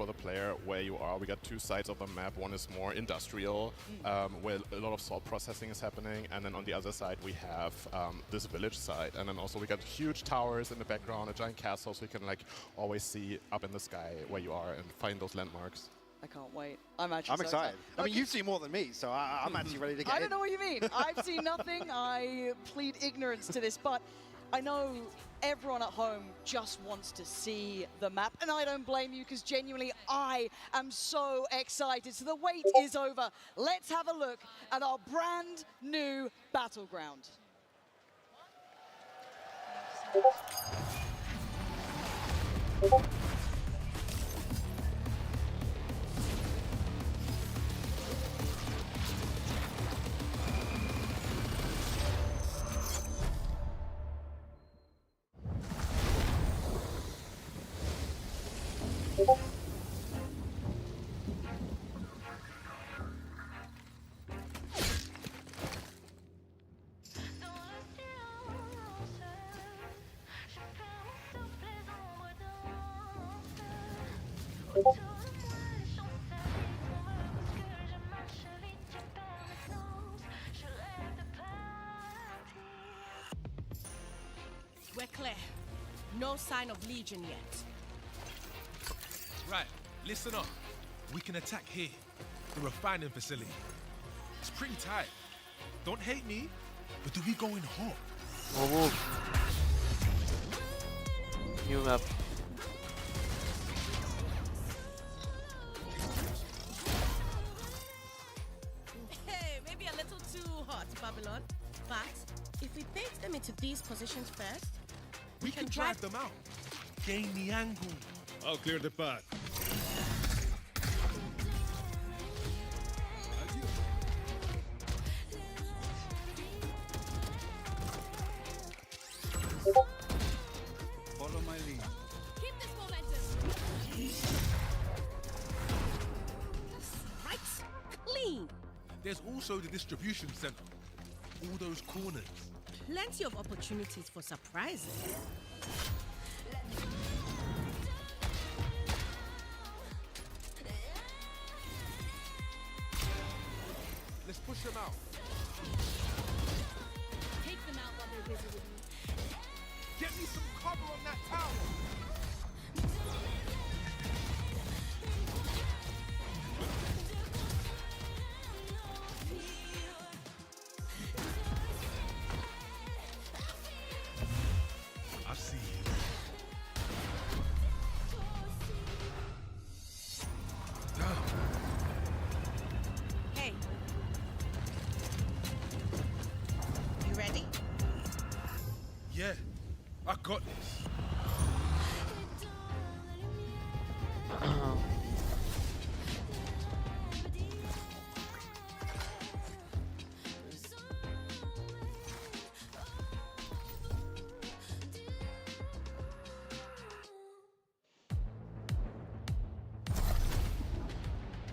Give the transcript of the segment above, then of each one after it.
for the player where you are. We got two sides of the map. One is more industrial, where a lot of salt processing is happening, and then on the other side we have this village side, and then also we got huge towers in the background, a giant castle, so you can like always see up in the sky where you are and find those landmarks. I can't wait. I'm actually so excited. I mean, Okay. you've seen more than me, so I'm actually ready to get I in. don't know what you mean. I've seen nothing. I plead ignorance to this, but I know everyone at home just wants to see the map, and I don't blame you because genuinely I am so excited. So the wait is over. Let's have a look at our brand new battleground. We're clear. No sign of Legion yet. Right, listen up. We can attack here, the refining facility. It's pretty tight. Don't hate me, but do we go in hot? Oh, new map. Hey, maybe a little too hot, Babylon. But if we bait them into these positions first, We can drive them out. Gain the angle. I'll clear the path. Follow my lead. keep this momentum. Right, clean. There's also the distribution center. All those corners. Plenty of opportunities for surprises. Let's push them out. Take them out while they're busy with me. Get me some cover on that tower. I see you. Hey. You ready? Yeah, I got this.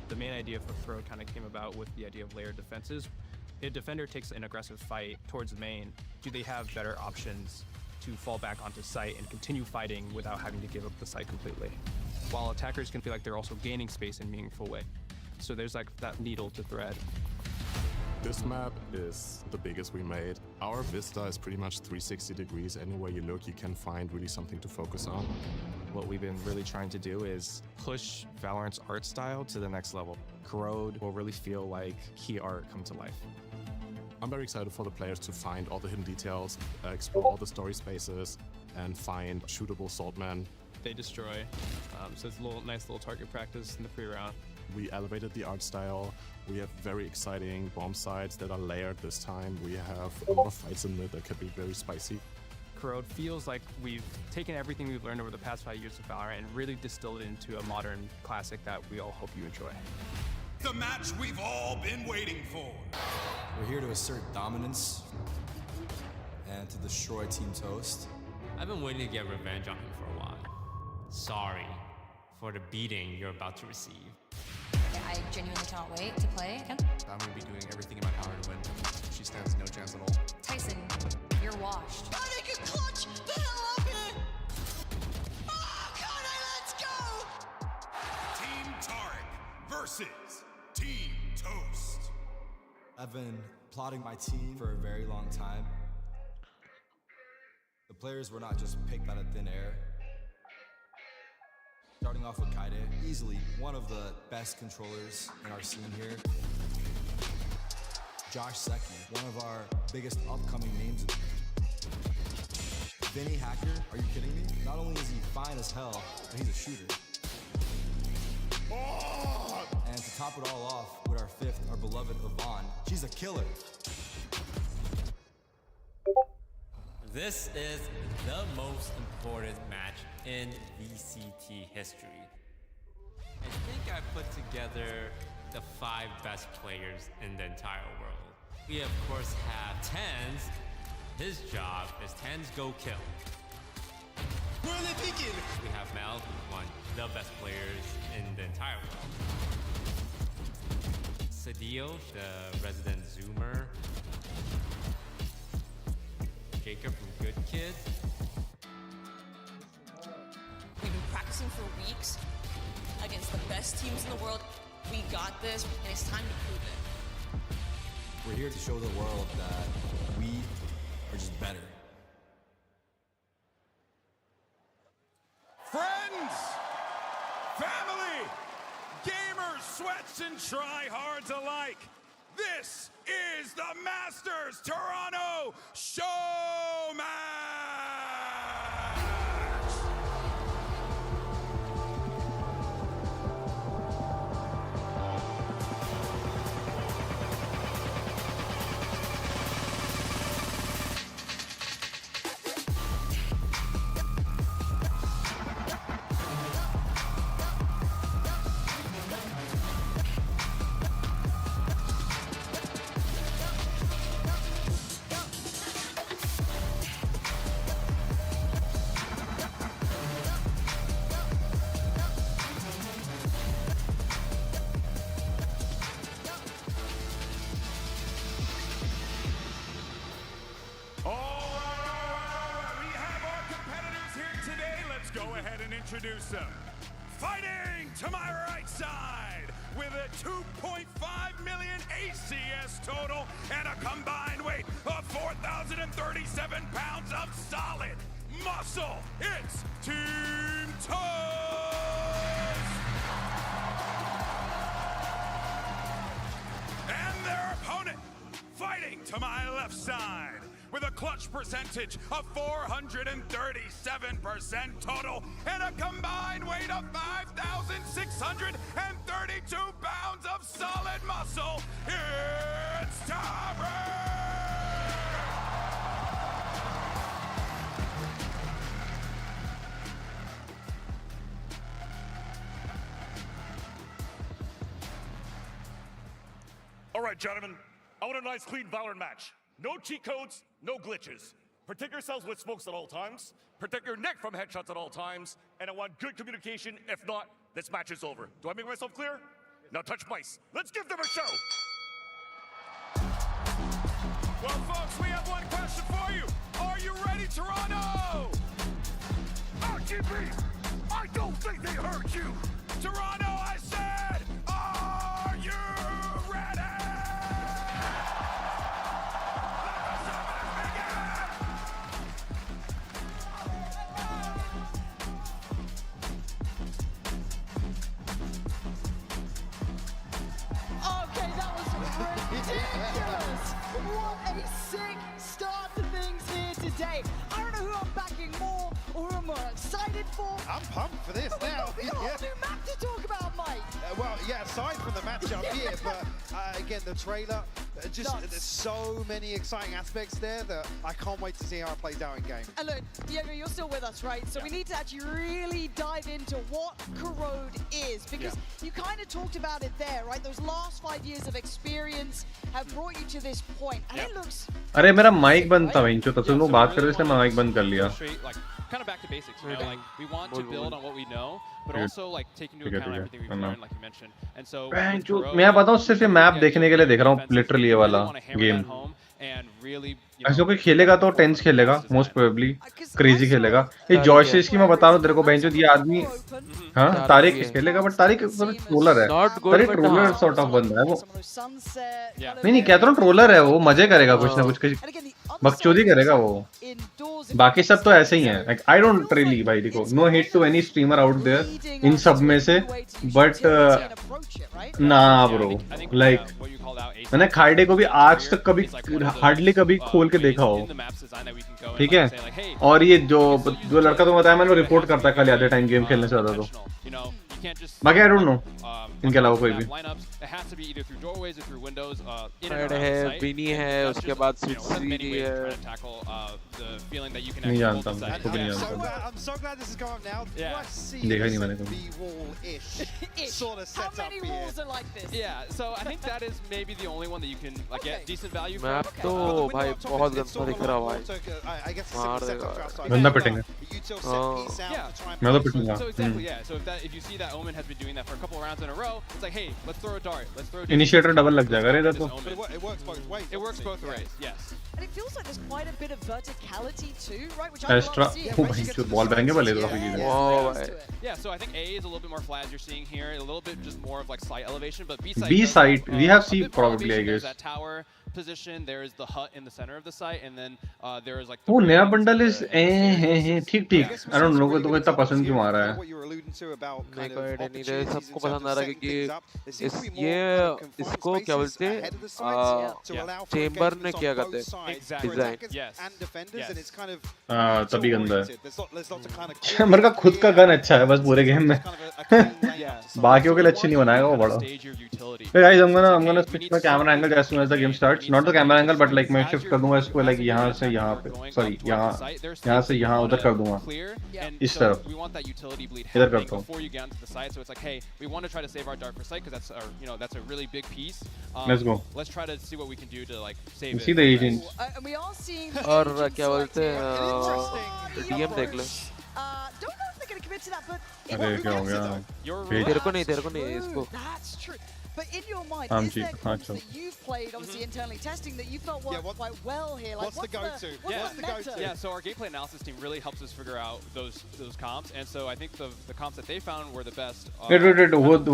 The main idea for Pro kind of came about with the idea of layered defenses. If a defender takes an aggressive fight towards main, do they have better options to fall back onto site and continue fighting without having to give up the site completely? While attackers can feel like they're also gaining space in a meaningful way. So there's like that needle to thread. This map is the biggest we made. Our vista is pretty much 360 degrees. Anywhere you look, you can find really something to focus on. What we've been really trying to do is push Valorant's art style to the next level. Corrode will really feel like key art come to life. I'm very excited for the players to find all the hidden details, explore all the story spaces, and find shootable saltmen. They destroy, so it's a nice little target practice in the pre-round. We elevated the art style. We have very exciting bomb sites that are layered this time. We have a lot of fights in there that can be very spicy. Corrode feels like we've taken everything we've learned over the past 5 years of Valorant and really distilled it into a modern classic that we all hope you enjoy. The match we've all been waiting for. We're here to assert dominance and to destroy Team Toast. I've been waiting to get revenge on him for a while. Sorry for the beating you're about to receive. I genuinely cannot wait to play again. I'm going to be doing everything in my power to win. She stands no chance at all. Tyson, you're washed. I can clutch the hell up here! Oh, Connor, let's go! versus Team Toast. I've been plotting my team for a very long time. The players were not just picked out of thin air. Starting off with Kaide, easily one of the best controllers in our scene here. Josh Secchi, one of our biggest upcoming names. Vinny Hacker, are you kidding me? Not only is he fine as hell, but he's a shooter. Oh! And to top it all off, with our fifth, our beloved Yvonne, she's a killer. This is the most important match in VCT history. I think I put together the 5 best players in the entire world. We of course have Tens. His job is Tens go kill. Where are they peeking? We have Mel, who's one of the best players in the entire world. Sadio, the resident zoomer. Jacob from Good Kid. We've been practicing for weeks against the best teams in the world. We got this, and it's time to prove it. We're here to show the world that we are just better. Friends, family, gamers, sweats, and tryhards alike, this is the Masters Toronto Show Match! Go ahead and introduce them. Fighting to my right side with a 2.5 million ACS total and a combined weight of 4,037 pounds of solid muscle. It's Team Toast! And their opponent, fighting to my left side with a clutch percentage of 437% total and a combined weight of 5,632 pounds of solid muscle, it's Tavern! All right, gentlemen, I want a nice, clean Valorant match. No cheat codes, no glitches. Protect yourselves with smokes at all times. Protect your neck from headshots at all times. And I want good communication. If not, this match is over. Do I make myself clear? Now touch mice. Let's give them a show. Well, folks, we have one question for you. Are you ready, Toronto? RGB, I don't think they heard you. Toronto, I said, are you ready? Okay, that was ridiculous. What a sick start to things here today. I don't know who I'm backing more or who I'm more excited for. I'm pumped for this now. We got a whole new map to talk about, Mike. Well, yeah, aside from the matchup here, but again, the trailer, there's so many exciting aspects there that I can't wait to see how it plays out in game. And look, Diego, you're still with us, right? So we need to actually really dive into what Corrode is, because you kind of talked about it there, right? Those last 5 years of experience have brought you to this point, and it looks... अरे मेरा mic बंद था वहीं तो तुम लोग बात कर रहे थे, माइक बंद कर लिया. Kind of back to basics, you know, like we want to build on what we know, but also like take into account everything we've learned, like you mentioned. And so मैं बताऊँ सिर्फ ये map देखने के लिए देख रहा हूँ, literally ये वाला game. And really ऐसे कोई खेलेगा तो टेंस खेलेगा मोस्ट प्रोबेबली, क्रेजी खेलेगा। ये जॉयसिस की मैं बता रहा हूँ तेरे को बेंचो, ये आदमी हाँ तारिक खेलेगा, बट तारिक ट्रोलर है। तारिक ट्रोलर सॉर्ट ऑफ बंदा है वो। नहीं कहता हूँ ट्रोलर है वो, मजे करेगा कुछ ना कुछ, बकचोदी करेगा वो। बाकी सब तो ऐसे ही हैं। लाइक आई डोंट रियली भाई, देखो no hate to any streamer out there इन सब में से, बट ना ब्रो, लाइक मैंने खाइडे को भी आज तक कभी हार्डली कभी खोल के देखा हो, ठीक है। और ये जो लड़का तो बताया मैंने, रिपोर्ट करता है खाली आधे टाइम गेम खेलने से ज्यादा तो। बाकी आई डोंट नो इनके अलावा कोई भी। है बिनी है, उसके बाद स्विट्सी है, नहीं जानता मैं, खुद नहीं जानता, देखा ही नहीं मैंने कभी। मैप तो भाई बहुत गंदा दिख रहा भाई, मार देगा, गंदा पिटेंगे। मैं तो पिटूंगा। इनिशिएटर डबल लग जाएगा रे इधर तो। एक्स्ट्रा ओ भाई जो बॉल बैंगे वाले तो काफी चीजें। Yeah, so I think A is a little bit more flat as you're seeing here, a little bit just more of like slight elevation, but B side we have C probably I guess. That tower position, there is the hut in the center of the site, and then there is like वो नया bundle is ठीक ठीक। I don't know तो इतना पसंद क्यों आ रहा है। मेरे को आइडिया नहीं है, सबको पसंद आ रहा है क्योंकि ये इसको क्या बोलते हैं, चेंबर ने क्या कहते हैं डिजाइन, तभी गंदा है। चेंबर का खुद का गन अच्छा है बस पूरे गेम में, बाकियों के लिए अच्छी नहीं बनाएगा वो बड़ा। Hey guys, I'm gonna switch my camera angle as soon as the game starts. Not the camera angle, but like मैं shift कर दूंगा इसको, like यहाँ से यहाँ पे, sorry यहाँ से यहाँ उधर कर दूंगा, इस तरफ इधर करता हूँ। Let's go. Let's try to see what we can do to like save it. See the agent. और क्या बोलते हैं डीएम देख ले। अरे क्या हो गया? तेरे को नहीं इसको। But in your mind, is there comps that you've played, obviously internally testing, that you felt worked quite well here? Like, what's the go-to? What's the go-to? Yeah, so our gameplay analysis team really helps us figure out those comps, and so I think the comps that they found were the best. Wait,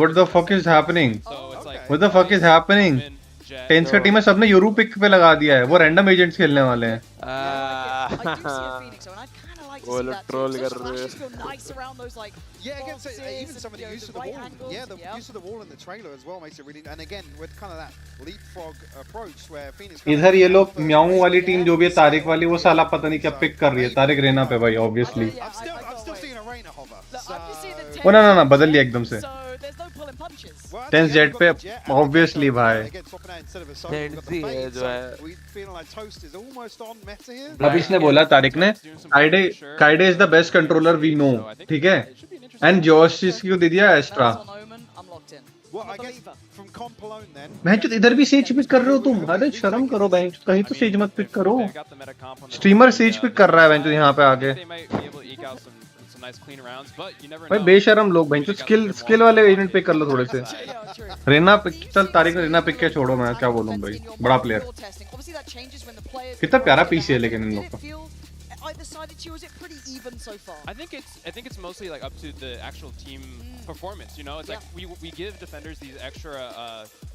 what the fuck is happening? So it's like, what the fuck is happening? TenZ का team में सबने euro pick पे लगा दिया है, वो random agents खेलने वाले हैं। वो लोग ट्रोल कर रहे हैं। Yeah, again, so even some of the use of the wall, the use of the wall in the trailer as well makes it really. And again, with kind of that leapfrog approach where Phoenix. इधर ये लोग म्याऊ वाली team जो भी है तारिक वाली, वो साला पता नहीं क्या पिक कर रही है। तारिक रेना पे भाई obviously. I'm still seeing a Reina hover. वो ना बदल लिया एकदम से। टेंस जेट पे ऑब्वियसली भाई। अभी इसने बोला तारिक ने, Kaide is the best controller we know, ठीक है, एंड जॉश इसको दे दिया एक्स्ट्रा। बहन चोद इधर भी सेज पिक कर रहे हो तुम, अरे शर्म करो बहन चोद, कहीं तो सेज मत पिक करो। स्ट्रीमर सेज पिक कर रहा है बहन चोद यहाँ पे आगे। भाई बेशरम लोग बहन चोद, स्किल वाले एजेंट पिक कर लो थोड़े से। रेना पिक, चल तारिक ने रेना पिक के छोड़ो, मैं क्या बोलूं भाई, बड़ा प्लेयर। कितना प्यारा पीसी है लेकिन इन लोग का। either side to you? Is it pretty even so far? I think it's mostly like up to the actual team performance. You know, it's like we give defenders these extra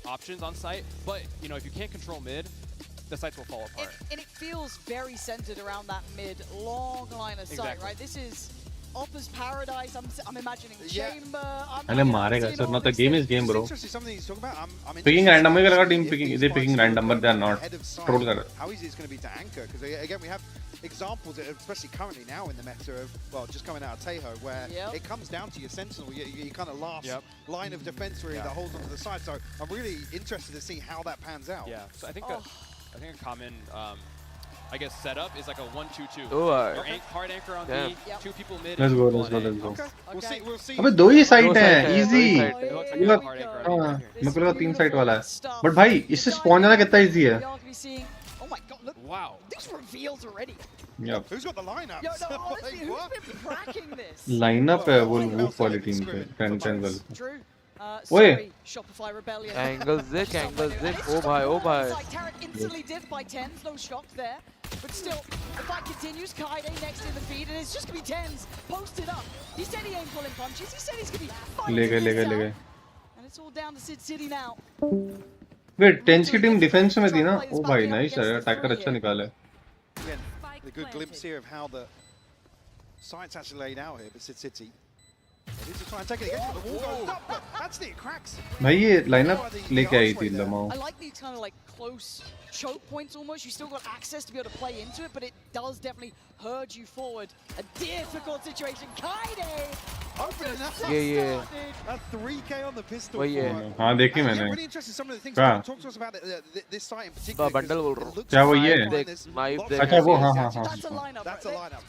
options on site, but you know, if you can't control mid, the sites will fall apart. And it feels very centered around that mid long line of sight, right? This is Oppa's paradise. I'm imagining chamber. अरे मारेगा sir, not the game is game, bro. Picking random, मुझे लगा team picking, they picking random, but they are not. Troll कर। How easy it's going to be to anchor? Because again, we have examples, especially currently now in the meta of, well, just coming out of Tejo, where it comes down to your sentinel, your kind of last line of defense really that holds onto the side. So I'm really interested to see how that pans out. Yeah. So I think a common. I guess setup is like a 1-2-2. Oh, hard anchor on B, two people mid. Let's go. Okay. We'll see. अबे दो ही site हैं, easy. मैं बोला 3 site वाला है, but भाई इससे spawn जाना कितना easy है। Oh my god, look. Wow. These reveals already. Yep. Who's got the lineup? Yo, no, honestly, who's been cracking this? Lineup है वो वाली टीम पे, 10 वाली। Drew. Sorry, Shopify Rebellion. Angles dick. Oh bhai. Tarek instantly div by 10s, no shock there. But still, the fight continues. Kaide next in the feed, and it's just going to be Tens posted up. He said he ain't pulling punches. He said he's going to be fighting this out. And it's all down to Sid City now. Wait, Tens की team defence में थी ना? ओ भाई nice है, attacker अच्छा निकाला है. Again, a good glimpse here of how the site's actually laid out here, but Sid City. They need to try and take it again. The wall goes up, but that's it cracks. भाई ये lineup लेके आई थी लमाओ. I like these kind of like close choke points almost. You still got access to be able to play into it, but it does definitely herd you forward. A difficult situation. Kaide! Opening up. Yeah. A 3K on the pistol. वही है. हाँ देखी मैंने. Really interesting some of the things. Talk to us about this site in particular. Bundle बोल रहा हूँ. क्या वो ये? नाइफ देख. अच्छा वो हाँ. That's a lineup. That's a lineup.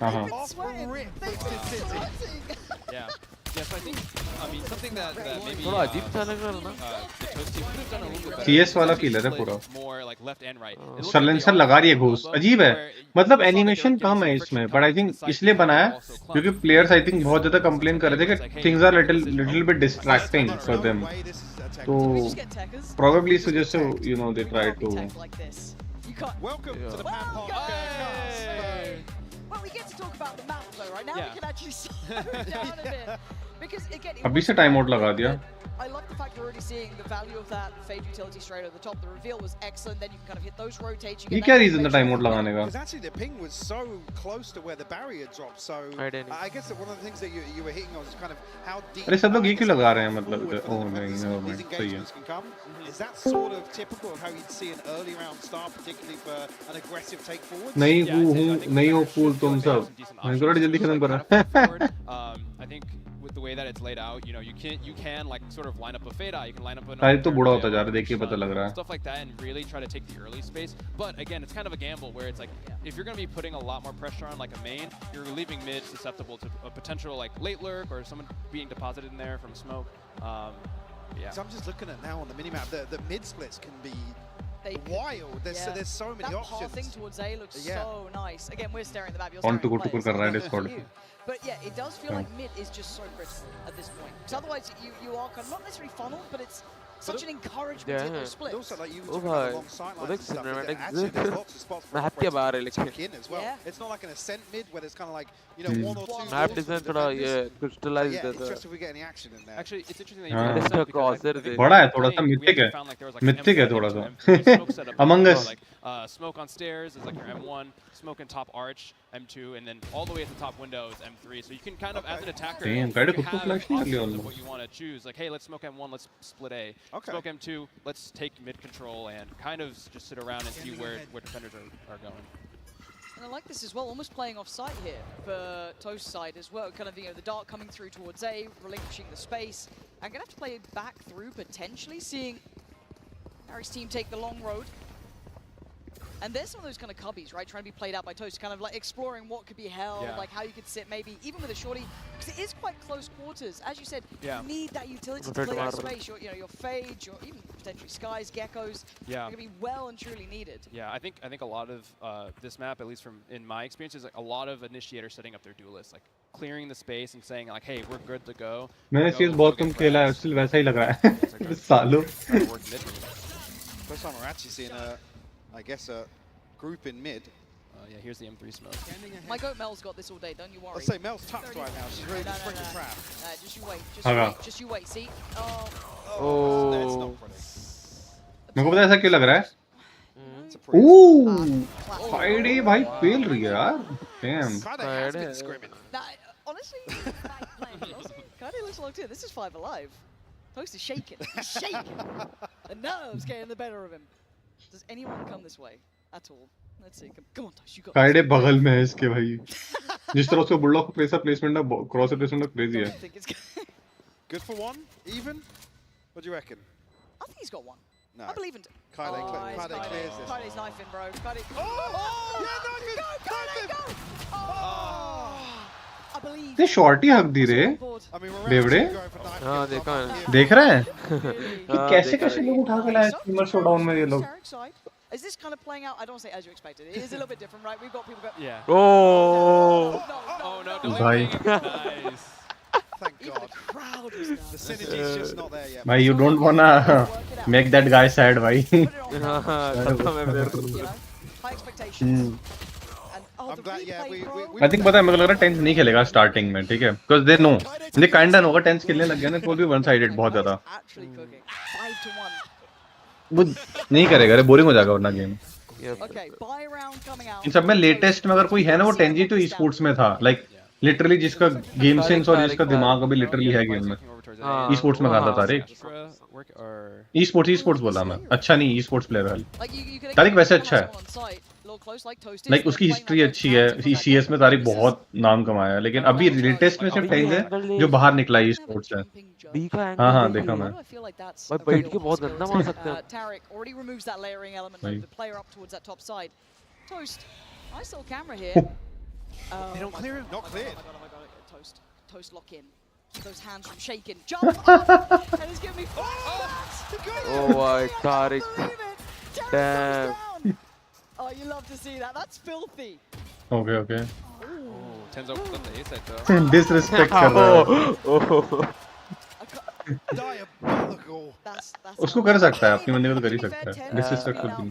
Yeah. Yes, I think. I mean, something that maybe. थोड़ा अजीब सा लग रहा है ना. The Toast team could have done a little bit better. CS वाला फीलर है पूरा. More like left and right. Silencer लगा रही है घूस. अजीब है. मतलब एनिमेशन कम है इसमें, but I think इसलिए बनाया क्योंकि प्लेयर्स I think बहुत ज़्यादा कंप्लेन कर रहे थे कि things are little bit distracting for them. तो probably इस वजह से you know they try to. Welcome to the Pan Podcast. Well, we get to talk about the map though, right? Now we can actually slow down a bit. Because again, अभी से time out लगा दिया. I love the fact you're already seeing the value of that Fade utility straight at the top. The reveal was excellent. Then you can kind of hit those rotates. ये क्या reason था time out लगाने का? Because actually the ping was so close to where the barrier dropped. So I guess that one of the things that you were hitting on was kind of how deep. अरे सब लोग ये क्यों लगा रहे हैं मतलब? ओह नहीं सही है. Is that sort of typical of how you'd see an early round start, particularly for an aggressive take forward? नहीं हो फूल तुम सब. मैं थोड़ा जल्दी खत्म करा. I think with the way that it's laid out, you know, you can like sort of line up a fade out, you can line up तारीख तो बूढ़ा होता जा रहा है, देखिए पता लग रहा है. Stuff like that, and really try to take the early space. But again, it's kind of a gamble where it's like if you're going to be putting a lot more pressure on like a main, you're leaving mid susceptible to a potential like late lurk or someone being deposited in there from smoke. Yeah. So I'm just looking at now on the minimap, the mid splits can be wild. There's so many options. That passing towards A looks so nice. Again, we're staring at the map. You're On staring to at कर रहा है Discord. But yeah, it does feel like mid is just so critical at this point. Because otherwise, you are kind of not necessarily funneled, but it's such an encouragement in those splits. Also, like you were talking about along sight lines and stuff, actually there's lots of spots for tuck in as well. It's not like an ascent mid where there's kind of like, you know, one or two. Map design थोड़ा ये crystallized है. Interesting if we get any action in there. Actually, it's interesting that you brought this up because बड़ा है थोड़ा सा mythic है थोड़ा सा. Among Us. Smoke on stairs is like your M1, smoke in top arch, M2, and then all the way at the top window is M3. So you can kind of, as an attacker, you have options of what you want to choose. Like, hey, let's smoke M1, let's split A. Smoke M2, let's take mid control and kind of just sit around and see where defenders are going. And I like this as well, almost playing off site here for Toast's side as well. Kind of, you know, the dart coming through towards A, relinquishing the space. I'm going to have to play back through, potentially, seeing Harry's team take the long road. And there's some of those kind of cubbies, right, trying to be played out by Toast, kind of like exploring what could be held, like how you could sit maybe, even with a shorty, because it is quite close quarters. As you said, you need that utility to play that space. Your Fades, your even potentially Skies, Geckos, are going to be well and truly needed. Yeah, I think a lot of this map, at least from in my experience, is like a lot of initiators setting up their duelists, like clearing the space and saying like, hey, we're good to go. मैंने CS बहुत कम खेला है, still वैसा ही लग रहा है. सालों. First time we're actually seeing I guess a group in mid. Yeah, here's the M3 smoke. My goat Mel's got this all day, don't you worry. Let's say Mel's tucked right now. She's ready to spring the trap. Just you wait, just you wait, just you wait. See? Oh. मेरे को पता ऐसा क्यों लग रहा है? Ooh, Friday भाई fail रही है यार. Damn. Honestly, Friday looks locked in. This is 5 alive. Toast is shaking. He's shaking. The nerves getting the better of him. Does anyone come this way at all? Let's see. Come on, Toast, you got. Friday बगल में है इसके भाई. जिस तरह उसको bulldog प्लेसर placement ना क्रॉसर placement ना क्रेजी है. Good for one, even. What do you reckon? I think he's got one. No. I believe in. Kaide clears this. Kaide's knifing, bro. Kaide. I believe. ये शॉर्टी हक दी रे. बेवड़े. हाँ देखा है. देख रहे हैं? कि कैसे लोग उठा के लाए स्ट्रीमर शोडाउन में ये लोग. Is this kind of playing out? I don't say as you expected. It is a little bit different, right? We've got people go. Yeah. Oh. No. Bhai. Nice. Thank God. The crowd is now. The synergy's just not there yet. Bhai, you don't wanna make that guy sad, bhai. High expectations. I think पता है मेरे को लग रहा है tense नहीं खेलेगा starting में, ठीक है, बिकॉज दे नो ये काइंड होगा टेंस खेलने लग गया ना, वो भी वन साइडेड बहुत ज्यादा वो नहीं करेगा रे, बोरिंग हो जाएगा वरना गेम। इन सब में लेटेस्ट में अगर कोई है ना वो टेंजी तो ई स्पोर्ट्स में था, लाइक लिटरली जिसका गेम सेंस और जिसका दिमाग अभी लिटरली है गेम में। ई स्पोर्ट्स में खाता था तारिक, ई स्पोर्ट्स बोला मैं, अच्छा नहीं ई स्पोर्ट्स प्लेयर है तारिक, वैसे अच्छा है, लाइक उसकी हिस्ट्री अच्छी है, सीएस में तारिक बहुत नाम कमाया है, लेकिन अभी लेटेस्ट में सिर्फ टेंज है जो बाहर निकला ई स्पोर्ट्स से। हाँ हाँ देखा मैं, भाई बैठ के बहुत गंदा मार सकते हैं। They don't clear him. Not cleared. Toast lock in. Those hands from shaking. Jump up! And it's giving me Oh my Tariq. Damn. Oh, you love to see that. That's filthy. Okay. Tenzo put the ace at though. Disrespect कर रहा है। Diabolical. उसको कर सकता है, अपनी बंदे को तो कर ही सकता है, डिसरिस्पेक्टफुल भी।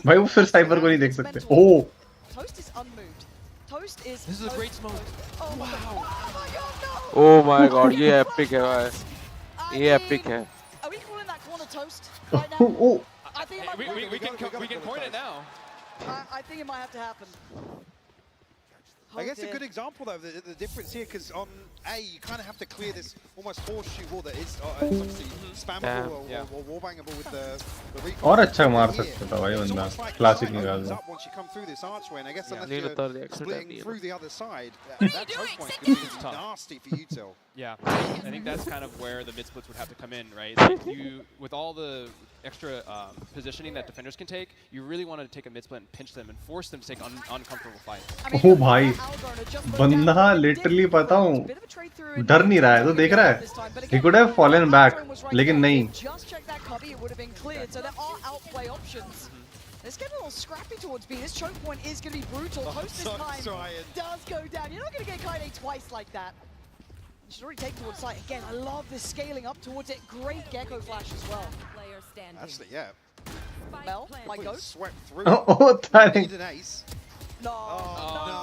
भाई वो फिर साइबर को नहीं देख सकते। ओह Toast is unmoved. Toast is. This is a great smoke. Oh wow. Oh my god, ये epic है भाई, ये epic है। Are we calling that corner Toast right now? Oh. I think we can coin it now. I think it might have to happen. I guess a good example though of the difference here, because on A you kind of have to clear this almost horseshoe wall that is obviously spammable or wallbangable with the recoil. और अच्छा मार सकता था भाई बंदा, classic निकाल दो। Once you come through this archway, and I guess unless you're splitting through the other side, that choke point could be nasty for Util. Yeah, I think that's kind of where the mid splits would have to come in, right? Like you, with all the extra positioning that defenders can take, you really want to take a mid split and pinch them and force them to take uncomfortable fights. ओ भाई बंदा literally पता हूँ डर नहीं रहा है, तो देख रहा है he could have fallen back, लेकिन नहीं। Just check that cubby, it would have been cleared. So there are outplay options. Let's get a little scrappy towards B. This choke point is going to be brutal. Toast this time does go down. You're not going to get Kaide twice like that. You should already take towards site. Again, I love this scaling up towards it. Great Gecko flash as well. Actually, yeah. Mel, like go. Swept through. Oh, Tariq. Need an ace. No. No,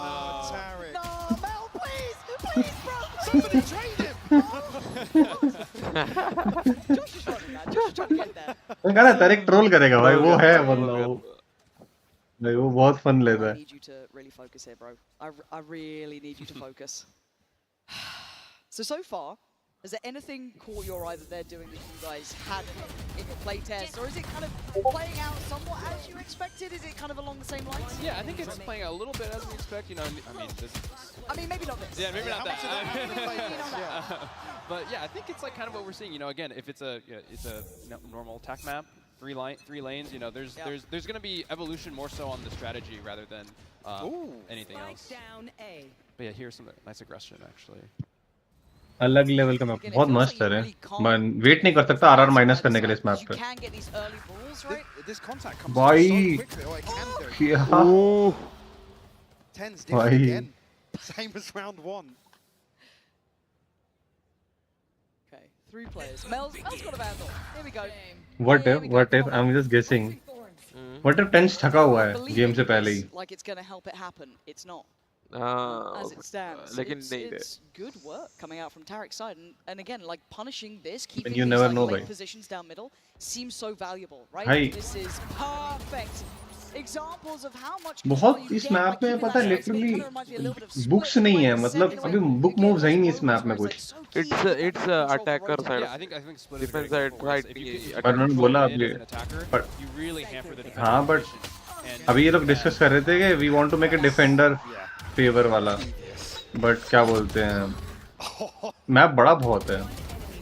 Tariq. No, Mel, please, bro. Somebody trade him. Josh is running that. Josh is trying to get there. मैं कह रहा Tariq troll करेगा भाई, वो है बंदा वो, भाई वो बहुत फन लेता है। I need you to really focus here, bro. I really need you to focus. So far, is there anything caught your eye that they're doing that you guys had in your playtest, or is it kind of playing out somewhat as you expected? Is it kind of along the same lines? Yeah, I think it's playing out a little bit as we expect. You know, I mean, maybe not this. Yeah, maybe not that. But yeah, I think it's like kind of what we're seeing. You know, again, if it's a normal attack map, three lanes. You know, there's going to be evolution more so on the strategy rather than anything else. But yeah, here's some nice aggression actually. अलग level का map, बहुत मस्त है रे, मैं wait नहीं कर सकता आरआर माइनस करने के लिए इस मैप पे। भाई क्या भाई Same as round one. Okay, 3 players. Mel's got a vandal. Here we go. What if I'm just guessing. What if Tense थका हुआ है गेम से पहले ही? Like it's gonna help it happen. It's not. As it stands, लेकिन it's good work coming out from Tariq's side, and again, like punishing this, keeping you these never like, know, late bhai. positions down middle seems so valuable, right? Bhai. This is perfect. Examples of how much बहुत इस map में पता है literally books नहीं है, मतलब अभी book moves है ही नहीं इस मैप में कुछ। It's attacker side. Yeah, I think split defense side right. पर उन्होंने बोला अभी, पर हाँ बट अभी ये लोग डिस्कस कर रहे थे कि we want to make a defender favour वाला, बट क्या बोलते हैं मैप बड़ा बहुत है,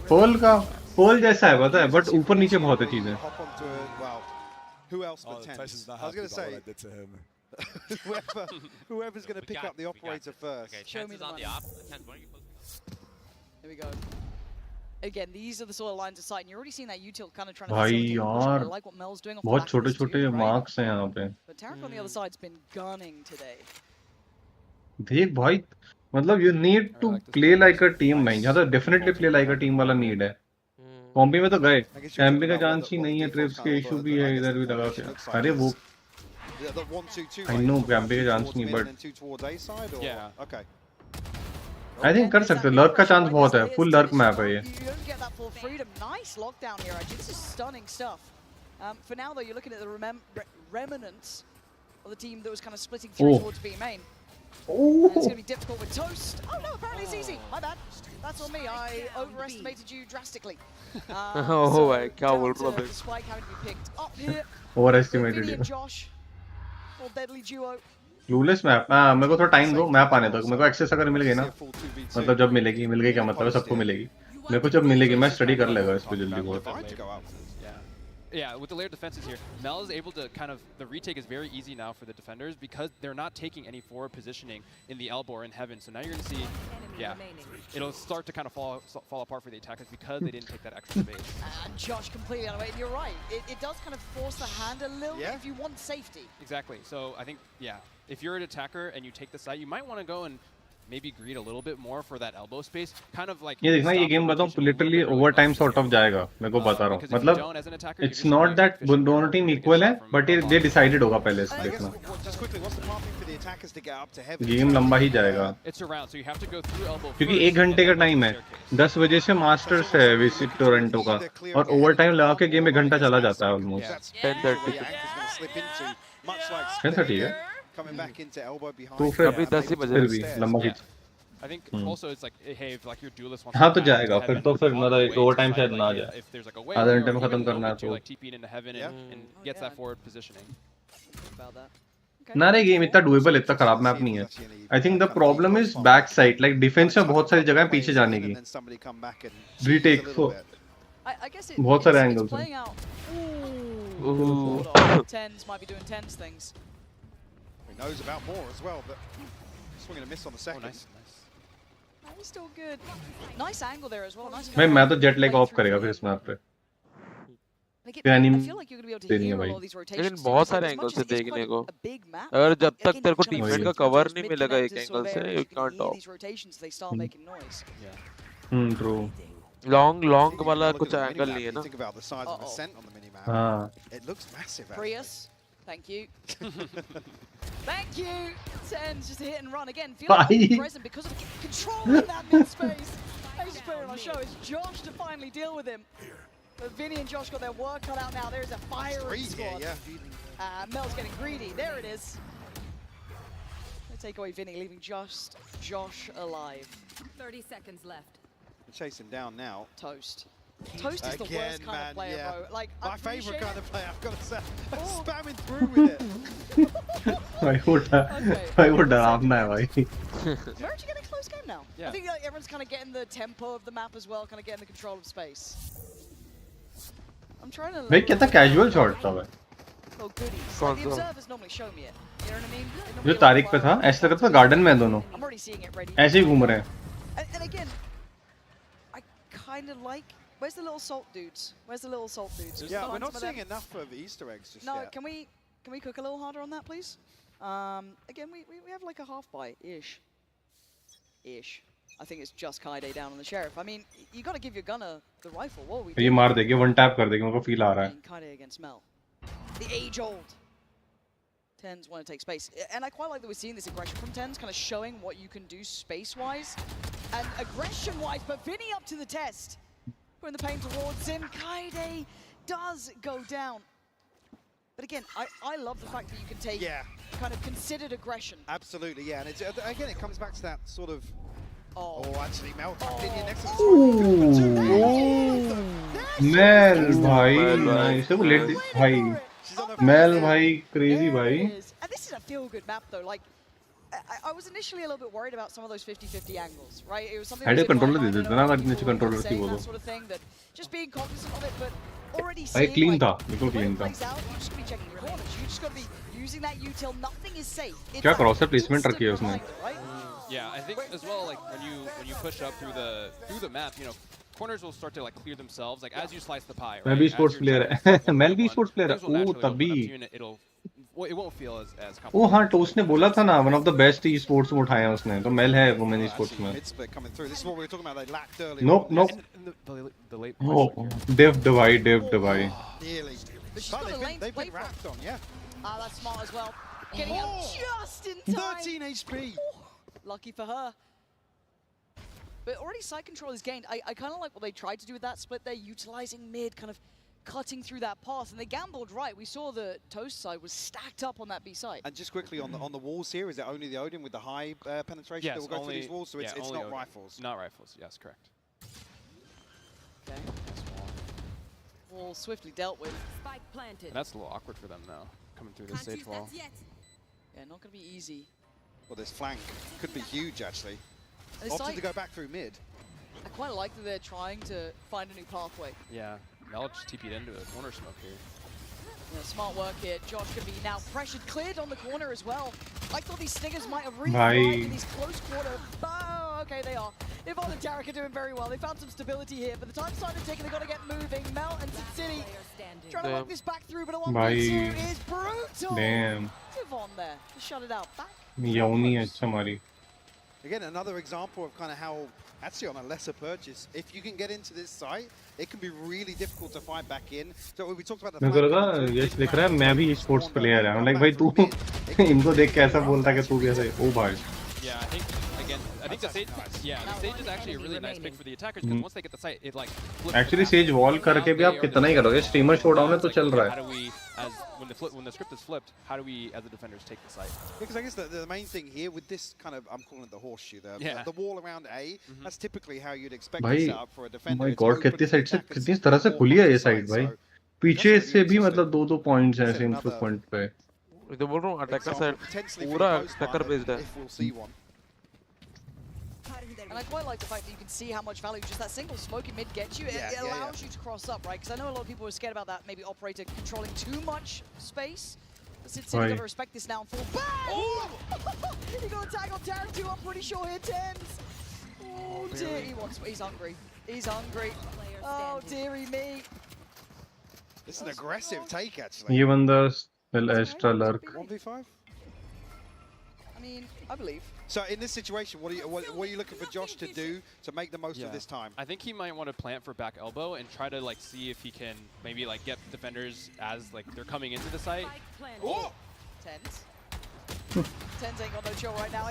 पोल जैसा है पता है, बट ऊपर नीचे बहुत है चीजें। Who else but Tense? I was going to say, what I did to him. whoever's going to pick up the operator first. Okay, Show me the on the op. Tense, why don't you close? Here we go. Again, these are the sort of lines of sight, and you're already seeing that util kind of trying to भाई facilitate push. यार I like what Mel's doing off बहुत the back of this छोटे-छोटे too, right? Marks हैं यहाँ पे। But Tariq on the other side's been gunning today. देख भाई, मतलब you need to play like a team भाई, यहाँ तो definitely play like a team वाला need है। कॉम्पी में तो गए, एमपी का चांस ही नहीं है, ट्रिप्स के इशू भी है, इधर भी लगा के। अरे वो the 1-2-2. I know camping का chance नहीं, but two towards A side, or okay. I think कर सकते हैं. Lurk का chance बहुत है. Full lurk map है ये. You don't get that full freedom. Nice lockdown here, actually. This is stunning stuff. For now, though, you're looking at the remnants of the team that was kind of splitting through towards B main. And it's going to be difficult with Toast. Oh no, apparently it's easy. My bad. That's on me. I overestimated you drastically. Oh my God, what the spike having to be picked up here. Overestimated Vinny you. and Josh, or deadly duo. Clueless map. हाँ, मेरे को थोड़ा time दो map आने तक. मेरे को access अगर मिल गई ना, मतलब जब मिलेगी, मिल गई क्या मतलब है, सबको मिलेगी. मेरे को जब मिलेगी मैं स्टडी कर लेगा इस पे जल्दी बहुत. Yeah, with the layered defenses here, Mel is able to kind of, the retake is very easy now for the defenders because they're not taking any forward positioning in the elbow or in heaven. So now you're going to see, it'll start to kind of fall apart for the attackers because they didn't take that extra space. And Josh completely unaware. You're right. It does kind of force the hand a little bit if you want safety. Exactly. So I think, if you're an attacker and you take the site, you might want to go and maybe greed a little bit more for that elbow space, kind of like. ये देखना ये game बताऊं literally overtime sort of जाएगा. मेरे को बता रहा हूँ. मतलब it's not that दोनों टीम equal है, but they decided होगा पहले से देखना. गेम लंबा ही जाएगा. क्योंकि 1 घंटे का टाइम है. 10 बजे से मास्टर्स है विसिट टोरंटो का और ओवरटाइम लगा के गेम 1 घंटा चला जाता है ऑलमोस्ट. 10:30 है. तो फिर अभी 10 ही बजे भी लंबा खींच. I think also it's like, hey, if like your duelist wants हाँ तो जाएगा फिर तो फिर मतलब एक ओवरटाइम शायद ना जाए. आधा घंटे में खत्म करना है तो. like TPing into heaven and gets that forward positioning. ना रे गेम इतना डुएबल इतना खराब मैप नहीं है. I think the problem is back side, like defence में बहुत सारी जगह है पीछे जाने की. रीटेक तो बहुत सारे एंगल्स हैं. Tens might be doing tens things. He knows about more as well, but swinging a miss on the second. Nice. He's still good. Nice angle there as well. Nice. मैं तो jet lag of करेगा फिर इस map पे. I feel like you're going to be able to hear all these rotations. लेकिन बहुत सारे angle से देखने को. अगर जब तक तेरे को टीममेट का कवर नहीं मिलेगा एक एंगल से, you can't talk. These rotations they start making noise. True. Long वाला कुछ एंगल नहीं है ना. Think about the size of the scent on the minimap. हाँ. It looks massive. Prius, thank you. Thank you. Tens just hit and run again. Feel like present because of control of that mid space. Ace player on our show is Josh to finally deal with him. But Vinny and Josh got their work cut out now. There's a firing squad. Mel's getting greedy. There it is. They take away Vinny, leaving just Josh alive. 30 seconds left. Chase him down now. Toast. Toast is the worst kind of player, bro. Like, my favorite kind of player, I've got to say. Spamming through with it. भाई वो डरावना है भाई. We're actually getting a close game now. I think like, everyone's kind of getting the tempo of the map as well, kind of getting the control of space. I'm trying to. भाई कितना casual shot था भाई. Oh goodies. Like, the observers normally show me it. You know what I mean? जो तारीख पे था ऐसा लगता था गार्डन में दोनों. I'm already seeing it ready. ऐसे ही घूम रहे हैं. And again, I kind of like. Where's the little salt dudes? Where's the little salt dudes? Yeah, we're not seeing enough of Easter eggs just yet. No, can we cook a little harder on that, please? Again, we have like a half bite ish. I think it's just Kaide down on the sheriff. I mean, you got to give your gunner the rifle. What are we doing? ये मार देगी, one tap कर देगी, मेरे को feel आ रहा है. Kaide against Mel, the age-old. Tens want to take space, and I quite like that we're seeing this aggression from Tens, kind of showing what you can do space-wise and aggression-wise. But Vinny up to the test. Putting the pain towards him. Kaide does go down. But again, I love the fact that you can take kind of considered aggression. Absolutely, yeah. And it's, again, it comes back to that sort of... Oh, actually, Mel tucked in here next to the Mel, bhai, nice. So let this, bhai. Mel, bhai, crazy, bhai. And this is a feel-good map, though. Like, I was initially a little bit worried about some of those 50-50 angles, right? It was something I did controller did ना अगर नीचे controller थी वो that sort of thing, that just being cognizant of it, but already भाई seeing clean like, था, बिल्कुल clean था. You just gotta be checking corners. You just gotta be using that util. Nothing is safe. क्या crosser placement रखी है उसने? Yeah, I think as well, like when you push up through the map, you know, corners will start to like clear themselves, like as you slice the pie. मैं भी sports player है. Mel भी sports player है. ओ तभी. It won't feel as comfortable. ओ हाँ toast ने बोला था ना one of the best e-sports में उठाया उसने तो Mel है women e-sports में. This is what we were talking about. They lacked early. Nope. The late. Oh, Dev Divide. Nearly. They've been wrapped on, yeah. Ah, that's smart as well. Getting out just in time. 13 HP. Lucky for her. But already side control is gained. I kind of like what they tried to do with that split there, utilizing mid, kind of cutting through that path, and they gambled right. We saw the Toast side was stacked up on that B side. And just quickly on the walls here, is it only the Odin with the high penetration that will go through these walls? So it's not Odin. Rifles. Not rifles. Yes, correct. Okay. Wall swiftly dealt with. Spike planted. And that's a little awkward for them now, coming through this stage wall. Yeah, not going to be easy. Well, this flank could be huge actually. Opted to go back through mid. I quite like that they're trying to find a new pathway. Yeah. Mel just TP'd into a corner smoke here. Yeah, smart work here. Josh can be now pressured, cleared on the corner as well. I thought these Stingers might have reflied in these close quarter. Oh, okay, they are. Yvonne and Derek are doing very well. They found some stability here, but the time started ticking. They've got to get moving. Mel and City trying to work this back through, but a 1v2 is brutal. Damn. Yvonne there to shut it out. Back. Yauni अच्छा मारी. Again, another example of kind of how, actually on a lesser purchase, if you can get into this site, it can be really difficult to fight back in. So we talked about the मेरे को लगा यश देख रहा है मैं भी sports player है. I'm like भाई तू इनको देख के ऐसा बोलता है कि तू कैसे ओ भाई. Yeah, I think the Sage, the Sage is actually a really nice pick for the attackers because once they get the site, it like flips. Actually, Sage wall करके भी आप कितना ही करोगे. Streamer showdown में तो चल रहा है. How do we, when the script is flipped, how do we as the defenders take the site? Because I guess the main thing here with this kind of, I'm calling it the horseshoe, the wall around A, that's typically how you'd expect to set up for a defender. My God, कितनी side से कितनी तरह से खुली है ये side भाई. पीछे से भी मतलब 2-2 पॉइंट्स हैं सेम पॉइंट पे. इधर बोल रहा हूँ अटैकर साइड पूरा अटैकर बेस्ड है. And I quite like the fact that you can see how much value just that single smoke in mid gets you. It allows you to cross up, right? Because I know a lot of people were scared about that, maybe operator controlling too much space. But City got to respect this now and fall back. Oh! He got a tag on Tarek too, I'm pretty sure here, Tens. Oh dear, he's hungry. He's hungry. Oh dearie me. This is an aggressive take actually. ये बंदा extra lurk. 1v5? I mean, I believe. So in this situation, what are you looking for Josh to do to make the most of this time? I think he might want to plant for back elbow and try to like see if he can maybe like get defenders as like they're coming into the site. Oh! Tens. Tens ain't got no chill right now,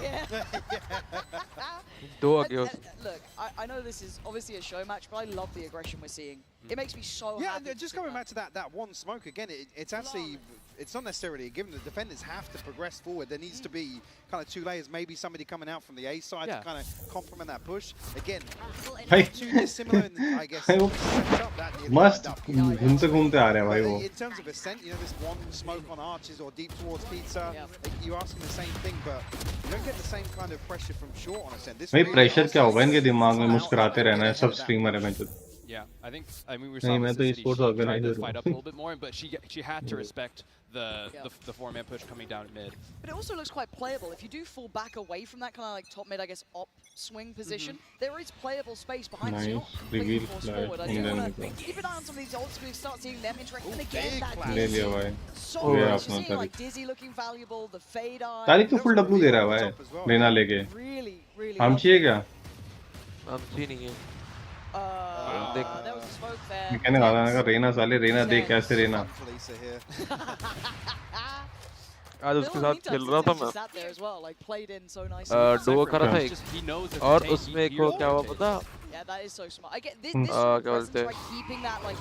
Look, I know this is obviously a show match, but I love the aggression we're seeing. It makes me so happy. Yeah, just going back to that one smoke again, it's actually, it's not necessarily a given. The defenders have to progress forward. There needs to be kind of two layers, maybe somebody coming out from the A side to kind of complement that push. Again, too dissimilar in, I guess, मस्त घूमते आ रहे हैं भाई वो. In terms of ascent, you know, this one smoke on arches or deep towards pizza, you ask them the same thing, but you don't get the same kind of pressure from short on ascent. भाई pressure क्या होगा इनके दिमाग में मुस्कुराते रहना है सब स्ट्रीमर है मैं तो. Yeah, I mean we saw she tried to fight up a little bit more, but she had to respect the four-man push coming down mid. But it also looks quite playable. If you do fall back away from that kind of like top mid, I guess, op swing position, there is playable space behind us. You're not completely forced forward. I do want to keep an eye on some of these ults. We start seeing them interact. And again, that Dizzy. So much. You're seeing like Dizzy looking valuable, the fade eye. Tariq तो full W दे रहा है भाई लेना लेके. हम चाहिए क्या? हम चाहिए नहीं है. There was a smoke there. मैं कहने वाला था रेना साले रेना देख कैसे रेना. आज उसके साथ खेल रहा था मैं. डुओ कर रहा था और उसमें एक क्या हुआ पता? Yeah, that is so smart. I get this presence, right, keeping that like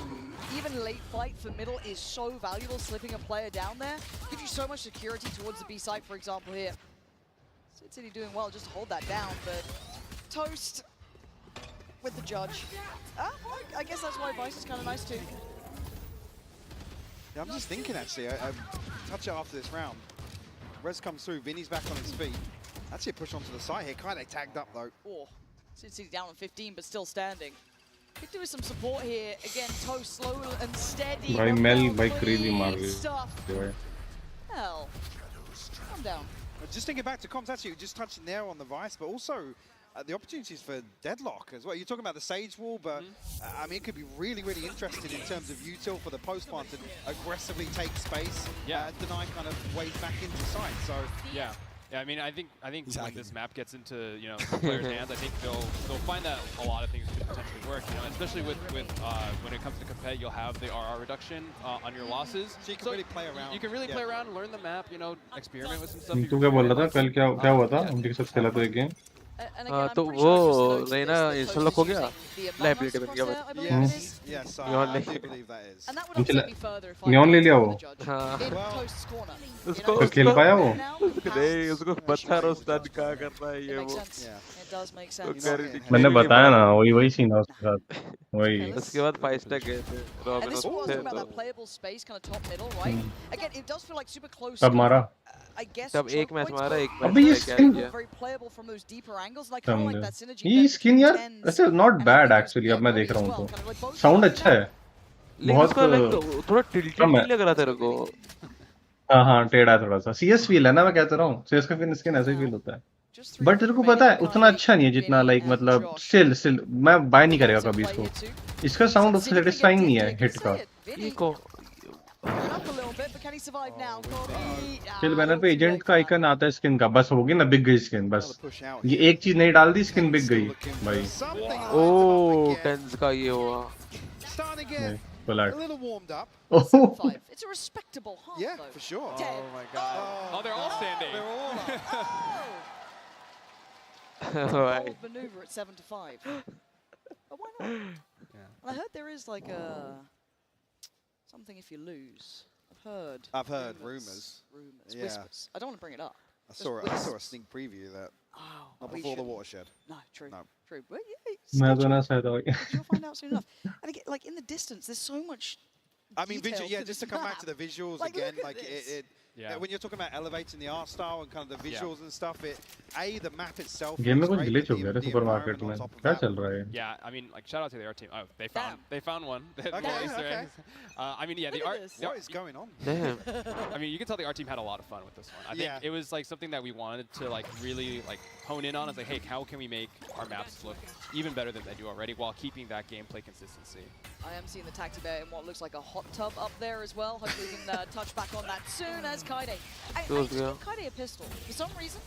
even late fight for middle is so valuable. Slipping a player down there gives you so much security towards the B side, for example here. City doing well just to hold that down, but Toast with the judge. I guess that's why Vice is kind of nice too. Yeah, I'm just thinking actually, I touch it after this round. Rez comes through, Vinny's back on his feet. Actually a push onto the side here, kind of tagged up though. Oh, City's down on 15 but still standing. Could do with some support here. Again, Toast slow and steady. By Mel, by crazy Marvel. Hell, calm down. Just thinking back to comms, actually, just touching there on the Vice, but also the opportunities for deadlock as well. You're talking about the Sage wall, but I mean, it could be really, really interesting in terms of util for the post plant to aggressively take space, deny kind of ways back into sight. So yeah, Yeah, I mean, I think when this map gets into the players' hands, I think they'll find that a lot of things could potentially work. Especially with when it comes to compet, you'll have the RR reduction on your losses. So you can really play around. You can really play around, learn the map, experiment with some stuff. तू क्या बोल रहा था कल क्या हुआ था उनके साथ खेला तो एक गेम तो वो रेना इंस्टॉल लॉक हो गया लाइबिलिटी बन गया नियॉन ले लिया वो उसको तो खेल पाया वो नहीं उसको बता रोस्टन क्या कर रहा है ये वो मैंने बताया ना वही सीन है उसके साथ वही उसके बाद 5 स्टैक गए थे कब मारा तब एक मैच मारा एक अबे ये स्किन स्किन यार ऐसे नॉट बैड एक्चुअली अब मैं देख रहा हूँ तो साउंड अच्छा है बहुत थोड़ा टिल्टेड नहीं लग रहा तेरे को हाँ टेढ़ा है थोड़ा सा सीएस फील है ना मैं कहता रहा हूँ सीएस का स्किन ऐसे ही फील होता है बट तेरे को पता है उतना अच्छा नहीं है जितना लाइक मतलब स्टिल मैं बाय नहीं करेगा कभी इसको इसका साउंड सेटिस्फाइंग नहीं है हिट का किल बैनर पे एजेंट का आइकन आता है स्किन का बस होगी ना बिक गई स्किन बस ये एक चीज नहीं डाल दी स्किन बिक गई भाई ओ टेंस का ये हुआ A little warmed up. It's a respectable half. Yeah, for sure. Oh my God. Oh, they're all standing. They're all up. Bold maneuver at 7-5. But why not? Yeah. I heard there is like something if you lose. I've heard rumors. Yeah. Whispers. I don't want to bring it up. I saw a sneak preview of that. Not before the watershed. No, true. No. True. But मैं तो ना सहता हूँ you'll find out soon enough. And again, like in the distance, there's so much. I mean, just to come back to the visuals again, like when you're talking about elevating the art style and kind of the visuals and stuff, the map itself. Game में कुछ glitch हो गया रे supermarket में क्या चल रहा है? Yeah, I mean, like shout out to the art team. Oh, they found one. Okay. I mean, yeah, the art. What is going on? Damn. I mean, you can tell the art team had a lot of fun with this one. I think it was like something that we wanted to like really like hone in on. It's like, hey, how can we make our maps look even better than they do already while keeping that gameplay consistency? I am seeing the Tacti Bear in what looks like a hot tub up there as well. Hopefully we can touch back on that soon as Kaide. I just give Kaide a pistol. For some reason,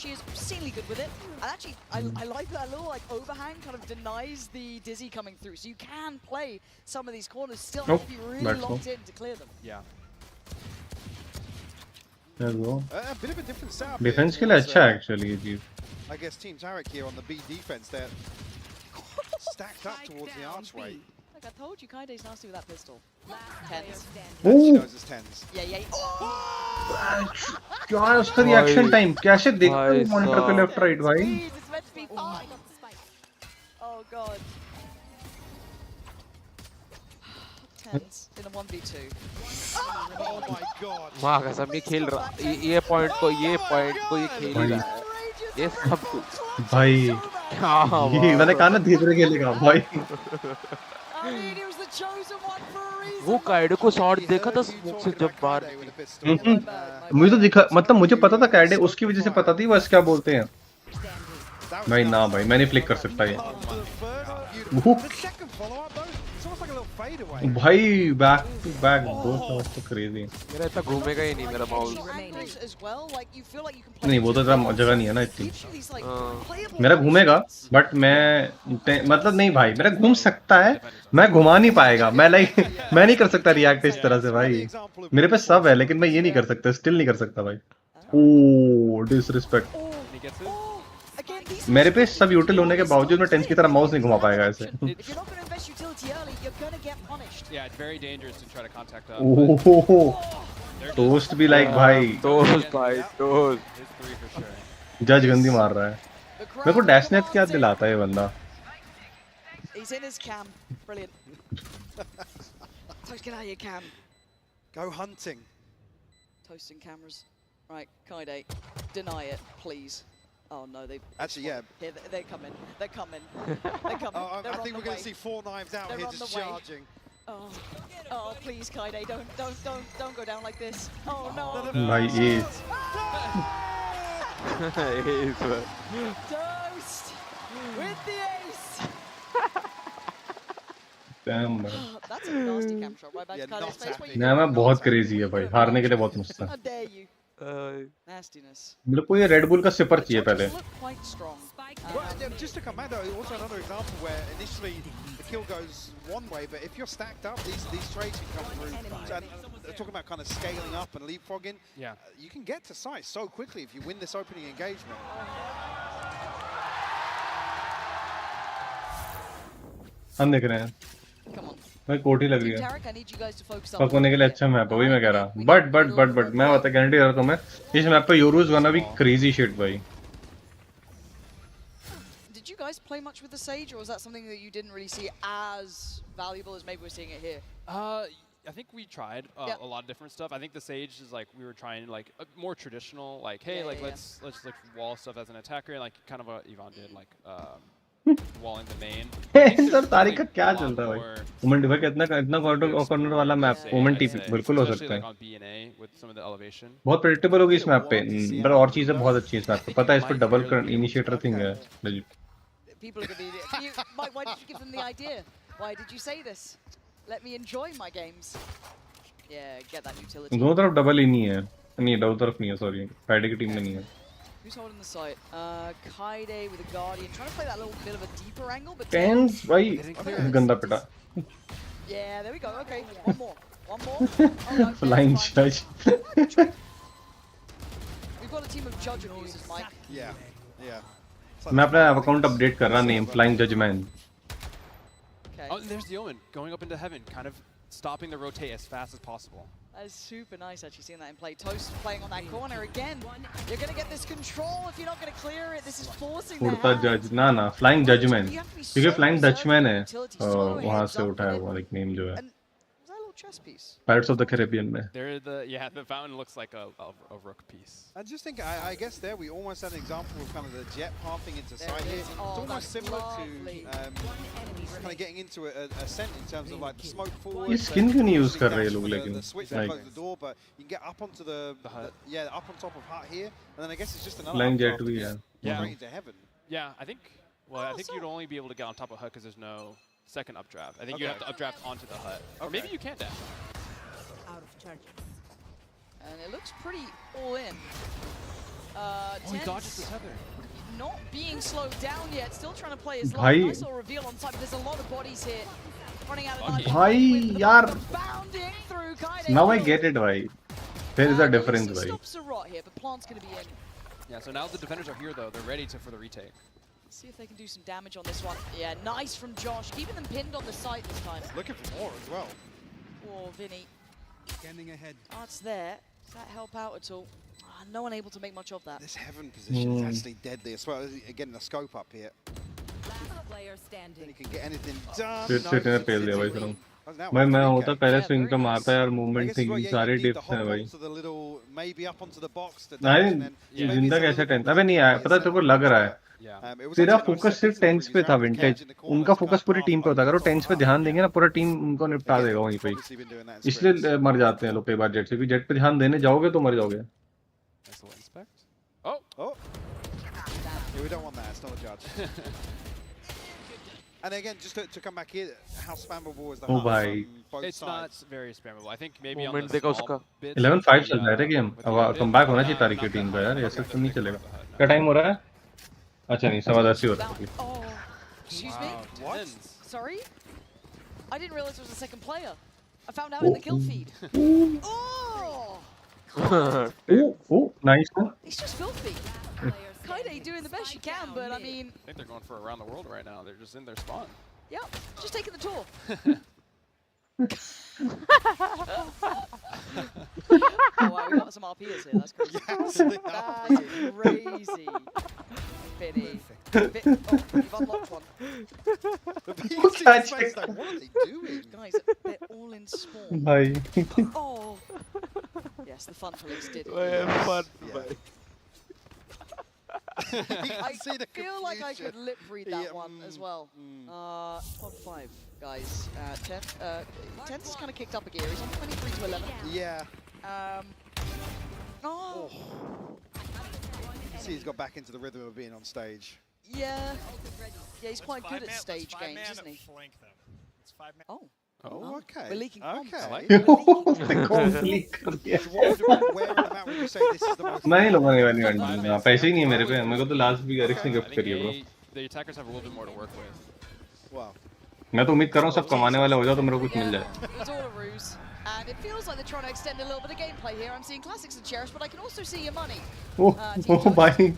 she is obscenely good with it. And actually, I like that little like overhang kind of denies the dizzy coming through. So you can play some of these corners, still have to be really locked in to clear them. Yeah. A bit of a different setup. Defence के लिए अच्छा है actually ये चीज I guess Team Tarek here on the B defense, they're stacked up towards the archway. Like I told you, Kaide's nasty with that pistol. Tens. She knows it's tens. Yeah. क्या है उसका reaction time कैसे देखता है monitor पे left right भाई It's meant to be fun. Oh god. Tens in a 1v2. Oh my god. माँ कसम ये खेल रहा ये पॉइंट को ये खेल रहा है ये सब कुछ भाई ये मैंने कहा ना धीरे खेलेगा भाई वो काइडे को शॉट देखा था स्मोक से जब बाहर मुझे तो दिखा मतलब मुझे पता था काइडे उसकी वजह से पता थी बस क्या बोलते हैं भाई ना भाई मैं नहीं फ्लिक कर सकता ये भाई बैक टू बैक दो शॉट्स तो क्रेजी मेरा इतना घूमेगा ही नहीं मेरा माउस नहीं वो तो जगह नहीं है ना इतनी मेरा घूमेगा बट मैं मतलब नहीं भाई मेरा घूम सकता है मैं घुमा नहीं पाएगा मैं मैं नहीं कर सकता रिएक्ट इस तरह से भाई मेरे पे सब है लेकिन मैं ये नहीं कर सकता स्टिल नहीं कर सकता भाई ओह डिसरिस्पेक्ट मेरे पे सब यूटिल होने के बावजूद मैं टेंस की तरह माउस नहीं घुमा पाएगा ऐसे Yeah, it's very dangerous to try to contact up. Oh, toast भी like भाई. Toast भाई, toast. जज गंदी मार रहा है. मेरे को डैशनेट क्या दिलाता है ये बंदा. He's in his cam. Brilliant. Toast, get out of your cam. Go hunting. Toasting cameras. Right, Kaide, deny it, please. Oh no, they actually Here, they're coming. They're coming. They're coming. I think we're going to see 4 knives out here just charging. Oh, please, Kaide, don't go down like this. Oh no. My ace. Toast with the ace. Damn man. That's a nasty cam shot right back to Kaide's face. ना मैं बहुत crazy है भाई हारने के लिए बहुत मस्त है. How dare you? Nastiness. मेरे को ये रेड बुल का सिपर चाहिए पहले. Look quite strong. Well, just to come back though, also another example where initially the kill goes one way, but if you're stacked up, these trades can come through. And talking about kind of scaling up and leapfrogging, you can get to sight so quickly if you win this opening engagement. हम देख रहे हैं. Come on. भाई कोठी लग रही है. Tarek, I need you guys to focus on. पकने के लिए अच्छा मैप है, वही मैं कह रहा. But मैं बता गारंटी दे रहा हूं तुम्हें, इस मैप पे Yoru's gonna be crazy shit भाई. Did you guys play much with the Sage, or was that something that you didn't really see as valuable as maybe we're seeing it here? I think we tried a lot of different stuff. I think the Sage is like we were trying like a more traditional, like hey, let's like wall stuff as an attacker, and like kind of what Yvonne did, like walling the main. Sir Tariq का क्या चल रहा है भाई? Moment भाई इतना corner वाला map moment TP बिल्कुल हो सकता है. बहुत प्रेडिक्टेबल होगी इस मैप पे, पर और चीजें बहुत अच्छी हैं इस मैप पे. पता है इस पे डबल इनिशिएटर थिंग है. People are going to be. Why did you give them the idea? Why did you say this? Let me enjoy my games. Yeah, get that utility. दोनों तरफ डबल ही नहीं है. नहीं डबल तरफ नहीं है, sorry. Friday की टीम में नहीं है. Who's holding the site? Kaide with a Guardian, trying to play that little bit of a deeper angle, but Tens भाई गंदा पिटा. Yeah, there we go. Okay, one more. Oh, no, Flying judge. We've got a team of judge abusers, Mike. Yeah. मैं अपना account update कर रहा, name Flying Judge Man. Okay. Oh, and there's the Omen going up into heaven, kind of stopping the rotate as fast as possible. That is super nice, actually, seeing that in play. Toast playing on that corner again. You're going to get this control if you're not going to clear it. This is forcing the उड़ता जज ना Flying Judge Man, क्योंकि Flying Dutchman है, वहाँ से उठाया हुआ एक नेम जो है. Chess piece. Pirates of the Caribbean में. The fountain looks like a rook piece. I just think I guess there we almost had an example of kind of the jet pathing into sight here. It's almost similar to kind of getting into a ascent in terms of like the smoke forward. ये skin क्यों नहीं use कर रहे लोग लेकिन? The switch that closes the door, but you can get up onto the hut. Yeah, up on top of hut here, and then I guess it's just another Flying jet updraft भी है. straight into heaven. Yeah, I think you'd only be able to get on top of hut because there's no second updraft. I think you have to updraft onto the hut. Or maybe you can't dash. Out of charges. And it looks pretty all in. He dodges the tether. Not being slowed down yet, still trying to play his life. Nice little reveal on top. There's a lot of bodies here. Running out of life. भाई यार. Bounding through Kaide. Now I get it भाई. There is a difference भाई. Stops a rot here, but Plant's going to be in. Yeah, so now the defenders are here though. They're ready for the retake. See if they can do some damage on this one. Yeah, nice from Josh, keeping them pinned on the site this time. Looking for more as well. Oh, Vinny. Scanning ahead. Oh, it's there. Does that help out at all? No one able to make much of that. This heaven position is actually deadly as well. Again, the scope up here. Last player standing. Then you can get anything done. फिर ने पेल दिया भाई sir. मैं होता पहले swing पे मारता यार मूवमेंट थी सारे डिप्स हैं भाई. नहीं जिंदा कैसे टेंस अबे नहीं आया पता तेरे को लग रहा है. तेरा फोकस सिर्फ टेंस पे था विंटेज. उनका फोकस पूरी टीम पे होता. अगर वो टेंस पे ध्यान देंगे ना पूरा टीम उनको निपटा देगा वहीं पे. इसलिए मर जाते हैं लोग कई बार जेट से भी. जेट पे ध्यान देने जाओगे तो मर जाओगे. Oh. Yeah, we don't want that. It's not a judge. And again, just to come back here, how spammable is the hut from both It's sides? not very spammable. I think maybe on the small bits. 11-5 चल रहा है game. अब come back होना चाहिए तारिक की team का यार. ऐसे तो नहीं चलेगा. क्या टाइम हो रहा है? अच्छा नहीं 10:15 ही हो रहा है. Oh, excuse me? What? Sorry? I didn't realize there was a second player. I found out in the kill feed. Oh! Oh, nice. It's just filthy. Kaide doing the best she can, but I mean... I think they're going for around the world right now. They're just in their spawn. Yep, just taking the tour. Oh wow, we got some RPers here, that's crazy. Yes, that is crazy. Vinny. Oh, you've unlocked one. What are they doing? Guys, they're all in spawn. Bhai. Oh. Yes, the fun police did it. Fun. I feel like I could lip read that one as well. Pod 5, guys. 10's kind of kicked up a gear. He's on 23 to 11. Yeah. Oh. See, he's got back into the rhythm of being on stage. Yeah. Yeah, he's quite good at stage games, isn't he? Oh. Oh, okay. We're leaking okay. नहीं लोगों ने वाली ना पैसे ही नहीं मेरे पे मेरे को तो लास्ट भी एरिक्स ने गिफ्ट करी है bro The attackers have a little bit more to work with. Wow. मैं तो उम्मीद कर रहा हूँ सब कमाने वाले हो जाओ तो मेरे को कुछ मिल जाए It's all a ruse. And it feels like they're trying to extend a little bit of gameplay here. I'm seeing classics and cherish, but I can also see your money. Oh, bye.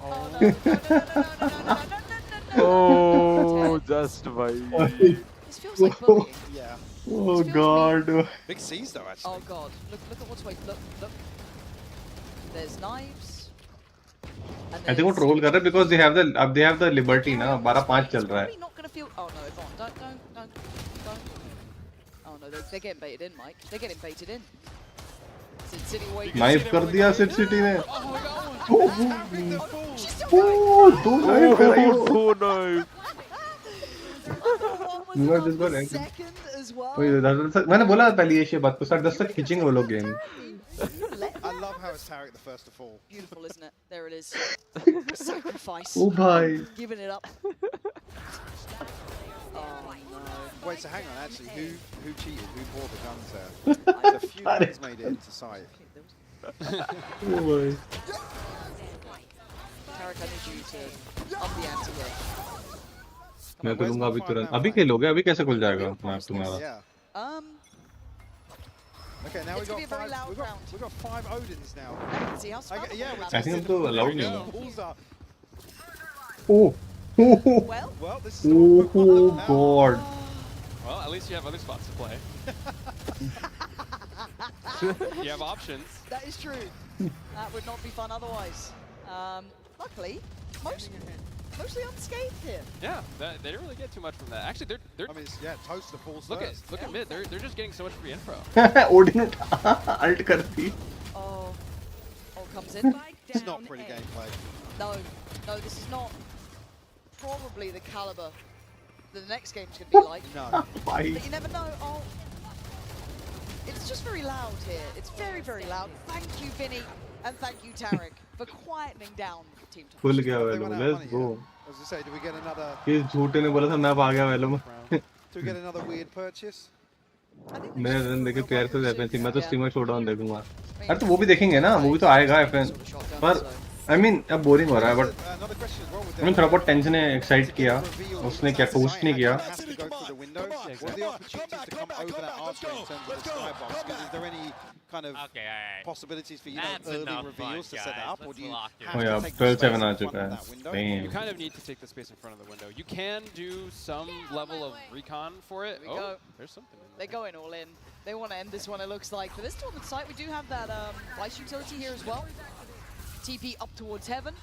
Oh, just bye. This feels like bullying. Yeah. Oh God. Big C's though, actually. Oh God. Look at what's waiting. Look. There's knives. I think वो troll कर रहे हैं because they have the liberty ना 12-5 चल रहा है. Not gonna feel. Oh no, don't. Oh no, they're getting baited in, Mike. They're getting baited in. Sid City waiting. Knife कर दिया Sid City ने. दो knife कर रही हो. Oh no. You just got it. मैंने बोला पहले ये बात को 10 तक खींचेंगे वो लोग game. I love how it's Tarek the first to fall. Beautiful, isn't it? There it is. Sacrifice. Oh bhai. Giving it up. Oh no. Wait, so hang on. Actually, who cheated? Who bought the guns there? A few guns made it into sight. Oh boy. Tarek, I need you to up the ante here. मैं करूँगा अभी तुरंत. अभी खेलोगे? अभी कैसे खुल जाएगा मैप तुम्हारा? Okay, now we got 5 Odins now. See how smart I think I'm too allowed now. Oh. Well, this is Oh God. Well, at least you have other spots to play. You have options. that is true. That would not be fun otherwise. Luckily, mostly unscathed here. Yeah, they didn't really get too much from that. Actually, they're. I mean, toast the balls. Look at mid. They're just getting so much free info. Odin ult कर दी. Oh, comes in. It's not pretty gameplay. No, this is not probably the caliber that the next game's gonna be like. No. But you never know. Oh, it's just very loud here. It's very, very loud. Thank you, Vinny, and thank you, Tarek, for quietening down Team Toast. खुल गया वेलो. Let's go. As I say, do we get another? ये झूठे ने बोला था map आ गया वेलो में. Do we get another weird purchase? मैं रन देखे प्यार से FNC मैं तो स्ट्रीमर शोडाउन देखूंगा. अरे तो वो भी देखेंगे ना वो भी तो आएगा FN पर I mean अब बोरिंग हो रहा है बट मैं थोड़ा बहुत टेंशन है एक्साइट किया उसने क्या टोस्ट नहीं किया. Possibilities for early reveals to set that up, or do you Oh yeah, 12-7 आ चुका है. Damn. You kind of need to take the space in front of the window. You can do some level of recon for it. There we go. There's something in there. They're going all in. They want to end this one, it looks like. For this tournament site, we do have that Vice utility here as well. TP up towards Heaven.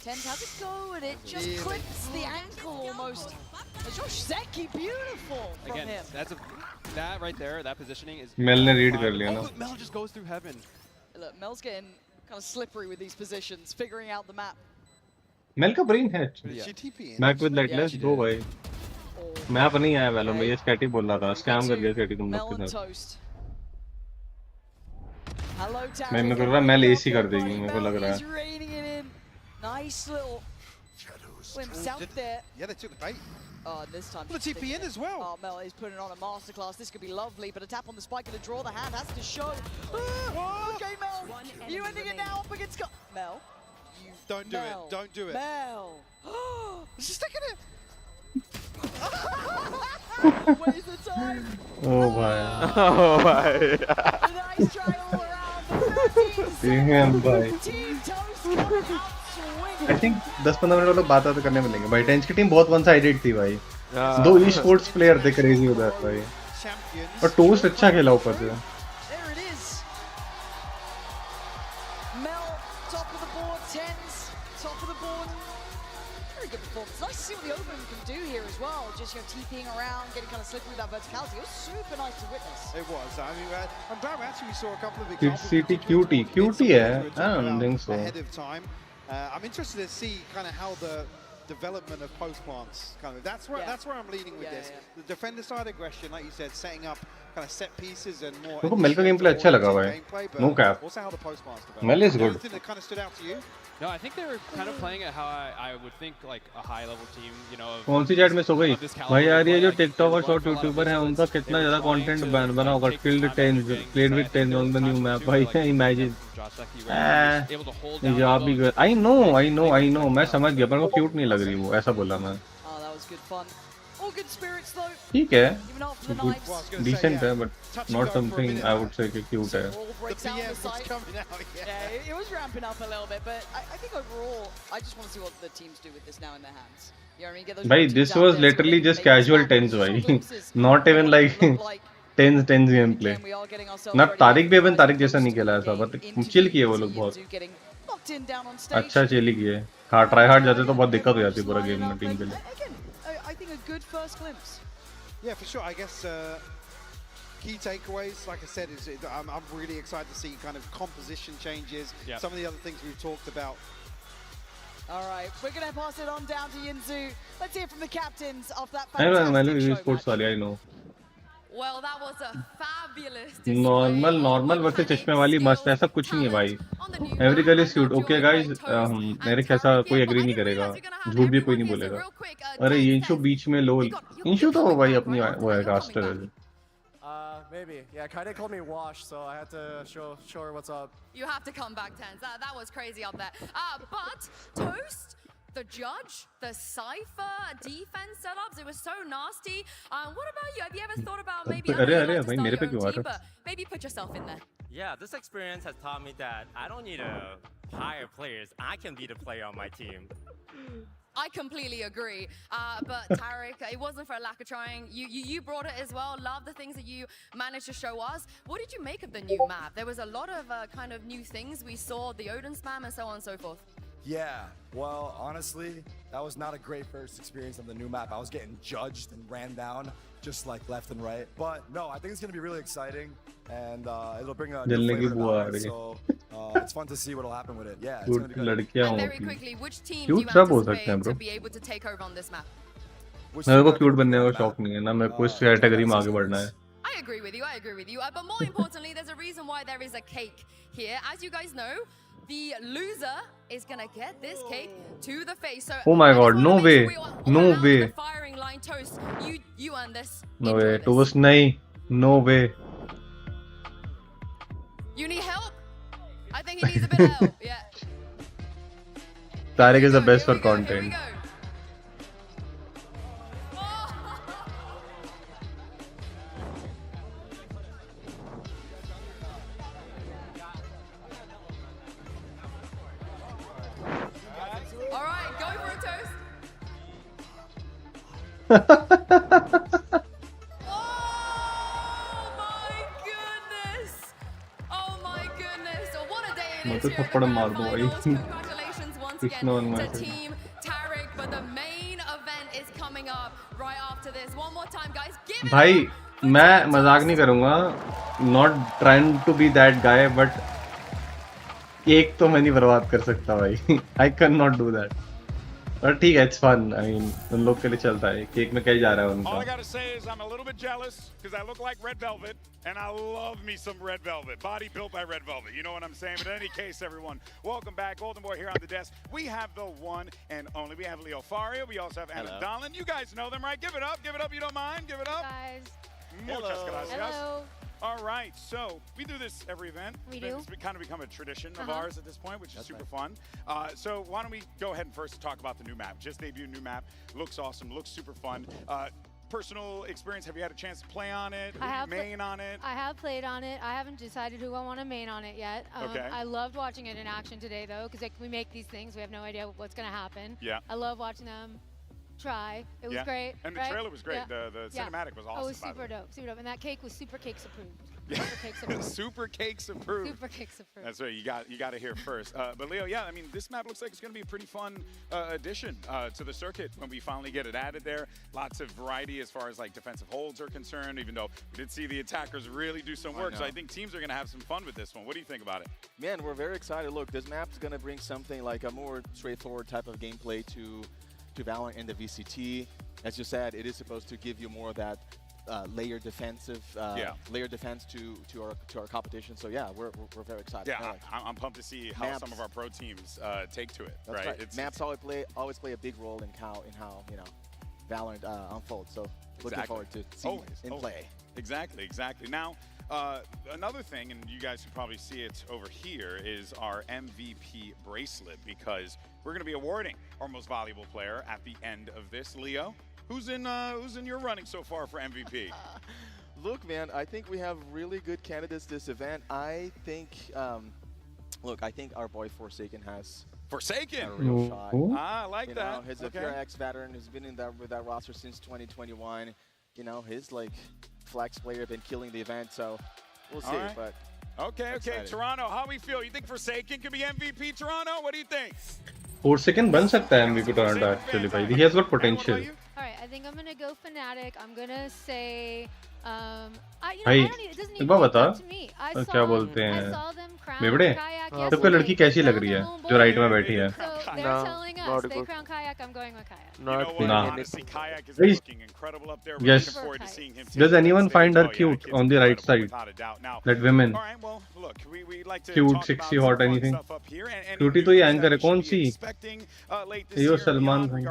Tens has it go, and it just clips the ankle almost. Josh Zeki, beautiful from Again, him. that right there, that positioning is. Mel ने read कर लिया ना. Mel just goes through Heaven. Look, Mel's getting kind of slippery with these positions, figuring out the map. Mel का brain है. Back with that, let's go भाई. Map नहीं आया वेलो में ये स्कैटी बोल रहा था स्कैम कर गया स्कैटी तुम लोग के साथ. मैं कर रहा मेल एसी कर देगी मेरे को लग रहा है. Nice little glimpse out there. Yeah, they took the bait. Oh, this time. The TP in as well. Oh, Mel is putting on a masterclass. This could be lovely, but a tap on the spike and a draw. The hand has to show. Okay, Mel. You ending it now up against Mel. Don't do it. Don't do it. Mel. She's sticking it. Waste the time. Oh भाई. Oh भाई. Nice try all around. Damn भाई. Team Toast coming out swinging. I think 10-15 minute वालों बात करने मिलेंगे भाई. Tense की team बहुत वन साइडेड थी भाई. दो ई स्पोर्ट्स प्लेयर थे क्रेजी उधर भाई. और टोस्ट अच्छा खेला ऊपर से. There it is. Mel, top of the board. Tens, top of the board. Very good performance. Nice to see what the Open can do here as well. Just TPing around, getting kind of slippery with that verticality. It was super nice to witness. It was. I mean, I'm glad actually we saw a couple of examples. City QT है. I don't think so. Ahead of time. I'm interested to see kind of how the development of post plants. Kind of that's where I'm leaning with this. The defender side aggression, like you said, setting up kind of set pieces and more. मेरे को mail का gameplay अच्छा लगा भाई. No cap. Also how the post plants develop. Mel is good. Anything that kind of stood out to you? No, I think they were kind of playing it how I would think like a high level team, you know. कौन सी chat में सो गई भाई यार? ये जो TikTok और short YouTuber हैं उनका कितना ज्यादा कंटेंट बना होगा. Killed 10, played with 10 on the new map. भाई imagine. ये आप भी I know मैं समझ गया पर वो क्यूट नहीं लग रही वो. ऐसा बोला मैं. ठीक है, decent है, but not something I would say कि cute है. Yeah, it was ramping up a little bit, but I think overall, I just want to see what the teams do with this now in their hands. You know what I mean? Get those. भाई, this was literally just casual tens भाई, not even like tens gameplay. ना तारिक भी even Tariq जैसा नहीं खेला ऐसा, but chill किए वो लोग बहुत. अच्छा chill ही किए. हाँ, try hard जाते तो बहुत दिक्कत हो जाती पूरा गेम में टीम के लिए. I think a good first glimpse. Yeah, for sure. I guess key takeaways, like I said, is I'm really excited to see kind of composition changes. Yep. Some of the other things we've talked about. All right, we're going to pass it on down to Yinzu. Let's hear from the captains of that fantastic show match. I know. Well, that was a fabulous normal versus चश्मे वाली मस्त. ऐसा कुछ नहीं है भाई. Every girl is cute. Okay guys, मेरे कैसा कोई एग्री नहीं करेगा. झूठ भी कोई नहीं बोलेगा. अरे इंशु बीच में लो. इंशु तो भाई अपनी वो है कास्टर है. Maybe. Yeah, Kaide called me Wash, so I had to show her what's up. You have to come back, Tens. That was crazy up there. But Toast, the judge, the Cypher, defense setups, it was so nasty. What about you? Have you ever thought about maybe maybe put yourself in there? Yeah, this experience has taught me that I don't need to hire players. I can be the player on my team. I completely agree. But Tarek, it wasn't for a lack of trying. You brought it as well. Love the things that you managed to show us. What did you make of the new map? There was a lot of kind of new things. We saw the Odin spam and so on and so forth. Yeah, well, honestly, that was not a great first experience on the new map. I was getting judged and ran down just like left and right. But no, I think it's going to be really exciting, and it'll bring a new flavor to the map, so it's fun to see what'll happen with it. Yeah, it's going to be good. And very quickly, which team do you anticipate to be able to take over on this map? मेरे को cute बनने का शौक नहीं है ना. मेरे को इस कैटेगरी में आगे बढ़ना है. I agree with you. But more importantly, there's a reason why there is a cake here. As you guys know, the loser is gonna get this cake to the face. So oh my god, no way. No way. The firing line Toast. You earn this. No way. Toast nahi. No way. You need help? I think he needs a bit of help. Yeah. Tarek is the best for content. Oh my goodness! What a day it is. Congratulations once again to Team Tarek, but the main event is coming up right after this. One more time, guys. Give it भाई, मैं मजाक नहीं करूँगा. Not trying to be that guy, but एक तो मैं नहीं बर्बाद कर सकता भाई. I cannot do that. But ठीक है, it's fun. I mean, उन लोग के लिए चलता है. केक में क्या जा रहा है उनका? All I gotta say is I'm a little bit jealous because I look like Red Velvet, and I love me some Red Velvet. Body built by Red Velvet. You know what I'm saying? But in any case, everyone, welcome back. Golden Boy here on the desk. We have the one and only. We have Leo Faria. We also have Anna Dolan. You guys know them, right? Give it up. Give it up. You don't mind? Give it up. Guys. Muchas gracias. Hello. All right, so we do this every event. We do. It's kind of become a tradition of ours at this point, which is super fun. So why don't we go ahead and first talk about the new map. Just debuted new map. Looks awesome. Looks super fun. Personal experience, have you had a chance to play on it? Main on it? I have played on it. I haven't decided who I want to main on it yet. Okay. I loved watching it in action today, though, because we make these things. We have no idea what's going to happen. Yeah. I love watching them try. It was great. And the trailer was great. Yeah. The cinematic was awesome. Oh, it was super dope. Super dope. And that cake was Super Cakes approved. Super Cakes approved. Super Cakes approved. That's right. You got to hear first. But Leo, yeah, I mean, this map looks like it's going to be a pretty fun addition to the circuit when we finally get it added there. Lots of variety as far as like defensive holds are concerned, even though we did see the attackers really do some work. So I think teams are going to have some fun with this one. What do you think about it? Man, we're very excited. Look, this map's going to bring something like a more straightforward type of gameplay to to Valorant and the VCT. As you said, it is supposed to give you more of that layer defense to our competition. So yeah, we're very excited. Yeah, I'm pumped to see how some of our pro teams take to it. That's right. Maps always play a big role in how Valorant unfolds. So looking forward to seeing it in play. Exactly. Now, another thing, and you guys can probably see it over here, is our MVP bracelet, because we're going to be awarding our most valuable player at the end of this. Leo, who's in your running so far for MVP? Look, man, I think we have really good candidates this event. I think, I think our boy Forsaken has a real shot. I like that. He's a PRX veteran who's been with that roster since 2021. His flex player been killing the event, so we'll see. Right. But okay, Toronto, how we feel? You think Forsaken could be MVP? Toronto, what do you think? Forsaken बन सकता है MVP Toronto actually, भाई. He has got potential. All right, I think I'm gonna go Fnatic. I'm gonna say, भाई एक बार बता क्या बोलते हैं बेवड़े सबको लड़की कैसी लग रही है जो राइट में बैठी है Yes. Does anyone find her cute on the right side? That women. Cute, sexy, hot, anything. Cutie तो ये anchor है कौन सी? ये सलमान भाई.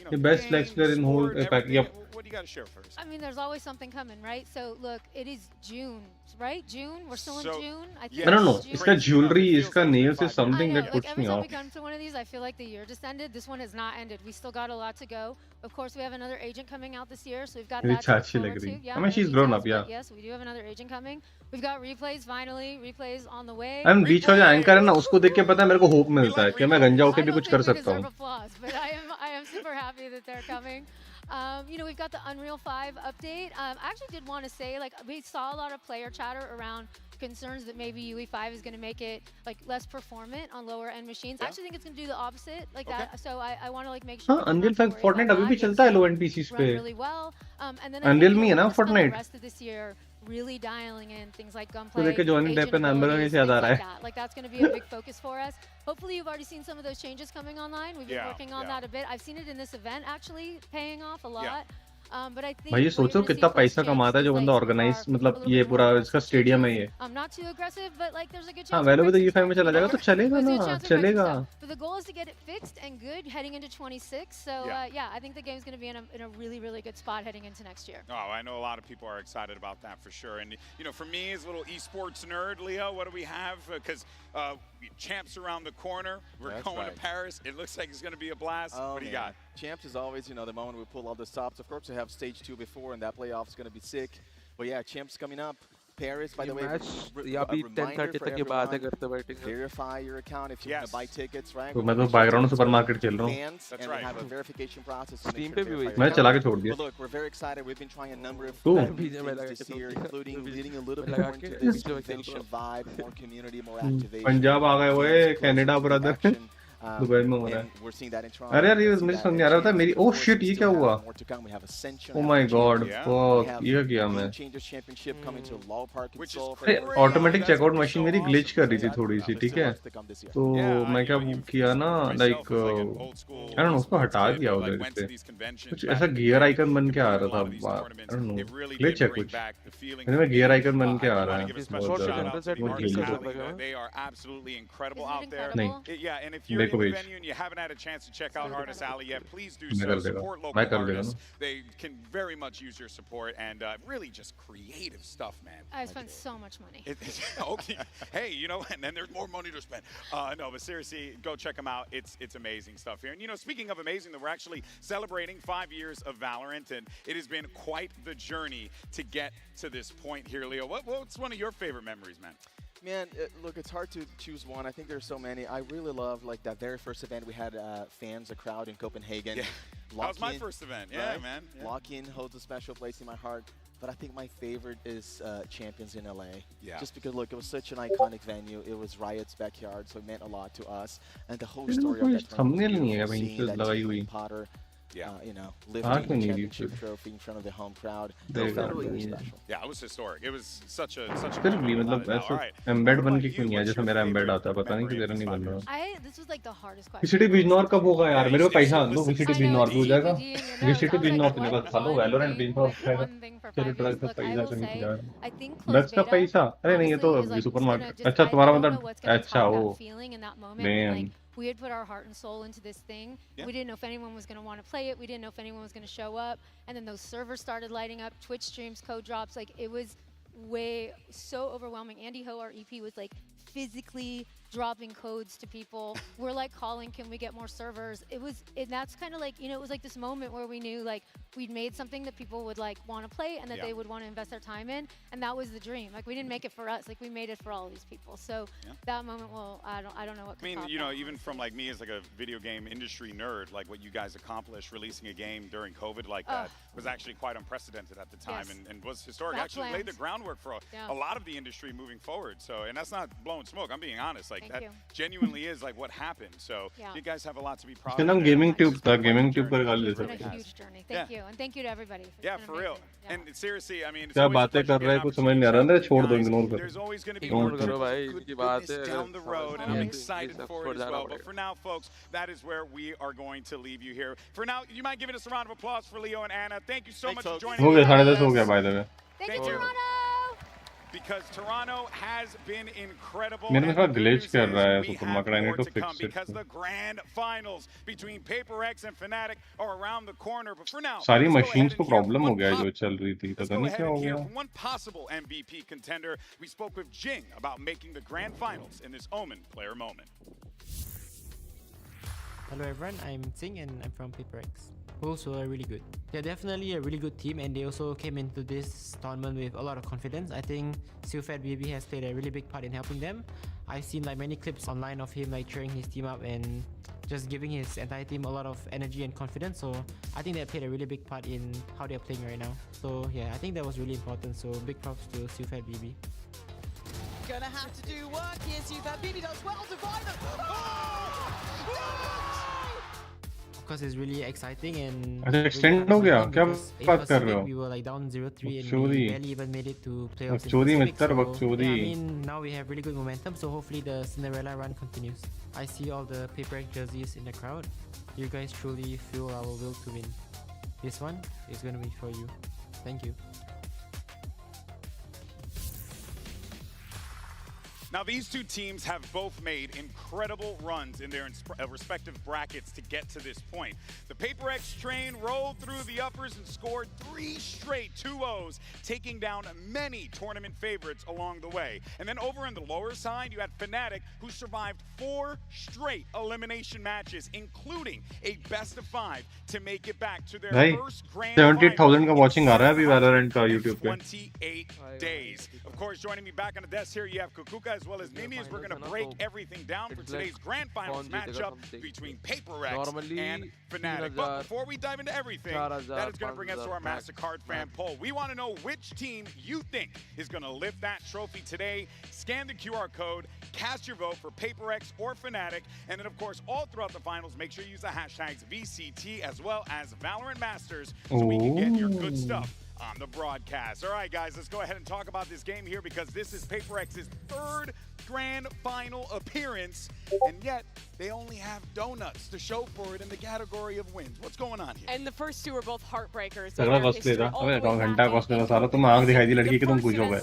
The best flex player in whole pack. Yep. What do you got to share first? I mean, there's always something coming, right? So look, it is June, right? June. We're still in June. I think. I don't know. Iska jewelry, iska nails is something that puts every me time off. we come to one of these, I feel like the year just ended. This one has not ended. We still got a lot to go. Of course, we have another agent coming out this year, so we've got that to look forward to. Yeah, I mean, she's grown up, yeah. Yes, we do have another agent coming. We've got replays finally. Replays on the way. I'm बीच वाला anchor है ना उसको देख के पता है मेरे को hope मिलता है कि मैं गंजा होके भी कुछ कर सकता हूँ. But I am super happy that they're coming. We've got the Unreal 5 update. I actually did want to say, we saw a lot of player chatter around concerns that maybe UE5 is going to make it less performant on lower end machines. I actually think it's going to do the opposite that. So I want to make sure. Unreal 5 Fortnite अभी भी चलता है low end PCs पे. Really well. And then Unreal में है ना Fortnite. The rest of this year really dialing in things like तो gunplay, देख के joining day पे number में से याद आ रहा है. That's going to be a big focus for us. Hopefully you've already seen some of those changes coming online. We've been working on that a bit. I've seen it in this event actually paying off a lot. But I think भाई ये सोचो कितना पैसा कमाता है जो बंदा organise मतलब ये पूरा इसका स्टेडियम है ये. I'm not too aggressive, but there's a good chance. हाँ वैल्यू भी तो UE5 में चला जाएगा तो चलेगा ना चलेगा. But the goal is to get it fixed and good heading into 26. So I think the game's going to be in a really really good spot heading into next year. Oh, I know a lot of people are excited about that for sure. And for me as a little esports nerd, Leo, what do we have? Because Champs around the corner. We're going to Paris. It looks like it's going to be a blast. What do you got? Champs is always, the moment we pull all the stops. Of course, we have stage 2 before, and that playoff is going to be sick. But yeah, Champs coming up. Paris, by the way, या भी 10:30 तक ये बातें करते बैठेंगे. Verify your account if you want to buy tickets, right? तो मैं तो बैकग्राउंड सुपरमार्केट खेल रहा हूँ. That's right. Have a verification process. Steam पे भी हुई. मैं चला के छोड़ दिया. Look, we're very excited. We've been trying a number of things this year, including leading a little bit more into this convention vibe, more community, more activation. Punjab आ गए वो कनाडा ब्रदर. दुबई में हो रहा है. अरे यार ये मुझे समझ नहीं आ रहा था मेरी ओह शिट ये क्या हुआ. Oh my god, fuck ये किया मैं. ऑटोमेटिक चेकआउट मशीन मेरी ग्लिच कर रही थी थोड़ी सी ठीक है. तो मैं क्या किया ना लाइक आई डोंट नो उसको हटा दिया उधर से. कुछ ऐसा गियर आइकन बन के आ रहा था. आई डोंट नो ग्लिच है कुछ. मैं गियर आइकन बन के आ रहा है. They are absolutely incredible out there. नहीं. And if you're in the venue and you haven't had a chance to check out Artist Alley yet, please do so. Support local artists. They can very much use your support and really just creative stuff, man. I've spent so much money. Okay. Hey, and then there's more money to spend. No, but seriously, go check them out. It's amazing stuff here. And speaking of amazing, we're actually celebrating 5 years of Valorant, and it has been quite the journey to get to this point here, Leo. What's one of your favorite memories, man? Man, look, it's hard to choose one. I think there's so many. I really love that very first event we had fans, a crowd in Copenhagen. Yeah. That was my first event. Yeah, right? Man. Yeah. Lock-in holds a special place in my heart. But I think my favorite is Champions in LA. Yeah. Just because, look, it was such an iconic venue. It was Riot's backyard, so it meant a lot to us. And the whole story of that tournament, seeing that Potter, you know, lifting the championship trophy in front of the home crowd. They felt very special. Yeah, it was historic. It was such a फिर भी मतलब ऐसा embed बन के क्यों नहीं है जैसे मेरा एम्बेड आता है पता नहीं क्यों तेरा नहीं बन रहा This was like the hardest question. विसिटी Bijnor कब होगा यार मेरे को पैसा दो विसिटी बिजनौर हो जाएगा विसिटी बिजनौर के बाद खा लो वैलोरेंट बिजनौर खाएगा चलो ड्रग्स का पैसा कहीं यार ड्रग्स का पैसा अरे नहीं ये तो सुपरमार्केट अच्छा तुम्हारा मतलब अच्छा वो man We had put our heart and soul into this thing. Yeah. We didn't know if anyone was going to want to play it. We didn't know if anyone was going to show up. And then those servers started lighting up, Twitch streams, code drops. Like, it was so overwhelming. Andy Ho, our EP, was like physically dropping codes to people. We're like calling, can we get more servers? And that's kind of like, you know, it was like this moment where we knew like we'd made something that people would like want to play and that they would want to invest their time in. And that was the dream. Like, we didn't make it for us. Like, we made it for all of these people. So that moment, well, I don't know what. I mean, you know, even from like me as like a video game industry nerd, like what you guys accomplished releasing a game during COVID like that was actually quite unprecedented at the time and was historic. That actually laid the groundwork for a lot of the industry moving forward. So, and that's not blowing smoke. I'm being honest. Like, that genuinely is like what happened. So you guys have a lot to be proud of. Gaming tube था gaming tube पर गाल It's been a huge journey. Thank you, and thank you to everybody. Yeah, for real. And seriously, I mean, क्या बातें कर रहा है कुछ समझ नहीं आ रहा ना छोड़ दो इग्नोर कर there's always going to be more good down the road, and I'm excited for it as well. But for now, folks, that is where we are going to leave you here. For now, you might give us a round of applause for Leo and Anna. Thank you so much for joining us. हो गया 10:30 हो गया by the way. Thank you, Toronto. Because Toronto has been incredible. मेरे में glitch कर रहा है supermarket I need to fix it. Because the grand finals between PRX and Fnatic are around the corner. But for now, सारी machines को problem हो गया है जो चल रही थी पता नहीं क्या हो गया. One possible MVP contender. We spoke with Jing about making the grand finals in this Omen player moment. Hello everyone, I'm Jing and I'm from PRX. Also really good. They're definitely a really good team and they also came into this tournament with a lot of confidence. I think Silfat BB has played a really big part in helping them. I've seen like many clips online of him like cheering his team up and just giving his entire team a lot of energy and confidence. So I think they played a really big part in how they're playing right now. So yeah, I think that was really important. So big props to Silfat BB. Gonna have to do work here. Silfat BB does well to find them. Of course, it's really exciting and. अच्छा extend हो गया क्या बात कर रहे हो? We were like down 0-3 and we barely even made it to playoffs. बकचोदी मित्र बकचोदी. I mean, now we have really good momentum, so hopefully the Cinderella run continues. I see all the PRX jerseys in the crowd. You guys truly fuel our will to win. This one is going to be for you. Thank you. Now, these two teams have both made incredible runs in their respective brackets to get to this point. The PRX train rolled through the uppers and scored 3 straight 2-0s, taking down many tournament favorites along the way. And then over in the lower side, you had Fnatic, who survived 4 straight elimination matches, including a best-of-5 to make it back to their first grand 70,000 का watching आ रहा है अभी Valorant का YouTube पे. 28 days. Of course, joining me back on the desk here, you have Kukuka as well as Mimi, as we're going to break everything down for today's grand finals matchup between PRX and Fnatic. But before we dive into everything, that is going to bring us to our MasterCard fan poll. We want to know which team you think is going to lift that trophy today. Scan the QR code, cast your vote for PRX or Fnatic, and then, of course, all throughout the finals, make sure you use the hashtags VCT as well as Valorant Masters so we can get your good stuff on the broadcast. All right, guys, let's go ahead and talk about this game here because this is PRX's 3rd grand final appearance, and yet they only have donuts to show for it in the category of wins. What's going on here? And the first 2 are both heartbreakers. तगड़ा cost लेता अबे घंटा cost लेता सारा तुम आंख दिखाई दी लड़की की तुम पूछोगे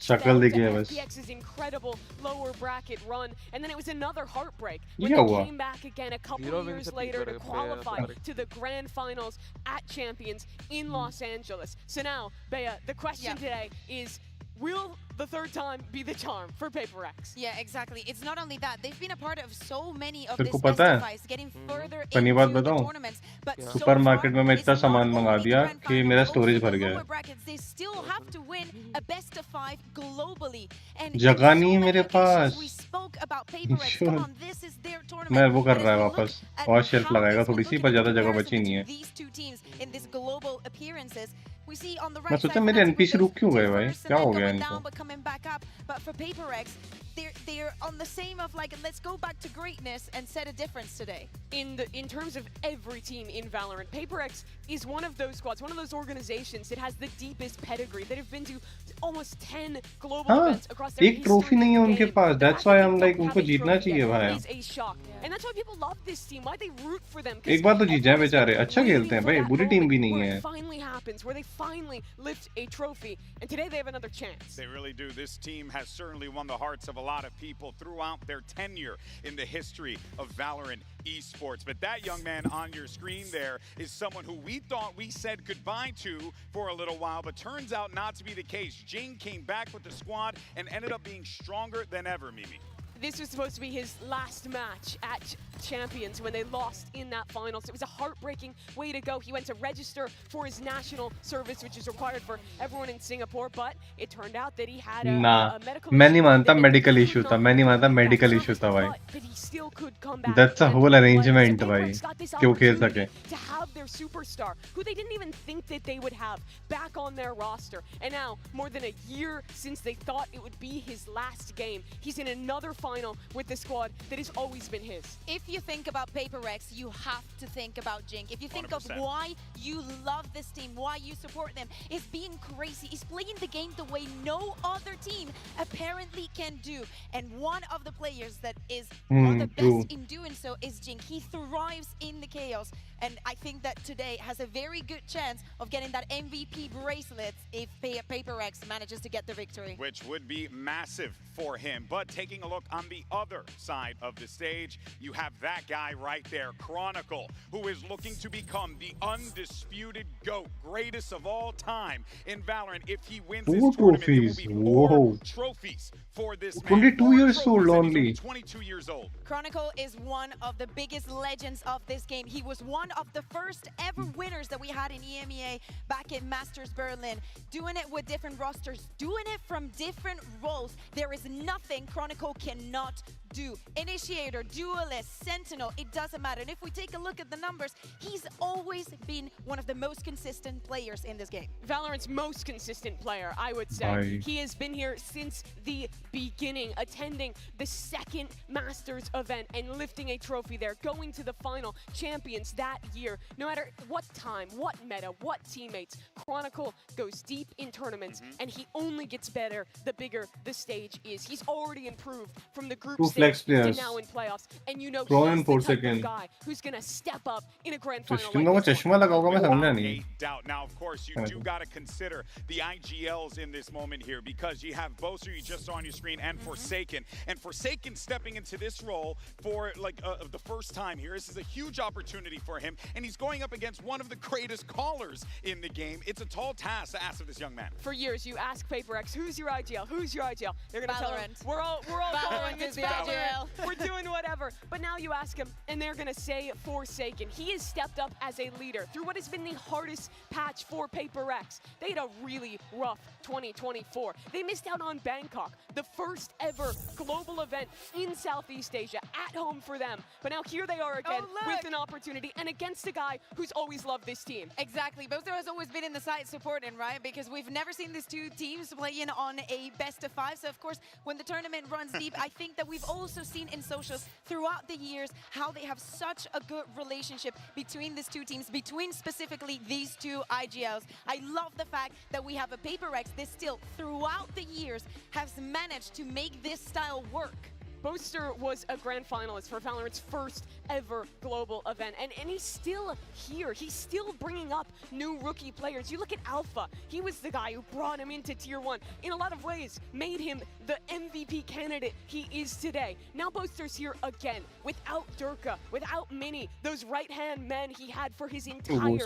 शक्ल देखी है बस PRX's incredible lower bracket run, and then it was another heartbreak when ये they हुआ came back again a couple years later to qualify to the grand finals at Champions in Los Angeles. So now, Bea, the question today is, will the 3rd time be the charm for PRX? Yeah, exactly. It's not only that. They've been a part of so many of तेरे को these पता best-of-5s, getting further funny बात into the बताऊं tournaments. But so supermarket में मैं इतना सामान मंगा दिया कि मेरा स्टोरेज भर गया lower brackets, they still have to win a best-of-5 globally. And जगह नहीं है मेरे पास we spoke about PRX. Come on, this is their tournament. मैं वो कर रहा है वापस और शेल्फ लगाएगा थोड़ी सी पर ज्यादा जगह बची नहीं है These 2 teams in this global appearances. We see on the मैं right सोचा side मेरे एनपीसी रुक क्यों गए भाई क्या हो गया इनको but coming back up. But for PRX, they're on the same of like, let's go back to greatness and set a difference today. In terms of every team in Valorant, PRX is one of those squads, one of those organizations that has the deepest pedigree, that have been to almost 10 global events across their एक trophy नहीं है उनके पास. That's why I'm like उनको जीतना चाहिए भाई. Is a shock. And that's why people love this team, why they root for them. एक बार तो जीत जाए बेचारे. अच्छा खेलते हैं भाई. बुरी टीम भी नहीं है. It finally happens, where they finally lift a trophy, and today they have another chance. They really do. This team has certainly won the hearts of a lot of people throughout their tenure in the history of Valorant esports. But that young man on your screen there is someone who we thought we said goodbye to for a little while, but turns out not to be the case. Jing came back with the squad and ended up being stronger than ever, Mimi. This was supposed to be his last match at Champions when they lost in that finals. It was a heartbreaking way to go. He went to register for his national service, which is required for everyone in Singapore, but it turned out that he had a medical मैं नहीं मानता medical issue था. मैं नहीं मानता medical issue था भाई. That's a whole arrangement भाई. क्यों खेल सके? To have their superstar, who they didn't even think that they would have, back on their roster. And now, more than a year since they thought it would be his last game, he's in another final with the squad that has always been his. If you think about PRX, you have to think about Jink. If you think 100%. of why you love this team, why you support them, is being crazy, is playing the game the way no other team apparently can do. And one of the players that is one of the best in doing so is Jink. He thrives in the chaos. And I think that today has a very good chance of getting that MVP bracelet if PRX manages to get the victory. Which would be massive for him. But taking a look on the other side of the stage, you have that guy right there, Chronicle, who is looking to become the undisputed GOAT, greatest of all time in Valorant. If he wins this tournament, there will be 4 trophies for this man. 22 years old only. 22 years old. Chronicle is one of the biggest legends of this game. He was one of the first ever winners that we had in EMEA back in Masters Berlin, doing it with different rosters, doing it from different roles. There is nothing Chronicle cannot do. Initiator, Duelist, Sentinel, it doesn't matter. And if we take a look at the numbers, he's always been one of the most consistent players in this game. Valorant's most consistent player, I would say. He has been here since the beginning, attending the second Masters event and lifting a trophy there, going to the final Champions that year. No matter what time, what meta, what teammates, Chronicle goes deep in tournaments, and he only gets better the bigger the stage is. He's already improved from the group stage to now in playoffs, and you know he's the type of guy who's going to step up in a grand final like this one. Doubt. Now, of course, you do got to consider the IGLs in this moment here, because you have Boaster, you just saw on your screen, and Forsaken. And Forsaken stepping into this role for like the first time here. This is a huge opportunity for him, and he's going up against one of the greatest callers in the game. It's a tall task to ask of this young man. For years, you ask PRX, who's your IGL? Who's your IGL? They're going to tell him, we're all going, it's Valorant. We're doing whatever. But now you ask him, and they're going to say Forsaken. He has stepped up as a leader through what has been the hardest patch for PRX. They had a really rough 2024. They missed out on Bangkok, the first ever global event in Southeast Asia, at home for them. But now here they are again with an opportunity, and against a guy who's always loved this team. Exactly. Boaster has always been in the side supporting, right? Because we've never seen these two teams playing on a best of 5. So, of course, when the tournament runs deep, I think that we've also seen in socials throughout the years how they have such a good relationship between these two teams, between specifically these two IGLs. I love the fact that we have a PRX that still, throughout the years, has managed to make this style work. Boaster was a grand finalist for Valorant's first ever global event, and he's still here. He's still bringing up new rookie players. You look at Alpha. He was the guy who brought him into Tier 1. In a lot of ways, made him the MVP candidate he is today. Now Boaster's here again, without Durka, without Mini, those right-hand men he had for his entire run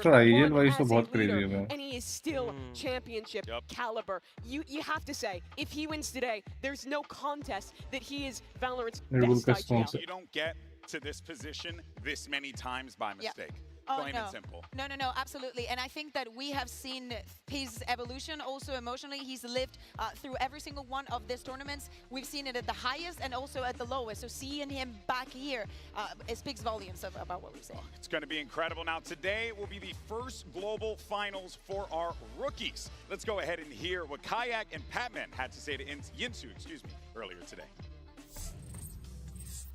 as a leader, and he is still championship caliber. You have to say, if he wins today, there's no contest that he is Valorant's best IGL. You don't get to this position this many times by mistake. Plain and simple. No, absolutely. And I think that we have seen his evolution also emotionally. He's lived through every single one of these tournaments. We've seen it at the highest and also at the lowest. So seeing him back here, it speaks volumes about what we've seen. It's going to be incredible. Now, today will be the first global finals for our rookies. Let's go ahead and hear what Kayak and Patman had to say to Yinsu, earlier today.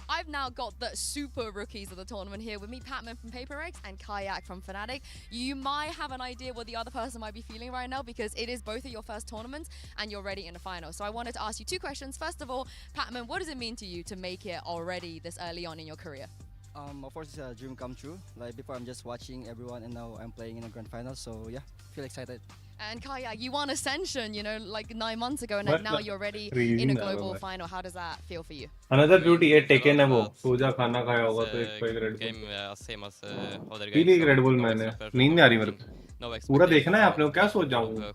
I've now got the super rookies of the tournament here with me, Patman from PRX and Kayak from Fnatic. You might have an idea what the other person might be feeling right now because it is both of your first tournaments and you're already in the final. So I wanted to ask you 2 questions. First of all, Patman, what does it mean to you to make it already this early on in your career? Of course, it's a dream come true. Like before, I'm just watching everyone, and now I'm playing in the grand final. So yeah, feel excited. And Kayak, you won Ascension, you know, like 9 months ago, and now you're already in a global final. How does that feel for you? Another beauty है Taken है वो. पूजा खाना खाया होगा तो एक कोई Red Bull. Game same as other पी ली Red Bull मैंने. नींद नहीं आ रही मेरे को. पूरा देखना है आपने. क्या सोच जाऊँ?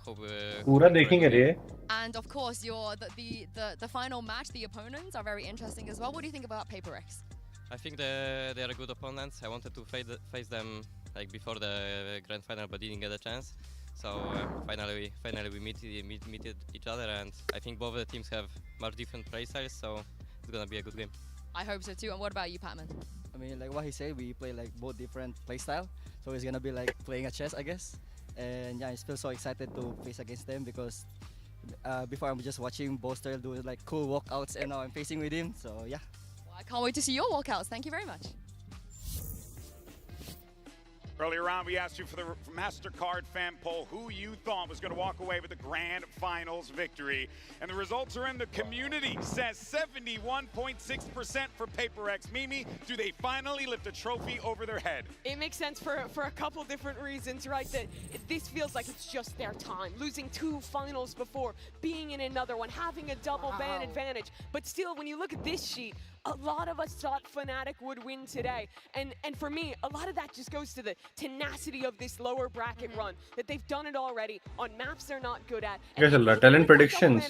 पूरा देखेंगे रे. And of course, the final match, the opponents are very interesting as well. What do you think about PRX? I think they are good opponents. I wanted to face them like before the grand final, but didn't get a chance. So finally we meet each other, and I think both the teams have much different play styles, so it's gonna be a good game. I hope so too. And what about you, Patman? I mean, like what he said, we play like both different play style, so it's gonna be like playing a chess, I guess. And yeah, I feel so excited to face against them because before I'm just watching Bolster do like cool walkouts, and now I'm facing with him. So yeah. Well, I can't wait to see your walkouts. Thank you very much. Earlier on, we asked you for the MasterCard fan poll who you thought was going to walk away with the Grand Finals victory. And the results are in. The community says 71.6% for PRX. Mimi, do they finally lift a trophy over their head? It makes sense for a couple different reasons, right? That this feels like it's just their time. Losing 2 finals before, being in another one, having a double ban advantage. But still, when you look at this sheet, a lot of us thought Fnatic would win today. And for me, a lot of that just goes to the tenacity of this lower bracket run, that they've done it already on maps they're not good at. Talent predictions.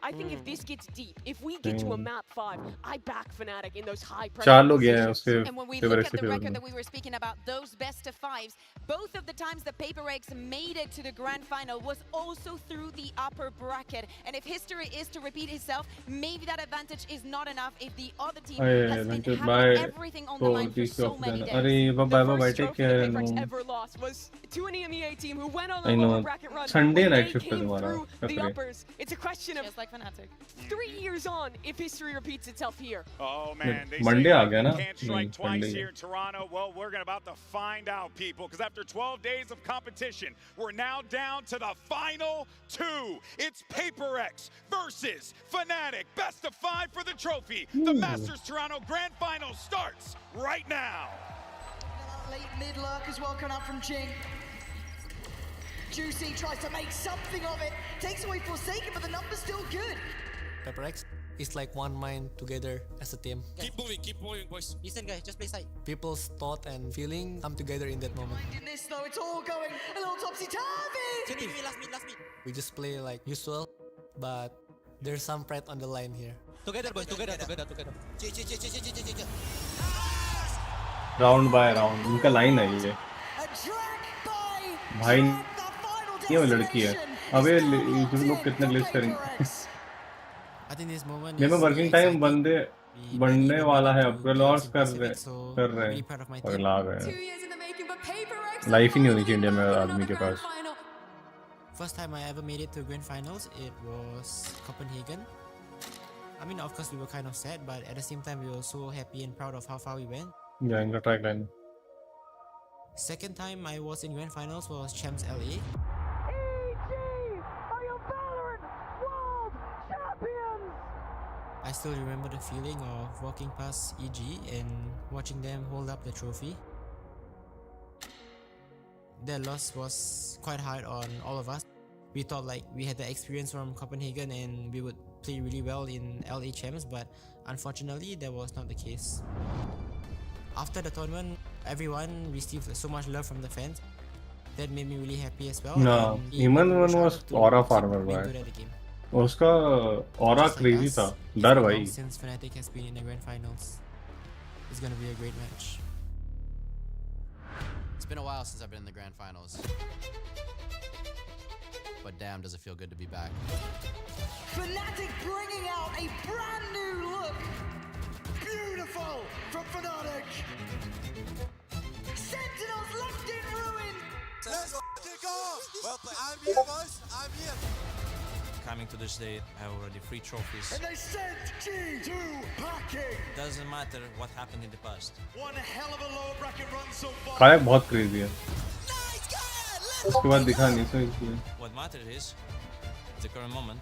I think if this gets deep, if we get to a map 5, I back Fnatic in those high pressure 4 लोग हैं उसके And when we look at the record that we were speaking about, those best of 5s, both of the times that PRX made it to the grand final was also through the upper bracket. And if history is to repeat itself, maybe that advantage is not enough if the other team has been having everything on the line for so many days. Bye, take care. Ever lost was to an EMEA team who went on I the know. lower bracket run. Sunday when night they shift came है through तुम्हारा. the uppers. It's a question of just like Fnatic. 3 years on if history repeats itself here. Oh man, they Monday say आ गया ना. can't strike twice here in Toronto. Well, we're about to find out, people, because after 12 days of competition, we're now down to the final 2. It's PRX versus Fnatic. Best of 5 for the trophy. The Masters Toronto Grand Final starts right now. Late mid-lurk as well coming out from Jing. Juicy tries to make something of it. Takes away Forsaken, but the number's still good. PRX is like one mind together as a team. Keep moving, boys. Listen, guys, just play side. People's thought and feeling come together in that moment. In this though, it's all going a little topsy-turvy. Last mid. We just play like usual, but there's some pride on the line here. Together, boys. Together. Round by round. उनका line है ये. भाई ये वो लड़की है. अबे ये लोग कितने glitch करेंगे. I think this moment ये में working time बनने वाला है. अब लॉस कर रहे हैं. पगला गए. Life ही नहीं होनी चाहिए इंडिया में आदमी के पास. First time I ever made it to grand finals, it was Copenhagen. I mean, of course we were kind of sad, but at the same time we were so happy and proud of how far we went. Yeah, in the track line. Second time I was in grand finals was Champs LA. I still remember the feeling of walking past EG and watching them hold up the trophy. Their loss was quite hard on all of us. We thought like we had the experience from Copenhagen and we would play really well in LA Champs, but unfortunately that was not the case. After the tournament, everyone received so much love from the fans. That made me really happy as well. No, Iman one was aura farmer भाई. उसका aura crazy था. डर भाई. Since Fnatic has been in the grand finals, it's gonna be a great match. It's been a while since I've been in the grand finals. But damn, does it feel good to be back. Fnatic bringing out a brand new look. Beautiful from Fnatic. Sentinels left in ruin. Let's go. Well played. I'm here, boys. I'm here. coming to this date, I have already 3 trophies. And they sent G2 packing. Doesn't matter what happened in the past. One hell of a lower bracket run so far. कायक बहुत crazy है। उसके बाद दिखा नहीं सो इसलिए। What matters is the current moment.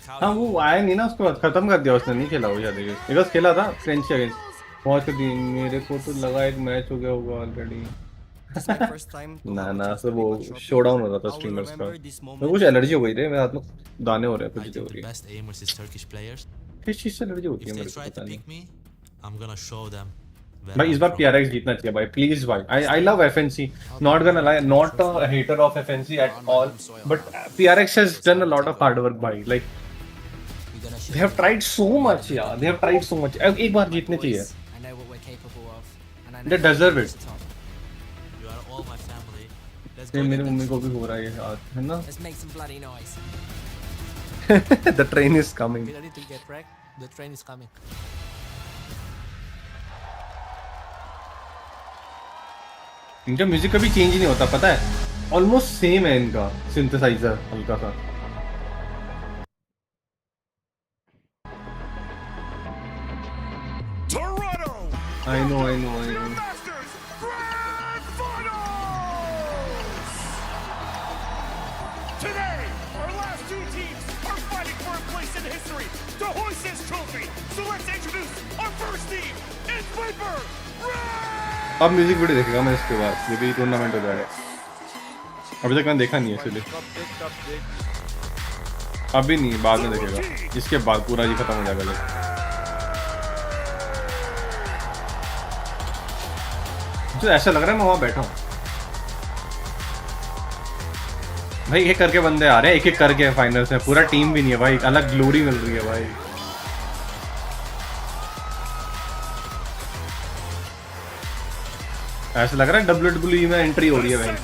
हाँ वो आया नहीं ना, उसके बाद खत्म कर दिया उसने, नहीं खेला वो याद है। बिकॉज़ खेला था फ्रेंच के अगेंस्ट, पहुंच के दिन मेरे को तो लगा एक मैच हो गया होगा ऑलरेडी। ना सब वो शोडाउन हो रहा था स्ट्रीमर्स का, तो कुछ एलर्जी हो गई थी मेरे हाथ में, दाने हो रहे हैं, कुछ हो रही है। किस चीज से एलर्जी होती है मेरे को पता नहीं। भाई इस बार PRX जीतना चाहिए भाई, प्लीज भाई। I love FNC, not gonna lie, not a hater of FNC at all, but PRX has done a lot of hard work भाई, like they have tried so much यार, they have tried so much। एक बार जीतने चाहिए, they deserve it। ये मेरी mummy को भी हो रहा है यार, है ना? The train is coming। The train is coming। इनका म्यूजिक कभी चेंज नहीं होता, पता है? ऑलमोस्ट सेम है इनका सिंथेसाइजर हल्का सा। I know। Today, our last 2 teams are fighting for a place in history to hoist this trophy. So let's introduce our first team. It's Viper। अब म्यूजिक वीडियो देखेगा मैं इसके बाद, ये भी टूर्नामेंट हो जाएगा। अभी तक मैंने देखा नहीं है इसलिए, अभी नहीं, बाद में देखेगा, इसके बाद पूरा ये खत्म हो जाएगा। मुझे ऐसा लग रहा है मैं वहाँ बैठा हूँ भाई, एक करके बंदे आ रहे हैं, एक करके फाइनल्स में, पूरा टीम भी नहीं है भाई, अलग ग्लोरी मिल रही है भाई। ऐसा लग रहा है WWE में एंट्री हो रही है भाई।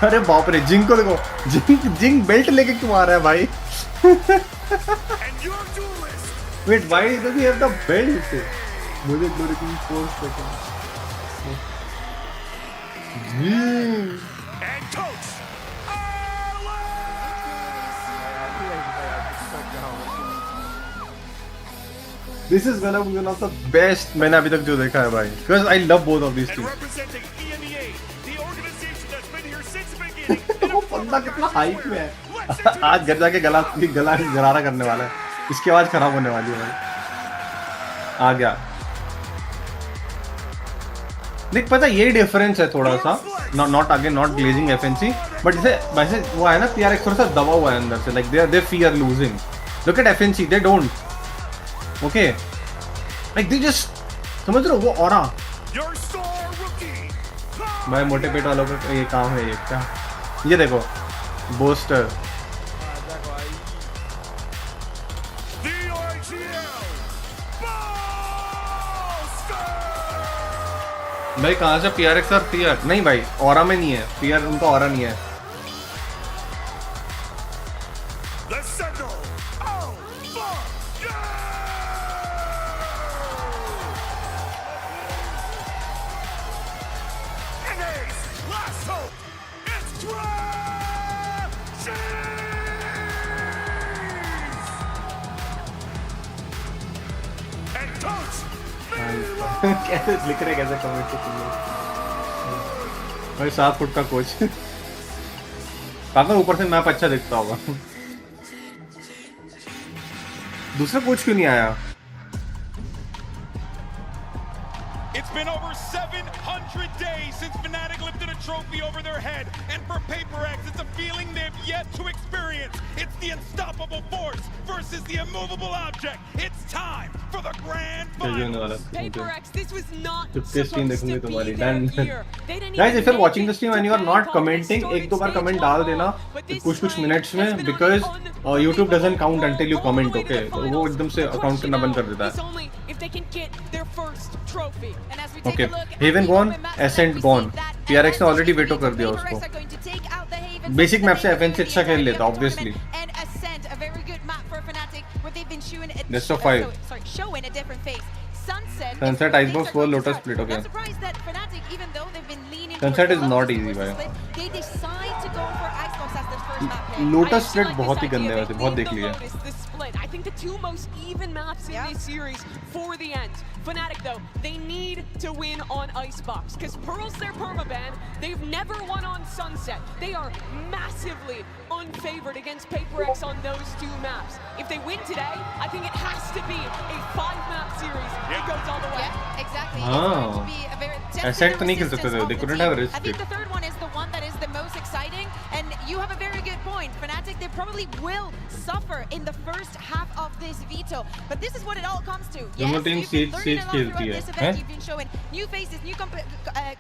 अरे बाप रे, जिंग को देखो, जिंग बेल्ट लेके क्यों आ रहा है भाई? Wait, why does he have the belt? मुझे ग्लोरी की force second. This is gonna be one of the best मैंने अभी तक जो देखा है भाई, because I love both of these teams। वो बंदा कितना हाइप में है। आज घर जाके गला गरारा करने वाला है, इसकी आवाज खराब होने वाली है भाई। आ गया देख, पता ये डिफरेंस है थोड़ा सा, not again not glazing FNC, but जैसे वैसे वो है ना, PRX थोड़ा सा दबा हुआ है अंदर से, like they fear losing. Look at FNC, they don't, okay, like they just, समझ रहे हो वो ऑरा। भाई मोटे पेट वालों का ये काम है, ये क्या, ये देखो बोस्टर, भाई कहाँ से PRX और PR नहीं भाई, ऑरा में नहीं है, PR उनका ऑरा नहीं है। कैसे लिख रहे, कैसे कमेंट भाई, 7 फुट का कोच। ऊपर से मैप अच्छा दिखता होगा। दूसरा कोच क्यों नहीं आया? It's been over 700 days since Fnatic lifted a trophy over their head, and for PRX, it's a feeling they've yet to experience. It's the unstoppable force versus the immovable object. It's time for the grand finals. PRX, this was not supposed to be their year. Guys, if you're watching the stream and you are not commenting, एक दो बार comment डाल देना कुछ minutes में, because YouTube doesn't count until you comment, okay? तो वो एकदम से account करना बंद कर देता है। Okay, Haven gone, Ascent gone. PRX ने already veto कर दिया उसको। बेसिक मैप से FNC अच्छा खेल लेता obviously. And Ascent, a very good map for Fnatic, where they've been showing Best of 5. showing a different face. Sunset, Icebox for Lotus Split. Okay. I'm surprised that Fnatic, even though they've been leaning Sunset is towards not Lotus easy, Split, bhai. they decide to go for Icebox as their first map pick. Lotus Split बहुत ही गंदे वैसे, बहुत देख लिया. The split. I think the two most even maps in this series for the end. Fnatic, though, they need to win on Icebox because Pearl's their permaban. They've never won on Sunset. They are massively unfavored against PRX on those two maps. If they win today, I think it has to be a 5-map series that goes all the way. Yeah, exactly. Oh. It's going to be a very Ascent नहीं खेल सकते थे. They couldn't have risked I think it. the third one is the one that is the most exciting, and you have a very good point. Fnatic, they probably will suffer in the first half of this veto, but this is what it all comes to. दोनों team you've been siege learning a lot खेलती throughout है. this event. You've been showing new faces, new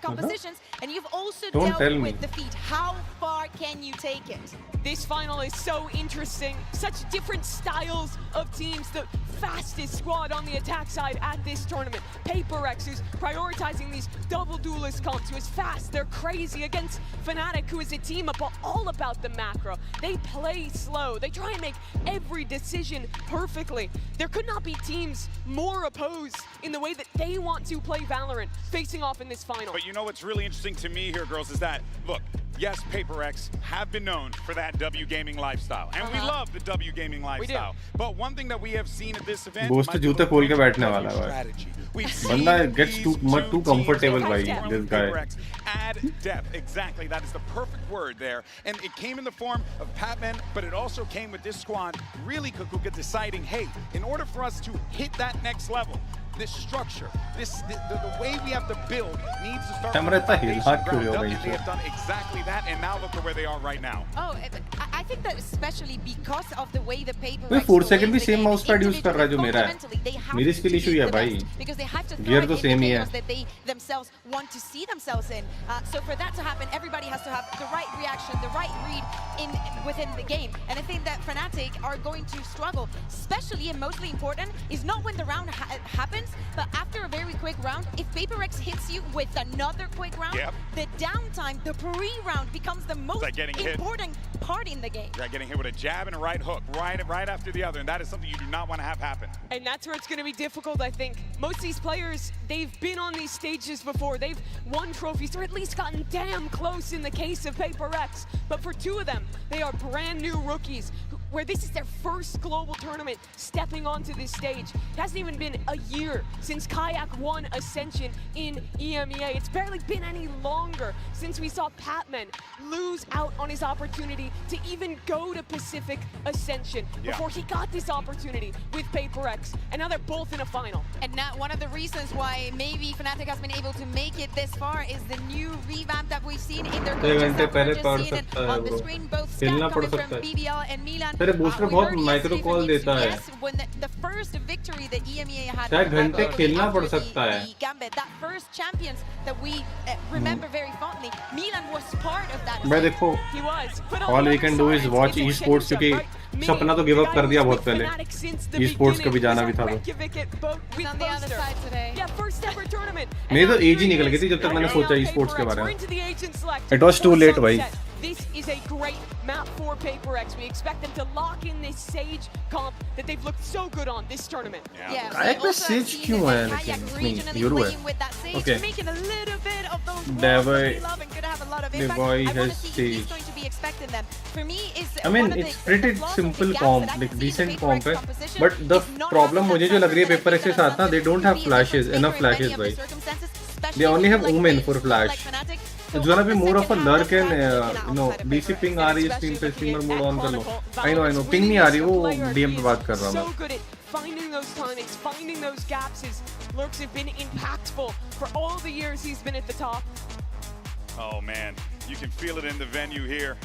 compositions, and you've also Don't dealt tell me. with defeat. How far can you take it? This final is so interesting. Such different styles of teams. The fastest squad on the attack side at this tournament. PRX, who's prioritizing these double duelist comps, who is fast, they're crazy against Fnatic, who is a team all about the macro. They play slow. They try and make every decision perfectly. There could not be teams more opposed in the way that they want to play Valorant facing off in this final. But you know what's really interesting to me here, girls, is that, look, yes, PRX have been known for that W gaming lifestyle, and we love the W gaming lifestyle. But one thing that we have seen at this event, Boss तो जूते खोल के बैठने वाला है भाई. बंदा gets too comfortable भाई. This guy. Add depth, exactly. That is the perfect word there, and it came in the form of Patman, but it also came with this squad really Kukuka deciding, hey, in order for us to hit that next level, this structure, the way we have to build needs to start from the foundation ground up, and they have done exactly that, and now look at where they are right now. Oh, I think that especially because of the way the paper. भाई 4 second भी same mousepad use कर रहा है जो मेरा है. मेरी skill issue ही है भाई. Because they have to Gear तो throw same ही है. that they themselves want to see themselves in. So for that to happen, everybody has to have the right reaction, the right read within the game. And I think that Fnatic are going to struggle, especially and mostly important is not when the round happens, but after a very quick round. If PRX hits you with another quick round, the downtime, the pre-round becomes the most important part in the game. You're getting hit with a jab and a right hook, right after the other, and that is something you do not want to have happen. And that's where it's going to be difficult, I think. Most of these players, they've been on these stages before. They've won trophies, or at least gotten damn close in the case of PRX. But for two of them, they are brand new rookies, where this is their first global tournament stepping onto this stage. It hasn't even been a year since Kayak won Ascension in EMEA. It's barely been any longer since we saw Patman lose out on his opportunity to even go to Pacific Ascension before he got this opportunity with PRX. And now they're both in a final. And now one of the reasons why maybe Fnatic has been able to make it this far is the new revamp that we've seen in their coaches. We're just seeing it on the screen, both Scat coming from BBL and Milan. तेरे booster बहुत micro call देता है. Yes, when the first victory that EMEA had. क्या घंटे खेलना पड़ सकता है. Gambit, that first champions that we remember very fondly. Milan was part of that. मैं देखो, He was. all we can do is watch esports क्योंकि सपना तो give up कर दिया बहुत पहले. Esports कभी जाना भी था तो. On the other side today. Yeah, first ever tournament. मेरी तो age ही निकल गई थी जब तक मैंने सोचा esports के बारे में. It was too late भाई. This is a great map for PRX. We expect them to lock in this Sage comp that they've looked so good on this tournament. Yeah. कायक में Sage क्यों है लेकिन नहीं euro है. Okay. Making a little bit of those Devoy Devoy has Sage. going to be expecting them. For me is I mean it's pretty simple comp, like decent comp है. But the problem मुझे जो लग रही है PRX के साथ ना, they don't have flashes, enough flashes भाई. They only have Omen for flash. It's gonna be more of a lurk and you know DC ping आ रही है stream पे, streamer mode on कर लो. I know ping नहीं आ रही, वो DM पे बात कर रहा हूँ मैं. So good at finding those timings, finding those gaps. His lurks have been impactful for all the years he's been at the top. Oh man, you can feel it in the venue here.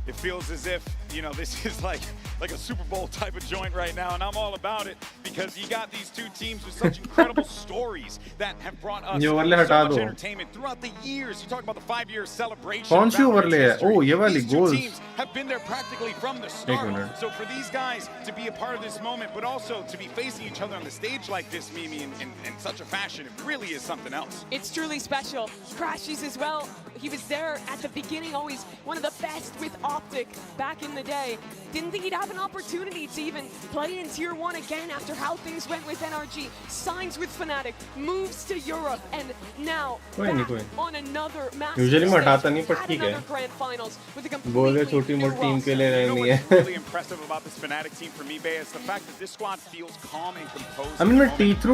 It feels as if you know, this is like a Super Bowl type of joint right now, and I'm all about it because you got these two teams with such incredible stories that have brought us so much entertainment throughout the years. You talk about the 5-year celebration. कौन सी overlay है? Oh, ये वाली goals. These two teams have been there practically from the start. So for these guys to be a part of this moment, but also to be facing each other on the stage like this, Mimi, in such a fashion, it really is something else. It's truly special. Crashies as well. He was there at the beginning, always one of the best with Optic back in the day. Didn't think he'd have an opportunity to even play in Tier 1 again after how things went with NRG. Signs with Fnatic, moves to Europe, and now back on another massive Usually मैं हटाता नहीं, stage पर at ठीक है. another grand finals with a बोले completely छोटी new मोटी team के roster. लिए You know रहनी है. what's really impressive about this Fnatic team for me, Bea, is the fact that this squad feels calm and composed. I mean मैं T3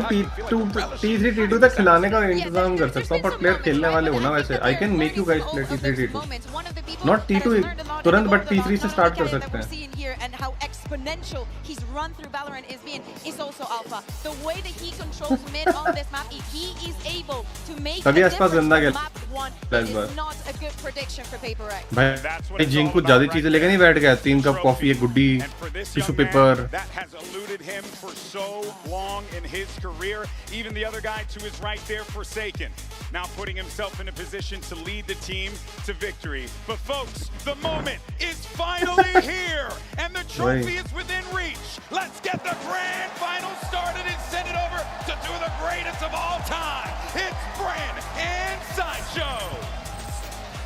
T2 तक खिलाने का इंतजाम कर सकता हूँ, पर प्लेयर खेलने वाले हो ना वैसे. I can make you guys play T3 T2. Not T2 तुरंत, but T3 से start कर सकते हैं. And how exponential his run through Valorant is being is also alpha. The way that he controls mid on this map, if he is able to make a difference on map 1, it is not a good prediction for PRX. भाई जिंग कुछ ज़्यादा चीजें लेके नहीं बैठ गया. 3 cup coffee, एक गुड्डी, tissue paper. That has eluded him for so long in his career. Even the other guy to his right there, Forsaken, now putting himself in a position to lead the team to victory. But folks, the moment is finally here, and the trophy is within reach. Let's get the grand final started and send it over to two of the greatest of all time. It's Brand and Sideshow.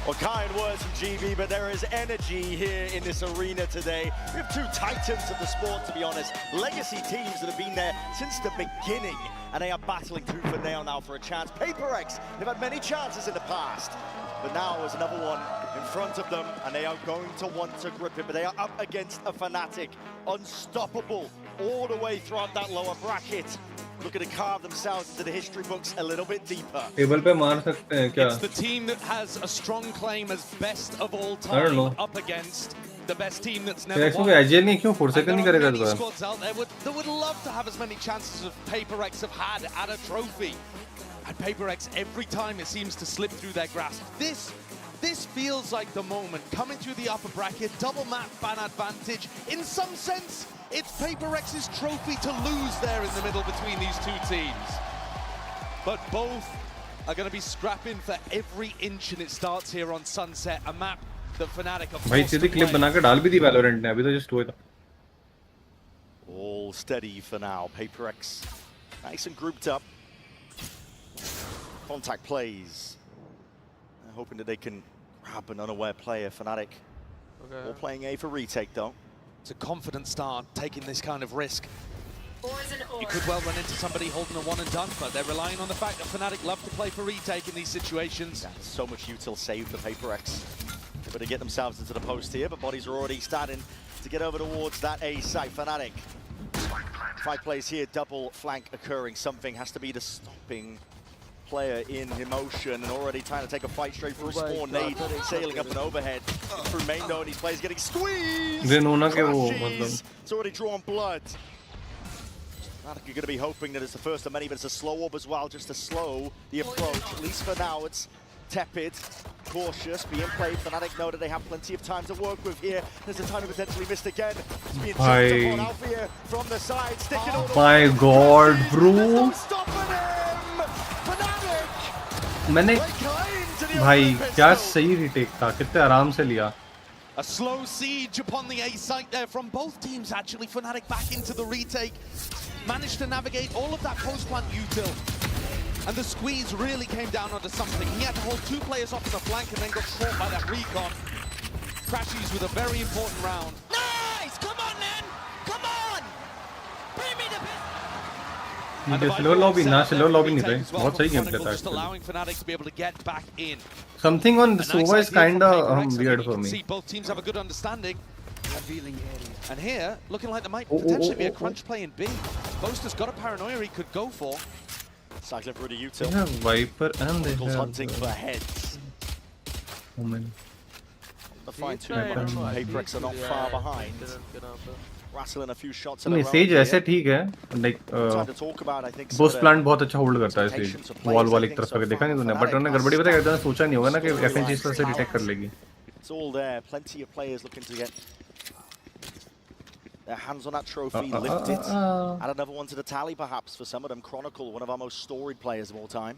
Well, kind words from GB, but there is energy here in this arena today. We have two titans of the sport, to be honest. Legacy teams that have been there since the beginning, and they are battling tooth and nail now for a chance. PRX, they've had many chances in the past, but now there's another one in front of them, and they are going to want to grip it, but they are up against a Fnatic. Unstoppable all the way throughout that lower bracket. Looking to carve themselves into the history books a little bit deeper. Table पे मार सकते हैं क्या? It's the team that has a strong claim as best of all I don't know. time up against the best team that's never PRX won. को AJL नहीं क्यों? 4 second नहीं करेगा Many तो. squads out there that would love to have as many chances as PRX have had at a trophy. And PRX, every time it seems to slip through their grasp. This feels like the moment. Coming through the upper bracket, double map fan advantage. In some sense, it's PRX's trophy to lose there in the middle between these two teams. But both are going to be scrapping for every inch, and it starts here on Sunset, a map that Fnatic are भाई सीधी clip बना के डाल भी दी Valorant ने, अभी तो just हुआ था. All steady for now. PRX nice and grouped up. Contact plays. They're hoping that they can grab an unaware player. Fnatic all playing A for retake though. It's a confident start, taking this kind of risk. You could well run into somebody holding a one and done, but they're relying on the fact that Fnatic love to play for retake in these situations. Yeah, so much util save for PRX. They're going to get themselves into the post here, but bodies are already starting to get over towards that A site. Fnatic. 5 plays here, double flank occurring. Something has to be the stopping player in emotion, and already trying to take a fight straight through spawn. Nade sailing up and overhead through main though, and these players getting squeezed. It's already drawn blood. Fnatic are going to be hoping that it's the first of many, but it's a slow orb as well, just to slow the approach. At least for now, it's tepid, cautious, being played. Fnatic know that they have plenty of time to work with here. There's a time to potentially missed again. It's being jumped upon Alpha here from the side, sticking all the My God, bro. मैंने भाई क्या सही retake था, कितने आराम से लिया. A slow siege upon the A site there from both teams actually. Fnatic back into the retake. Managed to navigate all of that post-plant util. And the squeeze really came down onto something. He had to hold 2 players off on the flank and then got caught by that recon. Crashies with a very important round. Nice! Come on, man! Come on! Bring me the ये slow lobby ना, slow lobby नहीं थे. बहुत सही game play था. Just allowing Fnatic to be able to get back in. Something on the Sova is kinda weird for me. See, both teams have a good understanding. And here, looking like there might potentially be a crunch play in B. Boaster's got a paranoia he could go for. Cycling through the util. They have Viper and they have hunting for heads. Woman. The fine tune, PRX are not far behind. Rattling a few shots. नहीं Sage ऐसे ठीक है, like Ghost Plant बहुत अच्छा hold करता है Sage. Wall वाल एक तरफ का देखा नहीं तूने, but उन्होंने गड़बड़ी बताया कि सोचा नहीं होगा ना कि FNC इस तरह से डिटेक्ट कर लेगी. It's all there. Plenty of players looking to get their hands on that trophy, lift it, add another one to the tally perhaps for some of them. Chronicle, one of our most storied players of all time.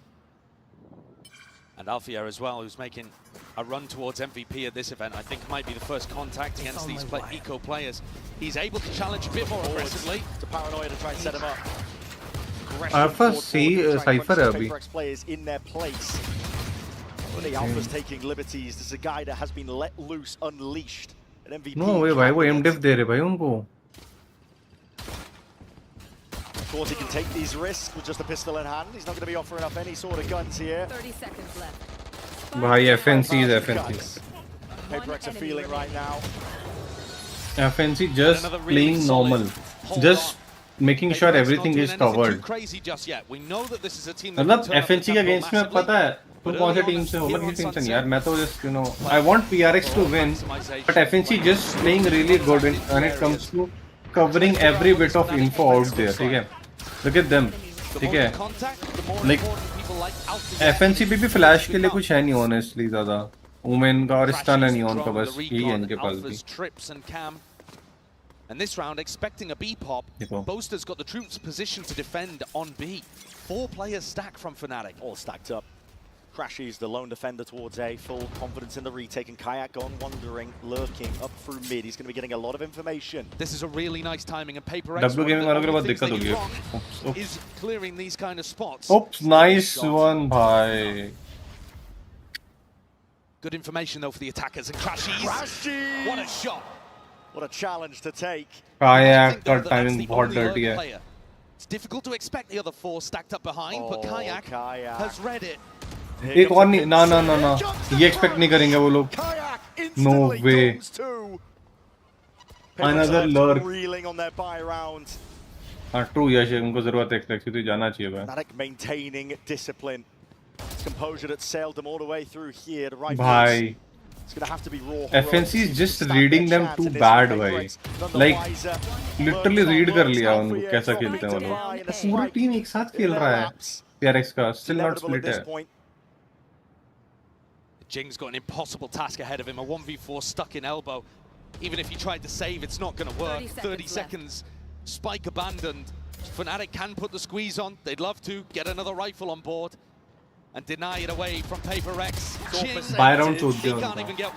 And Alfia as well, who's making a run towards MVP at this event. I think might be the first contact against these eco players. He's able to challenge a bit more aggressively. To Paranoia to try and set him up. FNC Cypher है अभी. Players in their place. The Alpha's taking liberties. This is a guy that has been let loose, unleashed. An MVP. No way भाई, वो MDF दे रहे भाई उनको. Of course, he can take these risks with just a pistol in hand. He's not going to be offering up any sort of guns here. 30 seconds left. भाई FNC is FNC. PRX are feeling right now. FNC just playing normal, just making sure everything is covered. मतलब FNC के against में पता है तुम कौन से team से हो, मैं किसी टीम से नहीं यार, मैं तो just I want PRX to win, but FNC just playing really good when it comes to covering every bit of info out there. ठीक है, look at them, ठीक है, like FNC पे भी flash के लिए कुछ है नहीं honestly ज़्यादा, Women का और stun है Neon का, बस यही है इनके पास भी. And this round, expecting a B pop, Boaster's got the troops positioned to defend on B. 4 players stacked from Fnatic. All stacked up. Crashes the lone defender towards A, full confidence in the retake, and Kayak gone wandering, lurking up through mid. He's going to be getting a lot of information. This is a really nice timing, and PRX is clearing these kind of spots. Oops, nice one, bhai. Good information though for the attackers, and Crashes! What a shot! What a challenge to take. Kayak का timing बहुत dirty है. It's difficult to expect the other 4 stacked up behind, but Kayak has read it. एक और नहीं, ना ये expect नहीं करेंगे वो लोग. No way. Another lurk. Reeling on their buy round. हाँ true यश, उनको जरूरत है एक्सपेक्ट तो जाना चाहिए भाई. Fnatic maintaining discipline. It's composure that sailed them all the way through here. The right भाई. It's gonna have to be raw. FNC is just reading them too bad, भाई. Like literally read कर लिया उनको कैसा खेलते हैं वो लोग. पूरी टीम एक साथ खेल रहा है. PRX का still not split है. Jing's got an impossible task ahead of him. A 1v4 stuck in elbow. Even if he tried to save, it's not going to work. 30 seconds. Spike abandoned. Fnatic can put the squeeze on. They'd love to get another rifle on board and deny it away from PRX. Buy round छोड़ दिया.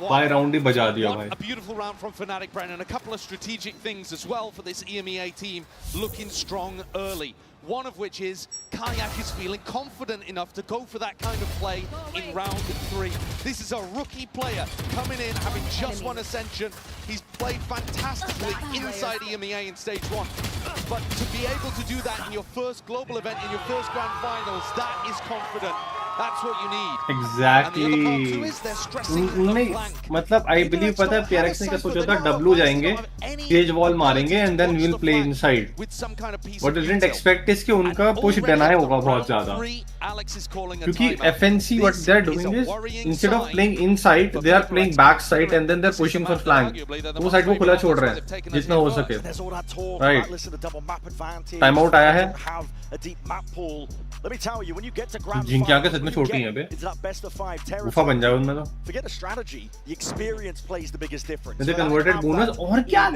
Buy round ही बजा दिया भाई. A beautiful round from Fnatic, Brennan. A couple of strategic things as well for this EMEA team, looking strong early. One of which is Kayak is feeling confident enough to go for that kind of play in round 3. This is a rookie player coming in, having just won Ascension. He's played fantastically inside EMEA in stage 1. But to be able to do that in your first global event, in your first grand finals, that is confident. That's what you need. Exactly. नहीं, मतलब I believe पता है PRX ने क्या सोचा था, W जाएंगे, cage wall मारेंगे, and then we'll play inside. What I didn't expect is कि उनका push deny होगा बहुत ज़्यादा. क्योंकि FNC what they're doing is instead of playing inside, they are playing backside and then they're pushing for flank. वो side को खुला छोड़ रहे हैं जितना हो सके. Right. Timeout आया है. Let me tell you, when you get to grand जिनकी आंखें सच में छोटी हैं बे. गुफा बन जाए उनमें तो. Forget the strategy, the experience plays the biggest difference. They converted bonus और क्या?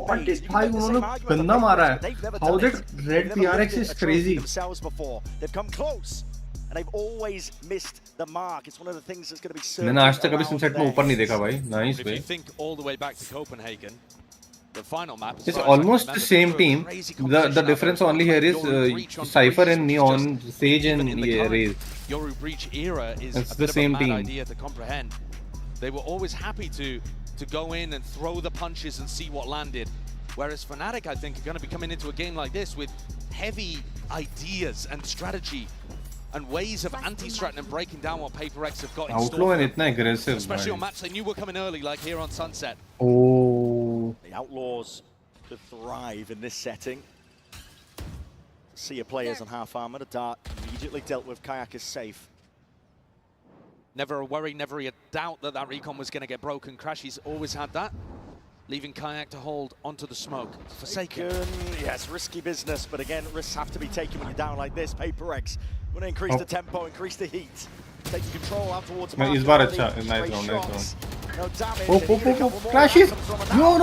God is भाई उन्होंने गंदा मारा है. How that red PRX is crazy. They've come close. And they've always missed the mark. It's one of the things that's going to be. मैंने आज तक कभी sunset में ऊपर नहीं देखा भाई. Nice way. If you think all the way back to Copenhagen, the final map. It's almost the same team. The difference only here is Cypher and Neon, Sage and Raze. Yoru Breach era is it's a the bit same of a mad team. idea to comprehend. They were always happy to go in and throw the punches and see what landed. Whereas Fnatic, I think, are going to be coming into a game like this with heavy ideas and strategy and ways of anti-stratting and breaking down what PRX have got in store. Outlaw and itna aggressive. Especially on maps they knew were coming early, like here on Sunset. Oh. The Outlaws could thrive in this setting. See your players on half armor. The dart immediately dealt with. Kayak is safe. Never a worry, never a doubt that that recon was going to get broken. Crashy's always had that. Leaving Kayak to hold onto the smoke. Forsaken. Yes, risky business, but again, risks have to be taken when you're down like this. PRX want to increase the tempo, increase the heat. Taking control out towards the इस बार अच्छा, nice round. No damage. Oh, crashes! No.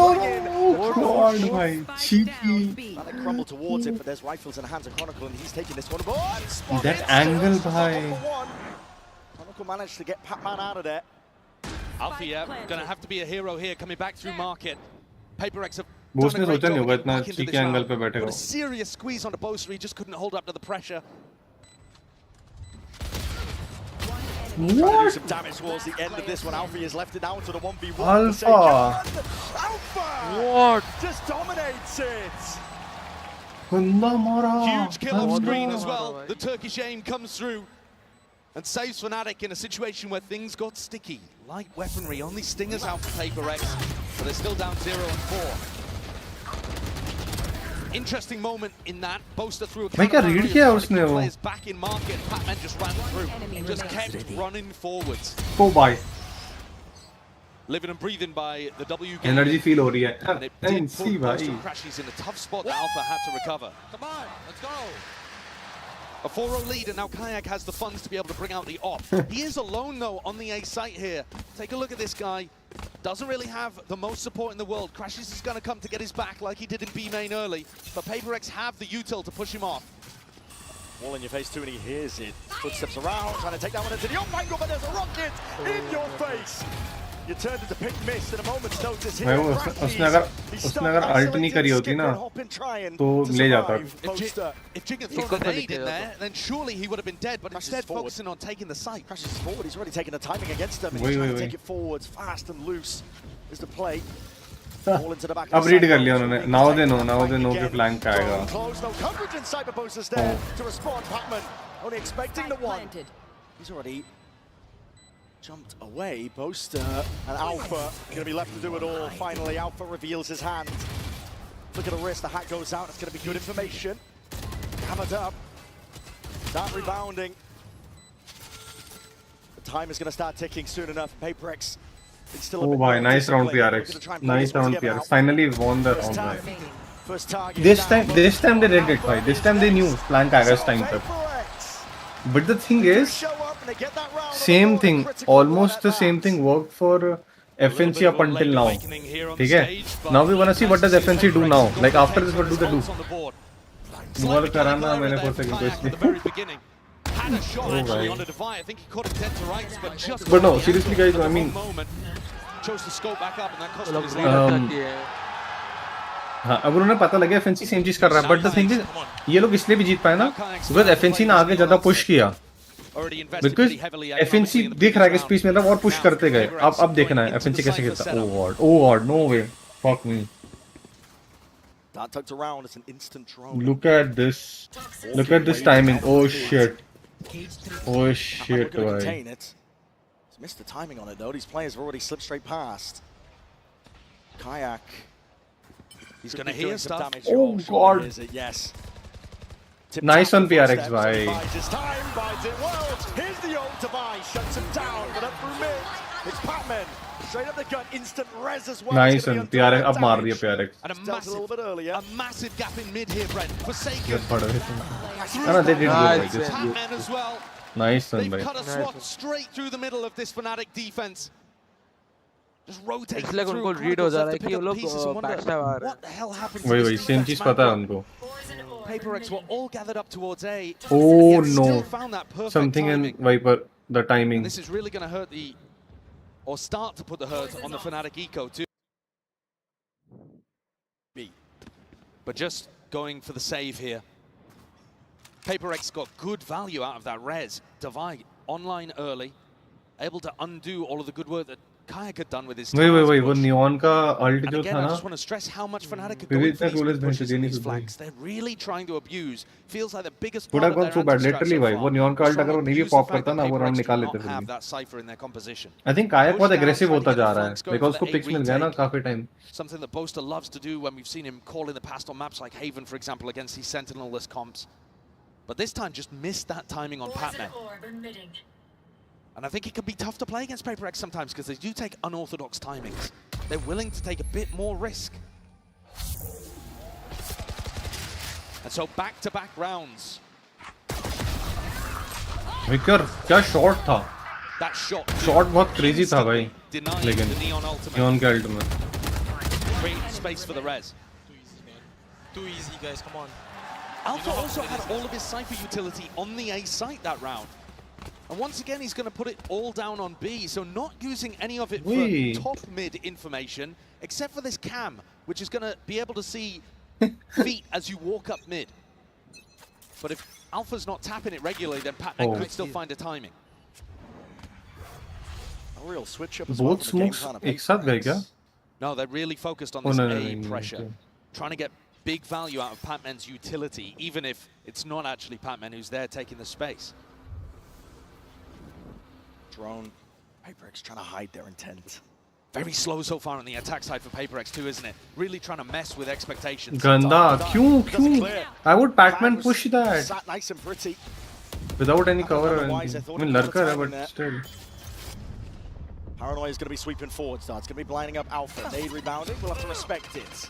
God, bhai. Cheeky. They crumble towards it, but there's rifles in the hands of Chronicle, and he's taking this one. Oh, That angle, bhai. Chronicle managed to get Pac-Man out of there. Alfie, gonna have to be a hero here, coming back through market. PaperX have वो उसने सोचा नहीं होगा इतना cheeky angle पे बैठेगा. A serious squeeze on the Boaster, he just couldn't hold up to the pressure. Trying to do some damage towards the end of this one. Alfie has left it down to the 1v1. Alpha. Alpha! What? Just dominates it. Huge kill off screen as well. The Turkish aim comes through and saves Fnatic in a situation where things got sticky. Light weaponry, only stingers out for PaperX, but they're still down 0-4. Interesting moment in that. Boaster through a players back in market. Pac-Man just ran through. Just kept running forwards. Oh boy. Living and breathing by the W game. Energy feel हो रही है. And it did FNC put भाई. Boaster Crashies in a tough spot that Alpha had to recover. Come on, let's go. A 4-0 lead, and now Kayak has the funds to be able to bring out the op. He is alone, though, on the A site here. Take a look at this guy. Doesn't really have the most support in the world. Crashes is going to come to get his back like he did in B main early, but PaperX have the util to push him off. Wall in your face too, and he hears it. Footsteps around, trying to take that one into the angle, but there's a rocket in your face. You turned into pick miss at a moment's notice here. उसने अगर alt नहीं करी होती ना तो ले जाता. If Jig had thrown an aid in there, then surely he would have been dead, but instead focusing on taking the site. Crashes forward, he's already taken the timing against them, and he's trying to take it forwards fast and loose is the play. Ball into the back. अब read कर लिया उन्होंने. Now they know कि flank आएगा. Close, no coverage inside the Boaster's there to respond. Pac-Man only expecting the one. He's already jumped away. Boaster and Alpha going to be left to do it all. Finally, Alpha reveals his hand. Look at the wrist, the hat goes out. It's going to be good information. Hammered up. Start rebounding. The time is going to start ticking soon enough. PaperX. It's still Oh boy, nice round PRX. Nice round PRX. Finally won the round. First target. This time they did it, bhai. This time they knew flank आएगा इस time पे. But the thing is, same thing, almost the same thing worked for FNC up until now. Okay? Now we wanna see what does FNC do now. Like after this, what do they do? Wall कराना मैंने for second question. Oh I think he caught him dead to rights, but just But no, seriously guys, I mean, chose to scope back up and that cost him his हाँ अब उन्होंने पता लगा FNC same चीज कर रहा है. But the thing is, ये लोग इसलिए भी जीत पाए ना because FNC ने आगे ज्यादा पुश किया. Because FNC देख रहा है कि स्पेस में था और पुश करते गए. अब देखना है FNC कैसे खेलता है. Oh god, no way, fuck me. That tucked around, it's an instant drone. Look at this timing. Oh shit. Oh shit, contain it. He's missed the timing on it though. These players have already slipped straight past. Kayak. He's going to hear stuff. Oh god. Yes. Nice on PRX, bhai. Buys his time, buys it well. Here's the ult to buy, shuts him down, but up through mid. It's Pac-Man. Straight up the gut, instant res as well. Nice on PRX. अब मार दिया PRX. And a massive gap in mid here, Brent. Forsaken. No, they did good. Pac-Man as well. Nice one, They've cut a swat straight through the middle of this Fnatic defense. Just rotate through. उनको read हो जा रहा है कि वो लोग backstab आ रहे हैं. What the hell happened? वही same चीज पता है उनको. PaperX were all gathered up towards A. Oh no. Still found that perfect Something timing. in Viper, the timing. And this is really going to hurt the, or start to put the hurt on the Fnatic eco too. But just going for the save here. PaperX got good value out of that res. Divide online early, able to undo all of the good work that Kayak had done with his wait, वो neon का ult जो again, था I ना, just want to stress how much Fnatic are going for these pushes in these flanks. They're really trying to abuse. Feels like the biggest would part have of gone their so bad. anti-strat Literally, so भाई far. वो neon का ult Trying अगर to वो नहीं भी abuse the pop fact करता that ना वो round PaperX निकाल do लेते not फिर have भी. that cipher in their composition. I think Kayak बहुत Push down, aggressive trying to होता get जा the रहा है. flanks going Because for उसको the picks मिल गया ना retake. काफी time. Something that Boaster loves to do when we've seen him call in the past on maps like Haven, for example, against these Sentinel-less comps. But this time just missed that timing on Pac-Man. And I think it can be tough to play against PaperX sometimes because they do take unorthodox timings. They're willing to take a bit more risk. And so back-to-back rounds. विकर क्या shot था. That shot shot बहुत crazy था भाई. denying लेकिन the neon ultimate. neon के ult में. creating space for the res. Too easy, guys, come on. Alpha also had all of his Cypher utility on the A site that round. And once again, he's going to put it all down on B, so not using any of it for top mid information, except for this cam, which is going to be able to see feet as you walk up mid. But if Alpha's not tapping it regularly, then Patman could still find a timing. A real switch up as well. Both smokes एक साथ गए क्या? No, they're really focused on this A pressure, trying to get big value out of Patman's utility, even if it's not actually Patman who's there taking the space. Drone, PaperX trying to hide their intent. Very slow so far on the attack side for PaperX too, isn't it? Really trying to mess with expectations. Ganda, क्यों? I would Pac-Man push that. Sat nice and pretty. Without any cover or anything. I mean, lurker है, but still. Paranoia is going to be sweeping forwards now. It's going to be blinding up Alpha. Nade rebounding. We'll have to respect it.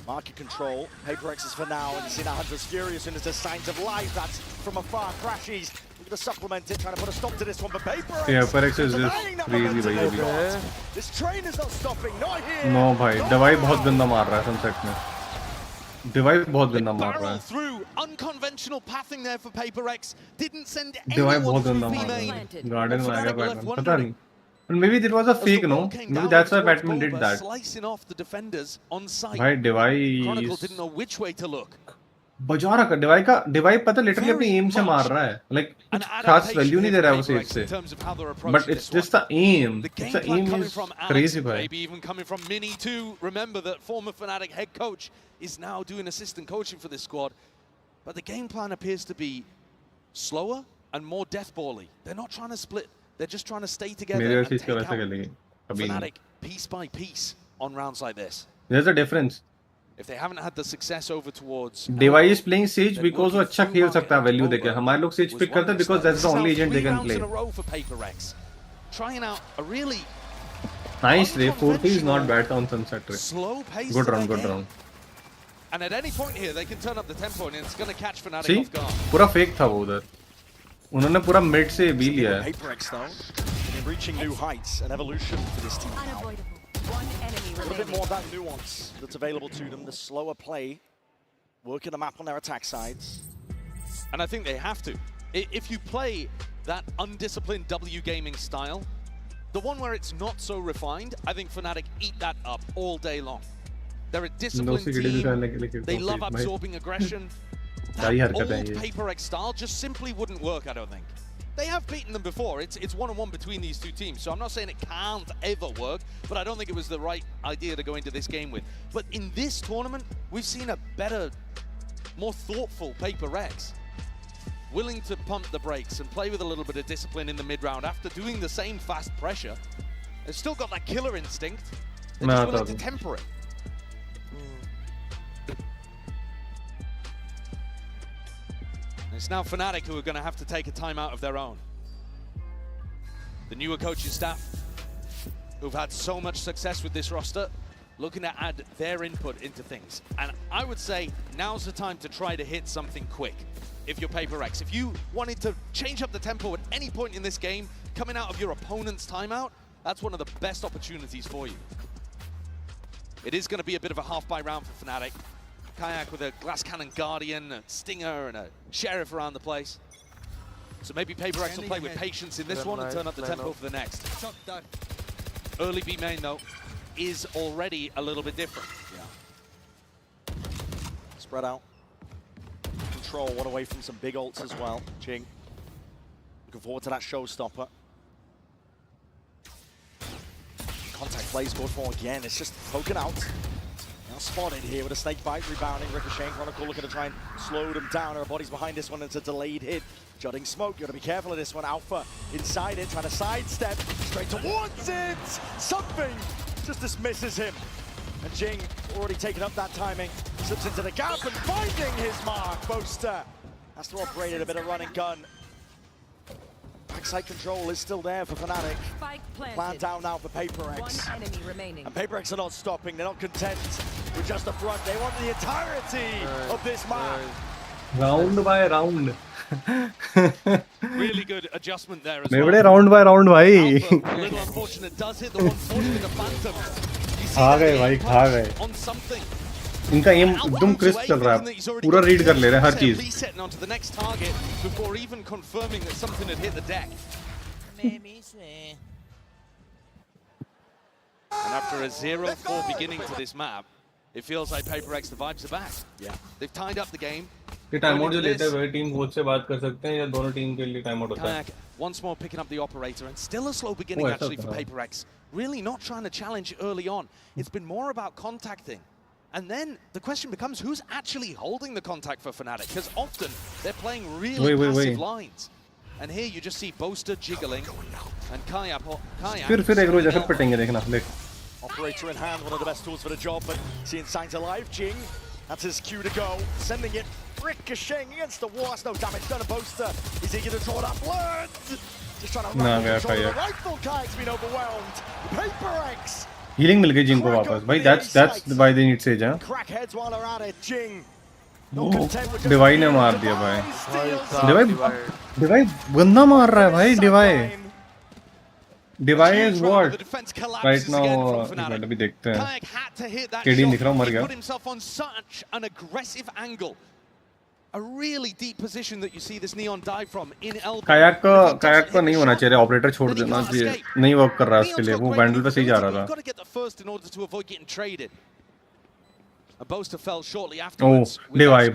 Market control. PaperX is for now. And you see now Hunter's furious and there's signs of life. That's from afar. Crashes. We're going to supplement it, trying to put a stop to this one. But PaperX. Yeah, PRX is just crazy, भाई. This train is not stopping. Not here. No, भाई. Divide बहुत गंदा मार रहा है sunset में. Divide बहुत गंदा मार रहा है. Through unconventional pathing there for PaperX. Didn't send Divide anyone बहुत through गंदा B मार रहा main. है. Garden में आएगा Batman. पता नहीं. But maybe it was a fake, no? Maybe that's why Batman did that. Slicing off the defenders on site. भाई Divide. Chronicle didn't know which way to look. बजा रहा है Divide का Divide पता literally अपनी aim से मार रहा है. Like खास value नहीं दे रहा है उसे इससे. But it's just the aim. The aim is crazy, भाई. Maybe even coming from Mini too. Remember that former Fnatic head coach is now doing assistant coaching for this squad. But the game plan appears to be slower and more deathball-y. They're not trying to split. They're just trying to stay together and take out Fnatic piece by piece on rounds like this. There's a difference. If they haven't had the success over towards Divide is playing Sage because वो अच्छा खेल सकता है value देके. हमारे लोग Sage pick करते हैं because that's the only agent they can play. Trying out a really nice ray. 4P is not bad on Sunset Ray. Slow pace. Good round, good round. And at any point here, they can turn up the tempo and it's going to catch Fnatic See, off guard. पूरा fake था वो उधर. उन्होंने पूरा mid से B लिया है. PaperX though, reaching new heights, an evolution for this team now. One enemy A little bit more of that nuance that's available to them, the slower play, working the map on their attack sides. And I think they have to. If you play that undisciplined W gaming style, the one where it's not so refined, I think Fnatic eat that up all day long. They're a disciplined team, they love absorbing aggression. That old PaperX style just simply wouldn't work, I don't think. They have beaten them before. It's one-on-one between these two teams, so I'm not saying it can't ever work, but I don't think it was the right idea to go into this game with. But in this tournament, we've seen a better, more thoughtful PaperX, willing to pump the brakes and play with a little bit of discipline in the mid-round after doing the same fast pressure. They've still got that killer instinct. They're just willing to temper it. It's now Fnatic who are going to have to take a timeout of their own. The newer coaching staff, who've had so much success with this roster, looking to add their input into things. And I would say now's the time to try to hit something quick. If you're PaperX, if you wanted to change up the tempo at any point in this game, coming out of your opponent's timeout, that's one of the best opportunities for you. It is going to be a bit of a half-buy round for Fnatic. Kayak with a glass cannon guardian, a stinger, and a sheriff around the place. So maybe PaperX will play with patience in this one and turn up the tempo for the next. Early B main, though, is already a little bit different. Yeah. Spread out. Control, one away from some big ults as well. Jing. Looking forward to that showstopper. Contact plays good for again. It's just poking out. Now spotted here with a snake bite, rebounding. Ricochet, Chronicle looking to try and slow them down. Her body's behind this one. It's a delayed hit. Jutting smoke. Got to be careful of this one. Alpha inside it, trying to sidestep straight towards it. Something just dismisses him. And Jing already taken up that timing. Slips into the gap and finding his mark. Boaster has to operate at a bit of run and gun. Backside control is still there for Fnatic. Plan down now for PaperX. One enemy remaining. And PaperX are not stopping. They're not content with just the front. They want the entirety of this map. Round by round. Really good adjustment there as well. round by round, bhai. Alpha, a little unfortunate, does hit the 140 with the Phantom. You खा गए भाई, खा गए। इनका M एकदम crisp चल रहा है, पूरा रीड कर ले रहे हैं हर चीज। And after a 0-4 beginning to this map, it feels like PRX, the vibes are back. Yeah, they've tied up the game. ये टाइम आउट जो लेते हैं वही टीम कोच से बात कर सकते हैं या दोनों टीम के लिए टाइम आउट होता है? Once more picking up the operator, and still a slow beginning actually for PRX. Really not trying to challenge early on. It's been more about contacting. And then the question becomes, who's actually holding the contact for Fnatic? Because often they're playing really passive lines. And here you just see Boaster jiggling and Kayak. फिर एक रोज फिर पिटेंगे, देखना देख। Operator in hand, one of the best tools for the job, but seeing signs alive. Jing, that's his cue to go, sending it ricocheting against the wall. That's no damage done to Boaster. He's eager to draw that blood. Just trying to control the rifle. Kayak's been overwhelmed. PRX. Healing मिल गई जिंग को वापस भाई। That's why they need Sage, huh? Crackheads while they're at it. Jing. Dibai ने मार दिया भाई। डिवाई गंदा मार रहा है भाई। Dibai is what right now? अभी देखते हैं। केडी दिख रहा हूँ, मर गया। A really deep position that you see this Neon dive from in elbow. कायाक को नहीं होना चाहिए, ऑपरेटर छोड़ देना चाहिए। नहीं वर्क कर रहा है उसके लिए, वो वैंडल पे सही जा रहा था। ओह डिवाई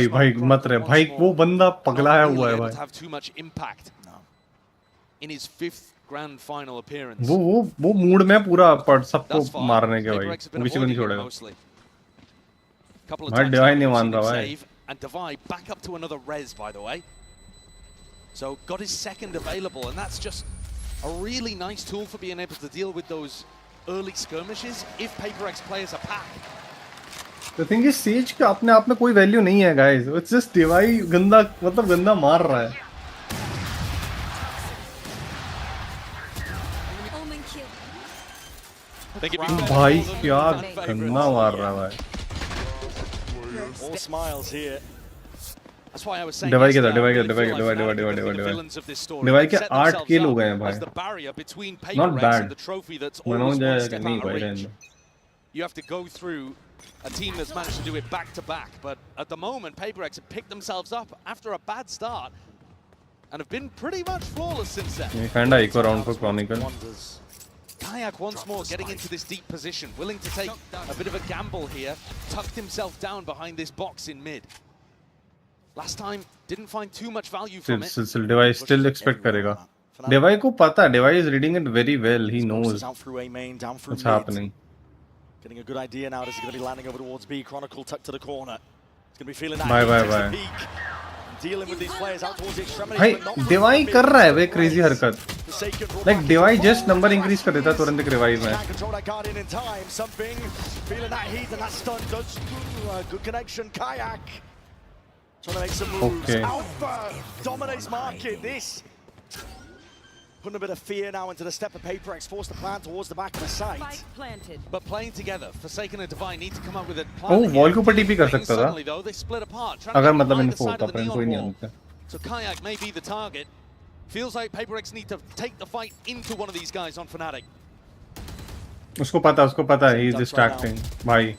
भाई मत रहे भाई, वो बंदा पगलाया हुआ है भाई। वो मूड में पूरा सबको मारने के भाई, किसी को नहीं छोड़ेगा भाई। डिवाई नहीं मान रहा भाई। And Divide back up to another res, by the way. So got his second available, and that's just a really nice tool for being able to deal with those early skirmishes if PRX players are packed. The thing is, Sage का अपने आप में कोई value नहीं है guys. It's just Divide गंदा मार रहा है। भाई क्या गंदा मार रहा है भाई। All smiles here. That's why I was saying Dibai के 8 किल हो गए हैं भाई। Not bad. मनोज नहीं भाई रहने। You have to go through a team that's managed to do it back to back, but at the moment PRX have picked themselves up after a bad start and have been pretty much flawless since then. ये फैंडा एक और round for Chronicle। Kayak once more getting into this deep position, willing to take a bit of a gamble here, tucked himself down behind this box in mid. Last time, didn't find too much value from it. Device still expect करेगा। Device को पता है, Device is reading it very well. He knows what's happening. Getting a good idea now. This is going to be landing over towards B. Chronicle tucked to the corner. It's going to be feeling that. Bye. Dealing with these players out towards the extremity. भाई Device कर रहा है वे crazy हरकत। Like Device just number increase कर देता तुरंत एक revive में। Control that guard in time. Something feeling that heat and that stun does good connection. Kayak trying to make some moves. Okay. Alpha dominates market. This putting a bit of fear now into the step of PRX, forced to plan towards the back of the site. But playing together, Forsaken and Divine need to come up with a plan. Oh, wall के ऊपर TP कर सकता था। Though, they split apart, अगर मतलब इनको होता पर इनको ही नहीं होता। So Kayak may be the target. Feels like PRX need to take the fight into one of these guys on Fnatic. उसको पता है, he's distracting. भाई,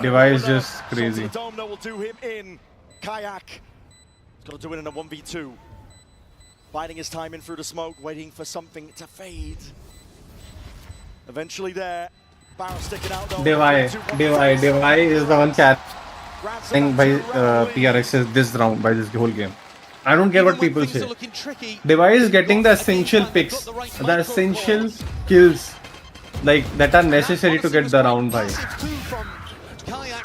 Device is just crazy. The dome that will do him in. Kayak he's got to do it in a 1v2. Biding his time in through the smoke, waiting for something to fade. Eventually there. Barrel sticking out though. Device is the one carrying by PRX this round, by this whole game. I don't care what people say. Device is getting the essential picks, the essential kills, like that are necessary to get the round by.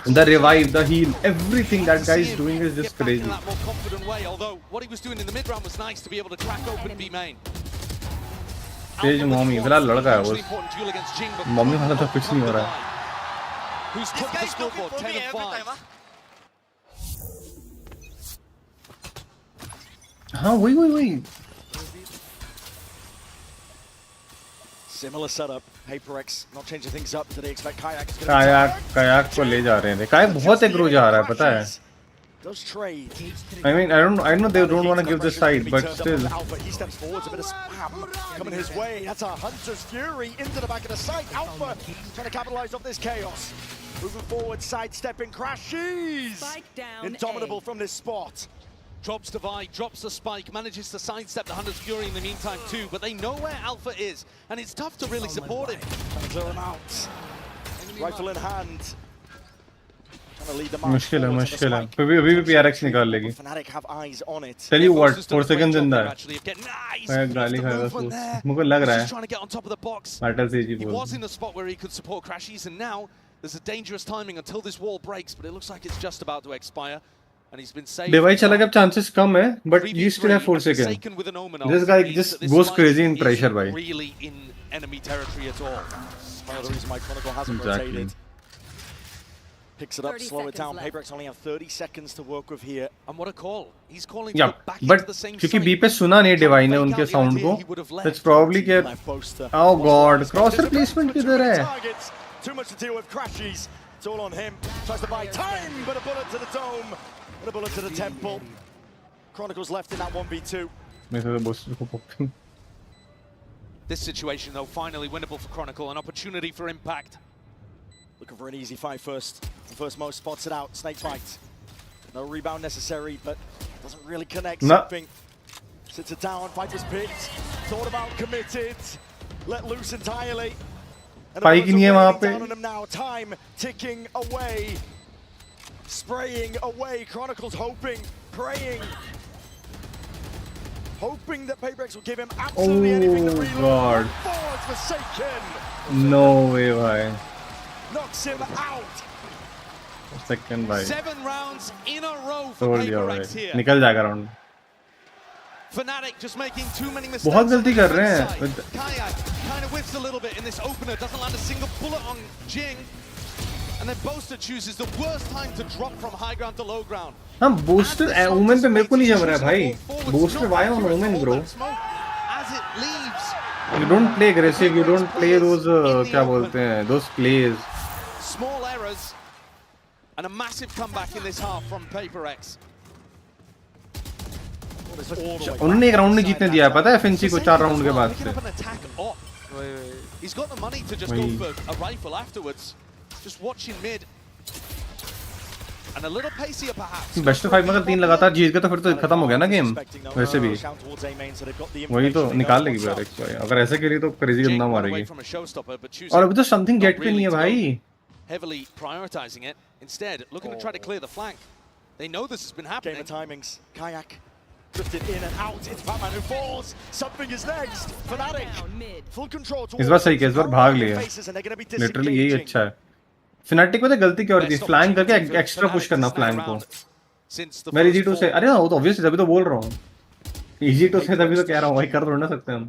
The revive, the heal, everything that guy is doing is just crazy. More confident way, although what he was doing in the mid round was nice to be able to crack open B main. Tej mummy फिलहाल लड़का है वो। Mummy वाला तो कुछ नहीं हो रहा है। Who's top of the scoreboard? 10 and 5. हाँ वही। Similar setup. PRX not changing things up. Do they expect Kayak? कायाक को ले जा रहे हैं। कायाक बहुत एग्रो जा रहा है, पता है। Does trade. I mean, I know they don't want to give the side, but still. Alpha, he steps forwards, a bit of spam coming his way. That's a Hunter's Fury into the back of the site. Alpha trying to capitalize off this chaos. Moving forward, sidestepping, crashes. Indomitable from this spot. Drops the Vi, drops the spike, manages to sidestep the Hunter's Fury in the meantime too, but they know where Alpha is, and it's tough to really support him. Trying to clear him out. Rifle in hand. मुश्किल है अभी भी PRX निकाल लेगी tell you what 4 seconds जिंदा है मैं गाली खाएगा सोच मुझको लग रहा है Battle से जी He was in the spot where he could support Crashies, and now there's a dangerous timing until this wall breaks, but it looks like it's just about to expire, and he's been saved. Device चला गया chances कम है but you still have 4 seconds. This guy just goes crazy in pressure भाई. Really in enemy territory at all. One of the reasons why Chronicle hasn't rotated. Picks it up, slow it down. PRX only have 30 seconds to work with here. And what a call. He's calling Yeah, back but into the same क्योंकि B पे सुना नहीं divine ने उनके sound को that's probably क्या oh god crosser placement किधर है Too much to deal with. Crashies. It's all on him. Tries to buy time, but a bullet to the dome and a bullet to the temple. Chronicles left in that 1v2. मैं तो boss को popping This situation, though, finally winnable for Chronicle, an opportunity for impact. Looking for an easy fight first. The first most spots it out. Snake fight. No rebound necessary, but doesn't really connect. No. Something. Sits it down. Fight was picked. Thought about committed. Let loose entirely. Spike नहीं है वहाँ पे. Down on him now. Time ticking away. Spraying away. Chronicles hoping, praying. Hoping that PRX will give him absolutely anything to reload. God. Forwards Forsaken. No way भाई. Knocks him out. Second भाई. 7 rounds in a row for तोड़ दिया PRX भाई. here. निकल जाएगा round. Fnatic just making too many mistakes. बहुत गलती कर रहे हैं. Kayak kind of whiffs a little bit in this opener, doesn't land a single bullet on Jing. And then Boaster chooses the worst time to drop from high ground to low ground. हाँ booster women पे मेरे को नहीं जम रहा है भाई. Booster why on Omen bro? As it leaves. You don't play aggressive. You don't play those क्या बोलते हैं those plays. Small errors and a massive comeback in this half from PRX. उन्होंने एक राउंड नहीं जीतने दिया पता है FNC को 4 राउंड के बाद से. He's got the money to just go for a rifle afterwards. Just watching mid. And a little pacier perhaps. Best of 5 में अगर 3 लगातार जीत गए तो फिर तो खत्म हो गया ना गेम. वैसे भी वही तो निकाल लेगी PRX भाई. अगर ऐसे करी तो क्रेजी गंदा मारेगी. और अभी तो समथिंग जेट पे नहीं है भाई. Heavily prioritizing it. Instead, looking to try to clear the flank. They know this has been happening. Game of timings. Kayak drifted in and out. It's Batman who falls. Something is next. Fnatic. Full control. इस बार सही किया. इस बार भाग लिया. Literally यही अच्छा है. Fnatic में तो गलती क्या हो रही थी? फ्लैंक करके एक्स्ट्रा पुश करना फ्लैंक को. मैं EG2 से अरे वो तो ऑब्वियसली तभी तो बोल रहा हूँ. EG2 से तभी तो कह रहा हूँ भाई कर दो ना सकते हम.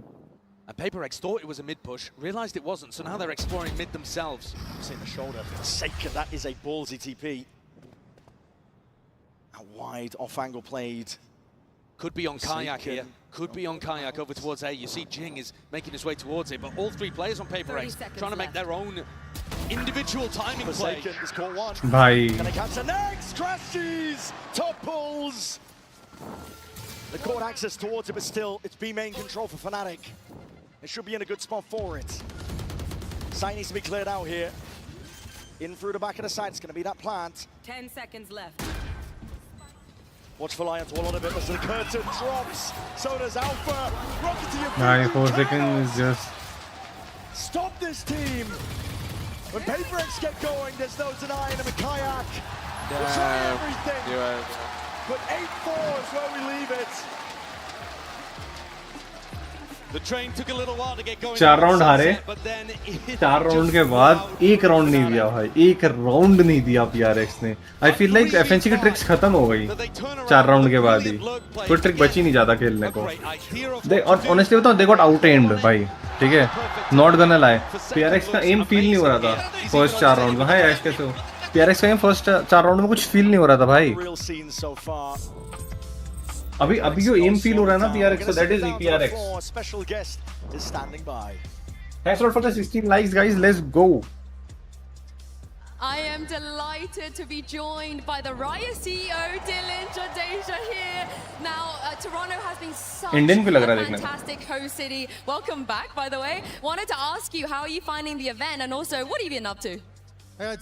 And PRX thought it was a mid push, realized it wasn't, so now they're exploring mid themselves. In the shoulder. Forsaken. That is a ballsy TP. A wide off angle played. Could be on Kayak here. Could be on Kayak over towards A. You see Jing is making his way towards it, but all 3 players on PRX trying to make their own individual timing play. Is caught one. Bhai. Can they catch the next? Crashes! Topples! The court access towards it, but still, it's B main control for Fnatic. It should be in a good spot for it. Site needs to be cleared out here. In through the back of the site, it's going to be that plant. 10 seconds left. Watchful eye on wall on a bit as the curtain drops. So does Alpha. Rocket to your 94 seconds is just. Stop this team. When PRX get going, there's no denying them a Kayak. We'll try everything. But 8-4 is where we leave it. The train took a little while to get going. 4 round हारे. 4 round के बाद एक round नहीं दिया भाई. एक round नहीं दिया PRX ने. I feel like FNC की ट्रिक्स खत्म हो गई 4 राउंड के बाद ही. कोई ट्रिक बची नहीं ज्यादा खेलने को. और ऑनेस्टली बताऊं they got out-aimed भाई. ठीक है. Not gonna lie. PRX का एम फील नहीं हो रहा था फर्स्ट 4 राउंड में. हाय ऐश कैसे हो? PRX का एम फर्स्ट 4 राउंड में कुछ फील नहीं हो रहा था भाई. अभी जो एम फील हो रहा है ना PRX so that is PRX. Special guest is standing by. Thanks a lot for the 16 likes guys. Let's go. I am delighted to be joined by the Riot CEO, Dylan Jadeja here. Now, Toronto has been such Indian भी लग रहा है a देखने में. fantastic host city. Welcome back, by the way. Wanted to ask you, how are you finding the event, and also, what have you been up to?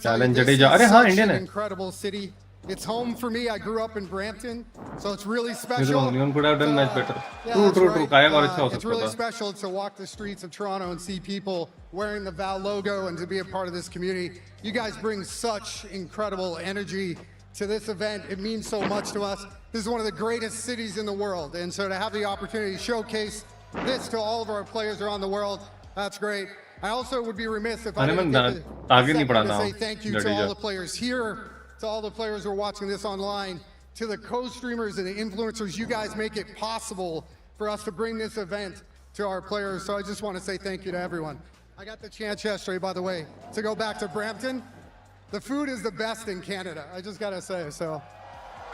Challenge Jadeja. अरे हाँ Indian है. Incredible city. It's home for me. I grew up in Brampton, so it's really This special. Leon could have done much better. Yeah, True. काया और अच्छा हो it's सकता really था. special to walk the streets of Toronto and see people wearing the Val logo and to be a part of this community. You guys bring such incredible energy to this event. It means so much to us. This is one of the greatest cities in the world, and so to have the opportunity to showcase this to all of our players around the world, that's great. I also would be remiss if I didn't take a second to say thank you to all the players here, to all the players who are watching this online, to the co-streamers and the influencers. You guys make it possible for us to bring this event to our players. So I just want to say thank you to everyone. I got the chance yesterday, by the way, to go back to Brampton. The food is the best in Canada. I just got to say so.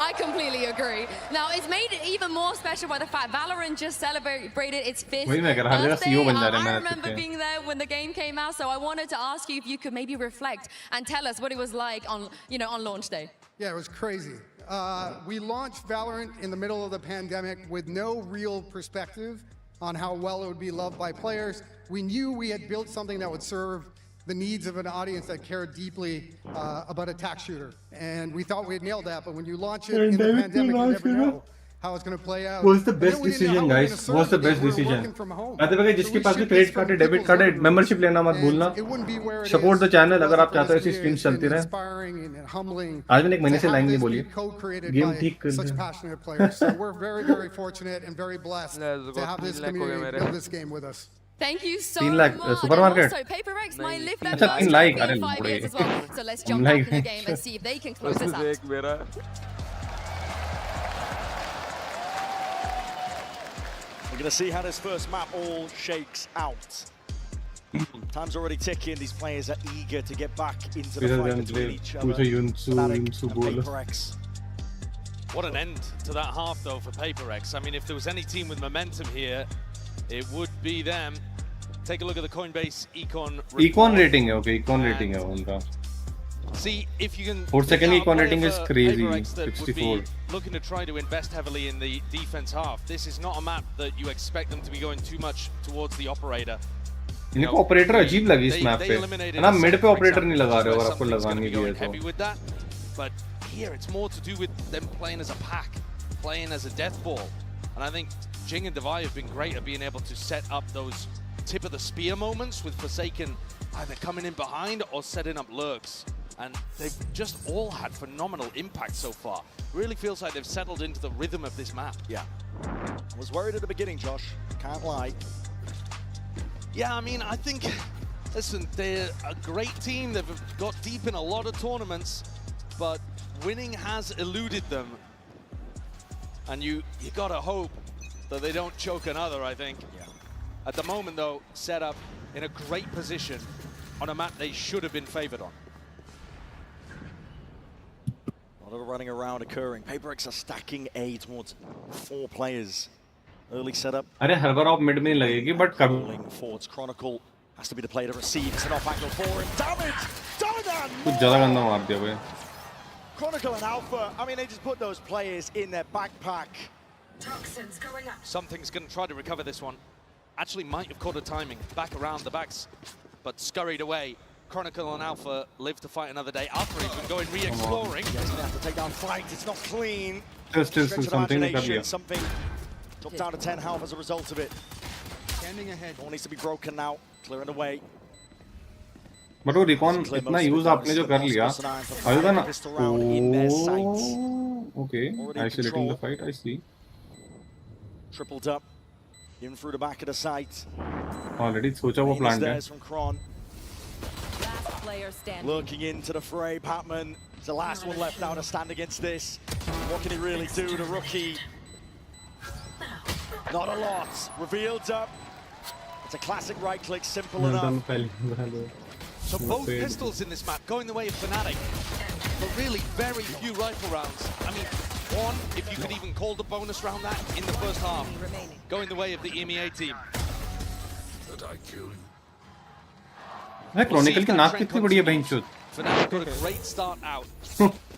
I completely agree. Now, it's made it even more special by the fact Valorant just celebrated its 5th वही मैं कह रहा हर जगह CEO बन जा रहे हैं I match remember के. being there when the game came out, so I wanted to ask you if you could maybe reflect and tell us what it was like on, on launch day. Yeah, it was crazy. We launched Valorant in the middle of the pandemic with no real perspective on how well it would be loved by players. We knew we had built something that would serve the needs of an audience that cared deeply about a tax shooter. And we thought we had nailed that, but when you launch it in the pandemic, you never know how it's going to play out. Was the best decision, guys. Was the best decision. कहते हैं कि जिसके पास भी credit card है, debit card है, membership लेना मत भूलना. सपोर्ट द चैनल अगर आप चाहते हो ऐसी स्ट्रीम्स चलती रहे. आज मैंने एक महीने से लाइन नहीं बोली. गेम ठीक कर such passionate players. So we're very, very fortunate and very blessed to have this community build this game with us. Thank you so 3 lakh much. supermarket. And also, PRX might live their अच्छा 3 lakh first अरे in 5 बड़े. years as well. So let's jump back in the game and see if they can close this out. मेरा. We're going to see how this first map all shakes out. Time's already ticking. These players are eager to get back into the fight between each other. Fnatic and PRX. What an end to that half, though, for PRX. I mean, if there was any team with momentum here, it would be them. Take a look at the Coinbase Econ report. Econ rating है, okay, Econ rating है उनका. See if you can. 4 second Econ rating is crazy, PRX that 64. would be looking to try to invest heavily in the defense half. This is not a map that you expect them to be going too much towards the operator. इनको operator अजीब लगी इस map पे. है ना mid पे operator नहीं लगा रहे हो अगर आपको लगानी भी है heavy with that, but here it's more to do with them playing as a pack, playing as a death ball, and I think Jing and Devi have been great at being able to set up those tip of the spear moments with Forsaken either coming in behind or setting up lurks. And they've just all had phenomenal impact so far. Really feels like they've settled into the rhythm of this map. Yeah. I was worried at the beginning, Josh. Can't lie. Yeah, I mean, I think, listen, they're a great team. They've got deep in a lot of tournaments, but winning has eluded them. And you gotta hope that they don't choke another, I think. Yeah. At the moment, though, set up in a great position on a map they should have been favored on. A lot of running around occurring. PRX are stacking A towards 4 players. Early setup. अरे हर बार आप mid में लगेगी but कब forwards. Chronicle has to be the player to receive. It's an off angle for him. Damage! Donovan! कुछ ज़्यादा गंदा मार दिया भाई. Chronicle and Alpha, I mean, they just put those players in their backpack. Toxins going up. Something's going to try to recover this one. Actually might have caught a timing back around the backs, but scurried away. Chronicle and Alpha live to fight another day. Alpha has been going re-exploring. Yeah, he's going to have to take down Flight. It's not clean. Still something Something dropped down to 10 health as a result of it. Standing ahead. All needs to be broken now. Clearing the way. But वो recon इतना use आपने जो कर लिया, आयुधा ना. Oh, okay. Isolating the fight, I see. Tripled up, in through the back of the site. Already सोचा वो planned है. From Kron. Lurking into the fray, Patman is the last one left now to stand against this. What can he really do, the rookie? Not a lot. Revealed up. It's a classic right click, simple enough. So both pistols in this map going the way of Fnatic, but really very few rifle rounds. I mean, one, if you could even call the bonus round that in the first half, going the way of the EMEA team. भाई Chronicle की नाक कितनी बड़ी है बहनचोद. Fnatic got a great start out.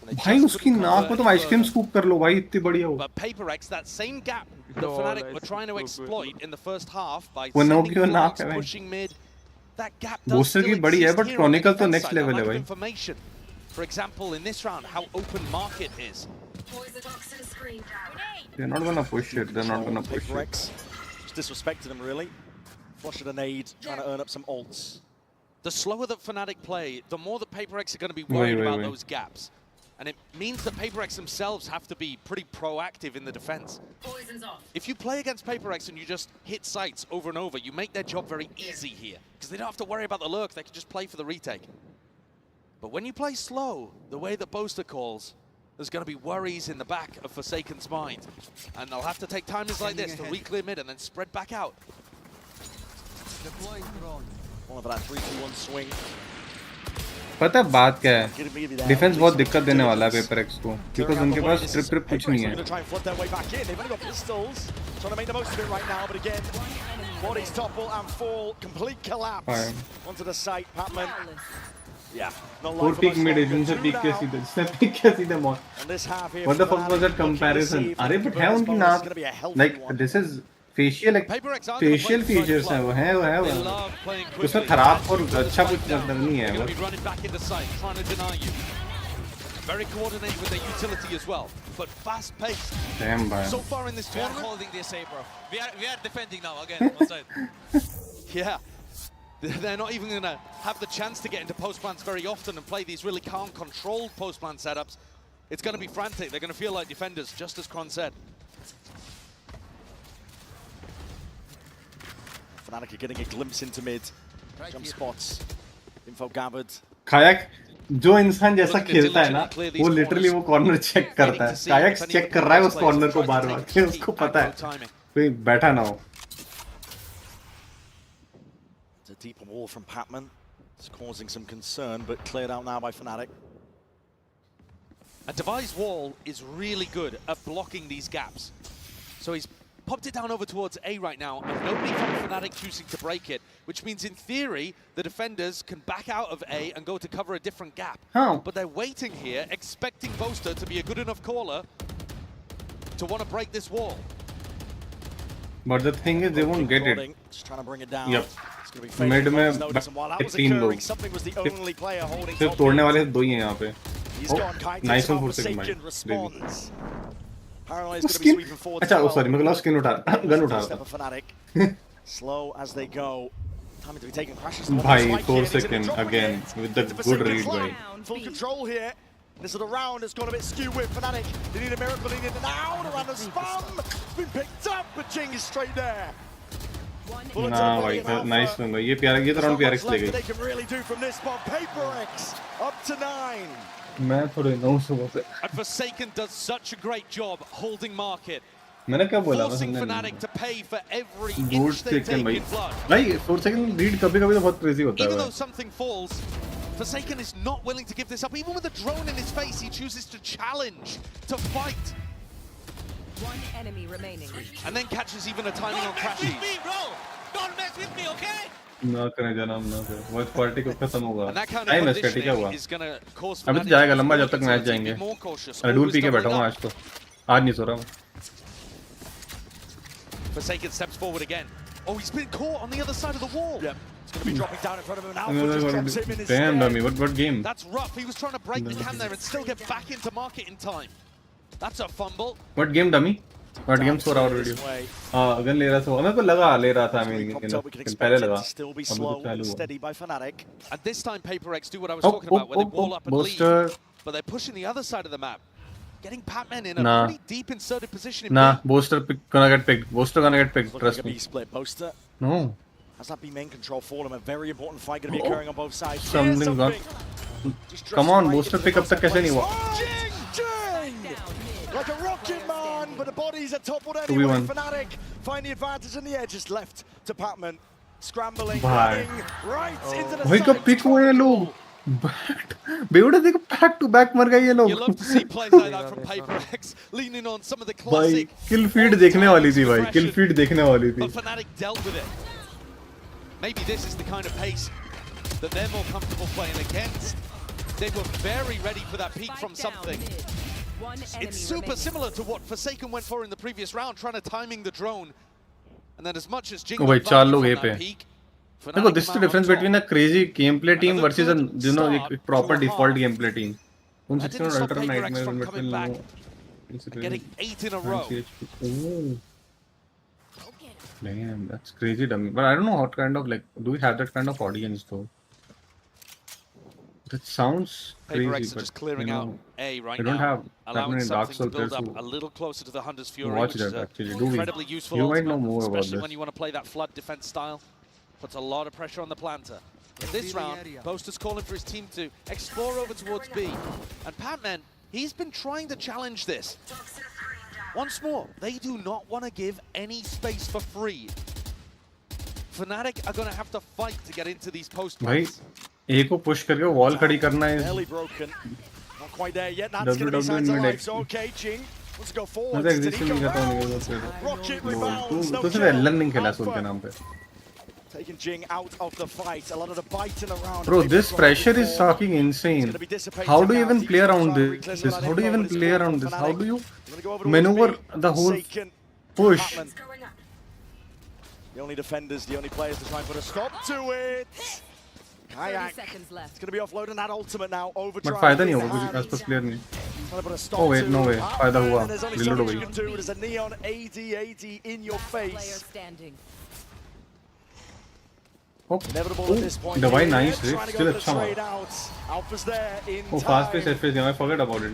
भाई उसकी नाक में तुम आइसक्रीम स्कूप कर लो भाई, इतनी बढ़िया हो. But PRX, that same gap that Fnatic were trying to exploit in the first half by वो sending नोकियो नाक flanks, है भाई. pushing mid, that gap does booster still की बड़ी है, exist but here on the Chronicle तो defense next side. level That है lack of भाई. information. For example, in this round, how open market is. They're not gonna push it. They're not gonna push it. PRX just disrespected him really. Flushed a nade, trying to earn up some ults. The slower that Fnatic play, the more that PRX are going to be worried about those gaps. And it means that PRX themselves have to be pretty proactive in the defense. If you play against PRX and you just hit sites over and over, you make their job very easy here. Because they don't have to worry about the lurk, they can just play for the retake. But when you play slow, the way that Boaster calls, there's going to be worries in the back of Forsaken's mind. And they'll have to take timings like this to re-clear mid and then spread back out. One of that 3-2-1 swing. पता है बात क्या है? Defence बहुत दिक्कत देने वाला है PRX को, क्योंकि उनके पास ट्रिप कुछ नहीं है. Trying to make the most of it right now, but again, bodies topple and fall, complete collapse onto the site. Patman, yeah, not Four peak mid is इनसे peak के सीधे, इससे peak के सीधे मौत. What the fuck was that comparison? अरे but है उनकी नाक, like this is facial features हैं वो उसमें खराब और अच्छा कुछ मतलब नहीं है वो. Very coordinated with their utility as well, but fast paced. Damn, bro. So far in this tournament, we are holding this A, bro. We are defending now again on side. Yeah, they're not even gonna have the chance to get into post plants very often and play these really calm, controlled post plant setups. It's gonna be frantic. They're gonna feel like defenders, just as Kron said. Fnatic are getting a glimpse into mid. Jump spots. Info gathered. Kayak जो इंसान जैसा खेलता है ना, वो literally वो corner check करता है. कायक चेक कर रहा है उस कॉर्नर को बार-बार, कि उसको पता है कोई बैठा ना हो. It's a deeper wall from Patman. It's causing some concern, but cleared out now by Fnatic. A devised wall is really good at blocking these gaps. So he's popped it down over towards A right now, and nobody from Fnatic choosing to break it, which means in theory, the defenders can back out of A and go to cover a different gap. But they're waiting here, expecting Boaster to be a good enough caller to want to break this wall. But the thing is, they won't get it. Just trying to bring it down. Yep. Mid में 3 लोग. सिर्फ तोड़ने वाले 2 ही हैं यहाँ पे. Nice one for second. Skin? अच्छा, oh sorry, मैं गलत skin उठा रहा, gun उठा रहा. Slow as they go. Time to be taking crashes. भाई 4 second again with the good read by. Full control here. This is the round has gone a bit skewed with Fnatic. They need a miracle in and out around the spam. It's been picked up, but Jing is straight there. Nah, भाई nice one. ये तो round PRX ले गई. They can really do from this spot. PRX up to 9. मैं थोड़े 9 सुबह पे. And Forsaken does such a great job holding market. मैंने क्या बोला था Forcing Fnatic to pay for every inch they take in blood. भाई 4 second lead कभी-कभी तो बहुत crazy होता है. Even though something falls, Forsaken is not willing to give this up. Even with a drone in his face, he chooses to challenge, to fight. One enemy remaining. And then catches even a timing on crashes. Don't mess with me, bro! Don't mess with me, okay? ना करें जनाब ना करें. Watch party को खत्म होगा. And that kind Time of है इसका क्या हुआ? is going to cause अभी तो जाएगा लंबा जब तक मैच जाएंगे. अरे डूल पी के बैठा हूँ आज तो. आज नहीं सो रहा हूँ. Forsaken steps forward again. Oh, he's been caught on the other side of the wall. Yep. It's going to be dropping down in front of him now. Damn, dummy. What game? That's rough. He was trying to break the cam there and still get back into market in time. That's a fumble. What game, dummy? What game for our video? Gun ले रहा था. मेरे को लगा ले रहा था मैं पहले लगा. Still be slow and steady by Fnatic. And this time PRX do what I was talking about, where they wall up and leave. But they're pushing the other side of the map. Getting Patman in a pretty deep inserted position. Nah, Boaster gonna get picked. Boaster gonna get picked. Trust me. Split Boaster. No. Has that be main control for him? A very important fight going to be occurring on both sides. Something gone. Come on, Boaster pick up तक कैसे नहीं हुआ? Like a rocket man, but the bodies are toppled anyway. Fnatic find the advantage in the edge, just left to Patman. Scrambling, running right into the भाई कब pick हुए हैं लोग? बेवड़े देखो back to back मर गए ये लोग. You love to see plays like that from PRX, leaning on some of the classic. भाई kill feed देखने वाली थी भाई. Kill feed देखने वाली थी. But Fnatic dealt with it. Maybe this is the kind of pace that they're more comfortable playing against. They were very ready for that peek from something. It's super similar to what Forsaken went for in the previous round, trying to timing the drone. And then as much as Jing Oh wait, got 4 value log from A that पे. peek, देखो, Fnatic this is come the out difference on between a top. crazy gameplay team Another versus a good a proper to a default half. gameplay team. That didn't 160 stop Ultra PRX Nightmare from in coming between back low. and getting 8 in a row. Ooh. Damn, that's crazy dummy. But I don't know what kind of, like, do we have that kind of audience though? That sounds crazy, PRX are but just clearing you out know, A right we don't now, have that allowing many Dark something to Soul build players up a who little closer to the Hunter's Fury, watch which is that an actually. Do we? incredibly useful You might know ultimate, more about especially this. when you want to play that flood defense style. Puts a lot of pressure on the planter. In this round, Boaster's calling for his team to explore over towards B. And Patman, he's been trying to challenge this. Once more, they do not want to give any space for free. Fnatic are going to have to fight to get into these post भाई plants. A को push करके wall खड़ी करना है. Barely broken. Not quite there yet. That's going to be signs of life. So, okay, Jing. Let's go forward. मुझे exist नहीं करता हूँ Rocket नहीं rebounds. तो सिर्फ एलन नहीं खेला सोल के नाम पे. Taking Jing out of the fight. A lot of the biting around. Bro, this pressure is fucking insane. How do you even play around this? How do you even play around this? How do you maneuver the whole push? The only defenders, the only players to try and put a stop to it. Kayak. It's going to be offloading that ultimate now. Overdrive. But फायदा नहीं होगा कुछ आसपास player नहीं. Oh wait, no way. फायदा हुआ. Reload हो गई. There's a neon AD in your face. Oh, दवाई nice है. Still अच्छा हुआ. Alpha's there in Oh, fast pace FPS game. I forgot about it.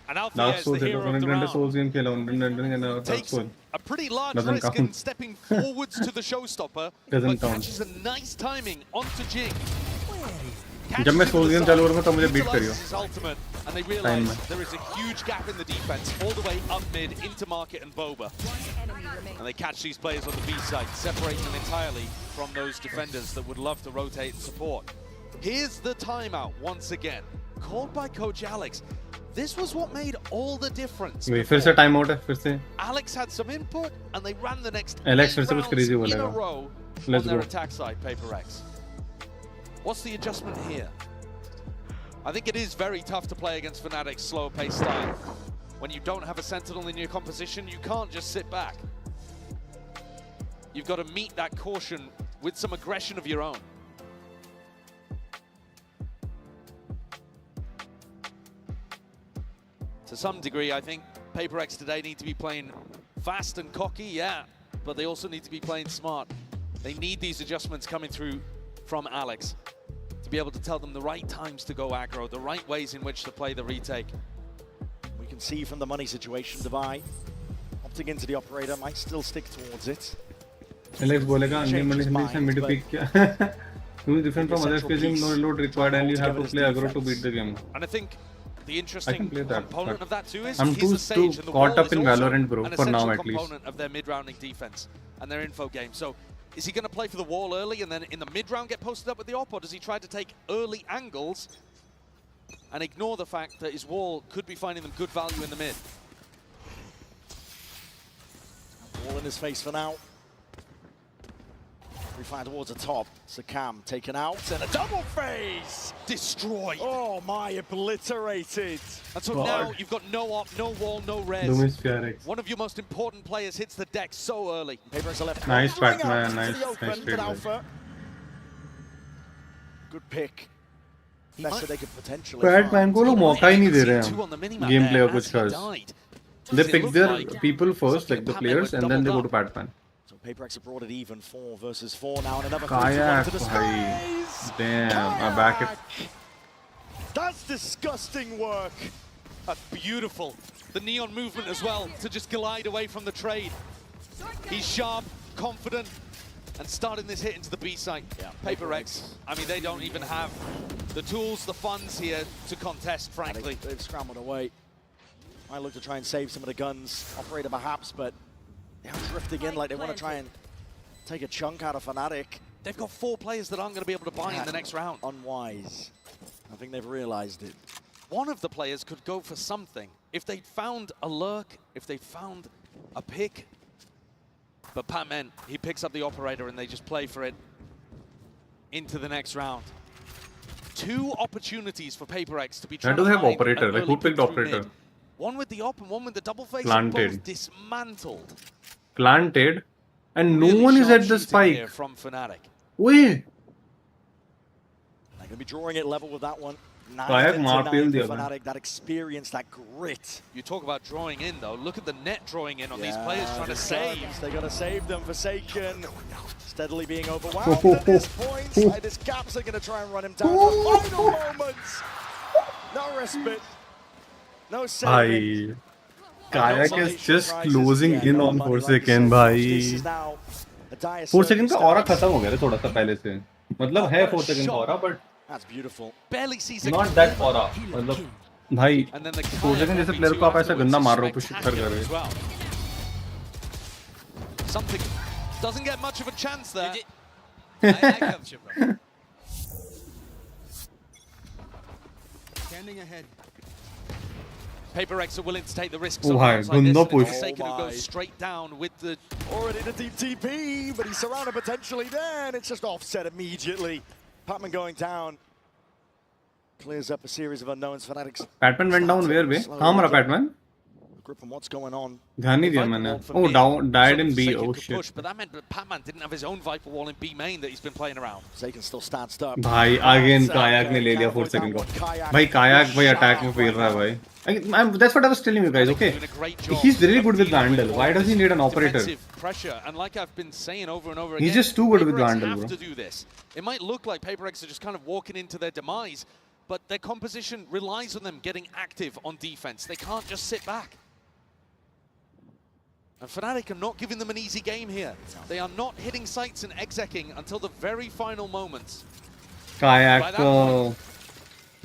And Alpha Dark is Souls the है. hero of the 100 round. Souls game खेला. 100 Dark Souls. A pretty large Doesn't risk count. in stepping forwards to the showstopper, Doesn't but count. catches a nice timing onto Jing. जब मैं Souls game चालू करूँगा तब मुझे beat करियो. Utilizes his ultimate, and they Time realize में. there is a huge gap in the defense, all the way up mid into Market and Boba. And they catch these players on the B side, separating them entirely from those defenders that would love to rotate and support. Here's the timeout once again, called by Coach Alex. This was what made all the difference. वही फिर से time out है फिर से. Alex had some input, and they ran the next Alex 8 फिर से कुछ rounds crazy in a बोलेगा. row Let's on their go. attack side, PRX. What's the adjustment here? I think it is very tough to play against Fnatic's slower pace style. When you don't have a Sentinel in your composition, you can't just sit back. You've got to meet that caution with some aggression of your own. To some degree, I think PRX today need to be playing fast and cocky, yeah, but they also need to be playing smart. They need these adjustments coming through from Alex to be able to tell them the right times to go aggro, the right ways in which to play the retake. We can see from the money situation, Dubai opting into the operator might still stick towards it. Alex बोलेगा अन्य money से mid pick क्या? Who is different from other facing no reload required and you have to play aggro to beat the game. And I think the interesting component of that too is I'm he's the sage, and the caught wall up is in also Valorant, bro, an for now essential at least. component of their mid-rounding defense and their info game. So is he going to play for the wall early and then in the mid-round get posted up with the op, or does he try to take early angles and ignore the fact that his wall could be finding them good value in the mid? Wall in his face for now. We find towards the top. Sakam taken out and a double phase! Destroyed! Oh my, obliterated! And so now you've got no op, no wall, no res. Doom's PRX. One of your most important players hits the deck so early. Nice Batman, nice trade. Good pick. Best that they could potentially Batman को लोग मौका ही नहीं दे रहे हैं gameplay or कुछ खास. They pick their people first, like the players, and then they go to Batman. So PRX have brought it even 4 versus 4 now, and another Kayak, to the bhai. space. Damn, I back it. That's disgusting work. That's beautiful. The neon movement as well to just glide away from the trade. He's sharp, confident, and starting this hit into the B site. Yeah, PRX, I mean, they don't even have the tools, the funds here to contest, frankly. They've scrambled away. Might look to try and save some of the guns. Operator perhaps, but they are drifting in like they want to try and take a chunk out of Fnatic. They've got 4 players that aren't going to be able to buy in the next round. Unwise. I think they've realized it. One of the players could go for something. If they'd found a lurk, if they'd found a pick. But Patman, he picks up the operator and they just play for it into the next round. two opportunities for PaperX to be I trying do to have find operator. an Like, who early picked pick through operator? mid. One with the op and one with the double face. Planted. Both dismantled. Planted. And no Really one is sharp at the shooting spike. here from Fnatic. Wait. They're going to be drawing it level with that one. Kayak मार पेल दिया मैं. Fnatic, that experience, that grit. You talk about drawing in, though. Look at the net drawing in on these players trying to save. They got to save them. Forsaken steadily being overwhelmed at this point. This Gaps are going to try and run him down for the final moments. No respite. No saving. Kayak is just closing in on Forsaken, भाई. 4 second का aura खत्म हो गया रे थोड़ा सा पहले से. मतलब है 4 second का aura, but that's beautiful. Barely sees not that aura. मतलब भाई 4 second जैसे player को आप ऐसा गंदा मार रहे हो पुश कर रहे हो. Something doesn't get much of a chance there. I helped you, bro. Standing ahead. PaperX are willing to take the risk. Oh, hi. Gunda push. Forsaken who goes straight down with the... Already the deep TP, but he's surrounded potentially there, and it's just offset immediately. Patman going down. Clears up a series of unknowns. Fnatic's Patman went down where way? हाँ मरा Patman. grip on what's going on. ध्यान नहीं दिया मैंने. Oh, down, died in B. Oh shit. Push, but that meant that Patman didn't have his own Viper wall in B main that he's been playing around. Forsaken still stands up. भाई again Kayak ने ले लिया 4 second को. भाई Kayak भाई attack में fail रहा है भाई. That's what I was telling you guys. Okay, he's really good with Vandal. Why does he need an operator? Pressure, and like I've been saying over and over again, He's just too good with PaperX Vandal, have bro. to do this. It might look like PaperX are just kind of walking into their demise, but their composition relies on them getting active on defense. They can't just sit back. And Fnatic are not giving them an easy game here. They are not hitting sights and execing until the very final moments. Kayak.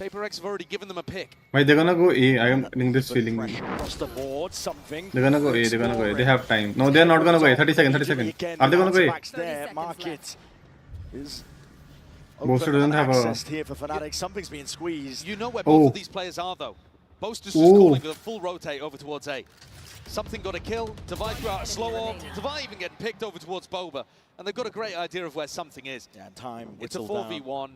PaperX have already given them a pick. Why they're gonna go A? I am getting this feeling. Across the board, something. They're gonna go A. They're gonna go A. They have time. No, they're not gonna go A. 30 seconds. 30 seconds. Are they gonna go A? There, Market is Boaster doesn't have a. here for Fnatic. Something's being squeezed. You know where both of these players are, though. Boaster's just calling with a full rotate over towards A. Something got a kill. Divide threw out a slow orb. Divide even getting picked over towards Boba. And they've got a great idea of where something is. Yeah, time. It's a 4v1.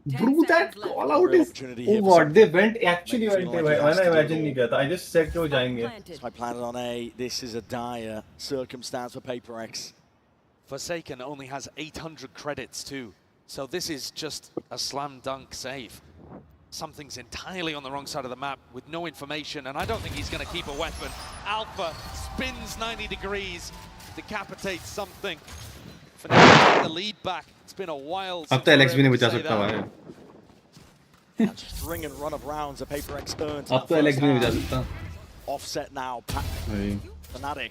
Bro, that call out is. Oh god, they went actually went A. When I imagine नहीं किया था. I just said कि वो जाएंगे. So I planned on A. This is a dire circumstance for PaperX. Forsaken only has 800 credits too. So this is just a slam dunk save. Something's entirely on the wrong side of the map with no information, and I don't think he's going to keep a weapon. Alpha spins 90 degrees, decapitates something. Fnatic take the lead back. It's been a while. अब तो LX भी नहीं बचा सकता भाई. String and run of rounds that PaperX earned. अब तो LX भी नहीं बचा सकता. Offset now. Fnatic.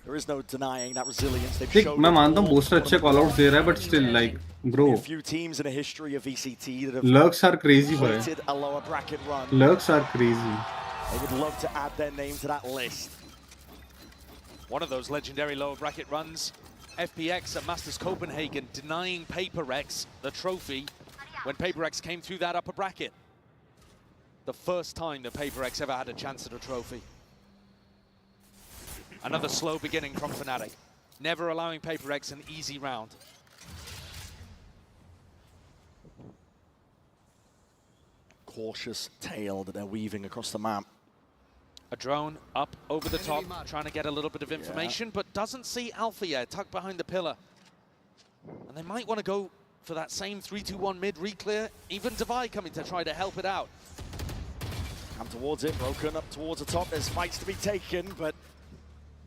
There is no denying that resilience. They've देख shown मैं मानता हूँ Boaster अच्छे call outs दे रहा है, but still like bro. a few teams in a history of VCT that have Lurks are crazy भाई. created a lower bracket run. Lurks are crazy. They would love to add their name to that list. One of those legendary lower bracket runs. FPX at Masters Copenhagen denying PaperX the trophy when PaperX came through that upper bracket. The first time that PaperX ever had a chance at a trophy. Another slow beginning from Fnatic, never allowing PaperX an easy round. Cautious tail that they're weaving across the map. A drone up over the top, trying to get a little bit of information, but doesn't see Alpha yet, tucked behind the pillar. And they might want to go for that same 3-2-1 mid re-clear, even Divide coming to try to help it out. Come towards it, broken up towards the top. There's fights to be taken, but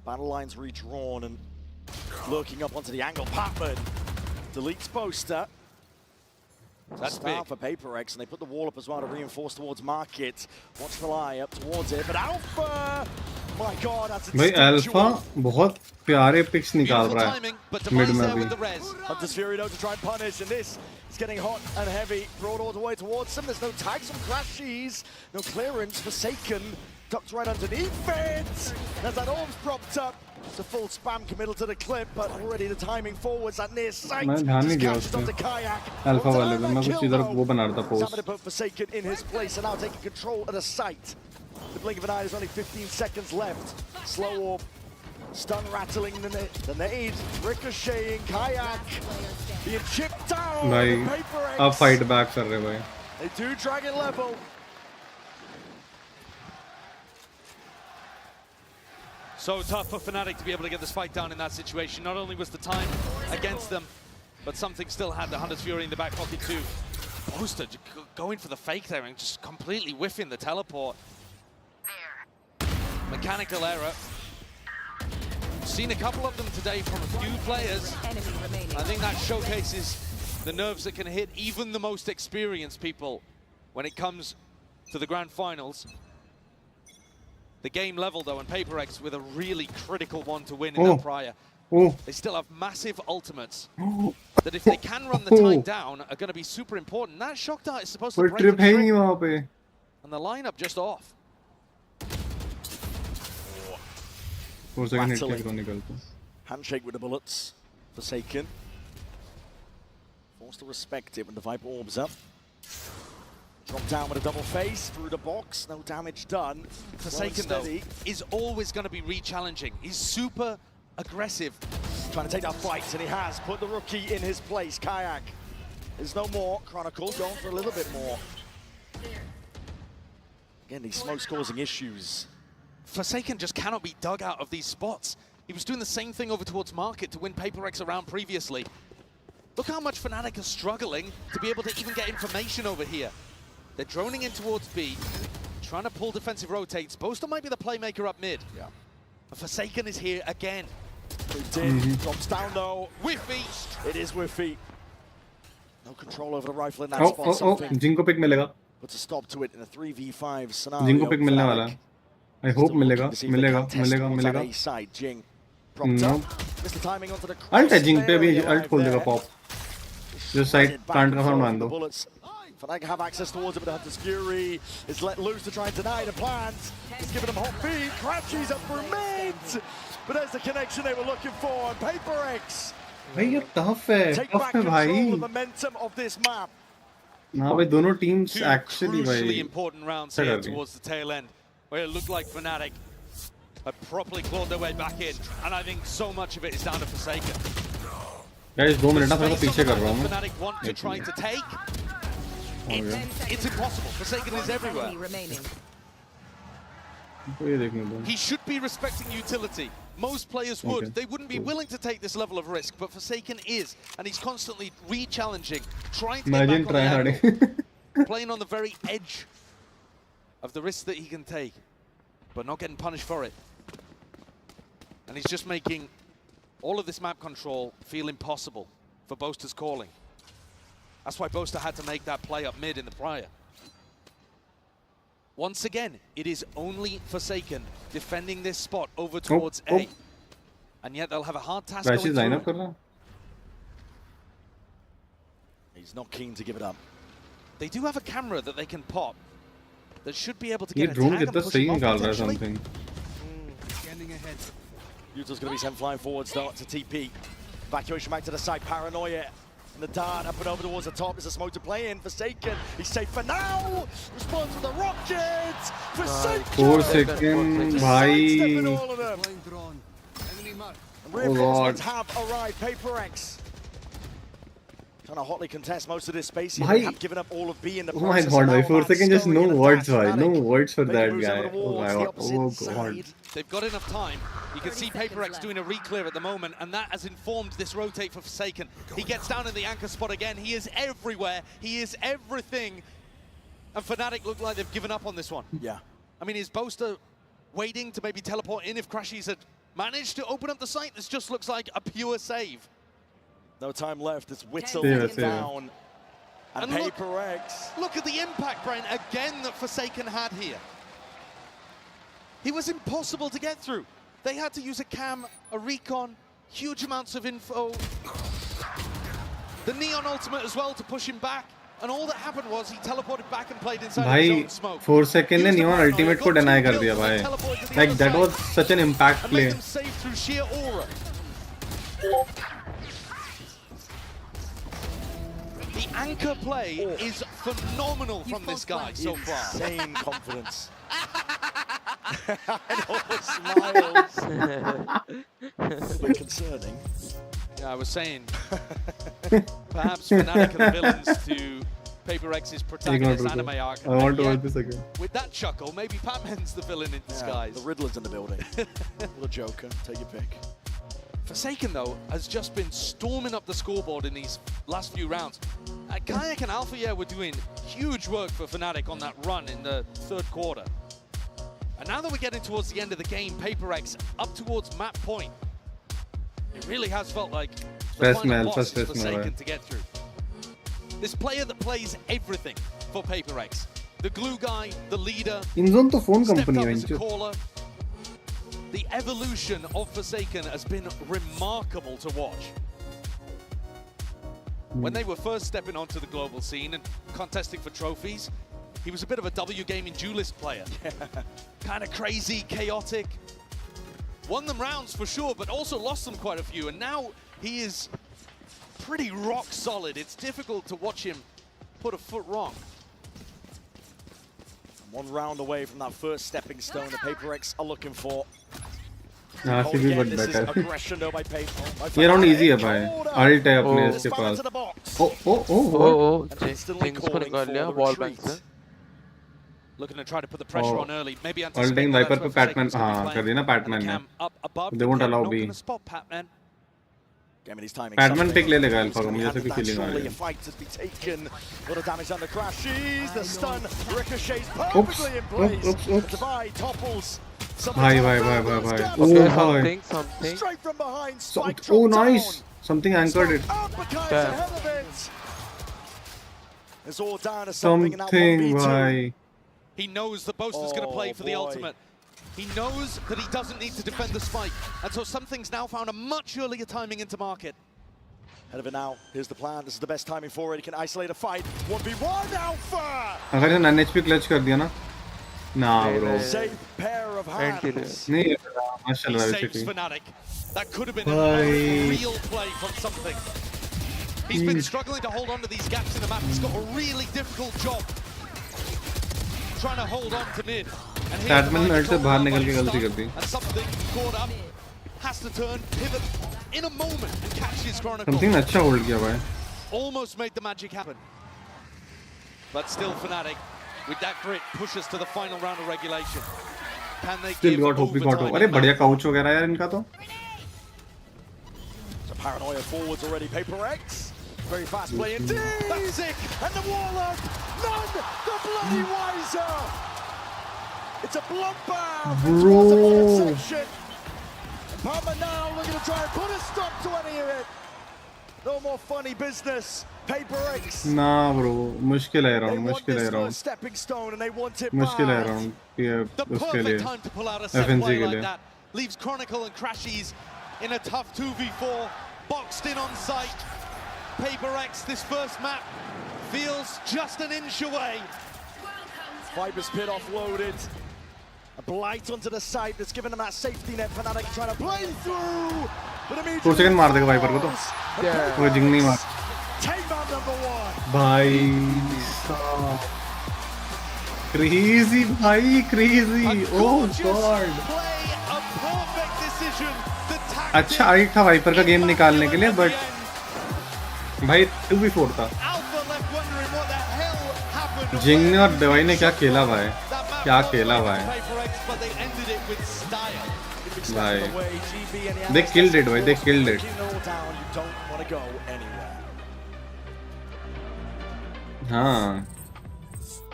battle lines redrawn and lurking up onto the angle. Patman deletes Boaster. That's big for PaperX, and they put the wall up as well to reinforce towards Market. Watch the lie up towards it, but Alpha! My God, that's a भाई Alpha बहुत प्यारे picks निकाल रहा है mid में भी. Hunter's Fury though to try and punish, and this is getting hot and heavy. Brought all the way towards him. There's no tags on Crashies, no clearance. Forsaken tucked right underneath it. There's that arms propped up. It's a full spam committal to the clip, but already the timing forwards at near sight. मैं ध्यान नहीं दिया उसमें. Alpha वाले पे मैं कुछ इधर वो बना रहा था post. Somebody put Forsaken in his place and now taking control of the site. The blink of an eye, there's only 15 seconds left. Slow orb Stun rattling the nade, ricocheting, Kayak being chipped down. भाई PaperX. अब fight back कर रहे भाई. They do drag it level. So tough for Fnatic to be able to get the spike down in that situation. Not only was the time against them, but something still had the Hunter's Fury in the back pocket too. Boaster going for the fake there and just completely whiffing the teleport. Mechanical error. Seen a couple of them today from a few players. I think that showcases the nerves that can hit even the most experienced people when it comes to the grand finals. The game level though, and PaperX with a really critical one to win in that prior. They still have massive ultimates that if they can run the time down are going to be super important. That shock dart is supposed to break the trip, and the lineup just off. 4 second hit के निकलते. Handshake with the bullets. Forsaken. Forced to respect it when the Viper orbs up. Drop down with a double face through the box. No damage done. Forsaken though is always going to be re-challenging. He's super aggressive. Trying to take that fight, and he has put the rookie in his place. Kayak. There's no more. Chronicle going for a little bit more. Again, these smokes causing issues. Forsaken just cannot be dug out of these spots. He was doing the same thing over towards Market to win PaperX around previously. Look how much Fnatic are struggling to be able to even get information over here. They're droning in towards B, trying to pull defensive rotates. Boaster might be the playmaker up mid. Yeah. But Forsaken is here again. Drops down though. Whiffy. It is Whiffy. No control over the rifle in that spot. Oh, Jing को pick मिलेगा. Puts a stop to it in a 3v5 scenario. Jing को pick मिलने वाला है. I hope मिलेगा. Side, Jing propped up. Missed the timing onto the Ult है Jing पे भी ult खोल देगा pop. Just side plant का farm मान दो. Fnatic have access towards it, but the Hunter's Fury is let loose to try and deny the plans. He's giving them hot feet. Crouchy's up for mid. But there's the connection they were looking for. And PaperX भाई ये tough है. take Tough back है control भाई. of the momentum of this map. हाँ भाई दोनों teams Two actually crucially भाई. important rounds here towards the tail end, where it looked like Fnatic had properly clawed their way back in, and I think so much of it is down to Forsaken. Guys 2 minute ना थोड़ा पीछे कर रहा हूँ मैं. Fnatic want to try to take. It's impossible. Forsaken is everywhere. ये देखने दो. He should be respecting utility. Most players would. They wouldn't be willing to take this level of risk, but Forsaken is, and he's constantly re-challenging, trying to get back on the angle, playing on the very edge of the risk that he can take, but not getting punished for it. And he's just making all of this map control feel impossible for Boaster's calling. That's why Boaster had to make that play up mid in the prior. Once again, it is only Forsaken defending this spot over towards A. And yet they'll have a hard task going through. He's not keen to give it up. They do have a camera that they can pop that should be able to get ये a drone tag and कितना push सही him off निकाल रहा है potentially. something. Scanning ahead. Utah's going to be sent flying forwards though to TP. Evacuation back to the side. Paranoia. And the dart up and over towards the top. There's a smoke to play in. Forsaken. He's safe for now. Responds with the rockets. Forsaken. 4 second भाई. All of them. And reinforcements have arrived. PaperX trying to hotly contest most of this space. They have given up all of B in the process. Oh my god, भाई 4 second just no words भाई. No words for that guy. Oh my god. Oh god. They've got enough time. You can see PaperX doing a re-clear at the moment, and that has informed this rotate for Forsaken. He gets down in the anchor spot again. He is everywhere. He is everything. And Fnatic look like they've given up on this one. Yeah. I mean, is Boaster waiting to maybe teleport in if Crashies had managed to open up the site? This just looks like a pure save. No time left. It's Whittle down. And PaperX. Look at the impact, Brent, again that Forsaken had here. He was impossible to get through. They had to use a cam, a recon, huge amounts of info. The Neon ultimate as well to push him back. And all that happened was he teleported back and played inside of his own smoke. 4 second ने Neon ultimate को deny कर दिया भाई. Like that was such an impact play. And save through sheer aura. The anchor play is phenomenal from this guy so far. Insane confidence. Smiles. A little bit concerning. Yeah, I was saying, perhaps Fnatic are the villains to PRX's protagonist anime arc. I want to And watch yet, this again. with that chuckle, maybe Batman's the villain in disguise. The Riddler's in the building. Or the Joker, take your pick. Forsaken, though, has just been storming up the scoreboard in these last few rounds. Kayak and Alpha, yeah, were doing huge work for Fnatic on that run in the third quarter. And now that we're getting towards the end of the game, PRX up towards map point. It really has felt like the final boss is Forsaken to get through. This player that plays everything for PRX. The glue guy, the leader, InZone तो phone stepped company up है as a इनकी. caller. The evolution of Forsaken has been remarkable to watch. When they were first stepping onto the global scene and contesting for trophies, he was a bit of a W Gaming duelist player. Kind of crazy, chaotic. Won them rounds for sure, but also lost them quite a few. And now he is pretty rock solid. It's difficult to watch him put a foot wrong. One round away from that first stepping stone the PRX are looking for. हाँ Oh, Sidhi again, but this is better. aggression though by ये round easy है भाई. Ult है अपने इसके पास. Oh. Things को निकाल लिया wall bank से. Looking to try to put the pressure on early. Maybe Ulting Viper पे Patman हाँ कर दिया ना Patman ने. They won't allow B. Patman pick ले लेगा Alpha को मुझे ऐसे की feeling आ रही है. Fight has been taken. A lot of damage on the crashes. The stun ricochets perfectly in place. The divide topples. भाई. Oh भाई. Straight from behind. Spike Oh dropped nice. down. Something anchored it. Uppercut ahead of it. It's all down to something in that 1v2. भाई. He knows the Boaster's going to play for the ultimate. He knows that he doesn't need to defend the spike. And so something's now found a much earlier timing into market. Ahead of it now. Here's the plan. This is the best timing for it. He can isolate a fight. 1v1 Alpha! अगर ये none HP clutch कर दिया ना. Nah bro. Safe pair of hands. नहीं माशाल्लाह He saves Fnatic. That could have been a real play from something. He's been struggling to hold on to these gaps in the map. He's got a really difficult job trying to hold on to mid. Patman ult से बाहर निकल के गलती कर दी. And something caught up. Has to turn, pivot in a moment and catch his Chronicle. Something अच्छा hold किया भाई. Almost made the magic happen. But still Fnatic, with that grit, pushes to the final round of regulation. Can they Still give got hope. अरे बढ़िया couch वगैरह यार इनका तो. So paranoia forwards already. PRX. Very fast play indeed. That's it. And the wall up. None the bloody wiser. It's a bloodbath. Bro. And Palmer now looking to try and put a stop to any of it. No more funny business. PRX. Nah bro. मुश्किल है round. मुश्किल है round. Stepping stone and they want it मुश्किल है bad. round. ये The उसके लिए. perfect time to pull out a set FNC play के like लिए. that. Leaves Chronicle and Crashies in a tough 2v4. Boxed in on site. PRX, this first map feels just an inch away. Viper's pit offloaded. A blight onto the side that's given them that safety net. Fnatic trying to play through. But immediately 2 second मार देगा Viper को तो. वो जिंग नहीं मार. Take out number 1. भाई. Crazy भाई crazy. Oh god. अच्छा आई था Viper का गेम निकालने के लिए but भाई 2v4 था. जिंग ने और दवाई ने क्या खेला भाई. क्या खेला भाई. भाई. They killed it भाई. They killed it. हाँ.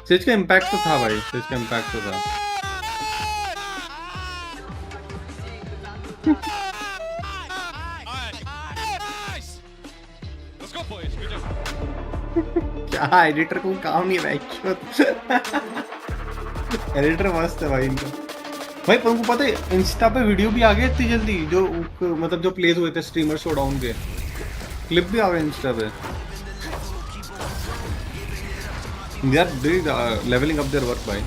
स्टेज का इम्पैक्ट तो था भाई. स्टेज का इम्पैक्ट तो था. क्या एडिटर को काम नहीं है एडिटर मस्त है भाई इनका. भाई तुमको पता है इंस्टा पे वीडियो भी आ गए इतनी जल्दी जो मतलब जो प्लेस हुए थे स्ट्रीमर शोडाउन के क्लिप भी आ गए इंस्टा पे. They are levelling up their work भाई.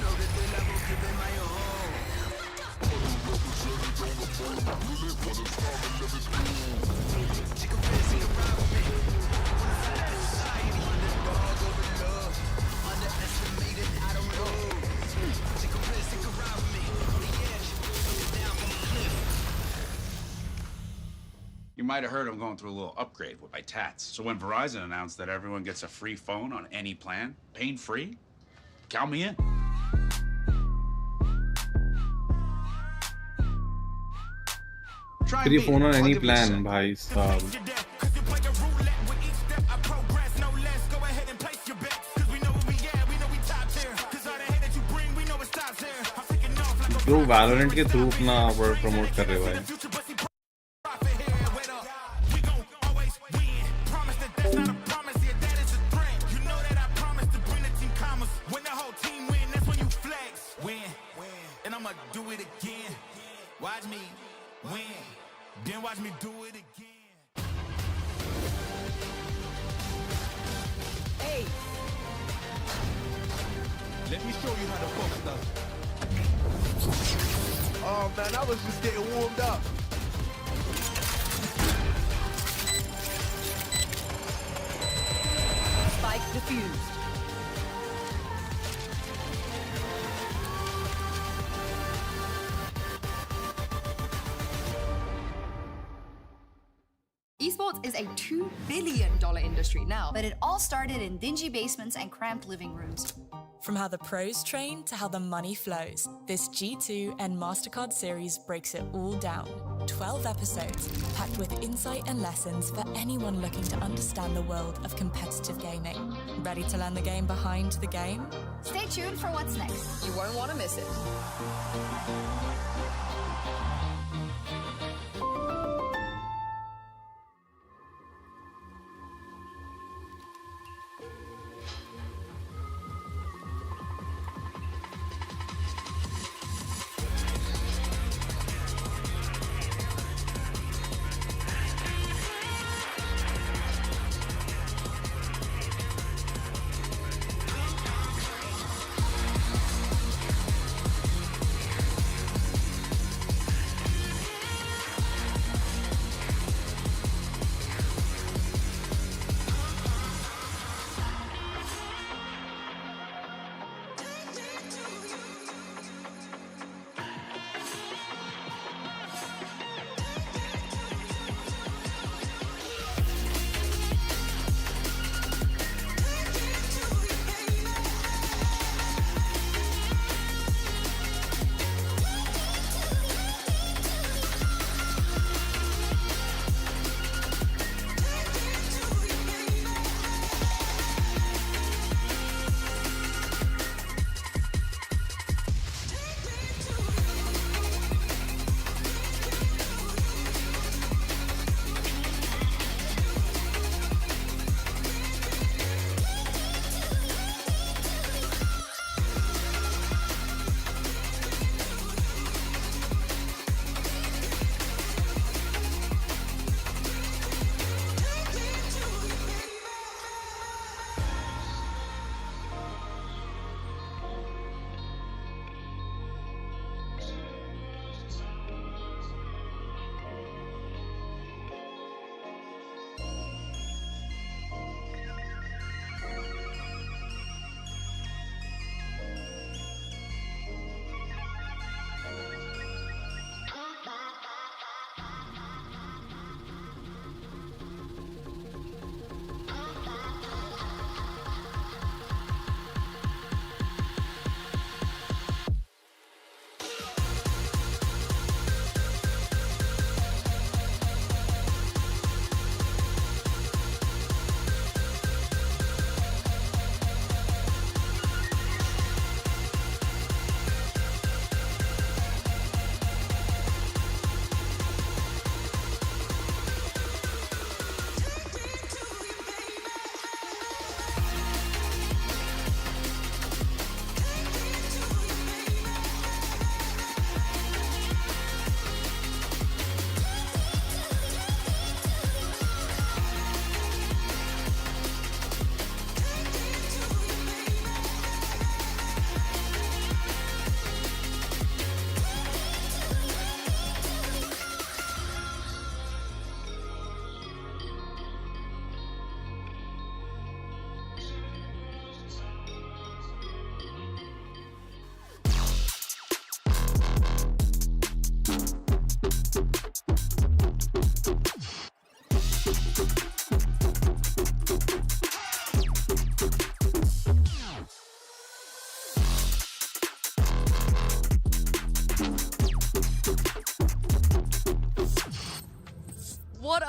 You might have heard I'm going through a little upgrade with my tats. So when Verizon announced that everyone gets a free phone on any plan, pain-free, count me in. Free phone on any plan, bhai sahab. जो Valorant के through अपना word promote कर रहे भाई. Watch me win, then watch me do it again. Hey. Let me show you how the folks does. Oh man, I was just getting warmed up. Spike defused. Esports is a $2 billion industry now, but it all started in dingy basements and cramped living rooms. From how the pros train to how the money flows, this G2 and MasterCard series breaks it all down. 12 episodes, packed with insight and lessons for anyone looking to understand the world of competitive gaming. Ready to learn the game behind the game? Stay tuned for what's next. You won't want to miss it.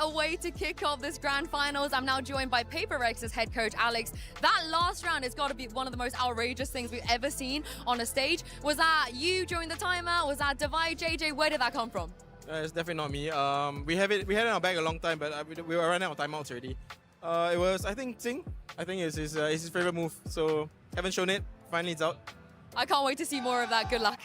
a way to kick off this grand finals. I'm now joined by PRX's head coach, Alex. That last round has got to be one of the most outrageous things we've ever seen on a stage. Was that you during the timer? Was that Divide? JJ, where did that come from? It's definitely not me. We had it in our bag a long time, but we were running out of timeouts already. It was, I think, Ting. I think it's his favorite move. So haven't shown it. Finally, it's out. I can't wait to see more of that. Good luck.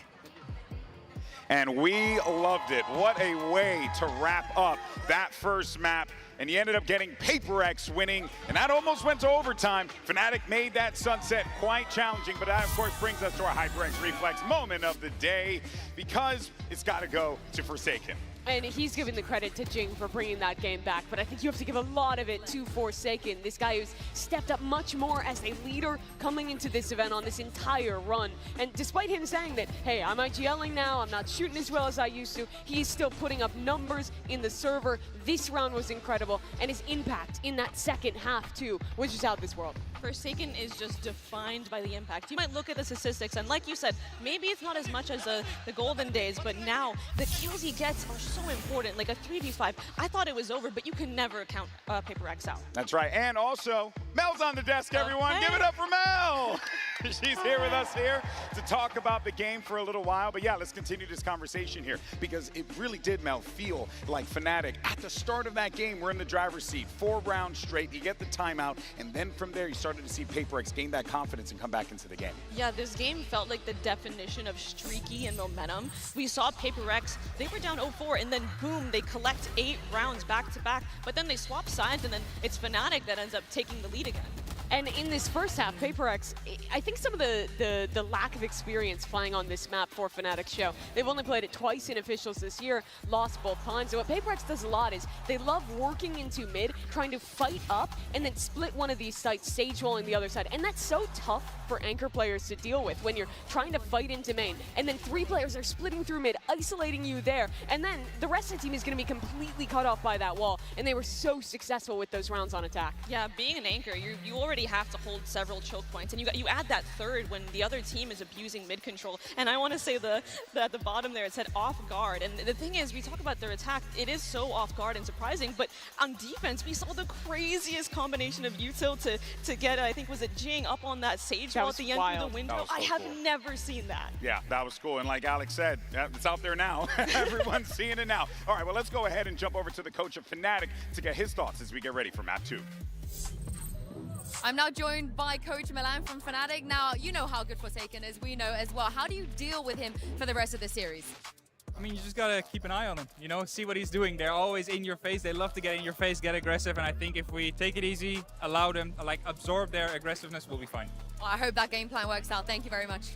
And we loved it. What a way to wrap up that first map. And he ended up getting PRX winning, and that almost went to overtime. Fnatic made that sunset quite challenging, but that, of course, brings us to our HyperX Reflex moment of the day, because it's got to go to Forsaken. And he's giving the credit to Jing for bringing that game back, but I think you have to give a lot of it to Forsaken, this guy who's stepped up much more as a leader coming into this event on this entire run. And despite him saying that, hey, I'm IGLing now, I'm not shooting as well as I used to, he's still putting up numbers in the server. This round was incredible, and his impact in that second half, too, was just out of this world. Forsaken is just defined by the impact. You might look at the statistics, and like you said, maybe it's not as much as the golden days, but now the kills he gets are so important. Like a 3v5, I thought it was over, but you can never count PRX out. That's right. And also, Mel's on the desk, everyone. Give it up for Mel. She's here with us here to talk about the game for a little while. But yeah, let's continue this conversation here, because it really did, Mel, feel like Fnatic at the start of that game were in the driver's seat. 4 rounds straight, you get the timeout, and then from there you started to see PRX gain that confidence and come back into the game. Yeah, this game felt like the definition of streaky and momentum. We saw PRX, they were down 0-4, and then boom, they collect 8 rounds back to back, but then they swap sides, and then it's Fnatic that ends up taking the lead again. And in this first half, PRX, I think some of the lack of experience playing on this map for Fnatic show. They've only played it twice in officials this year, lost both times. So what PRX does a lot is they love working into mid, trying to fight up, and then split one of these sites, Sage walling the other side. And that's so tough for anchor players to deal with when you're trying to fight into main. And then 3 players are splitting through mid, isolating you there. And then the rest of the team is going to be completely cut off by that wall. And they were so successful with those rounds on attack. Yeah, being an anchor, you already have to hold several choke points, and you add that third when the other team is abusing mid control. And I want to say that at the bottom there it said off guard, and the thing is, we talk about their attack, it is so off guard and surprising, but on defense we saw the craziest combination of util to get, I think was it Jing up on that Sage wall at the end through the window. I have never seen that. Yeah, that was cool, and like Alex said, it's out there now. Everyone's seeing it now. All right, well, let's go ahead and jump over to the coach of Fnatic to get his thoughts as we get ready for map 2. I'm now joined by Coach Milan from Fnatic. Now, you know how good Forsaken is, we know as well. How do you deal with him for the rest of the series? I mean, you just gotta keep an eye on him, you know, see what he's doing. They're always in your face. They love to get in your face, get aggressive, and I think if we take it easy, allow them, like, absorb their aggressiveness, we'll be fine. Well, I hope that game plan works out. Thank you very much.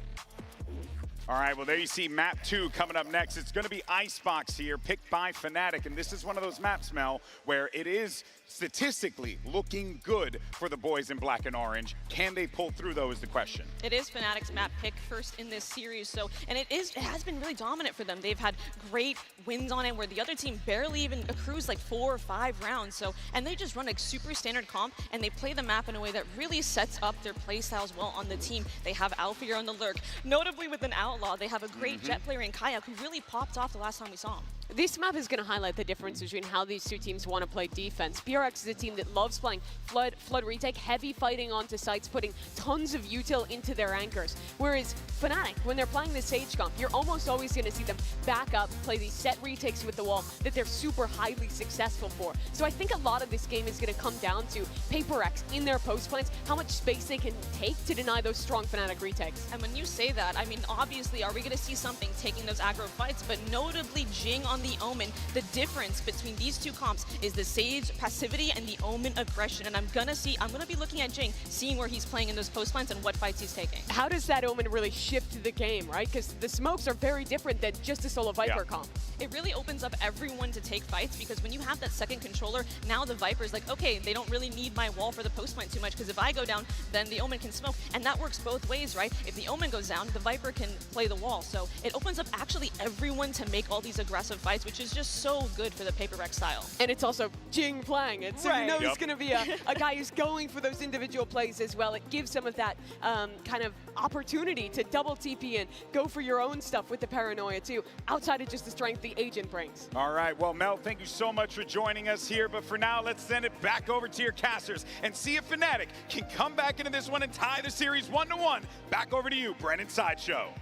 All right, well, there you see map 2 coming up next. It's going to be Icebox here, picked by Fnatic, and this is one of those maps, Mel, where it is statistically looking good for the boys in black and orange. Can they pull through, though, is the question. It is Fnatic's map pick first in this series, so, and it has been really dominant for them. They've had great wins on it where the other team barely even accrues like 4 or 5 rounds, so, and they just run a super standard comp, and they play the map in a way that really sets up their play styles well on the team. They have Alfear on the lurk, notably with an Outlaw. They have a great jet player in Kayak who really popped off the last time we saw him. This map is going to highlight the difference between how these two teams want to play defense. PRX is a team that loves playing flood retake, heavy fighting onto sites, putting tons of util into their anchors. Whereas Fnatic, when they're playing the Sage comp, you're almost always going to see them back up, play these set retakes with the wall that they're super highly successful for. So I think a lot of this game is going to come down to PRX in their post plans, how much space they can take to deny those strong Fnatic retakes. And when you say that, I mean, obviously, are we going to see something taking those aggro fights? But notably, Jing on the Omen, the difference between these two comps is the Sage passivity and the Omen aggression. And I'm gonna be looking at Jing, seeing where he's playing in those post plans and what fights he's taking. How does that Omen really shift the game, right? Because the smokes are very different than just a solo Viper comp. It really opens up everyone to take fights, because when you have that second controller, now the Viper's like, okay, they don't really need my wall for the post plant too much, because if I go down, then the Omen can smoke. And that works both ways, right? If the Omen goes down, the Viper can play the wall. So it opens up actually everyone to make all these aggressive fights, which is just so good for the PRX style. And it's also Jing playing it, so you know he's going to be a guy who's going for those individual plays as well. It gives some of that kind of opportunity to double TP and go for your own stuff with the paranoia too, outside of just the strength the agent brings. All right, well, Mel, thank you so much for joining us here, but for now, let's send it back over to your casters and see if Fnatic can come back into this one and tie the series 1-1. Back over to you, Brennan Sideshow.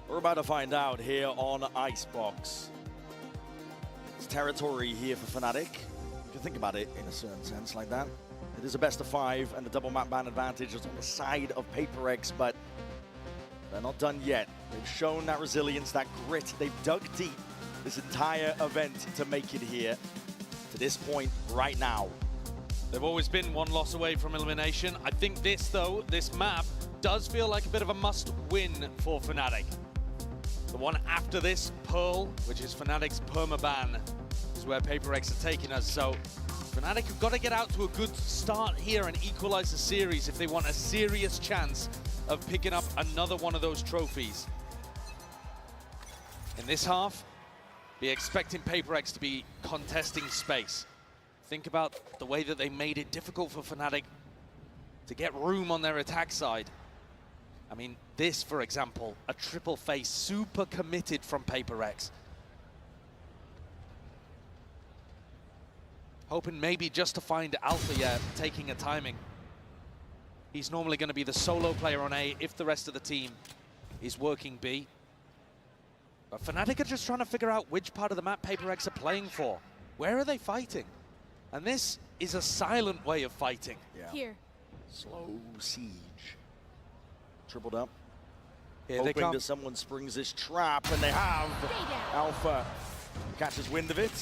We're about to find out here on Icebox. It's territory here for Fnatic. You can think about it in a certain sense like that. It is a best of 5 and the double map ban advantage is on the side of PRX, but they're not done yet. They've shown that resilience, that grit. They've dug deep this entire event to make it here to this point right now. They've always been one loss away from elimination. I think this, though, this map does feel like a bit of a must-win for Fnatic. The one after this, Pearl, which is Fnatic's permaban, is where PRX are taking us. So Fnatic have got to get out to a good start here and equalize the series if they want a serious chance of picking up another one of those trophies. In this half, be expecting PRX to be contesting space. Think about the way that they made it difficult for Fnatic to get room on their attack side. I mean, this, for example, a triple face, super committed from PRX. Hoping maybe just to find Alpha, taking a timing. He's normally going to be the solo player on A if the rest of the team is working B. But Fnatic are just trying to figure out which part of the map PRX are playing for. Where are they fighting? And this is a silent way of fighting. Yeah. Here. Slow siege. Tripled up. Here they Hoping come. that someone springs this trap, and they have. Alpha catches wind of it.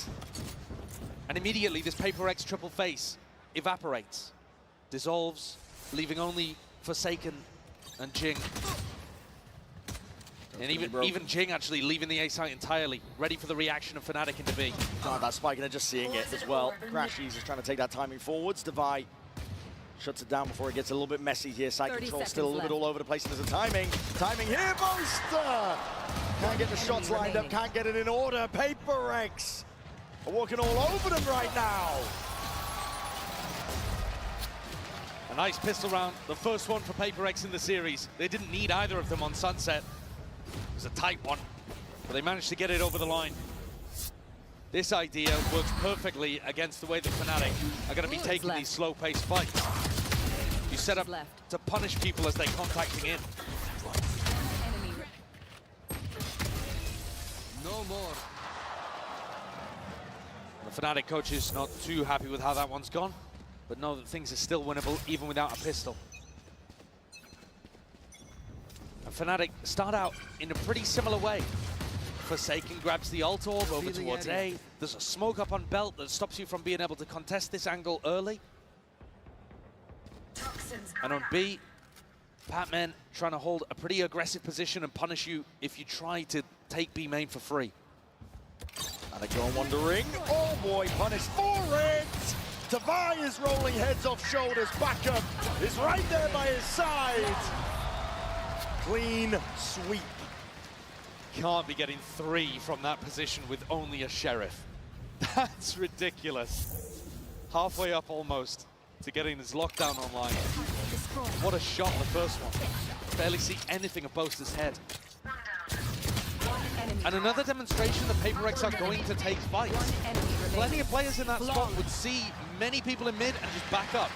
And immediately this PRX triple face evaporates, dissolves, leaving only Forsaken and Jing. And even Jing actually leaving the A site entirely, ready for the reaction of Fnatic into B. God, that spike, and they're just seeing it as well. Crashies is trying to take that timing forwards. Devi shuts it down before it gets a little bit messy here. Side control still a little bit all over the place. There's a timing here, Boaster! Can't get the shots lined up, can't get it in order. PRX are walking all over them right now. A nice pistol round, the first one for PRX in the series. They didn't need either of them on Sunset. It was a tight one, but they managed to get it over the line. This idea works perfectly against the way that Fnatic are going to be taking these slow-paced fights. You set up to punish people as they're contacting in. No more. The Fnatic coach is not too happy with how that one's gone, but know that things are still winnable even without a pistol. And Fnatic start out in a pretty similar way. Forsaken grabs the ult orb over towards A. There's a smoke up on Belt that stops you from being able to contest this angle early. And on B, Patman trying to hold a pretty aggressive position and punish you if you try to take B main for free. And they go on wandering. Oh boy, punished for it! Devi is rolling heads off shoulders. Backup is right there by his side. Clean sweep. Can't be getting 3 from that position with only a Sheriff. That's ridiculous. Halfway up almost to getting his lockdown online. What a shot on the first one. Barely see anything of Boaster's head. And another demonstration that PRX are going to take fights. Plenty of players in that spot would see many people in mid and just back up.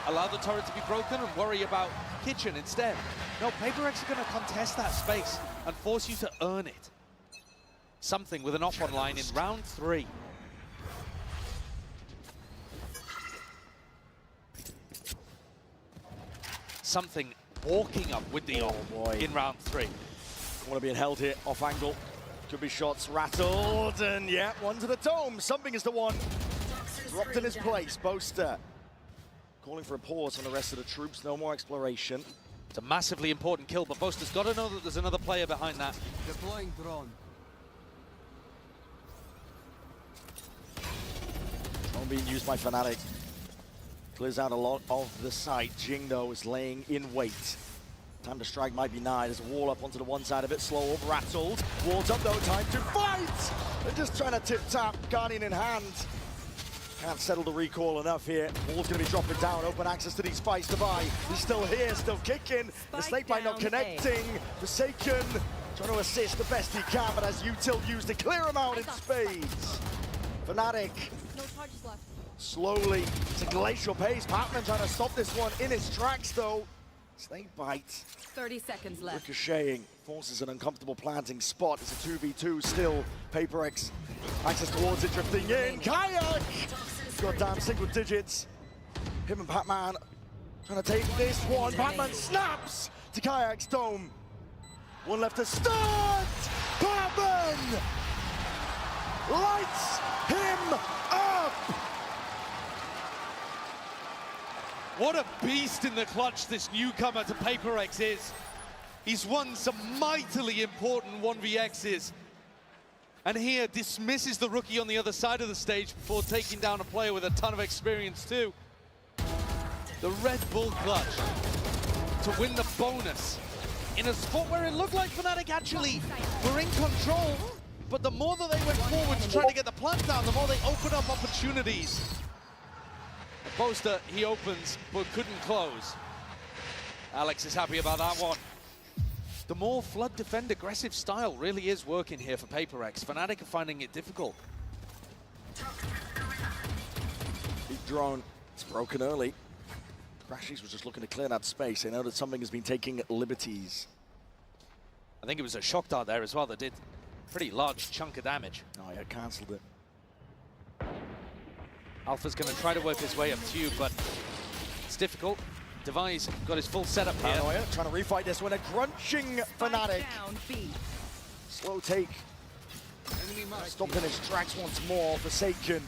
Allow the turret to be broken and worry about Kitchen instead. No, PRX are going to contest that space and force you to earn it. Something with an off online in round 3. Something walking up with the off in round 3. Want to be held here off angle. Could be shots rattled, and yeah, one to the dome. Something is the one. Dropped in his place, Boaster. Calling for a pause on the rest of the troops, no more exploration. It's a massively important kill, but Boaster's got to know that there's another player behind that. Deploying drone. Drone being used by Fnatic. Clears out a lot of the site. Jing, though, is laying in wait. Time to strike might be nigh. There's a wall up onto the one side of it. Slow up, rattled. Walls up though, time to fight! They're just trying to tip-tap, Guardian in hand. Can't settle the recall enough here. Wall's going to be dropping down. Open access to these fights to buy. He's still here, still kicking. The Snakebite not connecting. Forsaken trying to assist the best he can, but as Util used to clear him out in spades. Fnatic No charges left. slowly to glacial pace. Patman trying to stop this one in his tracks though. Snakebite 30 seconds left. ricocheting, forces an uncomfortable planting spot. It's a 2v2 still. PRX access towards it, drifting in. Kayak! Goddamn single digits. Him and Patman trying to take this one. Patman snaps to Kayak's dome. One left to start. Patman lights him up. What a beast in the clutch this newcomer to PRX is. He's won some mightily important 1vx's. And here dismisses the rookie on the other side of the stage before taking down a player with a ton of experience too. The Red Bull clutch to win the bonus in a spot where it looked like Fnatic actually were in control, but the more that they went forward to try to get the plant down, the more they opened up opportunities. Poster, he opens, but couldn't close. Alex is happy about that one. The more flood defend aggressive style really is working here for PRX. Fnatic are finding it difficult. Big drone, it's broken early. Crashies was just looking to clear that space. They know that something has been taking liberties. I think it was a shock dart there as well that did a pretty large chunk of damage. Oh yeah, cancelled it. Alpha's going to try to work his way up to you, but it's difficult. Device got his full setup here. Paranoia trying to refight this one. A crunching Fnatic. Slow take. Stopping his tracks once more. Forsaken.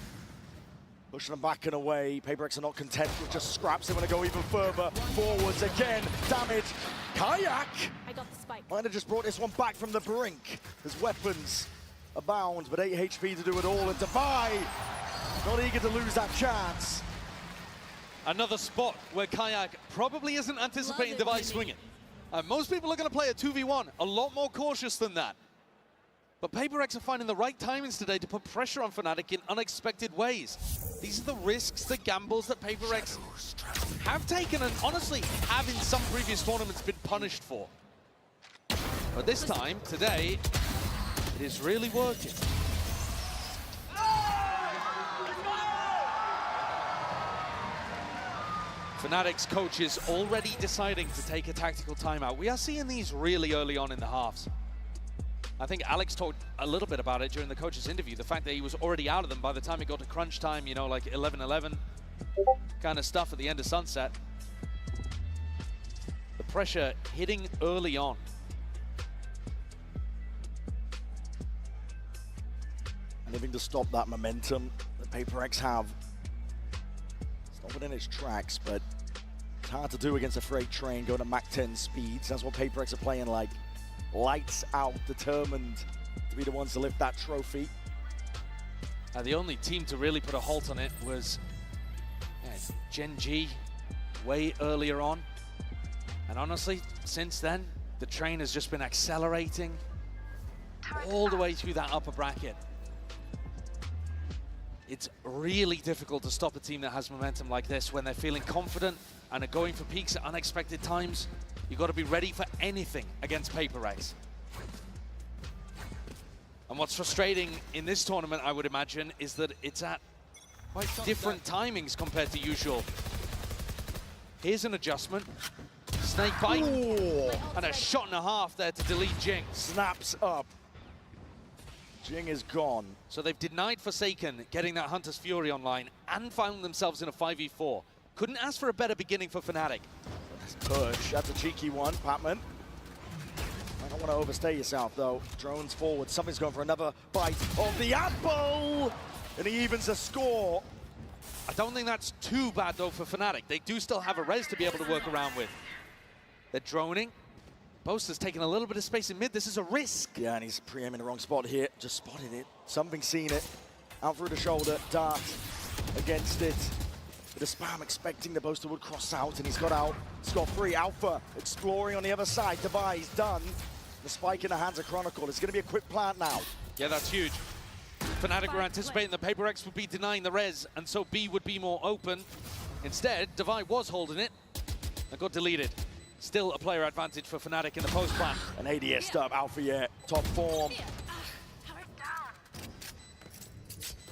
Pushing them back and away. PRX are not content with just scraps. They want to go even further. Forwards again. Damage. Kayak. I got the spike. Might have just brought this one back from the brink. His weapons abound, but 8 HP to do it all. And Devi not eager to lose that chance. Another spot where Kayak probably isn't anticipating Device swinging. Most people are going to play a 2v1, a lot more cautious than that. But PRX are finding the right timings today to put pressure on Fnatic in unexpected ways. These are the risks, the gambles that PRX have taken and honestly have in some previous tournaments been punished for. But this time, today, it is really working. Fnatic's coach is already deciding to take a tactical timeout. We are seeing these really early on in the halves. I think Alex talked a little bit about it during the coach's interview, the fact that he was already out of them by the time it got to crunch time, you know, like 11-11 kind of stuff at the end of Sunset. The pressure hitting early on. Living to stop that momentum that PRX have. It's not within its tracks, but it's hard to do against a freight train going to Mach 10 speeds. That's what PRX are playing like. Lights out, determined to be the ones to lift that trophy. The only team to really put a halt on it was Gen G way earlier on. And honestly, since then, the train has just been accelerating all the way through that upper bracket. It's really difficult to stop a team that has momentum like this when they're feeling confident and are going for peaks at unexpected times. You've got to be ready for anything against PRX. And what's frustrating in this tournament, I would imagine, is that it's at quite different timings compared to usual. Here's an adjustment. Snakebite. Ooh. And a shot and a half there to delete Jing. Snaps up. Jing is gone. So they've denied Forsaken getting that Hunter's Fury online and found themselves in a 5v4. Couldn't ask for a better beginning for Fnatic. Push, that's a cheeky one, Patman. I don't want to overstay yourself though. Drones forward, something's going for another bite of the apple! And he evens the score. I don't think that's too bad though for Fnatic. They do still have a res to be able to work around with. They're droning. Boaster's taking a little bit of space in mid. This is a risk. Yeah, and he's pre-aiming the wrong spot here. Just spotted it. Something seen it. Out through the shoulder. Dart against it. But the spam, expecting the Boaster would cross out, and he's got out scot-free. Alpha exploring on the other side. Device done. The spike in the hands of Chronicle. It's going to be a quick plant now. Yeah, that's huge. Fnatic were anticipating that PRX would be denying the res, and so B would be more open. Instead, Devi was holding it and got deleted. Still a player advantage for Fnatic in the post plan. An ADS stop, Alpha yet, top form.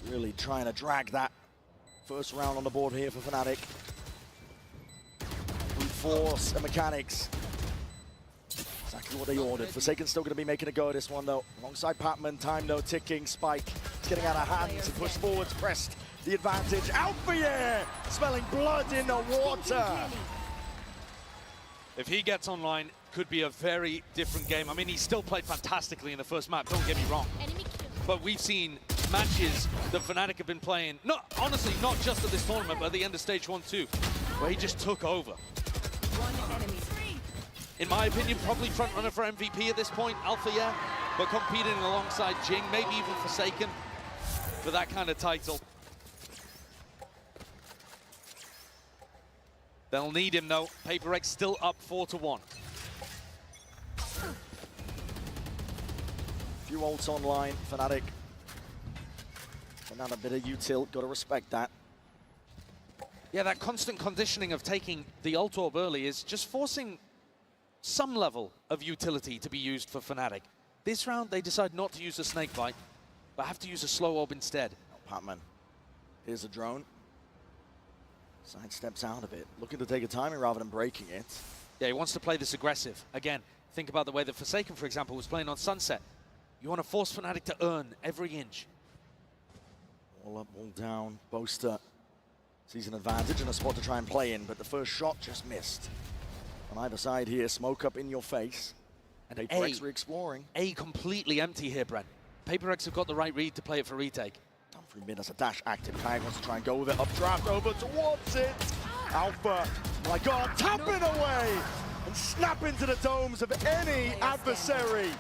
Really trying to drag that first round on the board here for Fnatic. Brute force and mechanics. Exactly what they ordered. Forsaken's still going to be making a go at this one though. Alongside Patman, time though ticking. Spike is getting out of hands and push forwards, pressed the advantage. Alpha yeah! Smelling blood in the water. If he gets online, could be a very different game. I mean, he still played fantastically in the first map, don't get me wrong. But we've seen matches that Fnatic have been playing, honestly, not just at this tournament, but at the end of stage 1-2, where he just took over. In my opinion, probably front runner for MVP at this point, Alpha, yeah, but competing alongside Jing, maybe even Forsaken for that kind of title. They'll need him though. PRX still up 4-1. Few ults online, Fnatic. And now a bit of util, gotta respect that. Yeah, that constant conditioning of taking the ult orb early is just forcing some level of utility to be used for Fnatic. This round, they decide not to use a snake bite, but have to use a slow orb instead. Oh, Patman, here's a drone. Side steps out of it, looking to take a timing rather than breaking it. Yeah, he wants to play this aggressive. Again, think about the way that Forsaken, for example, was playing on Sunset. You want to force Fnatic to earn every inch. All up, all down. Boaster sees an advantage and a spot to try and play in, but the first shot just missed. On either side here, smoke up in your face. And PRX re-exploring. A completely empty here, Brent. PRX have got the right read to play it for retake. Down 3 mid, that's a dash active. Kayak wants to try and go with it. Updraft over towards it. Alpha, my God, tapping away and snap into the domes of any adversary.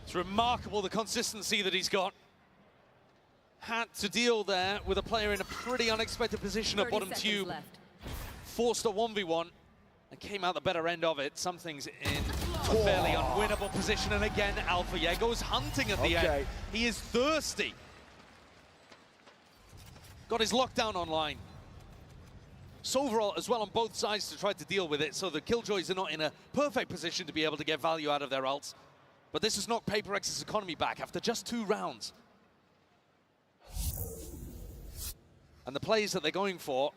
It's remarkable the consistency that he's got. Had to deal there with a player in a pretty unexpected position at bottom tube. Forced a 1v1 and came out the better end of it. Something's in a fairly unwinnable position. And again, Alpha, yeah, goes hunting at the end. He is thirsty. Got his lockdown online. So overall, as well on both sides to try to deal with it. So the Killjoys are not in a perfect position to be able to get value out of their ults. But this has knocked PRX's economy back after just 2 rounds. And the plays that they're going for,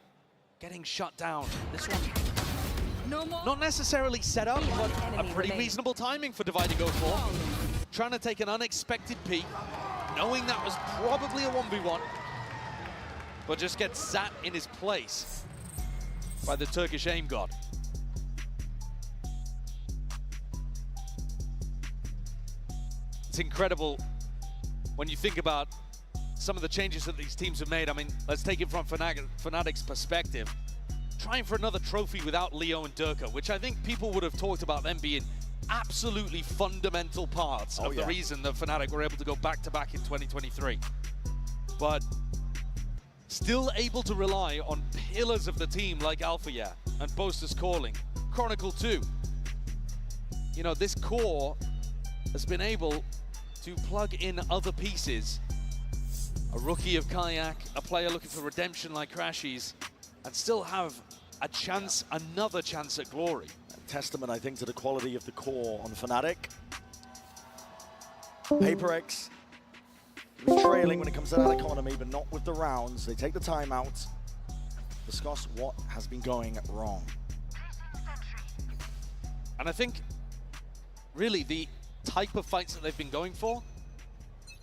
getting shut down. This one, not necessarily set up, but a pretty reasonable timing for Divide to go for. Trying to take an unexpected peek, knowing that was probably a 1v1, but just gets sat in his place by the Turkish aim god. It's incredible when you think about some of the changes that these teams have made. I mean, let's take it from Fnatic's perspective. Trying for another trophy without Leo and Durka, which I think people would have talked about them being absolutely fundamental parts of the reason that Fnatic were able to go back-to-back in 2023. But still able to rely on pillars of the team like Alpha Yeah and Boaster's Calling, Chronicle 2. You know, this core has been able to plug in other pieces. A rookie of Kayak, a player looking for redemption like Crashies, and still have a chance, another chance at glory. A testament, I think, to the quality of the core on Fnatic. PRX trailing when it comes to that economy, but not with the rounds. They take the timeout, discuss what has been going wrong. And I think, really, the type of fights that they've been going for,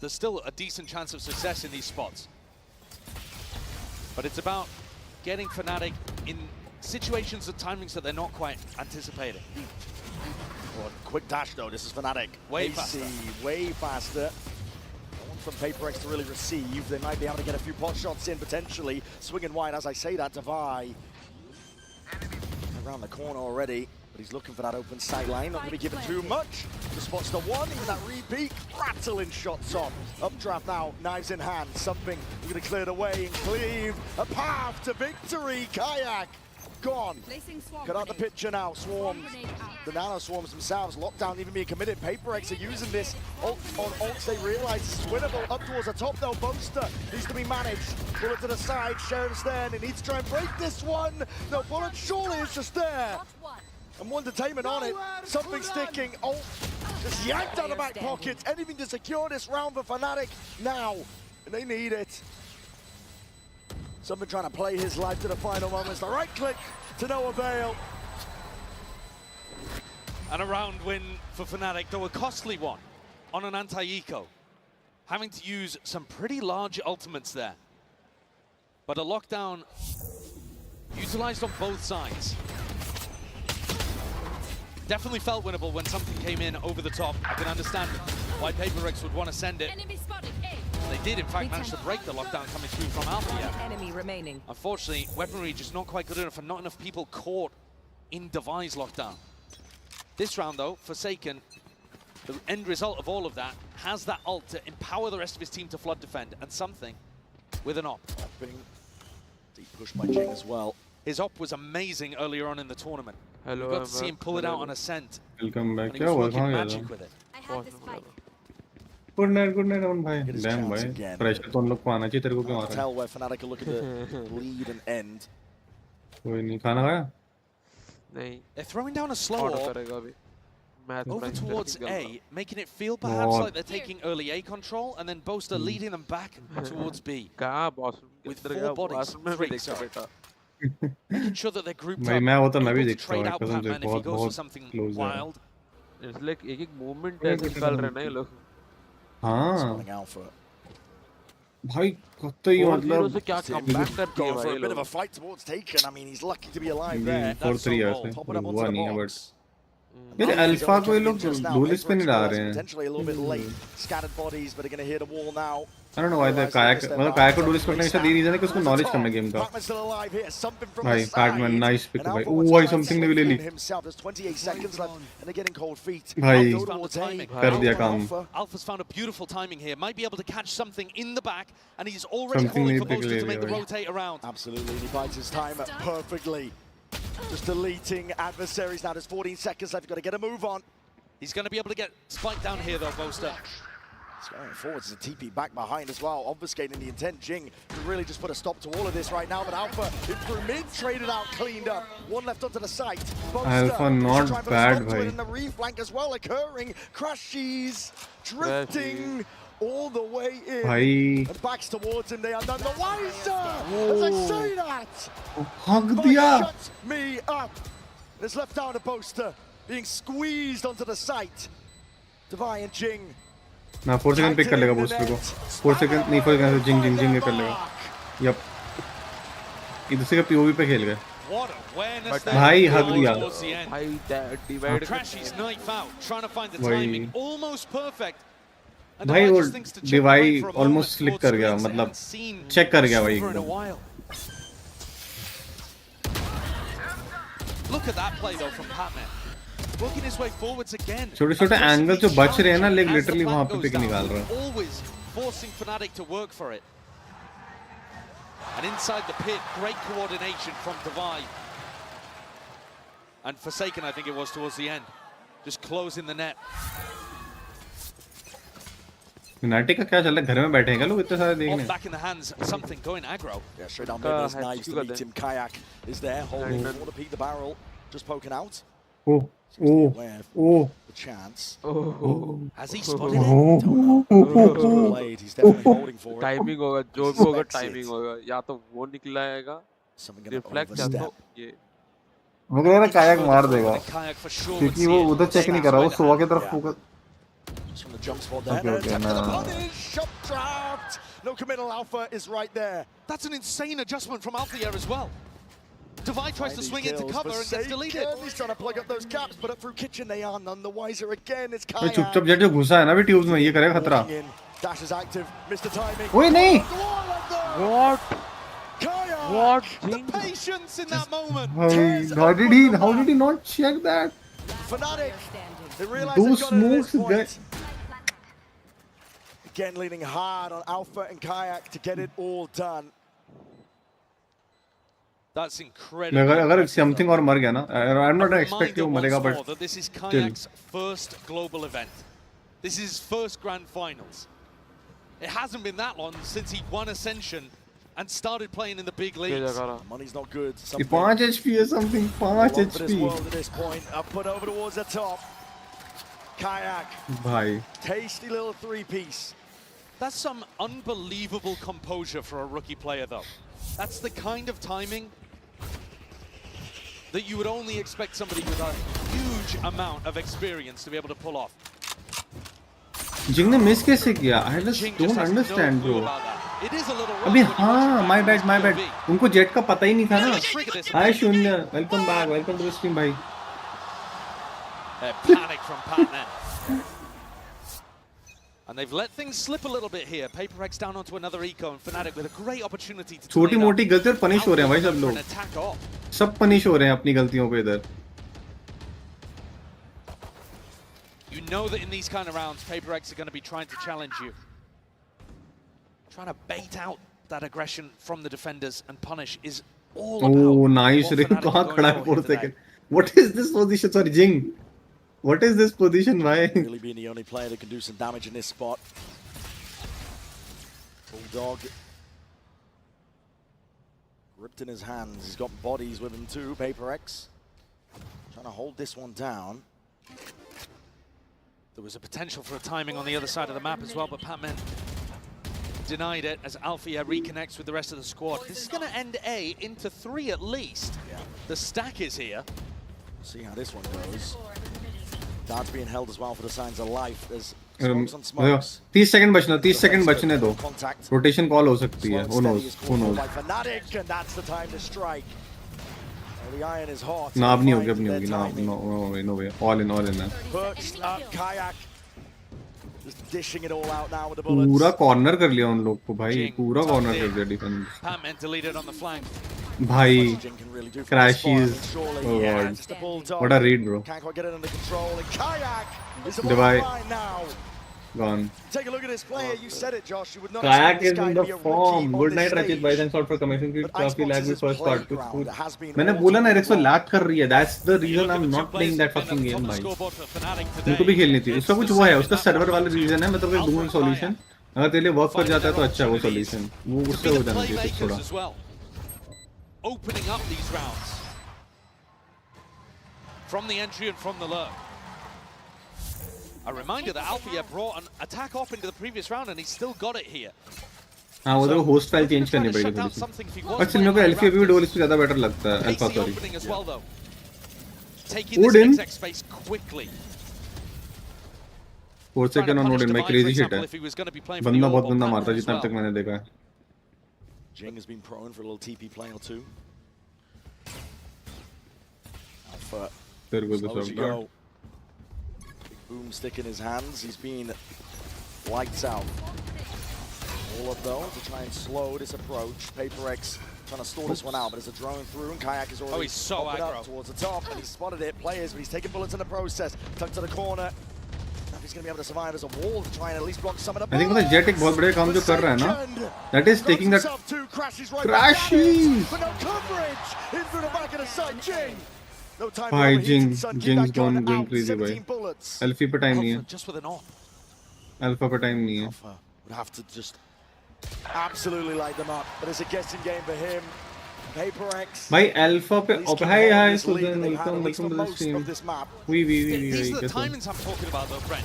there's still a decent chance of success in these spots. But it's about getting Fnatic in situations and timings that they're not quite anticipating. Oh, quick dash though, this is Fnatic. Way faster. Way faster. No one from PRX to really receive. They might be able to get a few pot shots in potentially. Swinging wide as I say that, Devi around the corner already. But he's looking for that open sideline, not going to be given too much. Just spots the one, even that repeat, rattling shots on. Updraft now, knives in hand, something going to clear the way and cleave. A path to victory, Kayak gone. Cut out the picture now, Swarms. The Nano Swarms themselves, lockdown even being committed. PRX are using this ult on ults. They realize it's winnable. Up towards the top though, Boaster needs to be managed. Bullet to the side, Sharon's there, and he needs to try and break this one. No, Bullet surely is just there. And one detainment on it, something sticking. Ult just yanked out of the back pockets. Anything to secure this round for Fnatic now, and they need it. Something trying to play his life to the final moments. The right click to no avail. And a round win for Fnatic, though a costly one on an anti-eco. Having to use some pretty large ultimates there. But a lockdown utilized on both sides. Definitely felt winnable when something came in over the top. I can understand why PRX would want to send it. They did, in fact, manage to break the lockdown coming through from Alpha. Enemy remaining. Unfortunately, weaponry just not quite good enough and not enough people caught in Device lockdown. This round, though, Forsaken, the end result of all of that, has that ult to empower the rest of his team to flood defend, and something with an op. Deep push by Jing as well. His op was amazing earlier on in the tournament. We got to see him pull it out on Ascent. Welcome back. And he was working magic with it. Good night, अमन भाई. Damn भाई. Pressure तो उन लोग को आना चाहिए. तेरे को क्यों आ रहा है? Tell where Fnatic are looking to lead and end. कोई नहीं. खाना खाया? नहीं. They're throwing down a slow orb over towards A, making it feel perhaps like they're taking early A control, and then Boaster leading them back towards B. With 4 bodies, 3, sorry. Making sure that they're grouped up, able to trade out Batman if he goes for something wild. It's like एक movement ऐसे निकाल रहे हैं ना ये लोग. हाँ. भाई कतई मतलब going for a bit of a fight towards Taken. I mean, he's lucky to be alive there. 4-3 ऐसे हुआ नहीं है बट यार अल्फा को ये लोग डुलिस पे नहीं डाल रहे हैं. Potentially a little bit late. Scattered bodies, but are going to hit a wall now. I don't know why the kayak मतलब kayak को डुलिस करने का यही रीजन है कि उसको नॉलेज कम है गेम का. भाई Pac-Man nice pick भाई. Oh भाई something ने भी ले ली. भाई कर दिया काम. Alpha's found a beautiful timing here. Might be able to catch something in the back, and he's already calling for Boaster to make the rotate around. Absolutely, he bides his time perfectly. Just deleting adversaries now. There's 14 seconds left. You've got to get a move on. He's going to be able to get spiked down here, though, Boaster. He's going forwards as a TP back behind as well, obfuscating the intent. Jing to really just put a stop to all of this right now, but Alpha in through mid, traded out, cleaned up. One left onto the site. Alpha not bad, bhai. In the reflank as well occurring. Crashies drifting all the way in. Bhai. And backs towards him. They are none the wiser as I say that. Hug diya. Shut me up. There's left down a Boaster being squeezed onto the site. Devi and Jing. ना 4 second pick कर लेगा booster को. 4 second नहीं 4 second जिंग जिंग जिंग कर लेगा. Yup. इधर से का पीओवी पे खेल गए. भाई हक दिया. भाई divide. Crashies knife out, trying to find the timing, almost perfect. भाई वो डिवाइड ऑलमोस्ट स्लिक कर गया, मतलब चेक कर गया भाई. Look at that play though from Batman. Working his way forwards again. छोटे-छोटे एंगल जो बच रहे हैं ना, लेग लिटरली वहां पे पिक निकाल रहा है. Always forcing Fnatic to work for it. And inside the pit, great coordination from Devi. And Forsaken, I think it was towards the end, just closing the net. United का क्या चल रहा है? घर में बैठे हैं क्या लोग इतने सारे देखने? Back in the hands, something going aggro. Yeah, straight down there, there's knives to meet him. Kayak is there, holding on to peek the barrel, just poking out. Oh. The chance. Has he spotted it? He's definitely holding for it. Timing होगा, जो भी होगा timing होगा. या तो वो निकला आएगा, reflect या तो ये. मुझे लग रहा है कायक मार देगा, क्योंकि वो उधर चेक नहीं कर रहा, वो सोवा की तरफ focus. Just from the jump spot there. Shot trapped. No committal. Alpha is right there. That's an insane adjustment from Alpha here as well. Devi tries to swing into cover and gets deleted. He's trying to plug up those gaps, but up through kitchen they are none the wiser again. It's Kayak. चुपचाप jet जो घुसा है ना भी tubes में, ये करेगा खतरा. Dash is active. Missed the timing. ओए नहीं. What? What? The patience in that moment. How did he not check that? Fnatic, they realize Those they've got it at this smokes, point. Again, leaning hard on Alpha and Kayak to get it all done. That's incredible. अगर something और मर गया ना, I'm not expecting वो मरेगा, but that this is still. Kayak's first global event. This is his first grand finals. It hasn't been that long since he won Ascension and started playing in the big leagues. Money's not good. 5 HP or something. 5 For this HP. world at this point, up put over towards the top. Kayak. Bhai. Tasty little 3-piece. That's some unbelievable composure for a rookie player, though. That's the kind of timing that you would only expect somebody with a huge amount of experience to be able to pull off. Jing ने miss कैसे किया? I just don't understand, bro. अभी हाँ, my bad. उनको jet का पता ही नहीं था ना. Hi शून्य, welcome back, welcome to the stream, भाई. Panic from Patman. And they've let things slip a little bit here. PRX down onto another eco, and Fnatic with a great opportunity to छोटी मोटी गलतियाँ punish हो रहे हैं भाई सब लोग. सब punish हो रहे हैं अपनी गलतियों पे इधर. You know that in these kind of rounds, PRX are going to be trying to challenge you. Trying to bait out that aggression from the defenders and punish is all about. Oh, nice. कहाँ खड़ा है 4 second. What is this position? Sorry, Jing. What is this position, bhai? Really being the only player that can do some damage in this spot. Bulldog. Gripped in his hands. He's got bodies with him too. PRX. Trying to hold this one down. There was a potential for a timing on the other side of the map as well, but Patman denied it as Alfia reconnects with the rest of the squad. This is going to end A into 3 at least. Yeah. The stack is here. See how this one goes. Dart's being held as well for the signs of life. There's smokes on smokes. 30 second बचने दो. Rotation call हो सकती है. Who knows? Fnatic, and that's the time to strike. The iron is hot. ना अब नहीं होगी. No way. All in. Perched up, Kayak. Just dishing it all out now with the bullets. पूरा corner कर लिया उन लोग को भाई. पूरा corner कर दिया defense. Patman deleted on the flank. भाई crashes. Oh god. What a read, bro. Can't quite get it under control. And Kayak is the Divide. line now. Gone. Take a look at this player. You said it, Josh. You would not Kayak expect this is guy in to the be a form. rookie Good on night, this Rachit. stage. Bhai, thanks a lot for coming. काफी lag with first part. मैंने मैंने बोला ना Rexo lag कर रही है. That's the reason I'm not playing that fucking game, भाई. उनको भी खेलनी थी. उसका कुछ वो है. उसका server वाला reason है. मैं तो कोई दूंगा solution. अगर तेरे लिए work कर जाता है तो अच्छा है वो solution. वो उससे हो जाना चाहिए कुछ थोड़ा. Opening up these rounds from the entry and from the lurk. A reminder that Alfia brought an attack off into the previous round and he's still got it here. हाँ वो तो host file change करनी पड़ेगी थोड़ी सी. अच्छा मेरे को Alpha भी डोल इससे ज़्यादा better लगता है. Alpha sorry. Odin. 4 second on Odin भाई crazy shit है. बंदा बहुत गंदा मारता है जितना तक मैंने देखा है. Jing has been prone for a little TP play or two. Alpha. There goes the shot. Boomstick in his hands. He's been lights out. All of those to try and slow this approach. PRX trying to stall this one out, but as a drone through, and Kayak is already he's so aggro. up towards the top, and he's spotted it. Players, but he's taking bullets in the process. Tucked to the corner. If he's going to be able to survive as a wall to try and at least block some of the bullets. I think the Jet एक बहुत बड़े काम जो कर रहा है ना. That is taking that crashes. But no coverage in through the back of the side. Jing. No time. Bhai Jing's going crazy भाई. Alpha पे time नहीं है. Just with an off. Alpha पे time नहीं है. Alpha would have to just absolutely light them up, but it's a guessing game for him. PRX. भाई Alpha पे hi Susan, welcome to the stream. We. These are the timings I'm talking about though, Brent.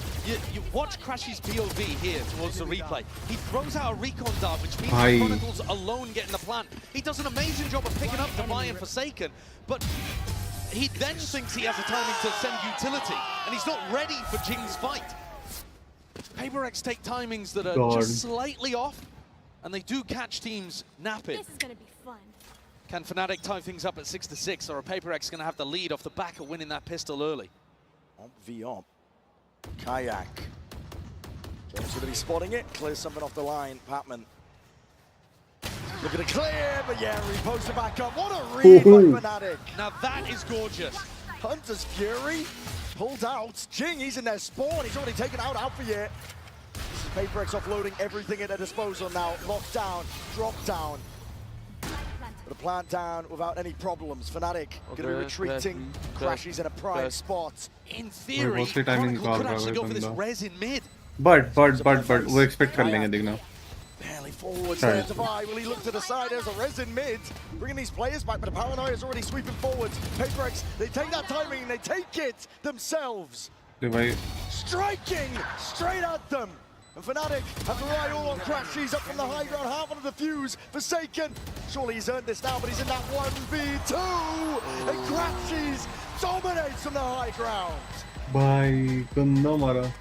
You watch Crash's POV here towards the replay. He throws out a recon dart, which means the Chronicles alone get in the plant. He does an amazing job of picking up Divine and Forsaken, but he then thinks he has a timing to send utility, and he's not ready for Jing's fight. PRX take timings that are just slightly off, and they do catch teams napping. This is going to be fun. Can Fnatic tie things up at 6-6, or are PRX going to have the lead off the back of winning that pistol early? Op v op. Kayak. Jones going to be spotting it. Clears something off the line. Patman. Looking to clear, but yeah, reposted back up. What a read by Fnatic. Now that is gorgeous. Hunter's Fury pulled out. Jing, he's in their spawn. He's already taken out Alpha yet. This is PRX offloading everything at their disposal now. Locked down, dropped down. But a plant down without any problems. Fnatic going to be retreating. Crashes in a prime spot. In theory, Chronicle could actually go for this res in mid. But वो expect कर लेंगे देखना. Barely forwards there, Divide. Will he look to the side? There's a res in mid. Bringing these players back, but the Paranoia is already sweeping forwards. PRX, they take that timing and they take it themselves. Striking straight at them. And Fnatic have to rely all on Crashies up from the high ground, half on the fuse. Forsaken, surely he's earned this now, but he's in that 1v2. And Crashies dominates from the high ground. Bhai, ganda mara.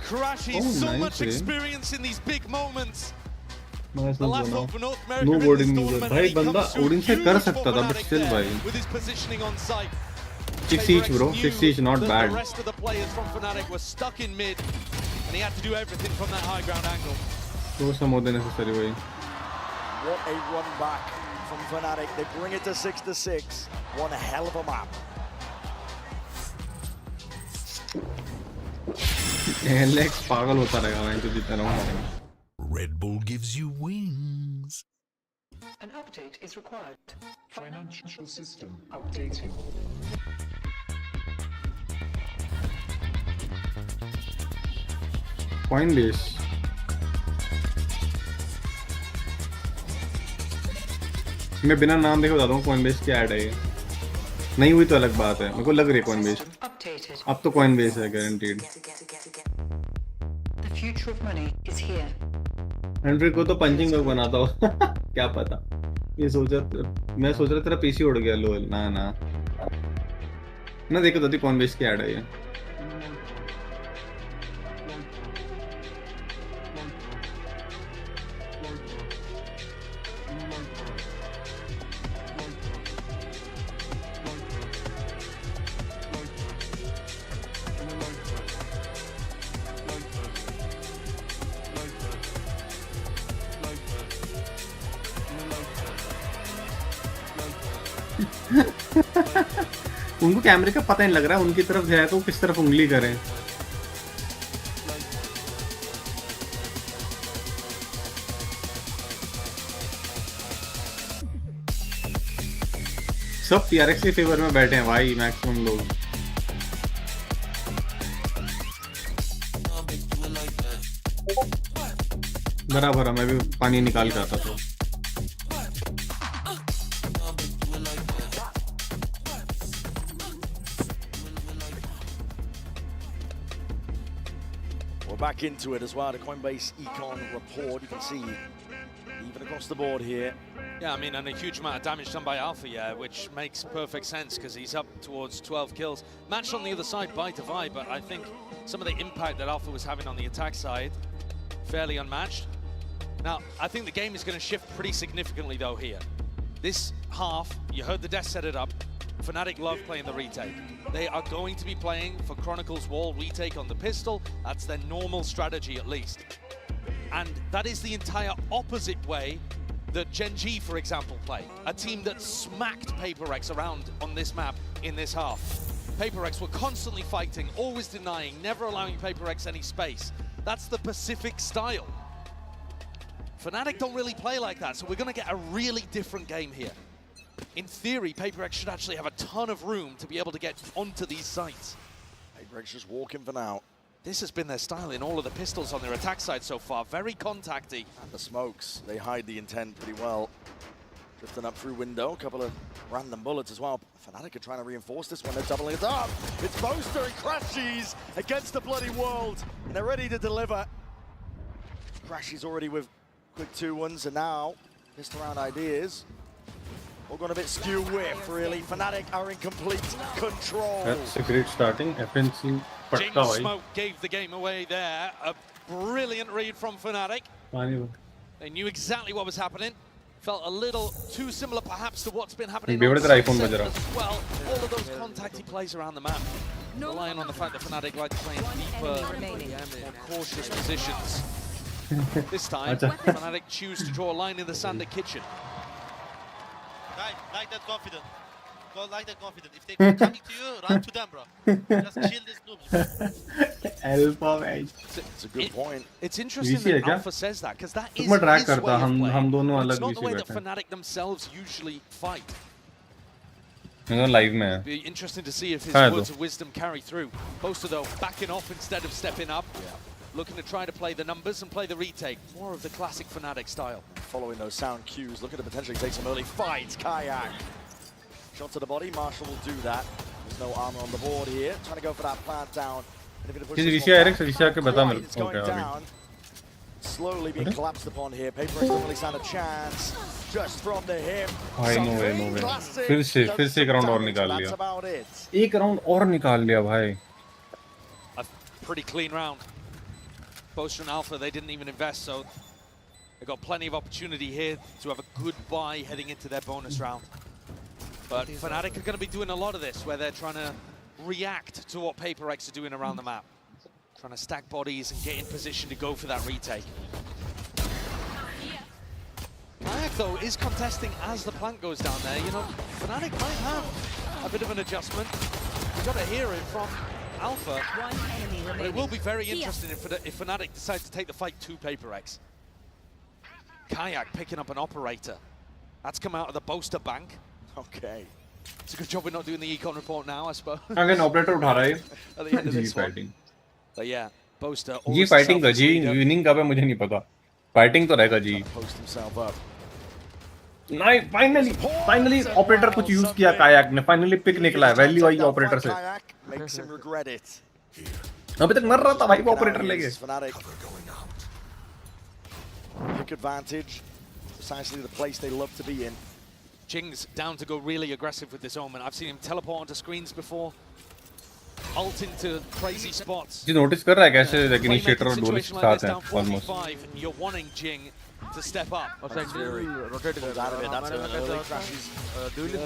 Crashies, so much experience in these big moments. The last one for North America in this tournament. भाई बंदा Odin से कर सकता था, but still भाई. With his positioning on site. 6 each bro, 6 each, not bad. The rest of the players from Fnatic were stuck in mid, and he had to do everything from that high ground angle. So some more than necessary भाई. What a run back from Fnatic. They bring it to 6-6. One hell of a map. Alex पागल होता रहेगा मैं तो जितना रहूँगा. Red Bull gives you wings. An update is required. Financial system updating. Coinbase. मैं बिना नाम देखे बताता हूँ Coinbase की ऐड है ये. नहीं हुई तो अलग बात है. मेरे को लग रही है Coinbase. अब तो Coinbase है guaranteed. The future of money is here. एंड्री को तो पंचिंग बैग बनाता हो. क्या पता. मैं सोच रहा तेरा पीसी उड़ गया लोल. ना देखो तो Coinbase की ऐड है ये. उनको कैमरे का पता नहीं लग रहा है उनकी तरफ जाए तो किस तरफ उंगली करें. सब PRX के फेवर में बैठे हैं भाई मैक्सिमम लोग. बराबर मैं भी पानी निकाल के आता था. Back into it as well. The Coinbase Econ report, you can see even across the board here. Yeah, I mean, and a huge amount of damage done by Alpha, yeah, which makes perfect sense because he's up towards 12 kills. Matched on the other side by Divide, but I think some of the impact that Alpha was having on the attack side, fairly unmatched. Now, I think the game is going to shift pretty significantly though here. This half, you heard the Death set it up. Fnatic love playing the retake. They are going to be playing for Chronicle's wall retake on the pistol. That's their normal strategy at least. And that is the entire opposite way that Gen G, for example, play. A team that smacked PRX around on this map in this half. PRX were constantly fighting, always denying, never allowing PRX any space. That's the Pacific style. Fnatic don't really play like that, so we're going to get a really different game here. In theory, PRX should actually have a ton of room to be able to get onto these sites. PRX just walking for now. This has been their style in all of the pistols on their attack side so far. Very contacty. And the smokes, they hide the intent pretty well. Drifting up through window, a couple of random bullets as well. Fnatic are trying to reinforce this one, they're doubling it up. It's Boaster and Crashies against the bloody world. And they're ready to deliver. Crashies already with quick 2-1s, and now pissed around ideas. All gone a bit skew whiff, really. Fnatic are in complete control. That's a great starting. FNC Jing Smoke gave the game away there. A brilliant read from Fnatic. They knew exactly what was happening. Felt a little too similar perhaps to what's been happening on as well. All of those contacty plays around the map. Relying on the fact that Fnatic like to play in deeper, more cautious positions. This time, Fnatic choose to draw a line in the sand at kitchen. Like that confident. Go like that confident. If they come coming to you, run to them, bro. Just kill these noobs, bro. Alpha match. It's a good point. It's interesting that Alpha says that because that is मैं track his way करता of हम playing. दोनों It's अलग not the way that बैठे हैं Fnatic themselves usually fight. Live में है Be interesting to see if his हाँ, words of wisdom carry through. Boaster though backing off instead of stepping up. Looking to try to play the numbers and play the retake. More of the classic Fnatic style. Following those sound cues, looking to potentially take some early fights. Kayak. Shot to the body, Marshall will do that. There's no armor on the board here. Trying to go for that plant down. किस ऋषि RX ऋषि के बता मेरे को going down. Slowly being collapsed upon here. PRX don't really stand a chance. Just from the hip. भाई no वे फिर से एक round और निकाल लिया एक राउंड और निकाल लिया भाई A pretty clean round. Boaster and Alpha, they didn't even invest, so they got plenty of opportunity here to have a good buy heading into their bonus round. But Fnatic are going to be doing a lot of this, where they're trying to react to what PRX are doing around the map. Trying to stack bodies and get in position to go for that retake. Kayak, though, is contesting as the plant goes down there. You know, Fnatic might have a bit of an adjustment. We've got to hear it from Alpha. But it will be very interesting if Fnatic decides to take the fight to PRX. Kayak picking up an operator. That's come out of the Boaster bank. Okay. It's a good job we're not doing the econ report now, I suppose. अगर operator उठा रहा है At the end of G this one. fighting But yeah, Boaster. G fighting का G winning कब है मुझे नहीं पता fighting तो रहेगा G Post himself up. नहीं finally operator कुछ use किया कायाक ने finally pick निकला है value आई operator से Makes him regret it. अभी तक मर रहा था भाई वो operator लेके Pick advantage. Precisely the place they love to be in. Jing's down to go really aggressive with this Omen. I've seen him teleport onto screens before. Ult into crazy spots. Ji notice कर रहा है कैसे like initiator और duelist साथ हैं almost. You're wanting Jing to step up. Rotate out of it. That's early crashes.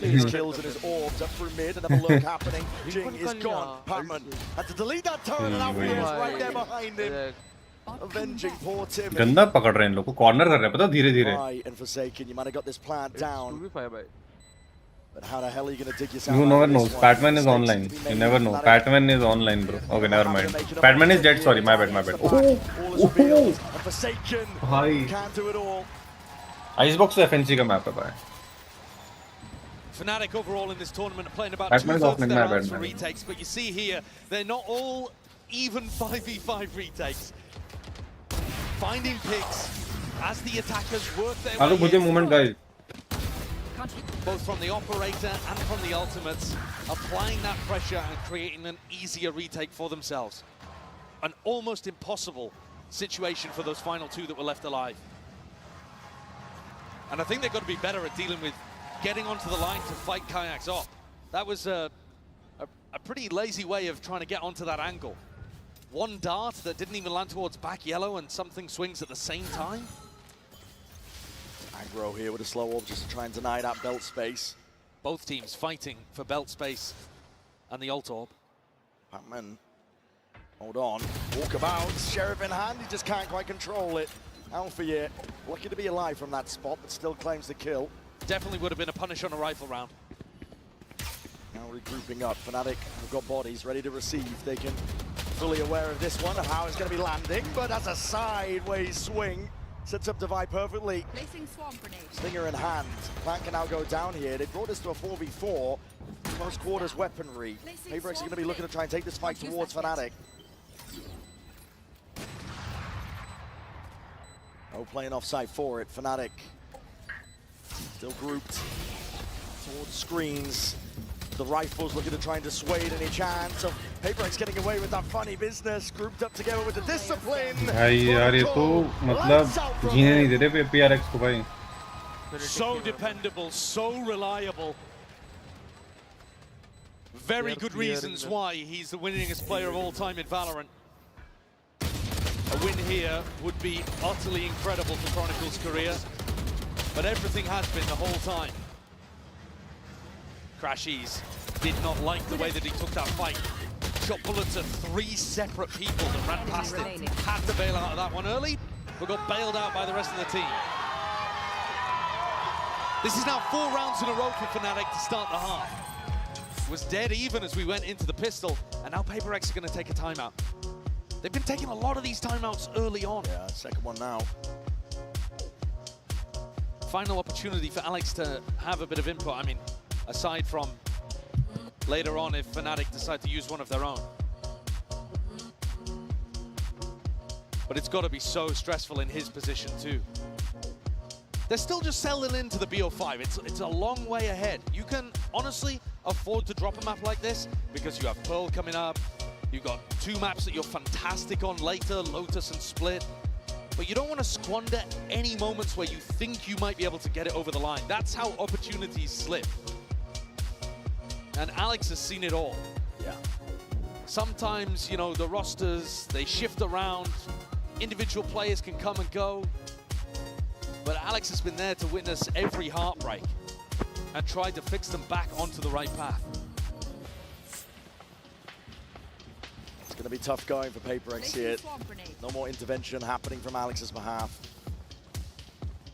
His kills and his orbs up through mid. Another look happening. Jing is gone. Patman had to delete that turn and Alfie is right there behind him. Avenging poor Tim. गंदा पकड़ रहे हैं इन लोग को corner कर रहे हैं पता धीरे-धीरे. And Forsaken, you might have got this plant down. But how the hell are you going to dig yourself? You never know. Patman is online. You never know. Patman is online, bro. Okay, never mind. Patman is dead. Sorry, my bad. Forsaken. भाई. Can't do it all. Icebox तो FNC का map है भाई. Fnatic overall in this tournament are playing about Patman is 2/3 offline, of their my bad, rounds for man. retakes, but you see here, they're not all even 5v5 retakes. Finding picks as the attackers work their way Good in. moment, guys. Both from the operator and from the ultimates, applying that pressure and creating an easier retake for themselves. An almost impossible situation for those final two that were left alive. And I think they've got to be better at dealing with getting onto the line to fight Kayaks up. That was a pretty lazy way of trying to get onto that angle. One dart that didn't even land towards back yellow and something swings at the same time. Aggro here with a slow orb just to try and deny that belt space. Both teams fighting for belt space and the ult orb. Patman, hold on, walk about, Sheriff in hand, he just can't quite control it. Alfie lucky to be alive from that spot, but still claims the kill. Definitely would have been a punish on a rifle round. Now regrouping up, Fnatic have got bodies ready to receive. They can fully aware of this one, of how it's going to be landing, but as a sideways swing, sets up Divide perfectly. Placing swarm grenade. Stinger in hand. Plan can now go down here. They brought us to a 4v4. Close quarters weaponry. PRX are going to be looking to try and take this fight towards Fnatic. Oh, playing offside for it. Fnatic still grouped towards screens. The rifles looking to try and dissuade any chance of PRX getting away with that funny business. Grouped up together with the discipline. भाई यार ये तो मतलब जीने नहीं दे रहे PRX को भाई. So dependable, so reliable. Very good reasons why he's the winningest player of all time in Valorant. A win here would be utterly incredible for Chronicle's career, but everything has been the whole time. Crashies did not like the way that he took that fight. Shot bullets at 3 separate people that ran past him. Had to bail out of that one early. but got bailed out by the rest of the team. This is now 4 rounds in a row for Fnatic to start the half. It was dead even as we went into the pistol, and now PRX are going to take a timeout. They've been taking a lot of these timeouts early on. Yeah, second one now. Final opportunity for Alex to have a bit of input. I mean, aside from later on if Fnatic decide to use one of their own. But it's got to be so stressful in his position too. They're still just settling into the BO5. It's a long way ahead. You can honestly afford to drop a map like this because you have Pearl coming up. You've got 2 maps that you're fantastic on later, Lotus and Split. But you don't want to squander any moments where you think you might be able to get it over the line. That's how opportunities slip. And Alex has seen it all. Yeah. Sometimes, you know, the rosters, they shift around. Individual players can come and go. But Alex has been there to witness every heartbreak and tried to fix them back onto the right path. It's going to be tough going for PRX here. No more intervention happening from Alex's behalf.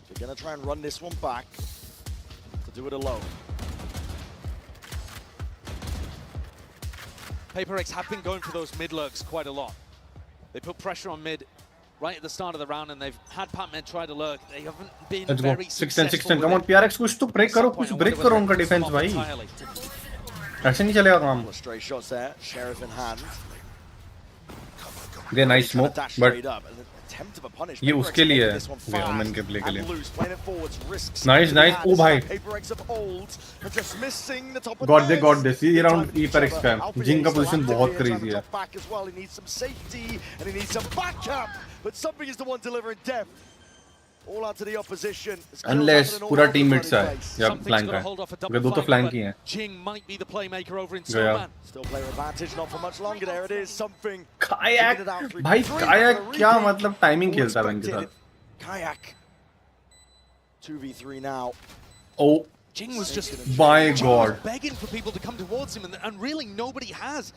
They're going to try and run this one back to do it alone. PRX have been going for those mid lurks quite a lot. They put pressure on mid right at the start of the round, and they've had Patman try to lurk. They haven't been Let's go. very 6-10, successful. 6-10. Come on, PRX, कुछ तो break करो, कुछ break करो उनका defense भाई. ऐसे नहीं चलेगा काम. Stray shots there, Sheriff in hand. ये nice smoke, but ये उसके लिए है, Omen के play के लिए. Nice, nice. Oh भाई. God, they got this. ये round PRX का है. Jing का position बहुत crazy है. He needs some safety and he needs some backup, but something is the one delivering depth. All out to the opposition. Unless पूरा teammates है या flank है. क्योंकि दो तो flank ही हैं. Jing might be the playmaker over in गया. Snowman. Still player advantage, not for much longer. There it is. Something. Kayak भाई Kayak क्या मतलब timing खेलता है इनके साथ. Kayak. 2v3 now. Oh. Jing was just my God. begging for people to come towards him, and really nobody has.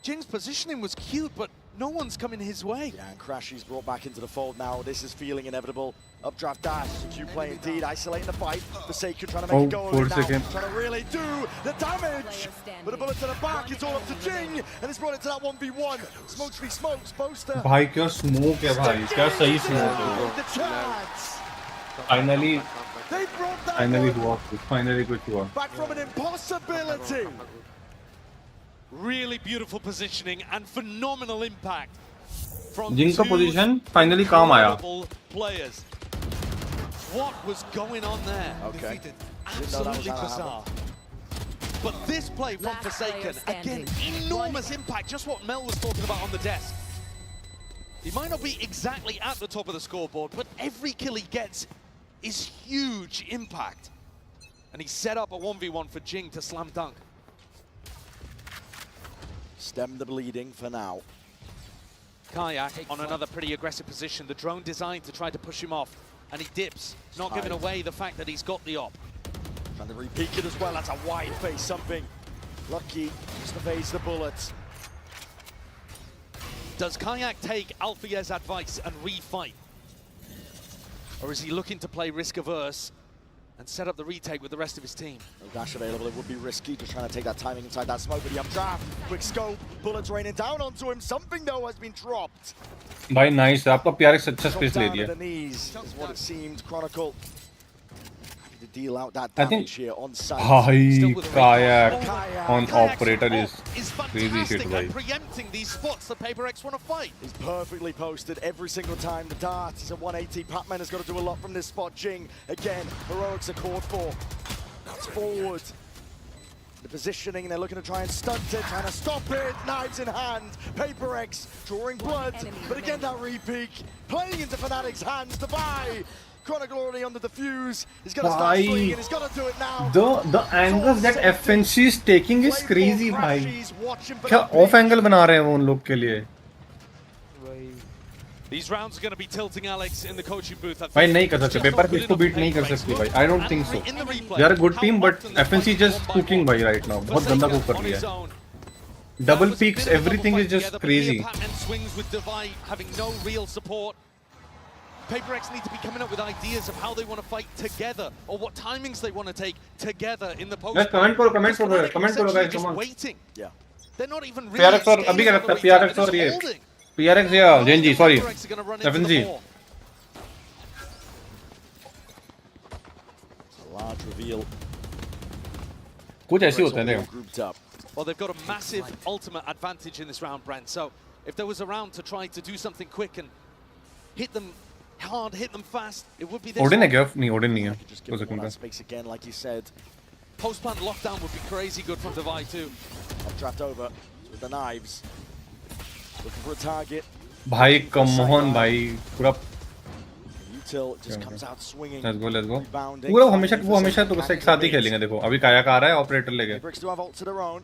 Jing's positioning was cute, but no one's coming his way. Yeah, and Crashy's brought back into the fold now. This is feeling inevitable. Updraft dash, Q play indeed, isolating the fight. Forsaken trying to make a go of it now. Trying to really do the damage. But a bullet to the back, it's all up to Jing, and it's brought it to that 1v1. Smokes v smokes, Boaster. भाई क्या smoke है भाई, क्या सही smoke है. Finally हुआ, finally कुछ हुआ. Back from an impossibility. Really beautiful positioning and phenomenal impact from जिनका position finally काम आया. Players. What was going on there? Okay. Absolutely bizarre. But this play from Forsaken, again, enormous impact, just what Mel was talking about on the desk. He might not be exactly at the top of the scoreboard, but every kill he gets is huge impact. And he set up a 1v1 for Jing to slam dunk. Stem the bleeding for now. Kayak on another pretty aggressive position. The drone designed to try to push him off, and he dips, not giving away the fact that he's got the op. Trying to re-peek it as well. That's a wide face, something. Lucky just evades the bullets. Does Kayak take Alfia's advice and re-fight? Or is he looking to play risk-averse and set up the retake with the rest of his team? No dash available, it would be risky, just trying to take that timing inside that smoke with the updraft. Quick scope, bullets raining down onto him. Something though has been dropped. भाई nice, आपका PRX अच्छा space ले लिया. The knees is what it seemed. Chronicle to deal out that I damage think here on site. भाई Kayak on operator is crazy shit भाई. Preempting these spots that PRX want to fight. He's perfectly posted every single time. The dart is a 180. Patman has got to do a lot from this spot. Jing again, heroics are called for. It's forward. The positioning, they're looking to try and stunt it, trying to stop it. Knives in hand. PRX drawing blood, but again that re-peek playing into Fnatic's hands to buy. Chronicle already on the defuse. He's gonna start swinging and he's gonna do it now. The angles that FNC is taking is crazy भाई. क्या off angle बना रहे हैं वो उन लोग के लिए? These rounds are going to be tilting Alex in the coaching booth. भाई नहीं कर सकते. पेपर पे इसको beat नहीं कर सकती भाई. I don't think so. They are a good team, but FNC just cooking भाई right now. बहुत गंदा cook कर लिया है. Double peaks, everything is just crazy. Swings with Divide having no real support. PaperX need to be coming up with ideas of how they want to fight together or what timings they want to take together in the post. Let's comment karo guys, come on. Waiting. Yeah. They're not even really PRX और अभी क्या लगता है PRX और ये PRX या Genji sorry FNC. Large reveal. कुछ ऐसे होते हैं Well, they've got a massive ultimate advantage in this round, Brent. So if there was a round to try to do something quick and hit them hard, hit them fast, it would be this. Odin है क्या? नहीं Odin नहीं है. Just give them that space again, like you said. Post-plant lockdown would be crazy good from Divide too. Updraft over with the knives. Looking for a target. भाई come on भाई पूरा. Util just comes out swinging. Let's go. पूरा हमेशा तो एक साथ ही खेलेंगे देखो. अभी काया का आ रहा है ऑपरेटर लेके. PRX do have ult to their own.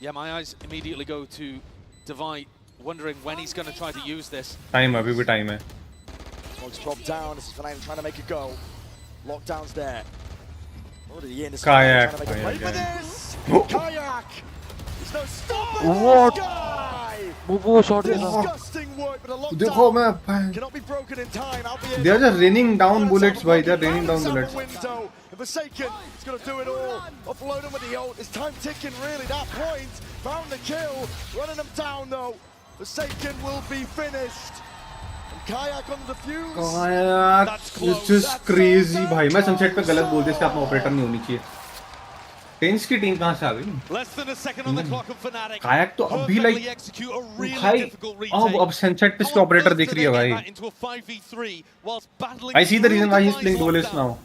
Yeah, my eyes immediately go to Divide, wondering when he's going to try to use this. Time अभी भी time है. Smoke's dropped down. This is Fnatic trying to make a go. Lockdown's there. Kayak. Kayak. There's no stopping what? this guy. वो shot Disgusting work, but a देखो lockdown मैं cannot be broken in time. They are just raining down bullets भाई. They are raining down bullets. Forsaken, he's going to do it all. Offload him with the ult. It's time ticking, really. That point. Found the kill. Running them down, though. Forsaken will be finished. And Kayak on the fuse. Kayak, it's just crazy भाई. मैं sunset पे गलत बोल दिया. इसका अपना operator नहीं होनी चाहिए. टेंस की टीम कहाँ से आ गई? कायक तो अभी भाई अब सनसेट पे इसका ऑपरेटर दिख रही है भाई. I see the reason why he's playing duelist now.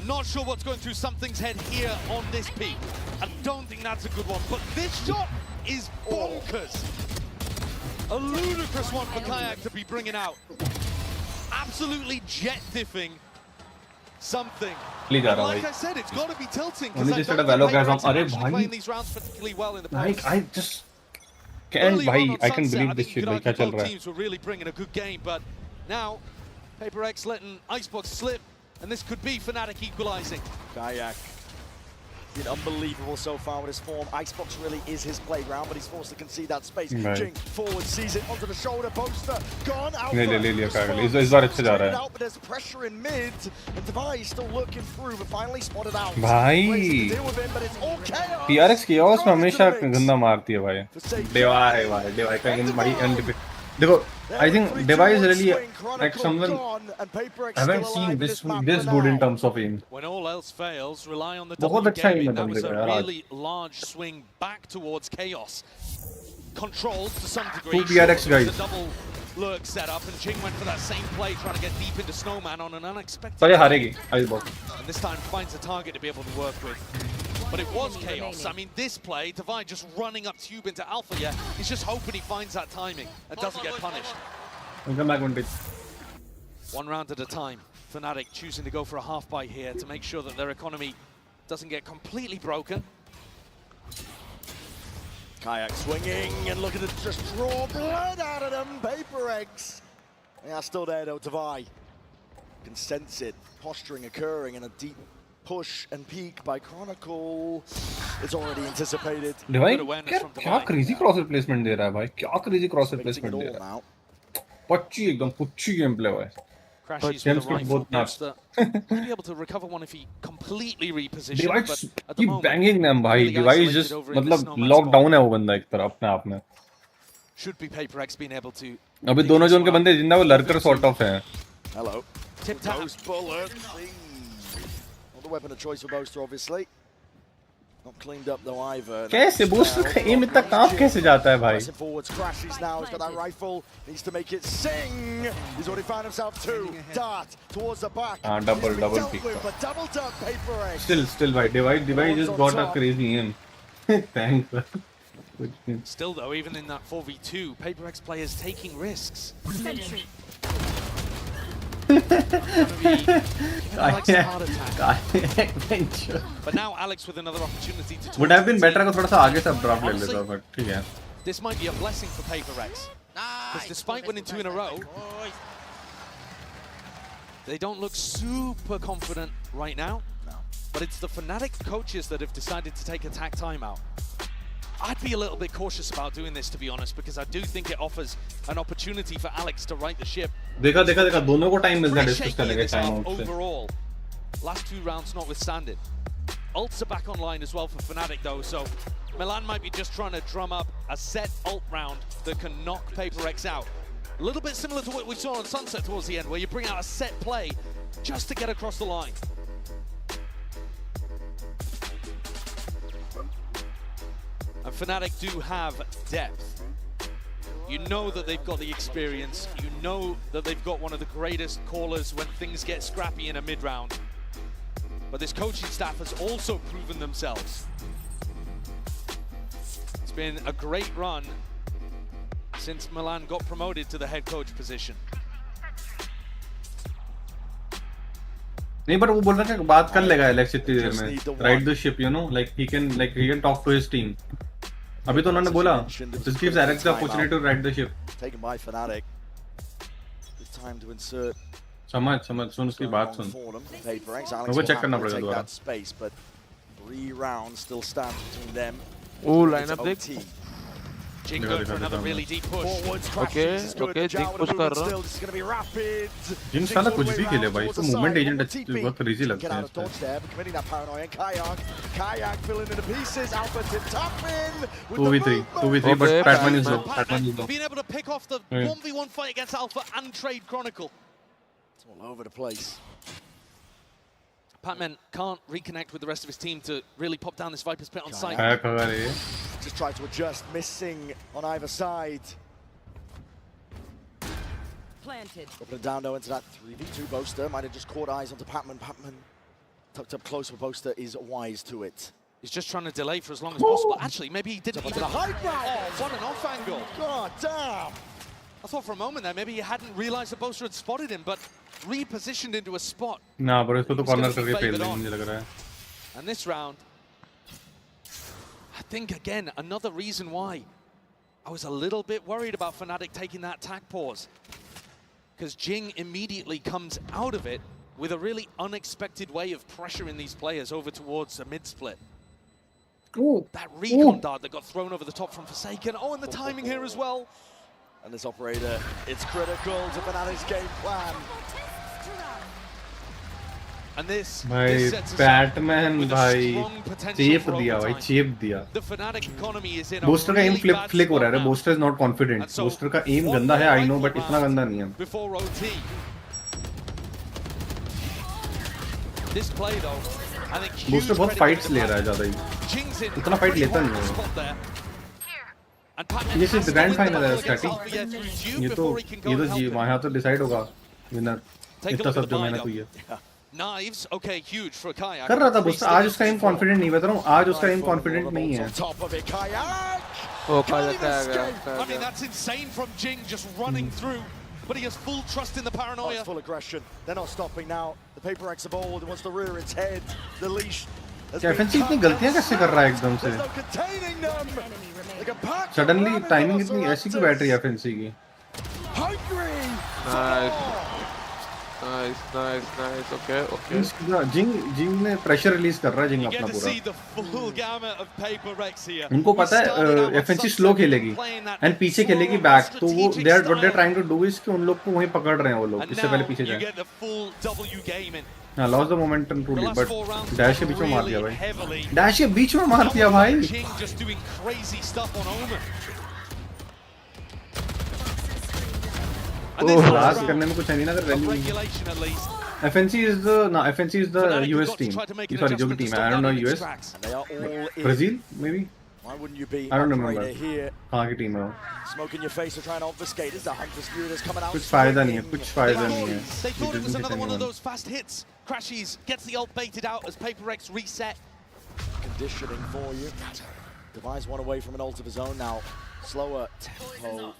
Not sure what's going through something's head here on this peak. I don't think that's a good one, but this shot is bonkers. A ludicrous one for Kayak to be bringing out. Absolutely jet diffing something. Like I said, it's got to be tilting because I don't think PaperX are playing these rounds particularly well in the past. I just can't भाई. I can believe this shit भाई क्या चल रहा है. Teams were really bringing a good game, but now PaperX letting Icebox slip. And this could be Fnatic equalizing. Kayak been unbelievable so far with his form. Icebox really is his playground, but he's forced to concede that space. Jing forward, sees it onto the shoulder poster. Gone out. ले लिया Kayak. इस बार अच्छे जा रहा है. But there's pressure in mid, and Divide still looking through, but finally spotted out. भाई. PRX chaos में हमेशा गंदा मारती है भाई. Divide का गंदा भाई. देखो, I think Divide is really like someone I haven't seen this good in terms of aim. When all else fails, rely on the बहुत अच्छा aim है that was बंदे a का really large swing back towards Chaos. Controlled to some degree. Two PRX guys. The double lurk set up, and Jing went for that same play, trying to get deep into Snowman on an unexpected. So ये हारेगी Icebox. And this time finds a target to be able to work with. But it was Chaos. I mean, this play, Divide just running up Tube into Alpha, yeah. He's just hoping he finds that timing and doesn't get punished. I'll come back one bit. One round at a time. Fnatic choosing to go for a half buy here to make sure that their economy doesn't get completely broken. Kayak swinging and looking to just draw blood out of them. PaperX. They are still there though, Divide. You can sense it. Posturing occurring in a deep push and peek by Chronicle. It's already anticipated. Divide क्या crazy cross replacement दे रहा है भाई. क्या crazy cross replacement दे रहा है. पच्ची एकदम पुच्ची gameplay भाई. Crashes with the rifle booster. He'd be able to recover one if he completely repositioned. Divide keep banging them भाई. Divide is just मतलब lockdown है वो बंदा एक तरह अपने आप में. Should be PaperX being able to. अभी दोनों जो उनके बंदे जिंदा वो lurker sort of हैं. Hello. Tip tap. Bullet. Not the weapon of choice for Boaster, obviously. Not cleaned up though either. कैसे Boaster का aim इतना काम कैसे जाता है भाई? Forwards crashes now. He's got that rifle. Needs to make it sing. He's already found himself two. Dart towards the back. Double peek. But double tap PaperX. Still भाई Divide just got a crazy aim. Thanks. Still though, even in that 4v2, PaperX players taking risks. Sentry. But now Alex with another opportunity to. Would have been better अगर थोड़ा सा आगे से drop ले लेता, but ठीक है. This might be a blessing for PaperX, because despite winning 2 in a row, they don't look super confident right now. But it's the Fnatic coaches that have decided to take attack timeout. I'd be a little bit cautious about doing this, to be honest, because I do think it offers an opportunity for Alex to right the ship. देखा दोनों को time मिलता है discuss करने के time out से. Overall, last 2 rounds notwithstanding. Ults are back online as well for Fnatic though, so Milan might be just trying to drum up a set ult round that can knock PRX out. A little bit similar to what we saw on Sunset towards the end, where you bring out a set play just to get across the line. And Fnatic do have depth. You know that they've got the experience. You know that they've got one of the greatest callers when things get scrappy in a mid-round. But this coaching staff has also proven themselves. It's been a great run since Milan got promoted to the head coach position. नहीं पर वो बोल रहा है कि बात कर लेगा एलेक्स इतनी देर में. Ride the ship, you know, like he can talk to his team. अभी तो उन्होंने बोला, this gives Alex the opportunity to ride the ship. Taken by Fnatic. It's time to insert. समझ सुन उसकी बात सुन. मेरे चेक करना पड़ेगा दोबारा. Space, but 3 rounds still stand between them. Oh, lineup देख. Jing going for another really deep push. Okay, Jing push कर रहा. Jing साला कुछ भी खेले भाई. इसको movement agent बहुत crazy लगता है. Kayak filling into pieces. Alpha to Tuckman. 2v3, but Patman is low. Being able to pick off the 1v1 fight against Alpha and trade Chronicle. It's all over the place. Patman can't reconnect with the rest of his team to really pop down this Viper's pit on site. Just try to adjust, missing on either side. Planted. Dropping down though into that 3v2 Boaster. Might have just caught eyes onto Patman. Patman tucked up close with Boaster is wise to it. He's just trying to delay for as long as possible. Actually, maybe he didn't even... Oh, what an off angle. God damn. I thought for a moment there, maybe he hadn't realized the Boaster had spotted him, but repositioned into a spot. Nah, but इसको तो corner करके fail देंगे मुझे लग रहा है. And this round, I think again, another reason why I was a little bit worried about Fnatic taking that attack pause. Because Jing immediately comes out of it with a really unexpected way of pressuring these players over towards a mid-split. That recon dart that got thrown over the top from Forsaken. Oh, and the timing here as well. And this operator, it's critical to Fnatic's game plan. And this sets Batman भाई चेप दिया भाई चेप दिया. Booster का aim flick हो रहा है. Booster is not confident. Booster का aim गंदा है, I know, but इतना गंदा नहीं है. Before OT. This play though, I think Booster बहुत fights ले रहा है ज़्यादा ही. इतना fight लेता नहीं है. ये सिर्फ ग्रैंड फाइनल है स्टैटी. ये तो जी वहाँ तो डिसाइड होगा विनर. इतना सब जो मैंने की है. Knives, okay, huge for Kayak. कर रहा था Booster. आज उसका aim confident नहीं बता रहा हूँ. आज उसका aim confident नहीं है. Oh, Kayak. I mean, that's insane from Jing just running through. But he has full trust in the paranoia. Full aggression. They're not stopping now. The PRX of old wants to rear its head. The leash. क्या FNC इतनी गलतियाँ कैसे कर रहा है एकदम से? Suddenly timing इतनी ऐसी क्यों बैठ रही है FNC की? Nice. Okay. Jing ने pressure release कर रहा है Jing अपना पूरा. उनको पता है FNC slow खेलेगी and पीछे खेलेगी back. तो वो what they're trying to do is कि उन लोग को वहीं पकड़ रहे हैं वो लोग. इससे पहले पीछे जाए. हाँ, lost the momentum truly, but dash के बीच में मार दिया भाई. Dash के बीच में मार दिया भाई. Last करने में कुछ नहीं ना कर value. FNC is the US team. Sorry, जो भी team है. I don't know US. Brazil maybe. Why wouldn't you be? I don't remember. कहाँ की team है वो? Smoke in your face to try and obfuscate. Is the Hunter's Fury that's coming out? कुछ फायदा नहीं है. They thought it was another one of those fast hits. Crashes gets the ult baited out as PRX reset. Conditioning for you. Device one away from an ult of his own now. Slower tempo.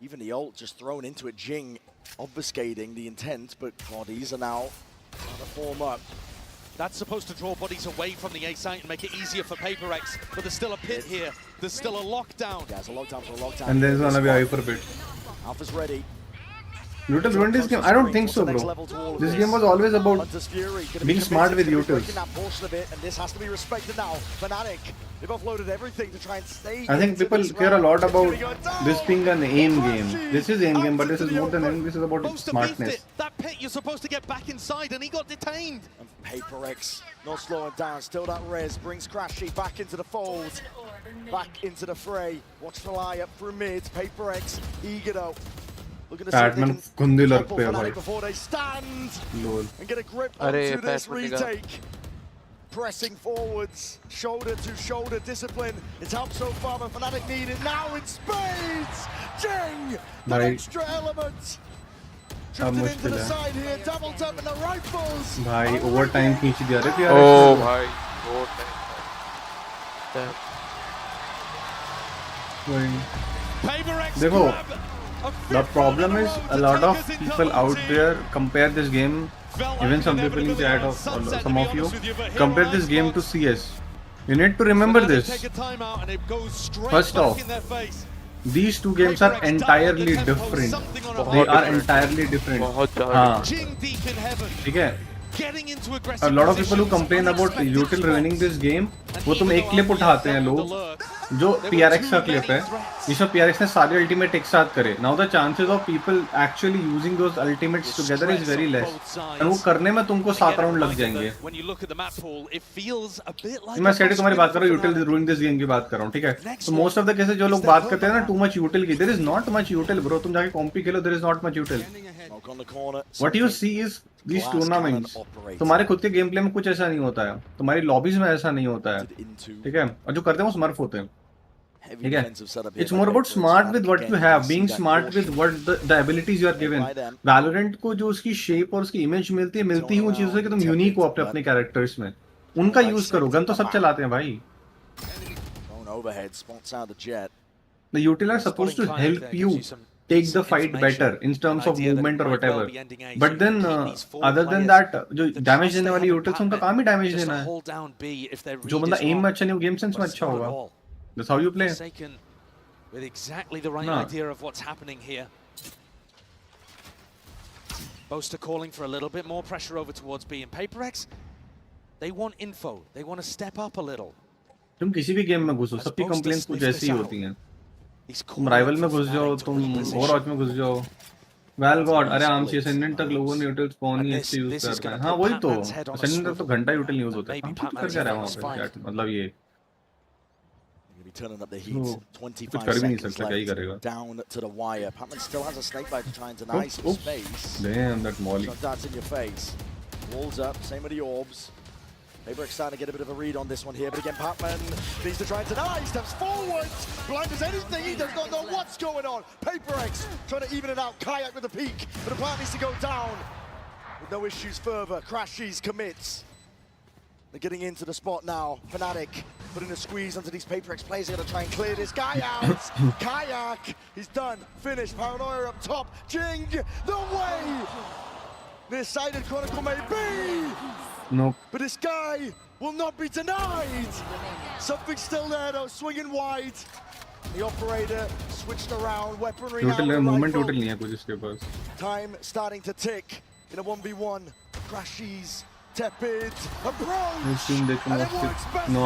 Even the ult just thrown into it. Jing obfuscating the intent, but bodies are now trying to form up. That's supposed to draw bodies away from the A site and make it easier for PRX, but there's still a pit here. There's still a lockdown. Yeah, it's a lockdown for a lockdown. And there's gonna be a hyper pit. Alpha's ready. Util ruined this game? I don't think so, bro. This game was always about being smart with utils. This has to be respected now. Fnatic, they've offloaded everything to try and stay. I think people care a lot about this being an aim game. This is aim game, but this is more than aim. This is about smartness. That pit, you're supposed to get back inside, and he got detained. And PRX not slowing down. Still that res brings Crashy back into the fold, back into the fray. Watchful eye up through mid. PRX eager though. Batman kundi lagte hai bhai. Before they stand Lol. and get a grip onto this retake. Pressing forwards, shoulder to shoulder discipline. It's helped so far, but Fnatic need it now in spades. Jing, the extra element. Drifted into the side here, double tap in the rifles. भाई overtime खींच दिया रे PRX. Oh भाई overtime. देखो, the problem is a lot of people out there compare this game. Even some people in chat, of some of you, compare this game to CS. You need to remember this. First off, these two games are entirely different. They are entirely different. हाँ, ठीक है? A lot of people who complain about util ruining this game, वो तुम एक clip उठाते हैं लोग जो PRX का क्लिप है, जिसमें PRX ने सारे अल्टीमेट एक साथ करे. Now the chances of people actually using those ultimates together is very less. और वो करने में तुमको 7 राउंड लग जाएंगे. मैं सेट तुम्हारी बात कर रहा हूँ, util ruining this game की बात कर रहा हूँ, ठीक है? तो most of the cases जो लोग बात करते हैं ना too much util की, there is not much util, bro. तुम जाके कॉम्पी खेलो, there is not much util. What you see is these tournaments. तुम्हारे खुद के गेम प्ले में कुछ ऐसा नहीं होता है, तुम्हारी लॉबीज में ऐसा नहीं होता है, ठीक है? और जो करते हैं वो स्मर्फ होते हैं, ठीक है? It's more about smart with what you have, being smart with what the abilities you are given. Valorant को जो उसकी शेप और उसकी इमेज मिलती है ही उन चीजों से कि तुम यूनिक हो अपने कैरेक्टर्स में. उनका यूज करो. गन तो सब चलाते हैं भाई. The util are supposed to help you take the fight better in terms of movement or whatever. But then other than that, जो डैमेज देने वाली utils उनका काम ही डैमेज देना है. जो बंदा एम में अच्छा नहीं हो, गेम सेंस में अच्छा होगा. That's how you play. With exactly the right idea of what's happening here. Boaster calling for a little bit more pressure over towards B, and PRX, they want info. They want to step up a little. तुम किसी भी game में घुसो, सबकी complaints कुछ ऐसी ही होती हैं. तुम राइवल में घुस जाओ, तुम ओवरवॉच में घुस जाओ. वेल गॉड, अरे आम सी असेंडेंट तक लोगों ने यूटिल स्पॉन ही अच्छे यूज करते हैं. हाँ वही तो, असेंडेंट तक तो घंटा यूटिल यूज होता है. हम कुछ कर क्या रहे हैं वहाँ पे चैट, मतलब ये turning up the heat. 25 seconds left. Down to the wire. Patman still has a snake bite to try and deny some space. Damn, that molly. That's in your face. Walls up. Same with the orbs. PRX starting to get a bit of a read on this one here, but again, Patman needs to try and deny. He steps forward. Blind as anything. He does not know what's going on. PRX trying to even it out. Kayak with a peek, but the plan needs to go down. With no issues further. Crashies commits. They're getting into the spot now. Fnatic putting a squeeze onto these PRX players. They're going to try and clear this guy out. Kayak, he's done. Finished. Paranoia up top. Jing, the way. Nearsighted Chronicle may be. Nope. But this guy will not be denied. Something's still there though. Swinging wide. The operator switched around. Weaponry now. Movement total नहीं है कुछ इसके पास. Time starting to tick in a 1v1. Crashies. Tepid approach. No.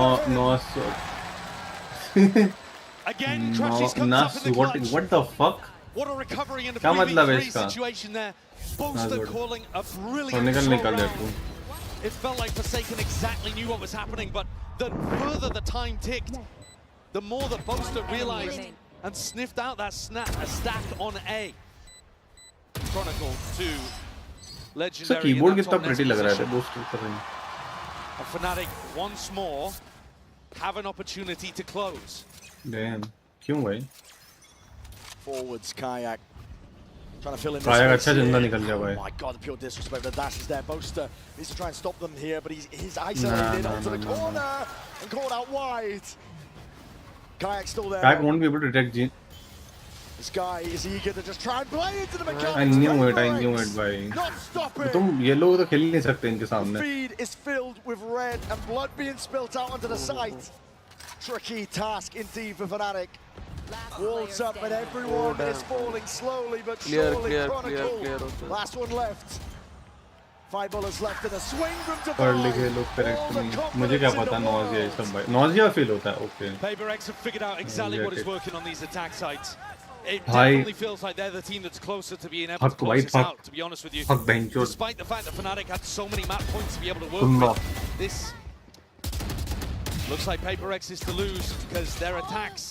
Again, Crashies comes up in the clutch. What the fuck? What a recovery in the क्या मतलब है 3v3 इसका? situation there. Boaster calling a brilliant निकल throw दे तू. It felt like Forsaken exactly knew what was happening, but the further the time ticked, the more that Boaster realized and sniffed out that stack on A. Chronicle 2. Legendary. Keyboard कितना pretty लग रहा है Boaster कर रहे हैं. And Fnatic once more have an opportunity to close. Damn. क्यों भाई? Forwards, Kayak. Trying to fill in Kayak अच्छा जिंदा निकल गया भाई. Oh my god, the pure disrespect. The dash is there. Boaster needs to try and stop them here, but he's isolated onto the corner and caught out wide. Kayak still there. Kayak won't be able to detect Jin. This guy is eager to just try and play into the mechanics. I knew it, भाई. Not stopping. तुम ये लोग तो खेल नहीं सकते इनके सामने. The feed is filled with red and blood being spilt out onto the site. Tricky task indeed for Fnatic. Walls up, but everyone is falling slowly but surely. Chronicle, last one left. 5 bullets left in a swing from Divine. पढ़ लिखे लोग correct नहीं मुझे क्या पता nausea ये सब भाई नॉजिया फील होता है okay PRX have figured out exactly what is working on these attack sites. It Bhai. definitely feels like they're the team that's closer to being able to close this out, to be honest with you. Despite the fact that Fnatic had so many map points to be able to work with, this looks like PRX is to lose because their attacks,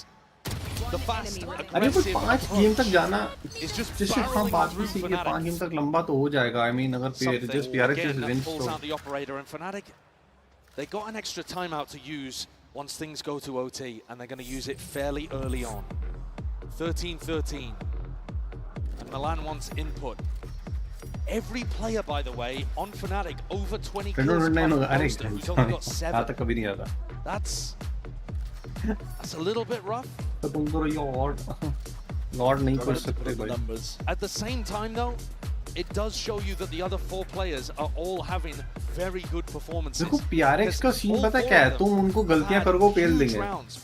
the fast, अरे वो aggressive 5 game तक जाना is just जिससे हम बात भी सीखे 5 game तक लंबा तो हो जाएगा आई मीन अगर just PRX is wins pulls तो out the operator, and Fnatic, they got an extra timeout to use once things go to OT, and they're going to use it fairly early on. 13-13, and Milan wants input. Every player, by the way, on Fnatic over 20 kills. Who's only got 7. That's a little bit rough. तो तुम तो Lord नहीं कर सकते भाई. At the same time, though, it does show you that the other 4 players are all having very good performances. देखो PRX का scene पता क्या है तुम उनको गलतियां करोगे पेल देंगे.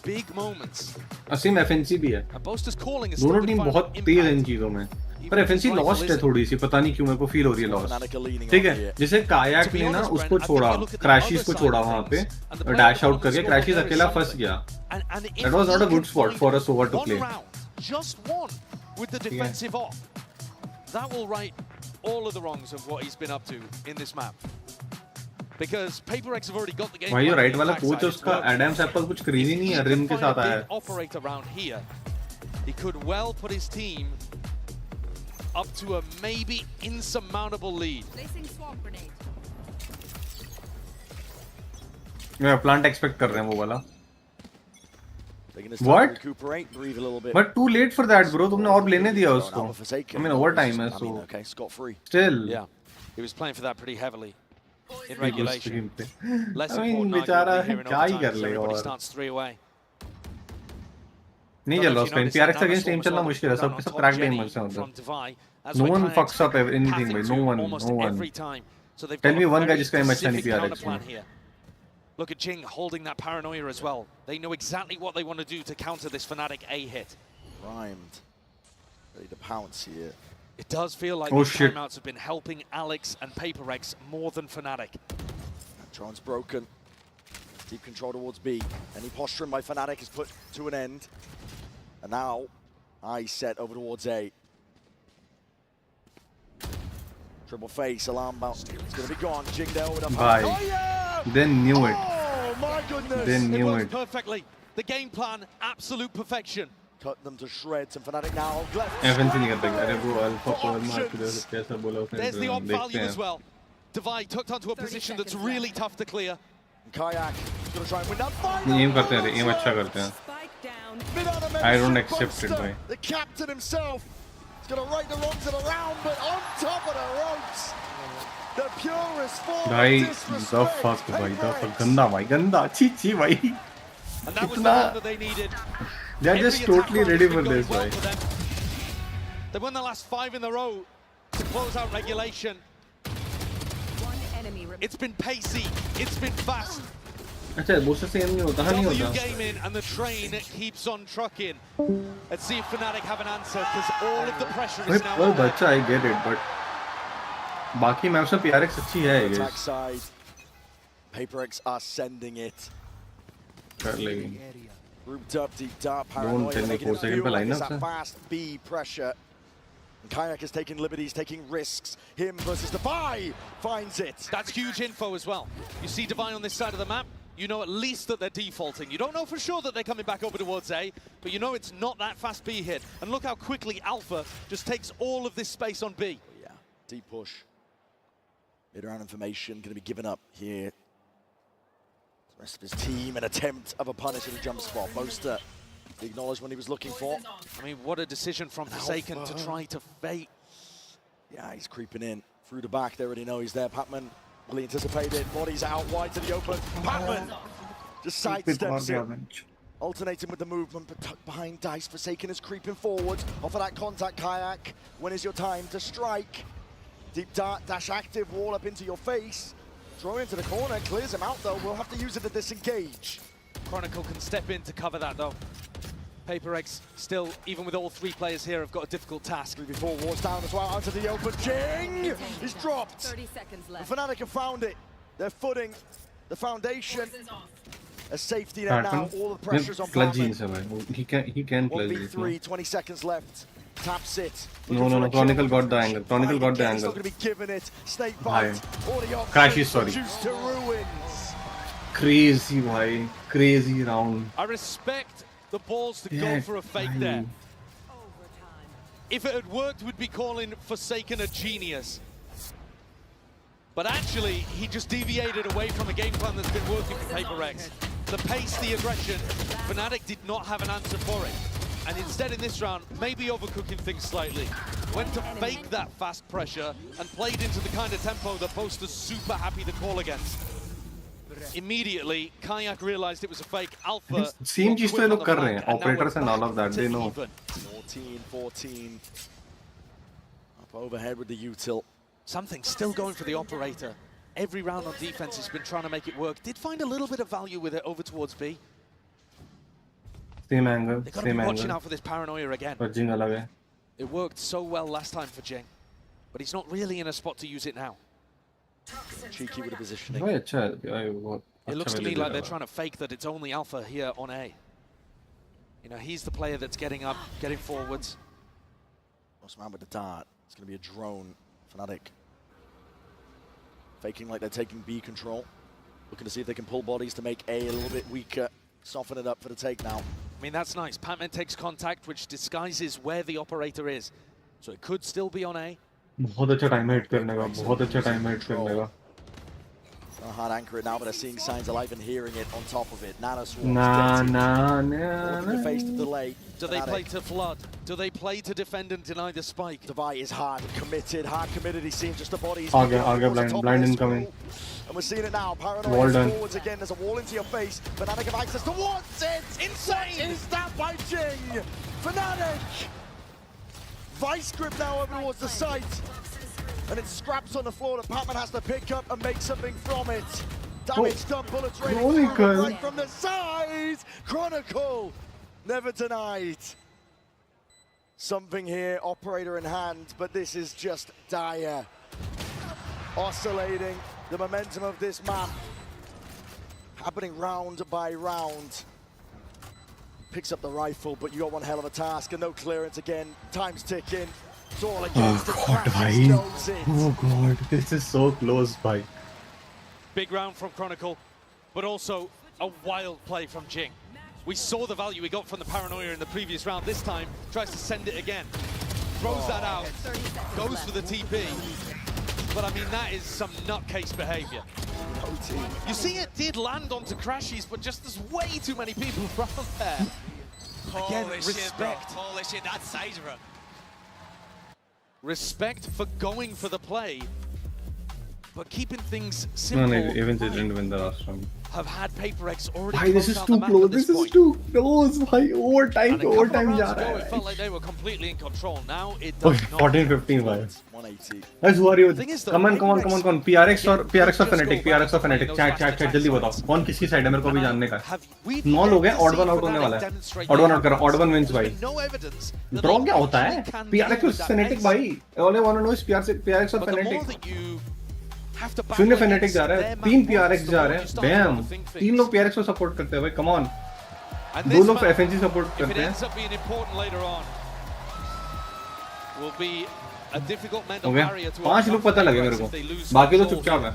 Big moments. असीम FNC भी है. दोनों टीम बहुत तेज हैं इन चीजों में. पर FNC लॉस्ट है थोड़ी सी पता नहीं क्यों मेरे को फील हो रही है लॉस्ट. ठीक है जैसे कायाक ने ना उसको छोड़ा क्रैशिस को छोड़ा वहां पे डैश आउट करके क्रैशिस अकेला फंस गया. That was not a good spot for us over to play. Just one with the defensive off. That will right all of the wrongs of what he's been up to in this map. Because PRX have already got the game. भाई ये right वाला coach उसका Adam's apple कुछ crazy नहीं है rim के साथ आया है. Operate around here. He could well put his team up to a maybe insurmountable lead. Placing swamp grenade. मैं प्लांट एक्सपेक्ट कर रहे हैं वो वाला. What? Recuperate, breathe a little bit. But too late for that, bro. तुमने और लेने दिया उसको. I mean overtime है so. Okay, scot free. Still. Yeah, he was playing for that pretty heavily in regulation. Less I mean important बेचारा here in क्या ही overtime, कर so ले everybody और. starts 3 away. नहीं चल रहा उसका. PRX against टीम चलना मुश्किल है. सब सब क्रैक गेमर्स हैं उधर. No one fucks up anything, भाई. No one. Tell me one guy जिसका एम अच्छा नहीं PRX में. Look at Jing holding that paranoia as well. They know exactly what they want to do to counter this Fnatic A hit. Primed. Ready to pounce here. It does feel like these timeouts have been helping Alex and PRX more than Fnatic. Tron's broken. Deep control towards B. Any posturing by Fnatic is put to an end. And now, I set over towards A. Triple face, alarm bounce. It's going to be gone. Jing there with a Bye. Oh, yeah! They knew it. Oh my goodness! They knew it. it. Perfectly. The game plan, absolute perfection. Cut them to shreds, and Fnatic now left. FNC नहीं करते. अरे वो alpha core मार के कैसा बोला उसने. There's the op value as well. Divide tucked onto a position that's really tough to clear. Kayak is going to try and win that fight. Aim करते हैं. एम अच्छा करते हैं. I don't accept it, भाई. The captain himself is going to right the wrongs of the round, but on top of the ropes. The purest form भाई of the disrespect. fuck भाई the fuck गंदा भाई गंदा छी भाई. And that was the one that they needed. They're just totally ready for this, well भाई. for them. They won the last 5 in a row to close out regulation. It's been pacey. It's been fast. अच्छा वो से same नहीं होता नहीं W होता. game in and the train keeps on trucking. Let's see if Fnatic have an answer because all of the pressure is now भाई on them. बच्चा I get it but बाकी मैप्स में PRX अच्छी है I Attack guess. side. PRX are sending it. कर लेगी. Grouped up, deep dark, paranoia, tell me making 4 it second feel पे like line it's up that से. fast B pressure. And Kayak is taking liberties, taking risks. Him versus Defy finds it. That's huge info as well. You see Divine on this side of the map, you know at least that they're defaulting. You don't know for sure that they're coming back over towards A, but you know it's not that fast B hit. And look how quickly Alpha just takes all of this space on B. Yeah, deep push. Mid-round information going to be given up here. The rest of his team, an attempt of a punish at a jump spot. Boaster acknowledged when he was looking for. I mean, what a decision from Forsaken to try to fake. Yeah, he's creeping in through the back. They already know he's there. Patman really anticipated. Bodies out wide to the open. Patman just sidesteps it. Alternating with the movement, but tucked behind Dice. Forsaken is creeping forward. Off of that contact, Kayak. When is your time to strike? Deep dart, dash active, wall up into your face. Throw into the corner, clears him out though. We'll have to use it to disengage. Chronicle can step in to cover that though. PRX still, even with all three players here, have got a difficult task. Before wards down as well, out to the open. Jing! He's dropped. 30 seconds left. Fnatic have found it. Their footing, the foundation. A safety net now. All the pressure's on Batman. He can clutch it. 1v3, 20 seconds left. Taps it. No. Chronicle got the angle. Chronicle got the He's not angle. going to be given it. Snake bite. Crashy, sorry. Reduced to ruins. Crazy, bhai. Crazy round. I respect the balls to go for a fake there. If it had worked, we'd be calling Forsaken a genius. But actually, he just deviated away from a game plan that's been working for PRX. The pace, the aggression, Fnatic did not have an answer for it. And instead in this round, maybe overcooking things slightly. Went to fake that fast pressure and played into the kind of tempo that Boast is super happy to call against. Immediately, Kayak realized it was a fake. Alpha. Same चीज तो ये लोग कर रहे हैं. Operators and all of that, they know. 14. Up overhead with the util. Something still going for the operator. Every round on defense has been trying to make it work. Did find a little bit of value with it over towards B. Same angle. They've got to be watching out for this paranoia again. But Jing alag hai. It worked so well last time for Jing, but he's not really in a spot to use it now. Cheeky with the positioning. भाई अच्छा है भाई It looks to me like they're trying to fake that it's only Alpha here on A. You know, he's the player that's getting up, getting forwards. Lost man with the dart. It's going to be a drone. Fnatic. Faking like they're taking B control. Looking to see if they can pull bodies to make A a little bit weaker. Soften it up for the take now. I mean, that's nice. Patman takes contact, which disguises where the operator is. So it could still be on A. बहुत अच्छा time है hit करने का. बहुत अच्छा time है hit करने का. Hard anchor it now, but they're seeing signs of life and hearing it on top of it. Nana swarms. Nah. Face the delay. Do they play to flood? Do they play to defend and deny the spike? Devi is hard committed. He's seeing just the bodies. Blind incoming. And we're seeing it now. Paranoia forwards again. There's a wall into your face. Fnatic have access towards it. Insane stab by Jing. Fnatic. Vice grip now over towards the site. And it scraps on the floor that Patman has to pick up and make something from it. Damage done, bullets raining right from the side. Chronicle, never denied. Something here, operator in hand, but this is just dire. Oscillating the momentum of this map. Happening round by round. Picks up the rifle, but you got one hell of a task and no clearance again. Time's ticking. It's all against Oh god, this is so close, bhai. Big round from Chronicle, but also a wild play from Jing. We saw the value we got from the Paranoia in the previous round. This time, tries to send it again. Throws that out, goes for the TP. But I mean, that is some nutcase behavior. You see, it did land onto Crashies, but just there's way too many people around there. Again, respect. Holy shit, that's Sidra. Respect for going for the play, but keeping things simple. No, even they didn't win the last round. Have had PRX already. Bhai, this is too close. This is too close. Bhai, overtime जा रहा है. It felt like they were completely in control. Now it does not. 14-15, bhai. 180. Guys, who are you? Come on. PRX or Fnatic? Chat. जल्दी बताओ. कौन किसकी side है? मेरे को भी जानने का है. 9 लोग हैं. Odd one out होने वाला है. Odd one out करो. Odd one wins, भाई. Draw क्या होता है? PRX और Fnatic, भाई. All I want to know is PRX और Fnatic. शून्य Fnatic जा रहा है. 3 PRX जा रहे हैं. Damn. 3 लोग PRX को सपोर्ट करते हैं, भाई. Come on. 2 लोग FNC सपोर्ट करते हैं. ओके 5 लोग पता लगे मेरे को. बाकी तो चुपचाप है.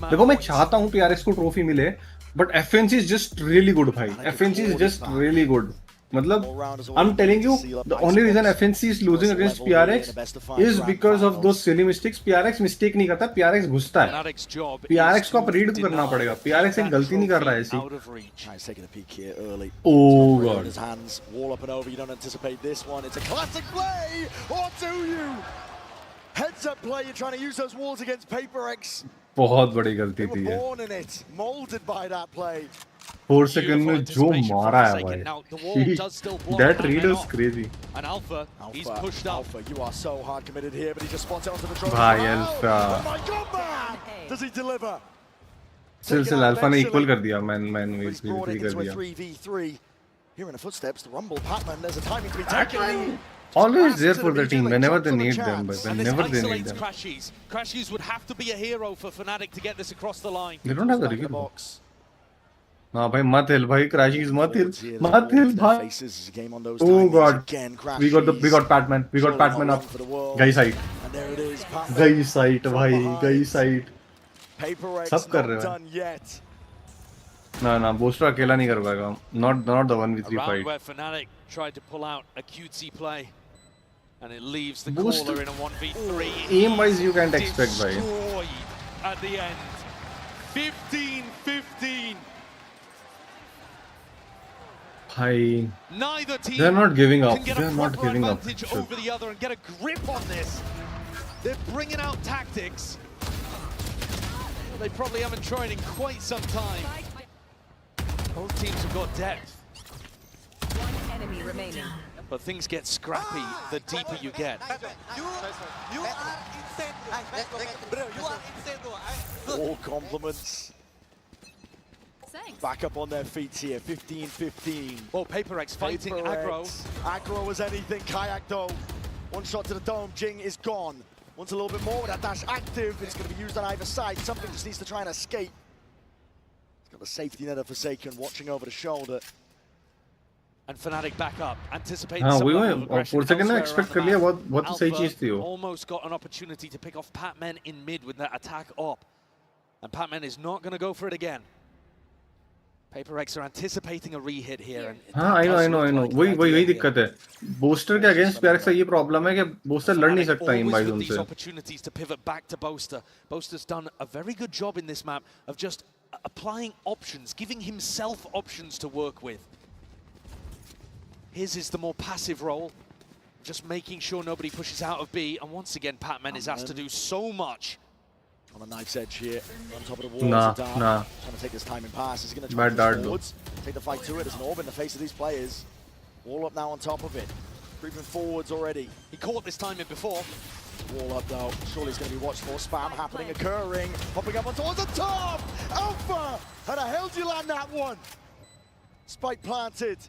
देखो मैं चाहता हूँ PRX को ट्रॉफी मिले, but FNC is just really good, भाई. FNC is just really good. मतलब, I'm telling you, the only reason FNC is losing against PRX is because of those silly mistakes. PRX mistake नहीं करता, PRX घुसता है. PRX को आप read करना पड़ेगा. PRX एक गलती नहीं कर रहा है ऐसी. Oh god. Wall up and over. You don't anticipate this one. It's a classic play, or do you? Heads up play. You're trying to use those walls against PRX. बहुत बड़ी गलती थी ये. Born in it, molded by that play. 4 second में जो मारा है भाई. That read was crazy. And Alpha, he's pushed up. Alpha, you are so hard committed here, but he just spots it onto the drone. भाई Alpha. Oh my god, man! Does he deliver? सिलसिला alpha ने equal कर दिया man He's brought it into a 3v3. Here in the footsteps, the rumble. Patman, there's a timing to be taken. Always there for the team whenever they need them, but whenever they need them. Crashies would have to be a hero for Fnatic to get this across the line. They don't have the real box. No, bhai, mat hill, bhai, Crashies, mat hill, bhai. Oh god, we got Patman, up. Guy side, guy side. सब कर रहे हैं. ना Booster अकेला नहीं कर पाएगा. Not the 1v3 fight. Where Fnatic tried to pull out a cutesy play, and it leaves the caller in a 1v3. Aim wise, you can't expect, bhai. At the end, 15-15. Bhai, Neither team they're not giving up. can get a proper advantage over the other and get a grip on this. They're bringing out tactics they probably haven't tried in quite some time. Both teams have got depth. One enemy remaining. But things get scrappy the deeper you get. You are insane, bro. You are insane, All compliments. Back up on their feet here, 15-15. Oh, PRX fighting aggro. Aggro as anything, Kayak though. One shot to the dome, Jing is gone. Wants a little bit more with that dash active. It's going to be used on either side. Something just needs to try and escape. He's got the safety net of Forsaken watching over the shoulder. And Fnatic back up, anticipating हाँ some वही level of aggression मैं expect कर लिया बहुत तो सही चीज थी वो. Almost got an opportunity to pick off Patman in mid with that attack up. And Patman is not going to go for it again. PRX are anticipating a re-hit here. And हाँ I know वही दिक्कत है. Booster के against PRX का ये problem है कि Booster लड़ नहीं सकता इन बाइज उनसे. Opportunities to pivot back to Boaster. Boaster's done a very good job in this map of just applying options, giving himself options to work with. His is the more passive role, just making sure nobody pushes out of B. And once again, Patman is asked to do so much. On a knife's edge here, on top of the wall. Trying to take this timing pass. He's going to try to forwards. Take the fight to it. There's an orb in the face of these players. Wall up now on top of it. Creeping forwards already. He caught this timing before. Wall up though. Surely it's going to be watched for. Spam happening, occurring. Popping up on towards the top. Alpha! How the hell do you land that one? Spike planted.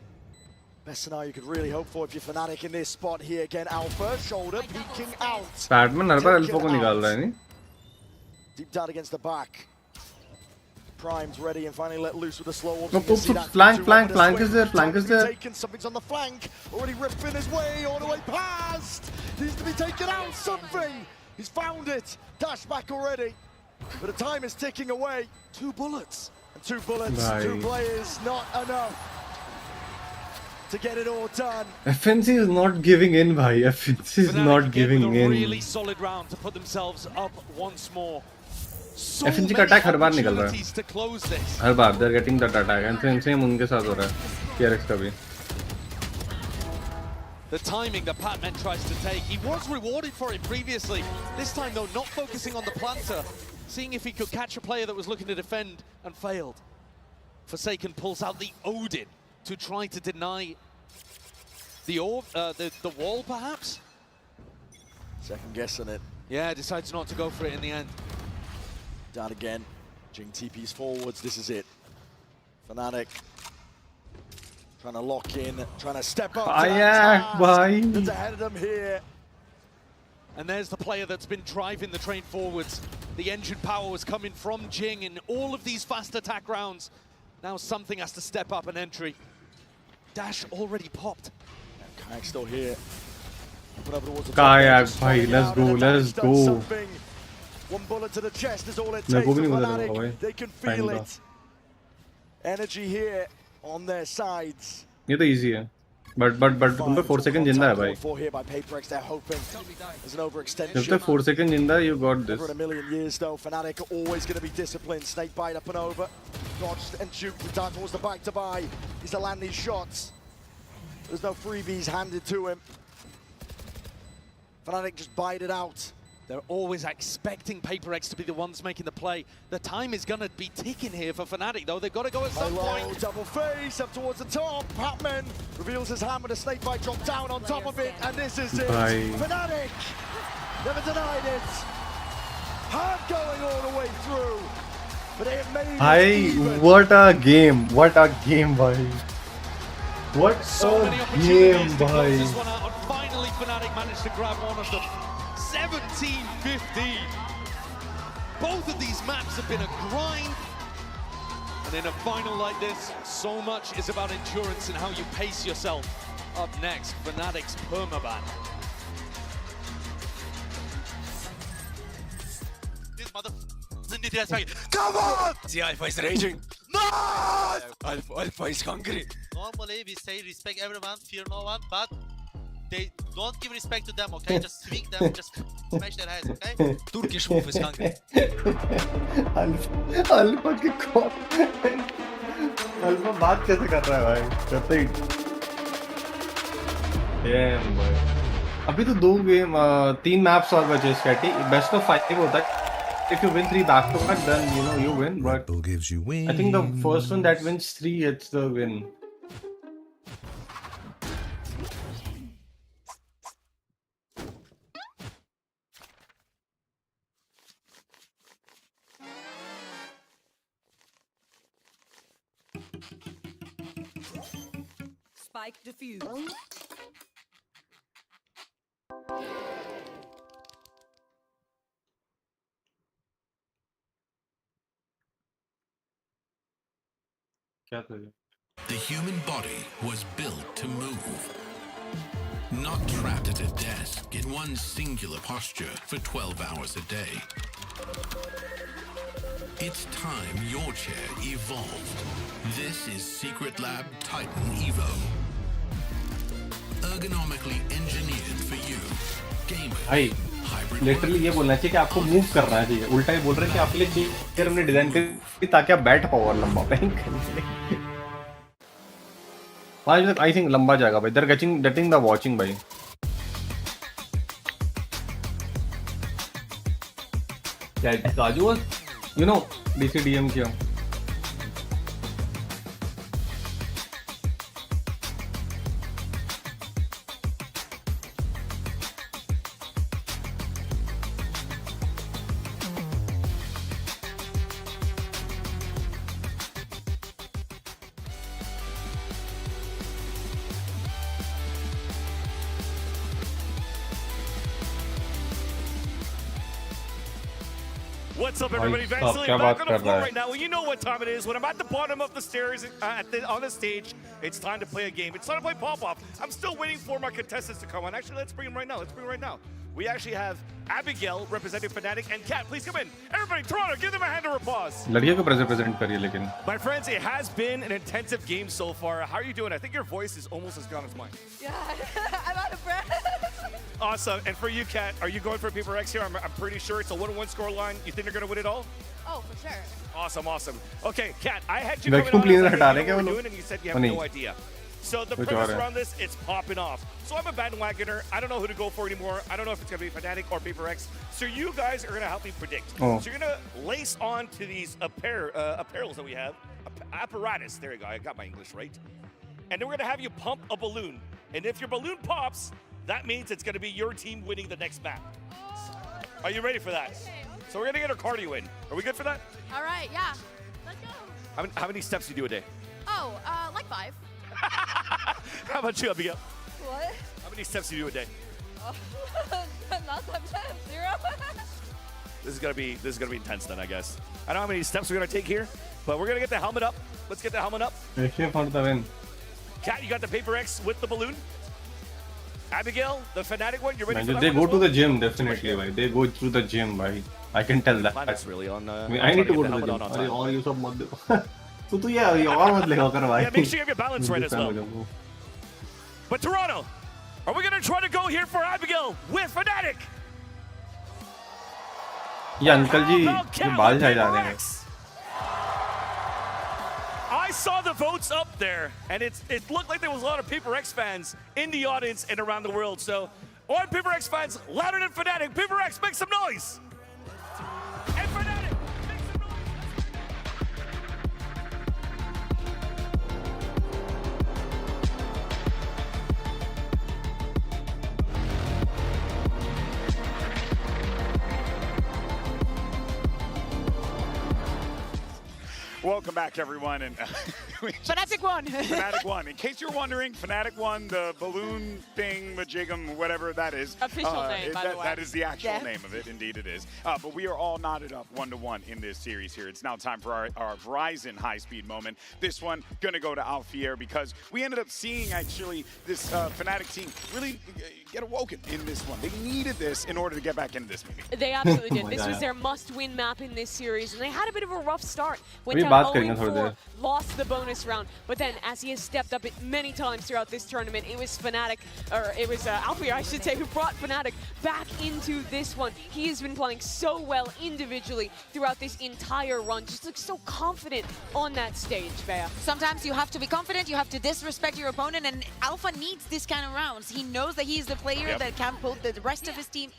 Best scenario you could really hope for if you're Fnatic in this spot here. Again, Alpha, shoulder, peeking out. Patman her bar Alpha को निकाल रहा है नहीं? Deep down against the back. Prime's ready and finally let loose with a slow orb. No, flank is there, Taken, something's on the flank. Already ripping his way all the way past. Needs to be taken out, something. He's found it. Dash back already. But the time is ticking away. 2 bullets. And 2 bullets, 2 players, not enough to get it all done. FNC is not giving in, bhai. FNC is not giving in. Really solid round to put themselves up once more. FNC का attack हर बार निकल रहा है. हर बार they're getting that attack. And same उनके साथ हो रहा है. PRX का भी. The timing that Patman tries to take, he was rewarded for it previously. This time though, not focusing on the planter, seeing if he could catch a player that was looking to defend and failed. Forsaken pulls out the Odin to try to deny the orb, the wall perhaps? Second guessing it. Yeah, decides not to go for it in the end. Down again. Jing TP's forwards, this is it. Fnatic trying to lock in, trying to step up. That's ahead of them here. And there's the player that's been driving the train forwards. The engine power was coming from Jing in all of these fast attack rounds. Now something has to step up an entry. Dash already popped. Kayak still here. Kayak, bhai, let's go. One bullet to the chest is all it takes for Fnatic. They can feel it. Energy here on their sides. ये तो easy है. But तुम पे 4 seconds जिंदा है भाई. Here by PRX, they're hoping there's an overextension. जब तक 4 seconds जिंदा है, you got this. Over a million years though, Fnatic are always going to be disciplined. Snake bite up and over. Dodged and juked down towards the back to buy. He's to land these shots. There's no freebies handed to him. Fnatic just bite it out. They're always expecting PRX to be the ones making the play. The time is going to be ticking here for Fnatic, though. They've got to go at some point. Double face up towards the top. Patman reveals his hammer. The snake bite drop down on top of it, and this is it. Fnatic never denied it. Hard going all the way through. Bhai, what a game! What a game, bhai! What a game, bhai! This one out, and finally Fnatic managed to grab one of them. 17-15. Both of these maps have been a grind. And in a final like this, so much is about endurance and how you pace yourself. Up next, Fnatic's permaban. This mother need respect. Come on! See, Alpha is raging. No! Alpha is hungry. Normally we say respect everyone, fear no one, but they don't give respect to them, okay? Just swing them, just smash their heads, okay? Turkish wolf is hungry. Alpha की कौन? Alpha बात कैसे कर रहा है भाई? करते ही. Damn भाई. अभी तो 3 maps और बचे स्कैटी. Best of 5 होता है. If you win 3 back to back, then you know you win. But gives you win. I think the first one that wins 3, it's the win. Spike defused. The human body was built to move. Not trapped at a desk in one singular posture for 12 hours a day. It's time your chair evolved. This is Secret Lab Titan Evo. Ergonomically engineered for you. Gamers. भाई literally ये बोलना चाहिए कि आपको move करना चाहिए. उल्टा ही बोल रहे हैं कि आपके लिए चेयर हमने डिजाइन करी ताकि आप बैठ पाओ और लंबा बैंक करने. 5 तक आई थिंक लंबा जाएगा भाई. They're getting the watching भाई. क्या काजू you know DCDM किया. What's up, everybody? Vansillion back on the floor right now. Well, you know what time it is. When I'm at the bottom of the stairs on the stage, it's time to play a game. It's time to play pop-off. I'm still waiting for my contestants to come on. Actually, let's bring them right now. We actually have Abigail representing Fnatic and Kat. Please come in. Everybody, Toronto, give them a hand of applause. लड़कियों को represent करिए लेकिन. My friends, it has been an intensive game so far. How are you doing? I think your voice is almost as gone as mine. Yeah, I'm out of breath. Awesome. And for you, Kat, are you going for PRX here? I'm pretty sure it's a 1-1 score line. You think they're going to win it all? Oh, for sure. Awesome. Okay, Kat, I had you coming on. हटा What we're doing, and you said you have no idea. So the premise around this, it's popping off. So I'm a bandwagoner. I don't know who to go for anymore. I don't know if it's going to be Fnatic or PRX. So you guys are going to help me predict. So you're going to lace on to these apparels that we have. Apparatus. There you go. I got my English right. And then we're going to have you pump a balloon. And if your balloon pops, that means it's going to be your team winning the next map. Are you ready for that? Okay. So we're going to get our cardio in. Are we good for that? All right, yeah. Let's go. How many steps do you do a day? Oh, like 5. How about you, Abigail? What? How many steps do you do a day? Oh, not 0. This is gonna be intense then, I guess. I don't know how many steps we're gonna take here, but we're gonna get the helmet up. Let's get the helmet up. Kat, you got the PRX with the balloon. Abigail, the Fnatic one, you're ready for that? They go to the gym definitely, bhai. They go to the gym, bhai. I can tell that. That's really on. I need to go to the gym. और ये सब मत दो. तो ये और मत लेगा कर भाई. Yeah, make sure you have your balance right as well. But Toronto, are we gonna try to go here for Abigail with Fnatic? ये अंकल जी ये बाल झाड़ जा रहे हैं. I saw the votes up there, and it looked like there was a lot of PRX fans in the audience and around the world. So, all PRX fans, louder than Fnatic. PRX, make some noise. And Fnatic, make some noise. Welcome back, everyone. And Fnatic won. Fnatic won. In case you're wondering, Fnatic won the balloon thing, majigum, whatever that is. Official name, by the way. That is the actual name of it. Indeed, it is. But we are all knotted up 1-1 in this series here. It's now time for our Verizon high-speed moment. This one going to go to Alfier because we ended up seeing actually this Fnatic team really get awoken in this one. They needed this in order to get back into this maybe. They absolutely did. This was their must-win map in this series, and they had a bit of a rough start. Went down 0-4, lost the bonus round, but then as he has stepped up it many times throughout this tournament, it was Fnatic, or it was Alfier, I should say, who brought Fnatic back into this one. He has been playing so well individually throughout this entire run. Just looks so confident on that stage, Bea. Sometimes you have to be confident, you have to disrespect your opponent, and Alpha needs this kind of rounds. He knows that he's the player that can put the rest of his team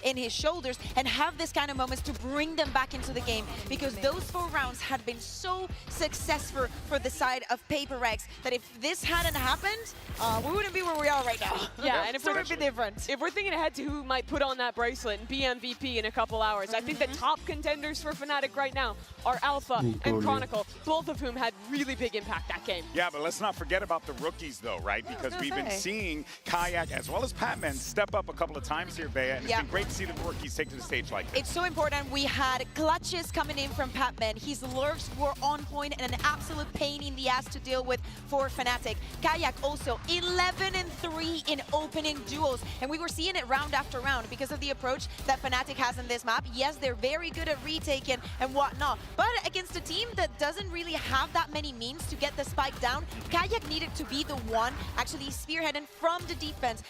in his shoulders and have this kind of moments to bring them back into the game, because those 4 rounds had been so successful for the side of PRX that if this hadn't happened, we wouldn't be where we are right now. Yeah, and if we're different. If we're thinking ahead to who might put on that bracelet and be MVP in a couple hours, I think the top contenders for Fnatic right now are Alpha and Chronicle, both of whom had really big impact that game. Yeah, but let's not forget about the rookies though, right? Because we've been seeing Kayak as well as Patman step up a couple of times here, Bea, and it's been great to see the rookies take to the stage like this. It's so important. We had clutches coming in from Patman. His lurks were on point and an absolute pain in the ass to deal with for Fnatic. Kayak also 11-3 in opening duels, and we were seeing it round after round because of the approach that Fnatic has in this map. Yes, they're very good at retaking and whatnot, but against a team that doesn't really have that many means to get the spike down, Kayak needed to be the one actually spearheading from the defense,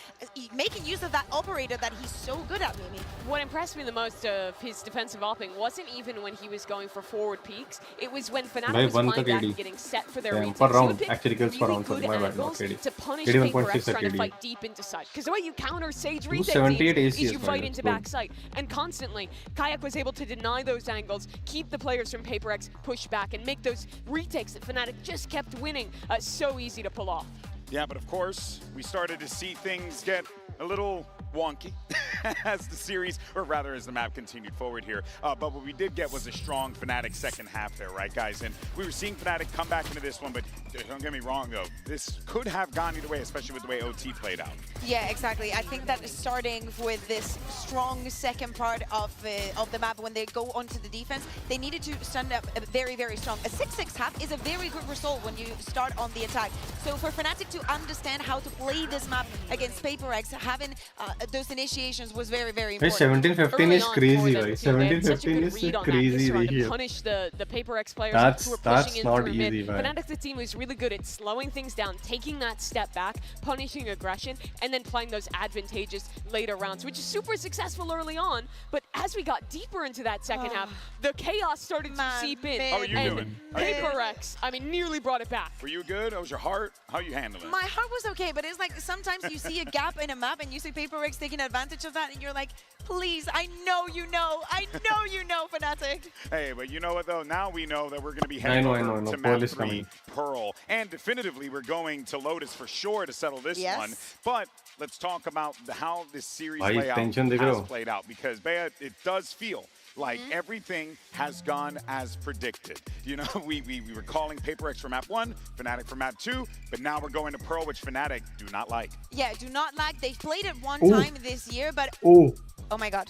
making use of that operator that he's so good at, Mimi. What impressed me the most of his defensive opping wasn't even when he was going for forward peaks, it was when Fnatic was flying back and getting set for their retakes. Per round, he would pick actually kills per really round, good my bad, angles not KD. to punish KD PRX 1.6 trying to KD. fight deep into side. Because the way you counter Sage retake 278 teams is AC you is fight fine, into good. back side. And constantly, Kayak was able to deny those angles, keep the players from PRX push back, and make those retakes that Fnatic just kept winning so easy to pull off. Yeah, but of course, we started to see things get a little wonky as the series, or rather as the map continued forward here. But what we did get was a strong Fnatic second half there, right, guys? And we were seeing Fnatic come back into this one, but don't get me wrong, though. This could have gone either way, especially with the way OT played out. Yeah, exactly. I think that starting with this strong second part of the map, when they go onto the defense, they needed to stand up very, very strong. A 6-6 half is a very good result when you start on the attack. So for Fnatic to understand how to play this map against PRX, having those initiations was very, very important. 17-15 is crazy, guys. 17-15 is crazy. To punish the PRX players who were That's pushing in not through easy, mid. man. Fnatic, the team, was really good at slowing things down, taking that step back, punishing aggression, and then playing those advantageous later rounds, which is super successful early on. But as we got deeper into that second half, the chaos started to seep in. How are you doing? PRX, I mean, nearly brought it back. Were you good? How was your heart? How are you handling it? My heart was okay, but it's like sometimes you see a gap in a map and you see PRX taking advantage of that, and you're like, please, I know you know, Fnatic. Hey, but you know what though? Now we know that we're going to be heading over to map 3, Pearl, and definitively we're going to Lotus for sure to settle this one. But let's talk about how this series layout has played out, because Bea, it does feel like everything has gone as predicted. You know, we were calling PRX for map 1, Fnatic for map 2, but now we're going to Pearl, which Fnatic do not like. Yeah, do not like. They've played it one time this year, but oh my god.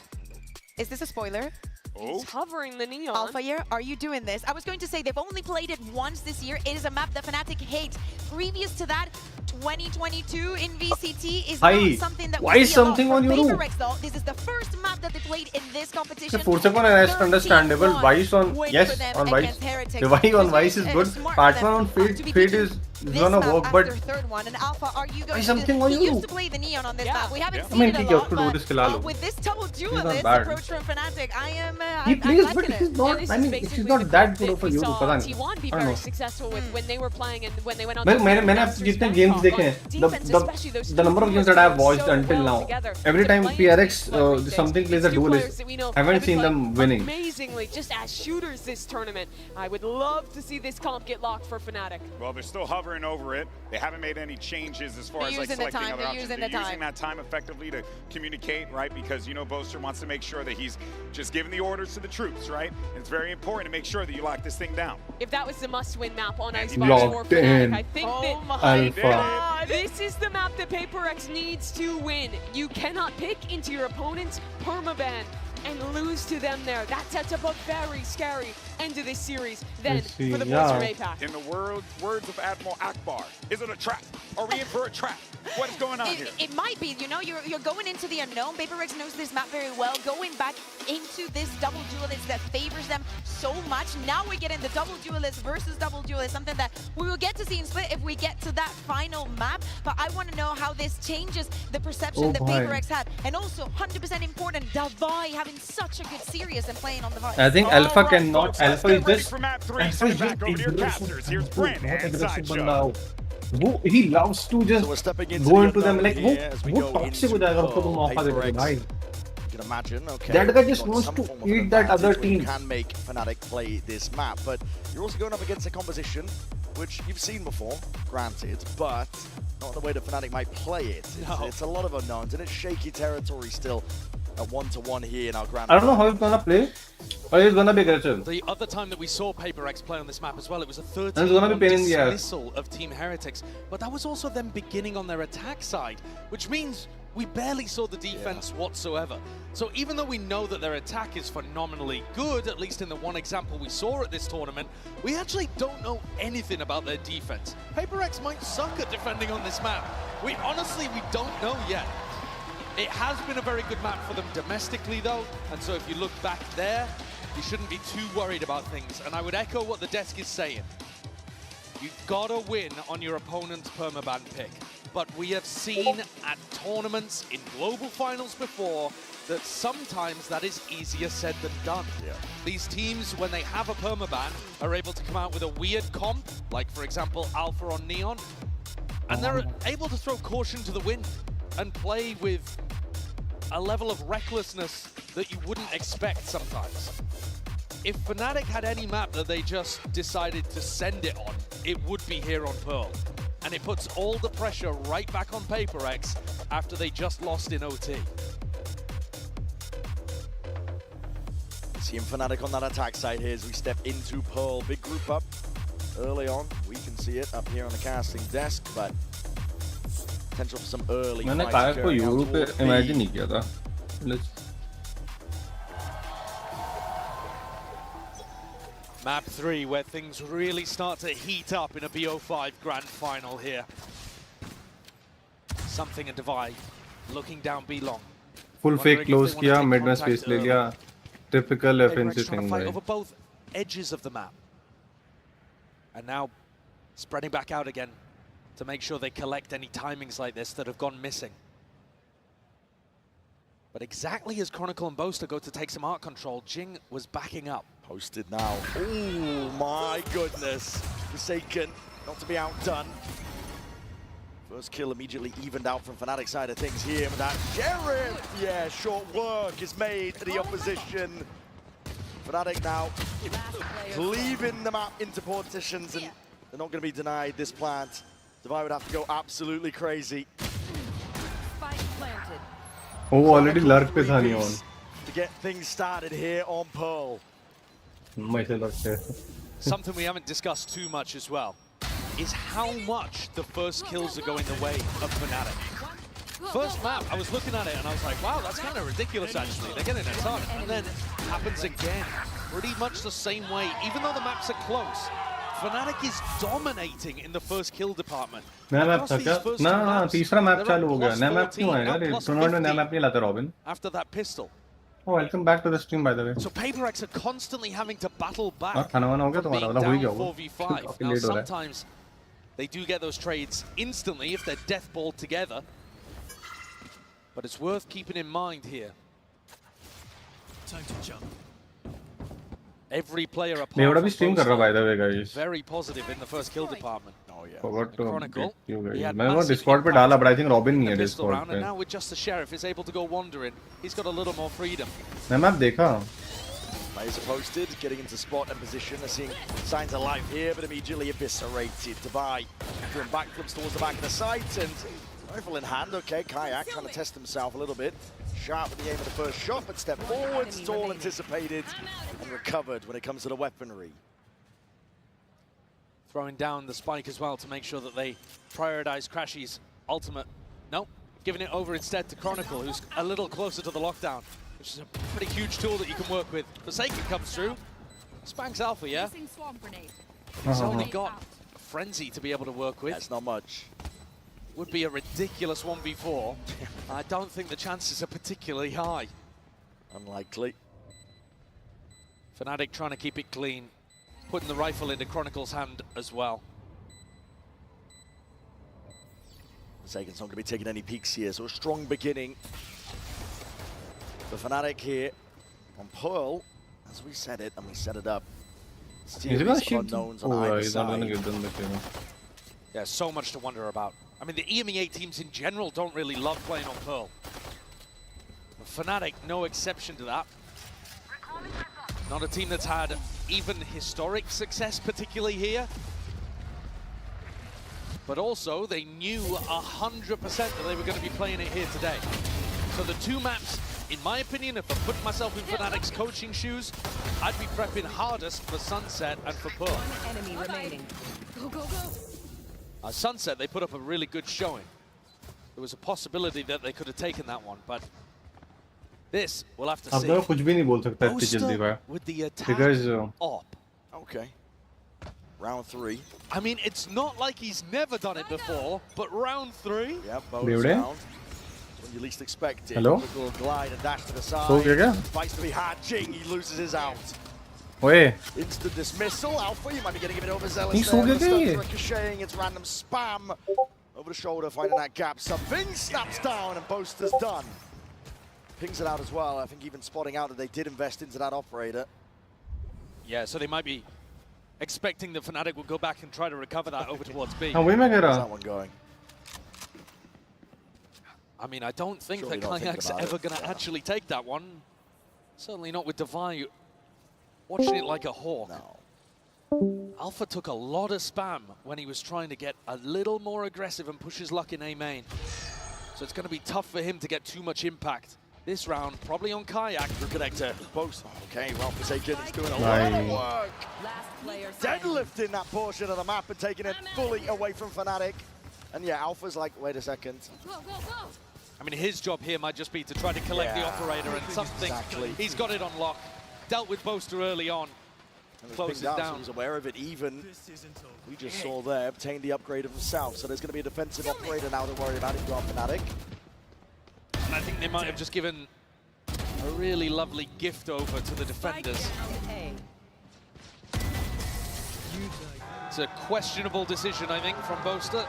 Is this a spoiler? He's hovering the neon. Alfier, are you doing this? I was going to say they've only played it once this year. It is a map that Fnatic hates. Previous to that, 2022 in VCT is not something that why we see something a lot on from your PRX, though. This is the first map that they played in this competition. It's understandable. Vice on on Vice. Revive on Vice is good. Partner on Fate is gonna work, but third one. And Alpha, are you going something to on he you? used to play the neon on this map. We haven't I mean, seen it a lot, but with this double duelist approach from Fnatic, I am he plays, but he's not. I mean, he's not that good of a Euro. T1 be very successful with when they were playing and when they went on. मैंने जितने games देखे हैं, the number of games that I have watched until now, every time PRX something plays a duelist, I haven't seen them winning. Amazingly, just as shooters this tournament, I would love to see this comp get locked for Fnatic. Well, they're still hovering. hovering over it. They haven't made any changes as far as like selecting other options. They're using that time effectively to communicate, right? Because, you know, Boaster wants to make sure that he's just giving the orders to the troops, right? And it's very important to make sure that you lock this thing down. If that was the must-win map on Icebox for Fnatic, I think that Alpha. this is the map that PRX needs to win. You cannot pick into your opponent's permaban and lose to them there. That sets up a very scary end of this series. Then for the boys from APAC. In the words of Admiral Akbar, is it a trap? Are we in for a trap? What is going on here? It might be, you know, you're going into the unknown. PRX knows this map very well. Going back into this double duelist that favors them so much. Now we get in the double duelist versus double duelist, something that we will get to see in Split if we get to that final map. But I want to know how this changes the perception that PRX had. And also, 100% important, Davai having such a good series and playing on the Vice. I think Alpha cannot. Alpha is just. He loves to just go into them like वो toxic हो जाएगा उसको तुम मौका दे भाई. You can imagine, okay. That guy just wants to eat that other team. Can make Fnatic play this map, but you're also going up against a composition which you've seen before, granted, but not the way that Fnatic might play it. It's a lot of unknowns, and it's shaky territory still. At 1-1 here in our grand. I don't know how he's gonna play, but he's gonna be aggressive. The other time that we saw PRX play on this map as well, it was a 13 dismissal of Team Heretics, but that was also them beginning on their attack side, which means we barely saw the defense whatsoever. So even though we know that their attack is phenomenally good, at least in the one example we saw at this tournament, we actually don't know anything about their defense. PRX might suck at defending on this map. We don't know yet. It has been a very good map for them domestically though, and so if you look back there, you shouldn't be too worried about things. And I would echo what the desk is saying. You've got to win on your opponent's permaban pick. But we have seen at tournaments in global finals before that sometimes that is easier said than done. These teams, when they have a permaban, are able to come out with a weird comp, like for example Alpha on Neon, and they're able to throw caution to the wind and play with a level of recklessness that you wouldn't expect sometimes. If Fnatic had any map that they just decided to send it on, it would be here on Pearl. And it puts all the pressure right back on PRX after they just lost in OT. Seeing Fnatic on that attack side here as we step into Pearl. Big group up early on. We can see it up here on the casting desk, but potential for some early fights. मैंने कायक को Europe पे imagine नहीं किया था. Map 3, where things really start to heat up in a BO5 grand final here. Something and Divide looking down B long. Full fake close किया, mid में space ले लिया. Typical FNC thing. Fight over both edges of the map. And now spreading back out again to make sure they collect any timings like this that have gone missing. But exactly as Chronicle and Boaster go to take some art control, Jing was backing up. Posted now. Oh my goodness. Forsaken, not to be outdone. First kill immediately evened out from Fnatic's side of things here, but that Jared, yeah, short work is made to the opposition. Fnatic now cleaving the map into partitions, and they're not going to be denied this plant. Divide would have to go absolutely crazy. Oh, already lurk पे था Neon. To get things started here on Pearl. Something we haven't discussed too much as well is how much the first kills are going the way of Fnatic. First map, I was looking at it and I was like, wow, that's kind of ridiculous actually. They're getting a ton. And then it happens again. Pretty much the same way. Even though the maps are close, Fnatic is dominating in the first kill department. नया map था क्या? ना तीसरा map चालू हो गया. नया map क्यों आएगा? टूर्नामेंट में नया मैप नहीं लाता robin. After that pistol. Oh, welcome back to the stream, by the way. So PRX are constantly having to battle back. खाना वाना हो गया तुम्हारा? वाला हो ही गया होगा. 4v5. Now sometimes they do get those trades instantly if they're death balled together. But it's worth keeping in mind here. Time to jump. Every player apart मैं भी stream कर रहा by the way, guys. Very positive in the first kill department. Oh yeah. Forgot to Chronicle. मैंने वो Discord पे डाला, but I think Robin नहीं है Discord पे. And now with just the Sheriff is able to go wandering, he's got a little more freedom. मैं map देखा. Players are posted, getting into spot and position. They're seeing signs of life here, but immediately eviscerated. Dubai doing backflips towards the back of the site, and rifle in hand. Okay, Kayak trying to test himself a little bit. Sharp with the aim of the first shot, but step forwards. It's all anticipated and recovered when it comes to the weaponry. Throwing down the spike as well to make sure that they prioritize Crashy's ultimate. No, giving it over instead to Chronicle, who's a little closer to the lockdown, which is a pretty huge tool that you can work with. Forsaken comes through. Spanks Alpha, yeah? He's only got a Frenzy to be able to work with. That's not much. Would be a ridiculous 1v4. I don't think the chances are particularly high. Unlikely. Fnatic trying to keep it clean. Putting the rifle into Chronicle's hand as well. Forsaken's not going to be taking any peeks here, so a strong beginning for Fnatic here on Pearl. As we said it, and we set it up. Is he gonna shoot? Oh, he's not gonna give them the kill. Yeah, so much to wonder about. I mean, the EMEA teams in general don't really love playing on Pearl. But Fnatic, no exception to that. Not a team that's had even historic success, particularly here. But also, they knew 100% that they were going to be playing it here today. So the two maps, in my opinion, if I'm putting myself in Fnatic's coaching shoes, I'd be prepping hardest for Sunset and for Pearl. One enemy remaining. Go, go, go. Sunset, they put up a really good showing. There was a possibility that they could have taken that one, but this we'll have to see. अब कुछ भी नहीं बोल सकता इतनी जल्दी भाई. With the attack Because op. Okay. Round 3. I mean, it's not like he's never done it before, but round 3. Yeah, bonus round. When you least expect it. Hello? Little glide and dash to the side. So क्या? Fights to be hard. Jing, he loses his out. ओए. Instant dismissal. Alpha, you might be getting a bit overzealous नहीं सो गया क्या ये? Ricocheting, it's random spam. Over the shoulder, finding that gap. Something snaps down and Boaster's done. Pings it out as well. I think even spotting out that they did invest into that operator. Yeah, so they might be expecting that Fnatic will go back and try to recover that over towards B. हाँ वही मैं कह How's रहा. that one going? I mean, I don't think Surely that not thinking Kayak's about ever it. going to actually take that one. Certainly not with Divine watching it like a hawk. No. Alpha took a lot of spam when he was trying to get a little more aggressive and push his luck in A main. So it's going to be tough for him to get too much impact. This round, probably on Kayak. The connector. Both. Okay, well, Forsaken is doing a lot of work. Deadlifting that portion of the map and taking it fully away from Fnatic. And yeah, Alpha's like, wait a second. I mean, his job here might just be to try to collect the operator and something. Exactly. He's got it on lock. Dealt with Boaster early on. Close it down. So he's aware of it even. We just saw there, obtained the upgrade of himself. So there's going to be a defensive operator now to worry about if you are Fnatic. And I think they might have just given a really lovely gift over to the defenders. It's a questionable decision, I think, from Boaster.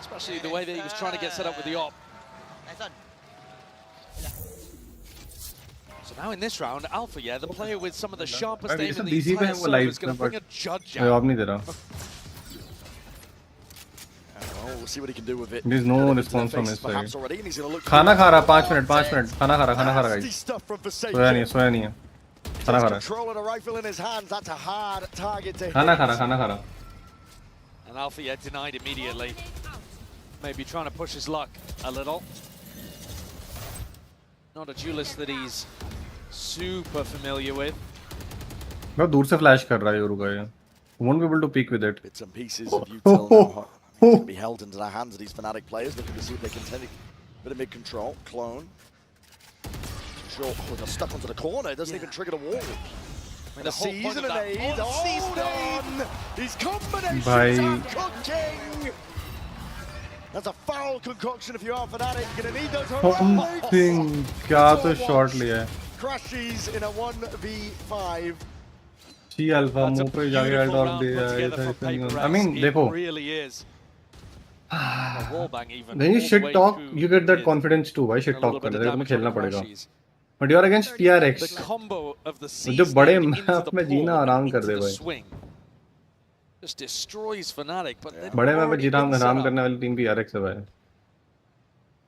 Especially the way that he was trying to get set up with the op. So now in this round, Alpha, yeah, the player with some of the sharpest aim in the entire server is going to bring a judge out. जवाब नहीं दे रहा. Well, we'll see what he can do with it. There's no response from his side. Already, and he's going to look खाना खा रहा 5 minute खाना खा रहा guys. सोया नहीं है. खाना खा रहा. Control of the rifle in his hands. That's a hard target to hit. खाना खा रहा. And Alpha, yeah, denied immediately. Maybe trying to push his luck a little. Not a duelist that he's super familiar with. बहुत दूर से flash कर रहा है Yoru का ये. Won't be able to peek with it. Bits and pieces of util now. It's going to be held into the hands of these Fnatic players, looking to see if they can take a bit of mid-control. Clone. Sure. Oh, they're stuck onto the corner. It doesn't even trigger the wall. I mean, the whole point of that. Oh, his combinations are cooking! That's a foul concoction if you are Fnatic. You're going to need those Something. क्या तो short लिया है. Crashes in a 1v5. She alpha मुंह पे जाके head off दिया. I mean, देखो. Really is. When you shit talk, you get that confidence too. Why shit talk करने? तुम्हें खेलना पड़ेगा. But you are against PRX. जो बड़े मैप में जीना आराम कर दे भाई. Just destroys Fnatic, but बड़े मैप में जीना आराम करने वाली टीम PRX है भाई.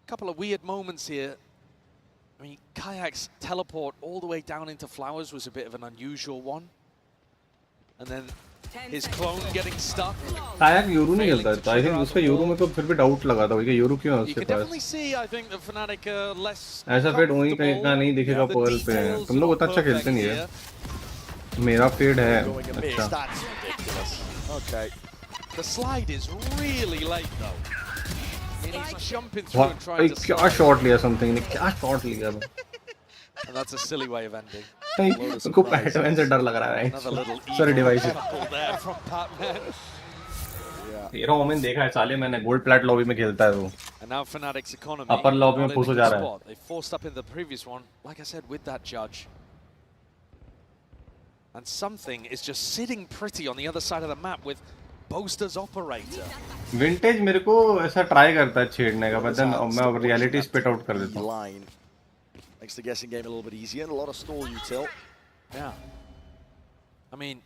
Couple of weird moments here. I mean, Kayak's teleport all the way down into Flowers was a bit of an unusual one. And then his clone getting stuck. कायक euro नहीं खेलता था। I think उसका euro में तो फिर भी doubt लगा था कि यूरो क्यों है उसके You can definitely see, I think, the Fnatic less. ऐसा फेड वहीं कहीं का नहीं दिखेगा पर्ल पे। तुम लोग उतना अच्छा खेलते नहीं है। मेरा फेड है अच्छा। Okay. The slide is really late though. He's jumping through and trying to क्या शॉट लिया समथिंग ने क्या शॉट लिया। And that's a silly way of ending. उनको पैटमैन से डर लग रहा है। Sorry device. ये रो मैंने देखा है साले मैंने गोल्ड प्लैट लॉबी में खेलता है वो। And now Fnatic's economy. Upper lobby में पुश हो जा रहा है। They forced up in the previous one, like I said, with that judge. And something is just sitting pretty on the other side of the map with Boaster's operator. Vintage मेरे को ऐसा try करता है छेड़ने का, but then मैं reality spit out कर देता हूँ। Makes the guessing game a little bit easier and a lot of stall util. Yeah. I mean,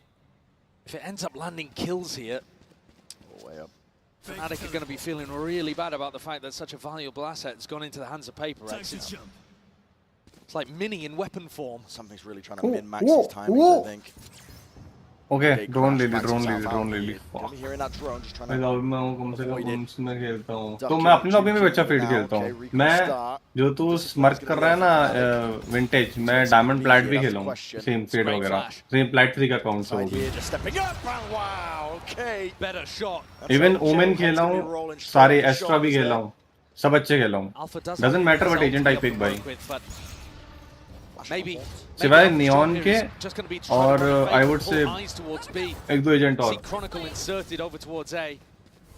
if it ends up landing kills here, way up. Fnatic are going to be feeling really bad about the fact that such a valuable asset has gone into the hands of PRX. It's like Mini in weapon form. Something's really trying to min-max his timings, I think. Okay, drone ले ली। Hearing that drone, just trying मैं to lobby में हूँ, कम से कम उसमें खेलता हूँ। तो मैं अपनी लॉबी में अच्छा फीड खेलता हूँ। मैं जो तू स्मर्क कर रहा है ना विंटेज, मैं डायमंड प्लैट भी खेला हूँ, सेम फीड वगैरह, सेम प्लैट 3 का अकाउंट से होगी। इवन ओमेन खेला हूँ, सारे एस्ट्रा भी खेला हूँ, सब अच्छे खेला हूँ। Doesn't matter what agent I pick भाई। सिवाय नियॉन के और आई वुड से एक दो एजेंट और। Chronicle inserted over towards A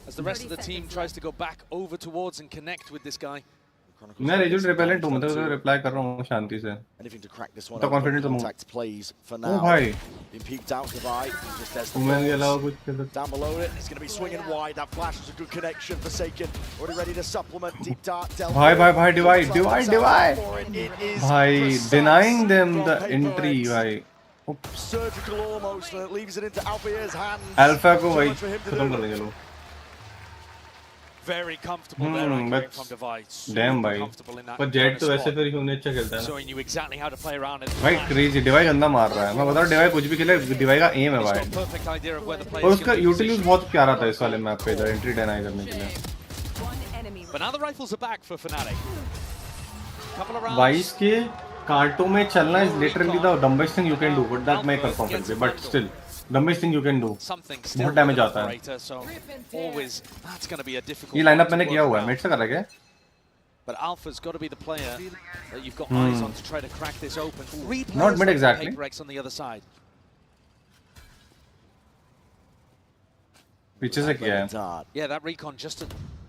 as the rest of the team tries to go back over towards and connect with this guy. मैं रेजुल repellent हूँ, मतलब रिप्लाई कर रहा हूँ शांति से। तो कॉन्फिडेंट हूँ। ओ भाई मैं ये लाओ कुछ कर down below it. He's going to be swinging wide. That flash is a good connection. Forsaken already ready to supplement. Deep dart. भाई divide भाई denying them the entry भाई। Surgical almost. And it leaves it into Alpha's hands. Alpha को भाई खत्म कर देंगे लोग। Very comfortable there from Divide. Damn भाई। पर जेट तो वैसे फिर क्यों नहीं अच्छा खेलता है ना। Showing you exactly how to play around it. भाई क्रेजी डिवाइस गंदा मार रहा है। मैं बता रहा डिवाइस कुछ भी खेले, डिवाइस का एम है भाई। और उसका यूटिलिटी बहुत प्यारा था इस वाले मैप पे, एंट्री डिनाई करने के लिए। But now the rifles are back for Fnatic. 22 के कार्टो में चलना is literally the dumbest thing you can do, but that may confirm, but still dumbest thing you can do. बहुत डैमेज आता है। ये लाइनअप मैंने किया हुआ है, मिड से कर रहा है क्या? But Alpha's got to be the player that you've got eyes on to try to crack this open. Not mid exactly. PRX on the other side. पीछे से किया है। Yeah, that recon just to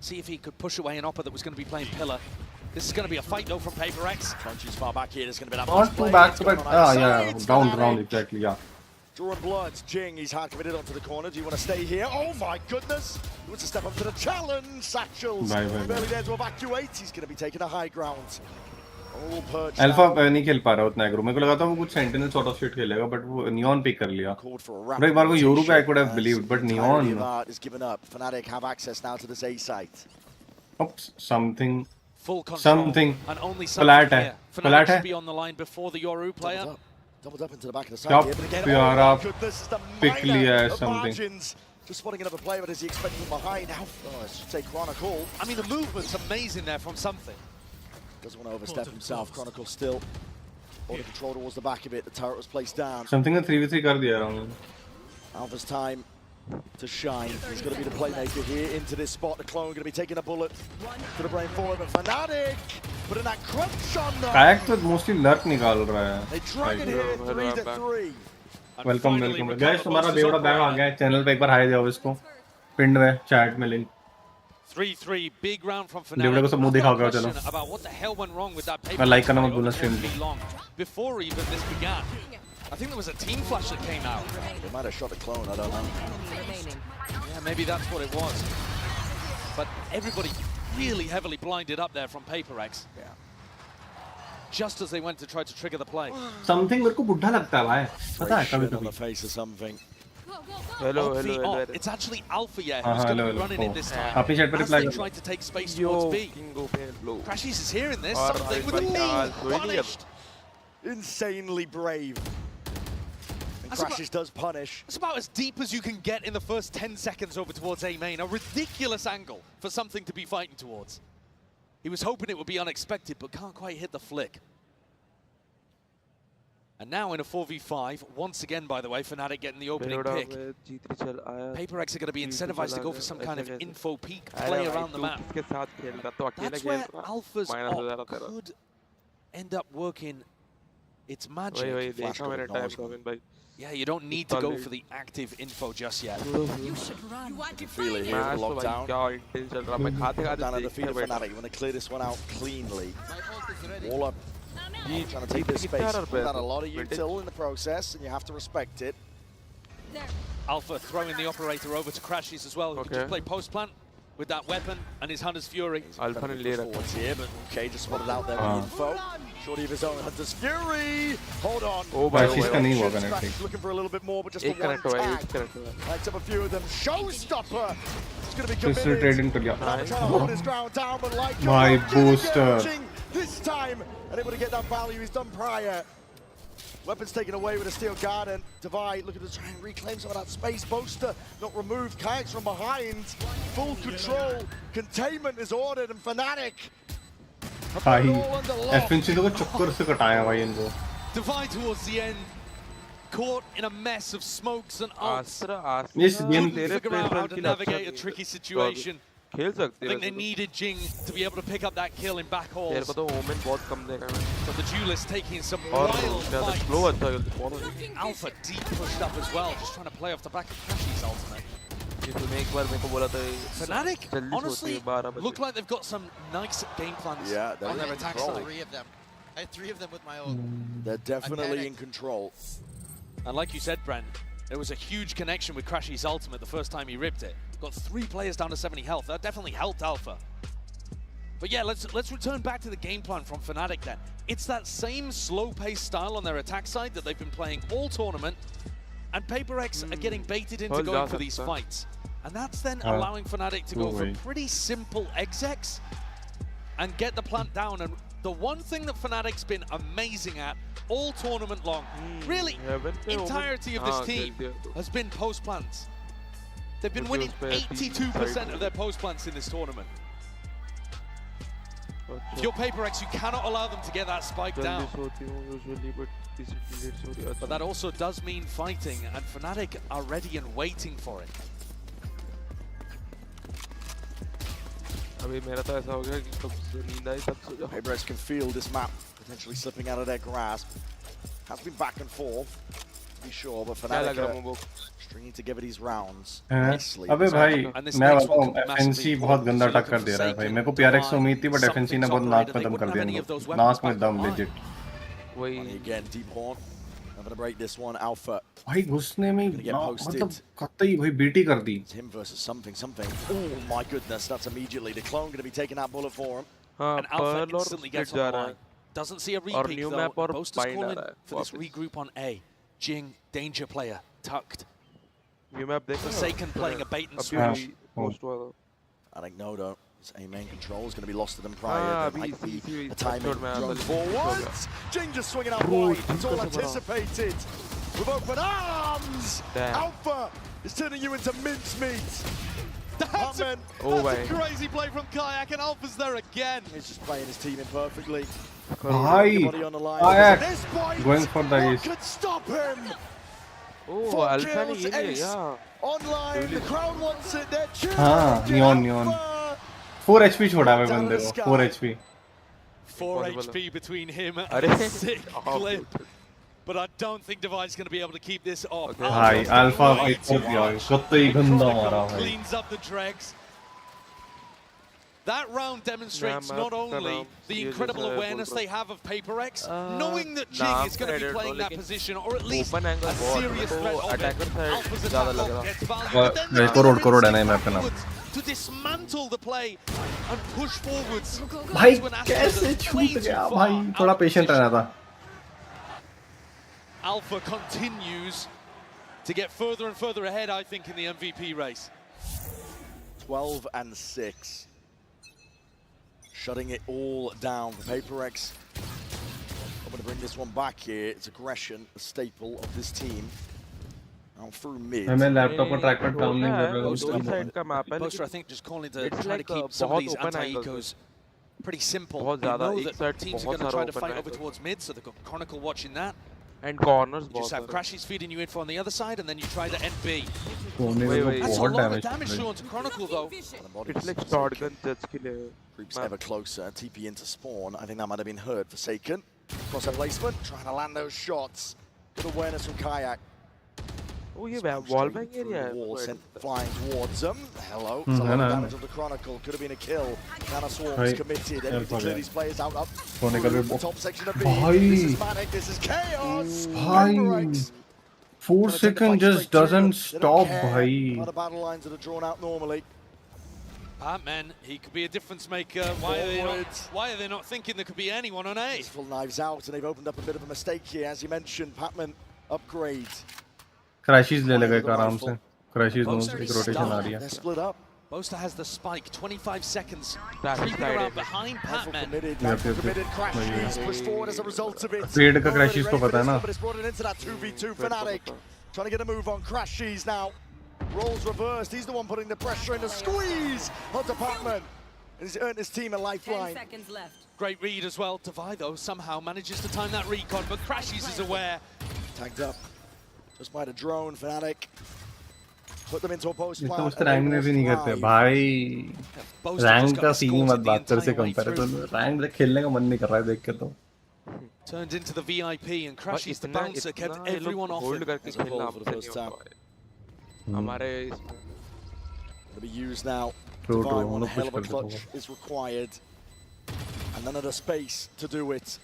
see if he could push away an opper that was going to be playing pillar. This is going to be a fight though from PRX. Punches far back here. There's going to be that. Not too back to back. Yeah, round exactly. Yeah. Drawing blood, Jing, he's hard committed onto the corner. Do you want to stay here? Oh my goodness! He wants to step up to the challenge. Satchels barely there to evacuate. He's going to be taking a high ground. All perched. Alpha नहीं खेल पा रहा उतना agro. मेरे को लगा था वो कुछ सेंटिनल सॉर्ट ऑफ शिट खेलेगा, बट वो नियॉन पिक कर लिया। और एक बार वो यूरो पे I could have believed, but neon is given up. Fnatic have access now to this A site. Oops, something. Full control. Something. And only Flat है. Fnatic should be on the line before the Yoru player. Doubled up into the back of the side here, but again, प्यारा pick लिया है something. Just spotting another player, but is he expecting from behind? Now, let's say Chronicle. I mean, the movement's amazing there from something. Doesn't want to overstep himself. Chronicle still holding control towards the back of it. The turret was placed down. Something ने 3v3 कर दिया रहा हूँ। Alpha's time to shine. He's going to be the playmaker here into this spot. The clone going to be taking a bullet to the brain forward, but Fnatic putting that crunch on them. कायक तो mostly lurk निकाल रहा है। They drag it here 3-3. Welcome guys, तुम्हारा बेवड़ा bag आ गया है। Channel पे एक बार high दिया इसको। पिंड में चैट में link. 3-3 big round from Fnatic. देवड़ा को सब मुंह दिखाओगे चलो। About what the hell went wrong with that paper. मैं लाइक करना मत भूलना स्ट्रीम को। Before even this began. I think there was a team flash that came out. They might have shot the clone, I don't know. Yeah, maybe that's what it was. But everybody really heavily blinded up there from PRX. Yeah. Just as they went to try to trigger the play. Something मेरे को बुढ़ा लगता है भाई। पता है कभी-कभी। on the face of something. Hello. It's actually Alpha, yeah, who's going to be running in this time. Apni chat pe As reply they kar. try to take space towards B. Crashies is hearing this. Something with a knee. Punished. Insanely brave. And Crashies does punish. It's about as deep as you can get in the first 10 seconds over towards A main. A ridiculous angle for something to be fighting towards. He was hoping it would be unexpected, but can't quite hit the flick. And now in a 4v5, once again, by the way, Fnatic getting the opening pick. PRX are going to be incentivized to go for some kind of info peek play around the map. That's where Alpha's op could end up working its magic. Yeah, you don't need to go for the active info just yet. You should run. You can feel it here in the lockdown. Down at the feet of Fnatic. You want to clear this one out cleanly. Wall up. Trying to take this space. We've had a lot of util in the process, and you have to respect it. Alpha throwing the operator over to Crashies as well. Who can just play post plant with that weapon and his Hunter's Fury. Alpha forwards here, but okay, just spotted out there the info. Shorty of his own Hunter's Fury. Hold on. Looking for a little bit more, but just the one tag. Lights up a few of them. Showstopper. It's going to be committed. Trying to hold his ground down, but like my booster. This time, and able to get that value he's done prior. Weapons taken away with a steel guard, and Divide looking to try and reclaim some of that space. Boaster not removed. Kayaks from behind. Full control. Containment is ordered, and Fnatic. FNC को चक्कर से कटाया भाई इनको. Divide towards the end. Caught in a mess of smokes and ults. Yes, figure out how to navigate a tricky situation. I think they needed Jing to be able to pick up that kill in back halls. But the duelist taking some wild fights. Alpha deep pushed up as well, just trying to play off the back of Crashies' ultimate. Fnatic, honestly, look like they've got some nice game plans on their attack side. I had 3 of them with my own. They're definitely in control. And like you said, Brent, there was a huge connection with Crashies' ultimate the first time he ripped it. Got 3 players down to 70 health. That definitely helped Alpha. But yeah, let's return back to the game plan from Fnatic then. It's that same slow-paced style on their attack side that they've been playing all tournament, and PRX are getting baited into going for these fights. And that's then allowing Fnatic to go for pretty simple execs and get the plant down. And the one thing that Fnatic's been amazing at all tournament long, really, entirety of this team has been post plants. They've been winning 82% of their post plants in this tournament. If you're PRX, you cannot allow them to get that spike down. But that also does mean fighting, and Fnatic are ready and waiting for it. PRX can feel this map potentially slipping out of their grasp. Has been back and forth, to be sure, but Fnatic are stringing together these rounds nicely. अबे भाई मैं बताऊं FNC बहुत गंदा टक्कर दे रहा है भाई. मेरे को PRX से उम्मीद थी, but FNC ने बहुत नाक पे दम कर दिया इनको. नाक में दम legit. Again, deep horn. I'm gonna break this one. Alpha. भाई घुसने में मतलब कतई भाई बीटी कर दी. Him versus something. Oh my goodness, that's immediately. The clone gonna be taking that bullet for him. And Alpha instantly gets on the line. Doesn't see a repeat though. Boaster's calling for this regroup on A. Jing, danger player, tucked. Forsaken playing a bait and switch. I think no. His A main control is going to be lost to them prior. There might be a timing drone forwards. Jing just swinging out wide. It's all anticipated. With open arms. Alpha is turning you into mincemeat. That's a crazy play from Kayak, and Alpha's there again. He's just playing his team in perfectly. Kayak going for the ace. Could stop him. Oh, Alpha ne ye liya. Online, the crowd wants it. They're cheering. Neon. 4 HP छोड़ा है बंदे को. 4 HP. 4 HP between him and sick clip. But I don't think Divide's going to be able to keep this off. भाई Alpha भाई कर दिया. कतई गंदा मारा भाई. Cleans up the dregs. That round demonstrates not only the incredible awareness they have of PRX, knowing that Jing is going to be playing that position, or at least a serious threat of it. Alpha's attack gets value. Crore है ना map पे ना. To dismantle the play and push forwards. भाई कैसे छूट गया भाई. थोड़ा पेशेंट रहना था. Alpha continues to get further and further ahead, I think, in the MVP race. 12-6. Shutting it all down for PRX. I'm going to bring this one back here. It's aggression, a staple of this team. Now through mid. मैं laptop का tracker down नहीं कर रहा हूँ. Boaster, I think, just calling to try to keep some of these anti-ecos pretty simple. They know that teams are going to try to fight over towards mid, so they've got Chronicle watching that. And corners. You just have Crashies feeding you info on the other side, and then you try the NB. Wait. That's a lot of damage through onto Chronicle, though. It's like shotgun judge ke liye. Creeps ever closer. TP into spawn. I think that might have been heard. Forsaken. Cross her placement. Trying to land those shots. Good awareness from Kayak. Oh, ये wall bang area है. Wall sent flying towards them. Hello. It's a lot of damage of the Chronicle. Could have been a kill. Nana Swarm's committed. Everything to clear these players out up. The top section of B. This is manic. This is chaos. PRX. 4 seconds just doesn't stop, bhai. A lot of battle lines that are drawn out normally. Batman, he could be a difference maker. Why are they not thinking there could be anyone on A? Full knives out, and they've opened up a bit of a mistake here, as you mentioned. Patman upgrade. Crashies ले लेगा एक आराम से. Crashies knows एक rotation आ रही है. They're split up. Boaster has the spike, 25 seconds. Creeping around behind Patman. Committed Crashies push forward as a result of it. Fade का Crashies को पता है ना. But it's brought it into that 2v2 Fnatic. Trying to get a move on Crashies now. Roles reversed. He's the one putting the pressure in the squeeze onto Patman. And he's earned his team a lifeline. 10 seconds left. Great read as well. Devi, though, somehow manages to time that recon, but Crashies is aware. Tagged up. Just by the drone, Fnatic. Put them into a post तो उससे rank में भी नहीं करते भाई. Rank का scene मत बात कर से कंपेयर तो रैंक देख खेलने का मन नहीं कर रहा है देख के तो. Turned into the VIP and Crashies the bouncer kept everyone off hold करके खेलना for the first time. हमारे To be used now. True. One hell of a clutch is required. And none of the space to do it.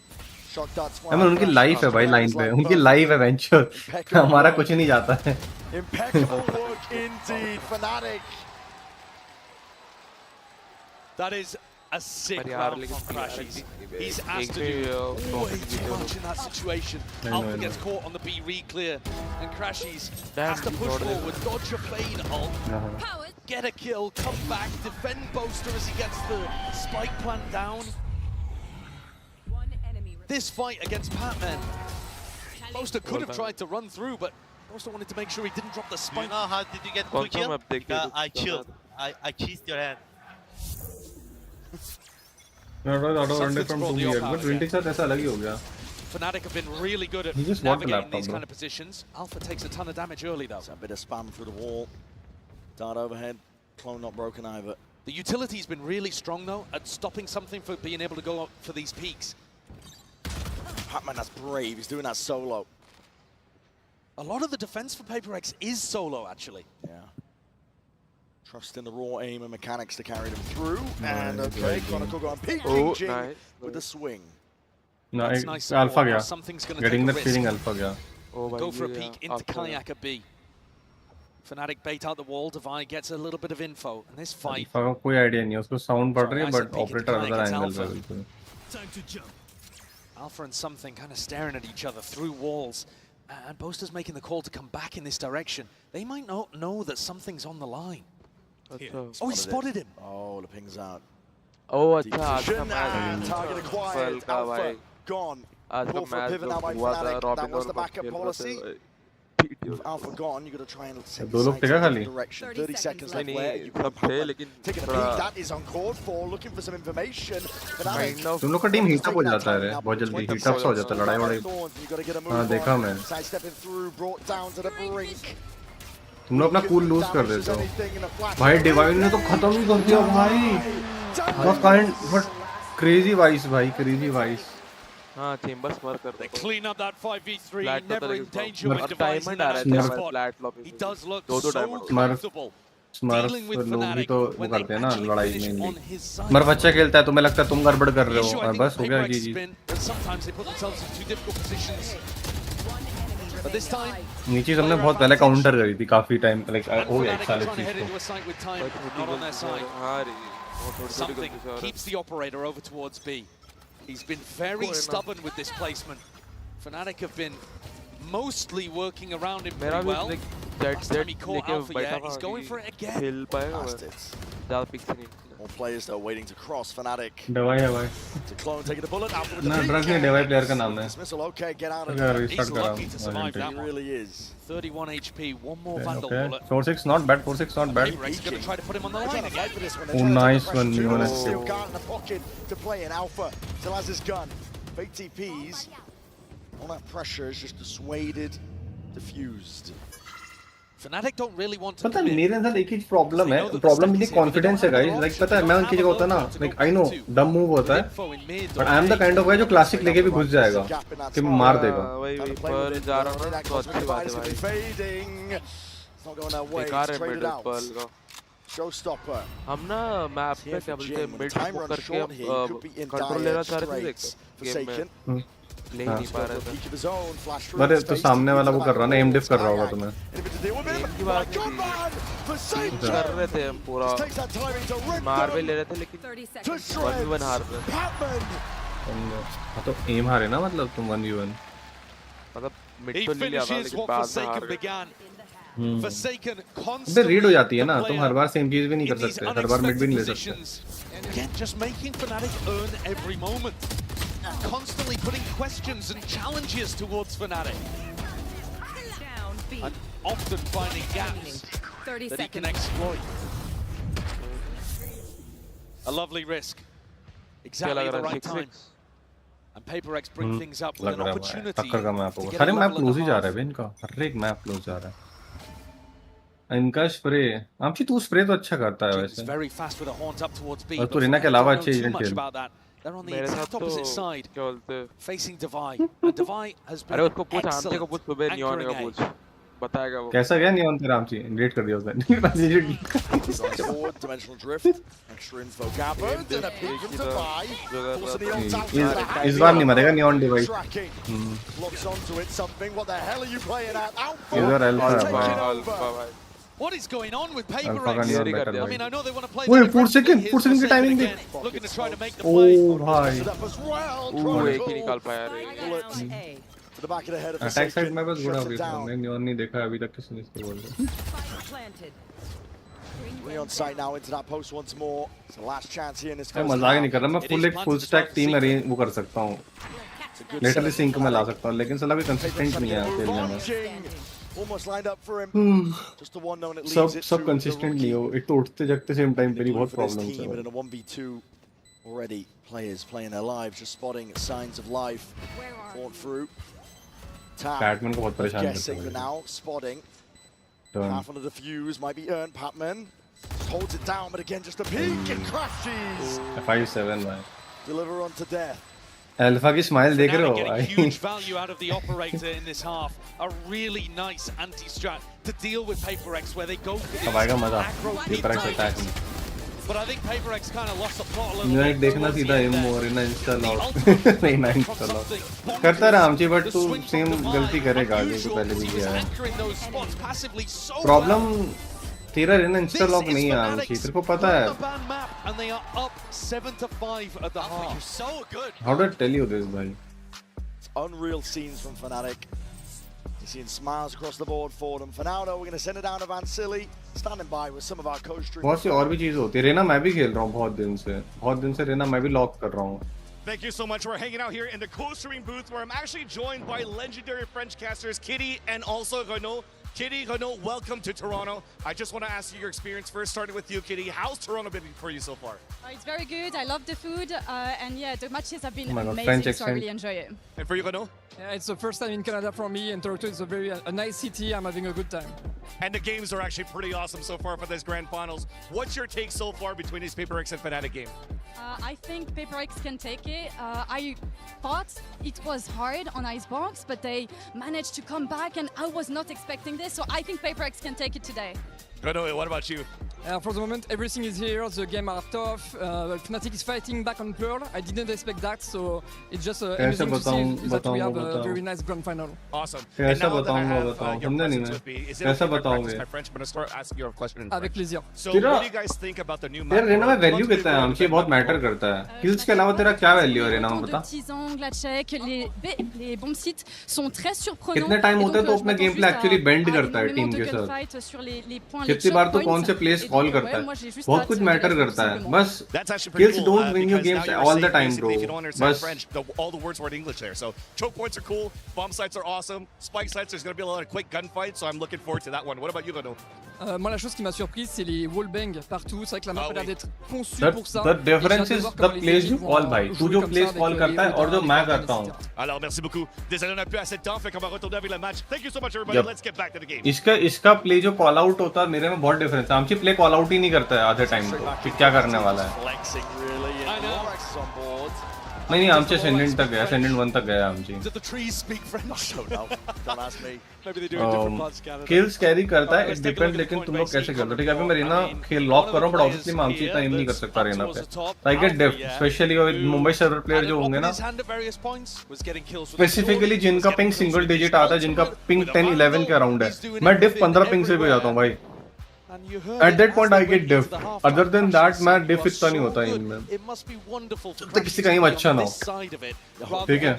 Shock darts. I mean, उनकी life है भाई line पे. उनकी life है venture. हमारा कुछ नहीं जाता है. Impeccable work indeed, Fnatic. That is a sick round from Crashies. He's asked to do way too much in that situation. Alpha gets caught on the B re-clear, and Crashies has to push forward, dodge a fade ult, get a kill, come back, defend Boaster as he gets the spike plant down. This fight against Patman, Boaster could have tried to run through, but Boaster wanted to make sure he didn't drop the spike. You know how did you get 2 kills? I chilled. I cheesed your hand. Fnatic have been really good at navigating these kind of positions. Alpha takes a ton of damage early though. A bit of spam through the wall. Dart overhead. Clone not broken either. The utility's been really strong though at stopping something for being able to go up for these peaks. Patman, that's brave. He's doing that solo. A lot of the defense for PRX is solo actually. Yeah. Trust in the raw aim and mechanics to carry them through. And okay, Chronicle going peeking with the swing. Nice Alpha gaya. Getting the feeling Alpha gaya. Go for a peek into Kayak at B. Fnatic bait out the wall. Devi gets a little bit of info. And this fight. Alpha का कोई idea नहीं है. उसको sound पड़ रही है, but operator other angle पे बिल्कुल. Time to jump. Alpha and something kind of staring at each other through walls. And Boaster's making the call to come back in this direction. They might not know that something's on the line. Oh, he spotted him. Oh, the ping's out. Oh, target acquired. Alpha gone. Call for a pivot now by Fnatic. That was the backup policy. Alpha gone, you got to try and take the direction. 30 seconds left where you can taking a peek. That is uncalled for. Looking for some information. तुम लोग का team heat up हो जाता है रे बहुत जल्दी heat up हो जाता है लड़ाई वड़ाई. हाँ देखा मैं. तुम लोग अपना कूल लूज कर देते हो. भाई डिवाइन ने तो खत्म ही कर दिया भाई. What kind? What crazy vice भाई crazy vice. हाँ चेंबर्स मार कर. They clean up that 5v3. Never in danger when Devi's in that spot. He does look so comfortable. Smurf लोग भी तो वो करते हैं ना लड़ाई में. स्मर्फ अच्छा खेलता है तुम्हें लगता है तुम गड़बड़ कर रहे हो. बस हो गया जी. नीचे हमने बहुत पहले काउंटर करी थी काफी टाइम लाइक हो गया 1 साल Something keeps the operator over towards B. He's been very stubborn with this placement. Fnatic have been mostly working around him मेरा pretty भी well. Last time he caught Alpha, yeah, he's going for it again. खेल पाएगा Bastards. ज़्यादा picks नहीं More players though waiting to cross. Fnatic. दवाई है भाई To clone, taking the bullet. Alpha with the ना peek. ड्रग नहीं दवाई प्लेयर का नाम है Dismissal, okay, get out of अगर there. रिस्टार्ट करा lucky to survive that He really is. 31 HP, one more Vandal okay bullet. 4-6 not bad 4-6 not bad He's going to try to put him on the line again. oh nice one Neon Steel guard in the pocket to play in. Alpha still has his gun. Fake TPs. All that pressure is just dissuaded, diffused. Fnatic don't really want to पता है मेरे साथ एक ही problem है problem मेरी confidence है guys like पता है मैं उनकी जगह होता ना लाइक आई नो डम मूव होता है but I am the kind of guy जो क्लासिक लेके भी घुस जाएगा कि मार देगा वही पर जा रहा हूं तो अच्छी बात है भाई बेकार है मिड पर्ल का Showstopper. हम ना मैप पे क्या बोलते हैं मिड को करके कंट्रोल लेना चाह रहे थे गेम में ले नहीं पा रहे थे अरे तो सामने वाला वो कर रहा ना एम डिफ कर रहा होगा तुम्हें की बात कर रहे थे हम पूरा मार भी ले रहे थे लेकिन 1v1 हार रहे हाँ तो एम हारे ना मतलब तुम 1v1 मतलब मिड तो ले लिया था लेकिन बाद में हार गए रीड हो जाती है ना तुम हर बार सेम चीज भी नहीं कर सकते हर बार मिड भी नहीं ले सकते Again, just making Fnatic earn every moment. Constantly putting questions and challenges towards Fnatic. And often finding gaps that he can exploit. A lovely risk. Exactly the right time. And PRX bring things up with an opportunity. टक्कर का map होगा सारे map loose ही जा रहे हैं इनका हर एक map loose जा रहा है इनका स्प्रे आमची तू स्प्रे तो अच्छा करता है वैसे Very fast with the horns up towards B. और तू रीना के अलावा अच्छे एजेंट खेल They're on the exact opposite side, facing Divai. Divai has been अरे उसको पूछ आमचे को पूछ सुबह नियॉन का पूछ बताएगा वो कैसा गया नियॉन तेरा आमची डिलीट कर दिया उसने Forward dimensional drift. Extra info gathered and a peek of Divai. Forcing the on tap. इस बार नहीं मरेगा neon device Locks onto it. Something. What the hell are you playing at? Alpha. इधर alpha What is going on with PRX? I mean, I know they want to play. Wait, 4 seconds की timing देख Looking to try to make the play. ओ भाई एक ही निकाल पाया रे To the back of the head of the attack side में बस गुड़ा हो गया मैं नियॉन नहीं देखा अभी तक किसी ने इसको बोल दिया on site now into that post once more. It's the last chance here in this. मैं मजाक नहीं कर रहा मैं फुल स्टैक टीम अरेंज वो कर सकता हूं लिटरली सिंक में ला सकता हूं लेकिन साला भी कंसिस्टेंट नहीं है खेलने में Almost lined up for him. Just the one known it leaves it. सब कंसिस्टेंट नहीं हो एक तो उठते जगते सेम टाइम पे ही बहुत प्रॉब्लम्स है in a 1v2 already players playing their lives just spotting signs of life fought through Patman को बहुत परेशान करता है now spotting half on the defuse might be earned Patman holds it down but again just a peek and crashes 5-7 भाई deliver on to death alpha की smile देख रहे हो भाई huge value out of the operator in this half a really nice anti-strat to deal with PRX where they go for अब आएगा मजा PRX attack में but I think PRX kind of lost the plot a little मैं bit देखना सीधा M और इना install out नहीं ना इंस्टॉल आउट करता रहा आमची बट तू सेम गलती करेगा जो तू पहले भी किया है प्रॉब्लम तेरा रेना इंस्टॉल लॉक नहीं है आमची तेरे को पता है and they are up 7-5 at the half. So good. How did I tell you this, bhai? It's unreal scenes from Fnatic. You're seeing smiles across the board for them. For now, though, we're going to send it down to Vansili, standing by with some of our co-streamers. बहुत सी और भी चीज होती है रेना मैं भी खेल रहा हूँ बहुत दिन से रेना मैं भी लॉक कर रहा हूँ Thank you so much. We're hanging out here in the co-streaming booth where I'm actually joined by legendary French casters Kitty and also Renaud. Kitty, Renaud, welcome to Toronto. I just want to ask you your experience first, starting with you, Kitty. How's Toronto been for you so far? It's very good. I love the food. And yeah, the matches have been God, amazing, so I really enjoy it. And for you, Renaud? Yeah, it's the first time in Canada for me, and Toronto is a nice city. I'm having a good time. And the games are actually pretty awesome so far for this grand finals. What's your take so far between this PRX and Fnatic game? I think PRX can take it. I thought it was hard on Icebox, but they managed to come back, and I was not expecting this, so I think PRX can take it today. Renaud, what about you? For the moment, everything is here. The game are tough. Fnatic is fighting back on Pearl. I didn't expect that, so it's just amazing to see that we have a very nice grand final. Awesome. कैसा बताऊंगा समझा नहीं मैं कैसा बताओगे Avec plaisir. So what do you guys think about the new map? तेरा रेना में value कितना है हमसे बहुत मैटर करता है किल्स के अलावा तेरा क्या वैल्यू है रेना में बता petits angles à check, les bombs sites sont très surprenants. कितने टाइम होता है तो अपना गेम प्ले एक्चुअली बेंड करता है टीम के साथ कितनी बार तो कौन से प्लेस कॉल करता है बहुत कुछ मैटर करता है बस kills don't win your games all the time bro बस all the words were in English there. So choke points are cool, bomb sites are awesome, spike sites there's going to be a lot of quick gunfights, so I'm looking forward to that one. What about you, Leno? Moi, la chose qui m'a surprise, c'est les wallbang partout. C'est vrai que la map a l'air d'être conçue pour ça. The difference is the plays you call भाई तू जो plays call करता है और जो मैं करता हूँ Alors merci beaucoup. Désolé on n'a plus assez de temps, fait qu'on va retourner avec le match. Thank you so much everybody. Let's get back to the game. इसका play जो call out होता है मेरे में बहुत difference है आमची play call out ही नहीं करता है आधे time तो कि क्या करने वाला है नहीं आमचे ascendant तक गया ascendant 1 तक गया आमची kills carry करता है it depend लेकिन तुम लोग कैसे खेलते हो ठीक है अभी मैं रेना खेल लॉक कर रहा हूं बट ऑब्वियसली मैं आमची इतना एम नहीं कर सकता रेना पे I get deaf especially Mumbai server player जो होंगे ना स्पेसिफिकली जिनका पिंग सिंगल डिजिट आता है जिनका पिंग 10 11 के अराउंड है मैं डिफ 15 पिंग से भी जाता हूं भाई At that point I get diff. Other than that मैं diff इतना नहीं होता इनमें तो किसी का एम अच्छा ना हो ठीक है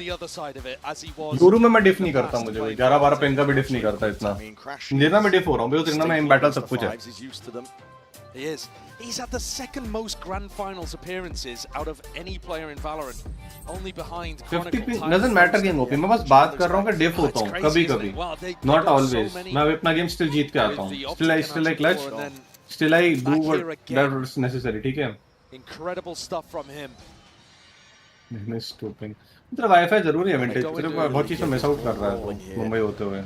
गुरु में मैं डिफ नहीं करता मुझे भाई 11-12 पिंग का भी डिफ नहीं करता इतना जितना मैं डिफ हो रहा हूँ भाई उतना मैं एम बैटल सब कुछ है He is. He's had the second most grand finals appearances out of any player in Valorant, only behind Chronicle. Doesn't matter game OP मैं बस बात कर रहा हूँ कि डिफ होता हूँ कभी-कभी not always मैं अपना गेम still जीत के आता हूँ still I clutch still I do what is necessary ठीक है Incredible stuff from him. Miss stopping तेरा वाईफाई जरूरी है विंटेज तेरे को बहुत चीज़ मिस आउट कर रहा है मुंबई होते हुए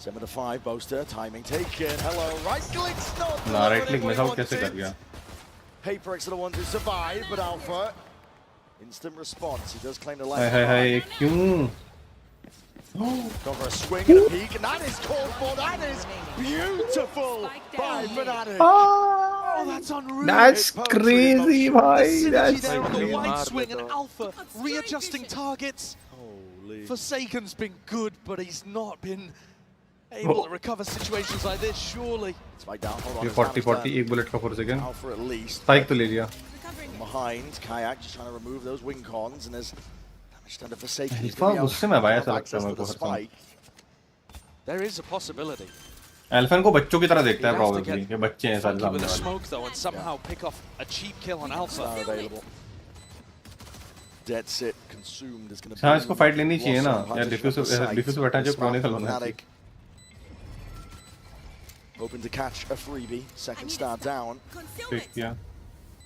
7-5 Boaster, timing taken. Hello, right click stop. ना right click miss out कैसे कर गया? PRX are the ones who survive, but Alpha instant response. He does claim the life. Hey, क्यों? Go for a swing and a peek, and that is called for. That is beautiful by Fnatic. Oh, that's unreal. That's crazy, bhai. That's there on the wide swing and Alpha readjusting targets. Holy. Forsaken's been good, but he's not been able to recover situations like this, surely. Spike down, hold on. 40, एक bullet का 4 second. Alpha at least. Spike तो ले लिया. Behind, Kayak just trying to remove those wing cons, and there's damage done to Forsaken. Alpha गुस्से में भाई ऐसा लगता है मेरे को हर समय. There is a possibility. Alpha को बच्चों की तरह देखता है probably कि बच्चे हैं सारे सामने वाले. Smoke though, and somehow pick off a cheap kill on Alpha. Available. Dead sit consumed is going to. हाँ इसको fight लेनी चाहिए ना यार डिफ्यूज बैठा जो Chronicle होना है. Hoping to catch a freebie. Second star down. Yeah.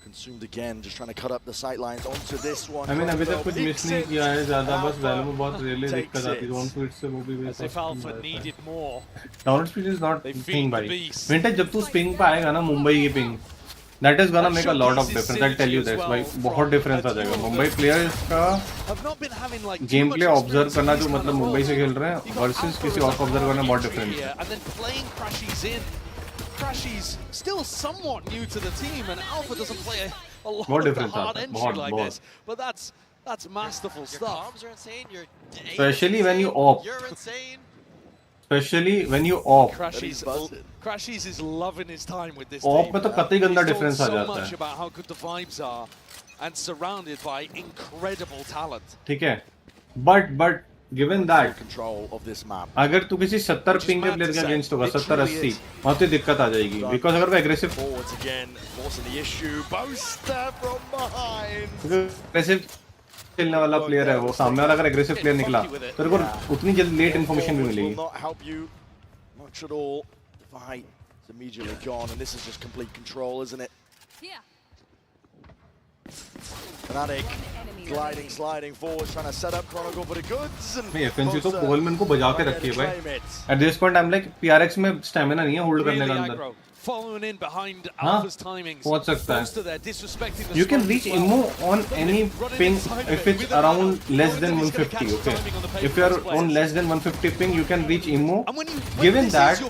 Consumed again, just trying to cut up the sight lines onto this one. I mean, अभी तक कुछ मिस नहीं किया है ज़्यादा बस वैल्यू में बहुत रेले दिक्कत आती है डाउन स्पीड से वो भी वैसे down speed is not thing भाई विंटेज जब तू पिंग पे आएगा ना मुंबई की ping That is gonna make a lot of difference. I'll tell you this. भाई बहुत difference आ जाएगा. मुंबई players का गेम प्ले ऑब्जर्व करना जो मतलब मुंबई से खेल रहे हैं versus किसी और को ऑब्जर्व करना बहुत different है. And then playing Crashy's still somewhat new to the team, and Alpha doesn't play a lot of the hard entry like this. But that's masterful stuff. Especially when you opt. Especially when you opt. Crashy's is loving his time with this opt team. में तो कतई गंदा difference आ so जाता much है. about how good the vibes are, and surrounded by incredible talent. ठीक है. But given that control of this map. अगर तू किसी 70 पिंग के प्लेयर के अगेंस्ट होगा 70-80 वहाँ तो दिक्कत आ जाएगी. Because अगर वो aggressive खेलने वाला प्लेयर है वो सामने वाला अगर एग्रेसिव प्लेयर निकला तो तेरे को उतनी जल्दी लेट इंफॉर्मेशन भी मिलेगी. Much at all. The fight is immediately gone, and this is just complete control, isn't it? Yeah. Fnatic gliding, sliding forward, trying to set up Chronicle for the goods. And FNC तो Coleman को बजा के रखी है भाई. At this point I'm like PRX में stamina नहीं है होल्ड करने का अंदर. following in behind Alpha's timings. पहुंच सकता है. Most of their disrespecting the You can smoke reach as well. immo on any ping if it's around less than 150. Okay, if you are on less than 150 ping, you can reach immo. Given that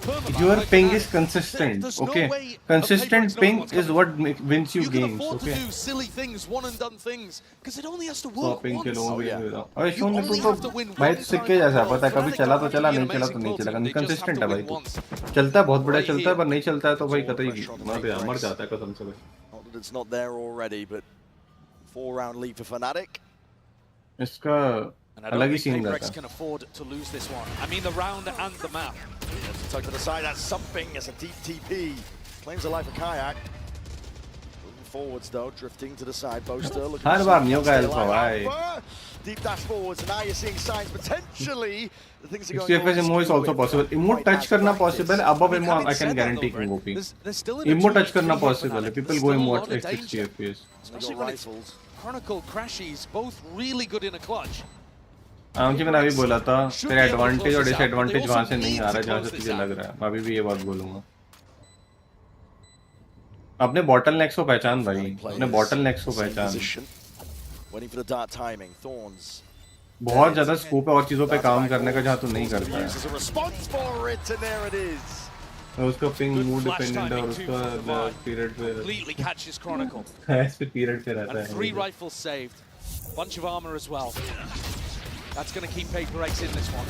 your ping is consistent. Okay, consistent ping is what wins you games. Okay. Do silly things, one and done things, because it only has to work Ping के once. लोग भी अरे shown ने तो भाई सिक्के जैसा है, पता है कभी चला तो चला, नहीं चला तो नहीं चला, कंसिस्टेंट है भाई तू. चलता है बहुत बढ़िया चलता है, पर नहीं चलता है तो भाई कतई मर जाता है कसम से भाई. Not that it's not there already, but 4-round lead for Fnatic. इसका अलग ही सीन PRX रहता can afford to lose this one. I mean the round and the map. Tuck to the side, that's something. It's a deep TP. Claims the life of Kayak. Moving forwards though, drifting to the side. Boaster looking her bar new का alpha भाई. Deep dash forwards, and now you're seeing signs potentially. The things are going 60 FPS immo is also possible. Immo touch करना possible. Above immo I can guarantee कि वो भी. Immo touch करना possible है. People go immo at 60 FPS. Especially when it's Chronicle crashes, both really good in a clutch. आमची मैंने अभी बोला था तेरा एडवांटेज और डिसएडवांटेज वहां से नहीं आ रहा जहां से तुझे लग रहा है. मैं अभी भी ये बात बोलूंगा. अपने बॉटलनेक्स को पहचान भाई. अपने बॉटलनेक्स को पहचान. Waiting for the dart timing. Thorns. बहुत ज्यादा स्कोप है और चीजों पे काम करने का जहां तू नहीं करता है. There's a response for it, and there it is. उसका पिंग मूड डिपेंडेंट है और उसका पीरियड पे Completely catches Chronicle. इस पे पीरियड पे रहता And 3 rifles saved. Bunch of armor as well. That's going to keep PRX in this one.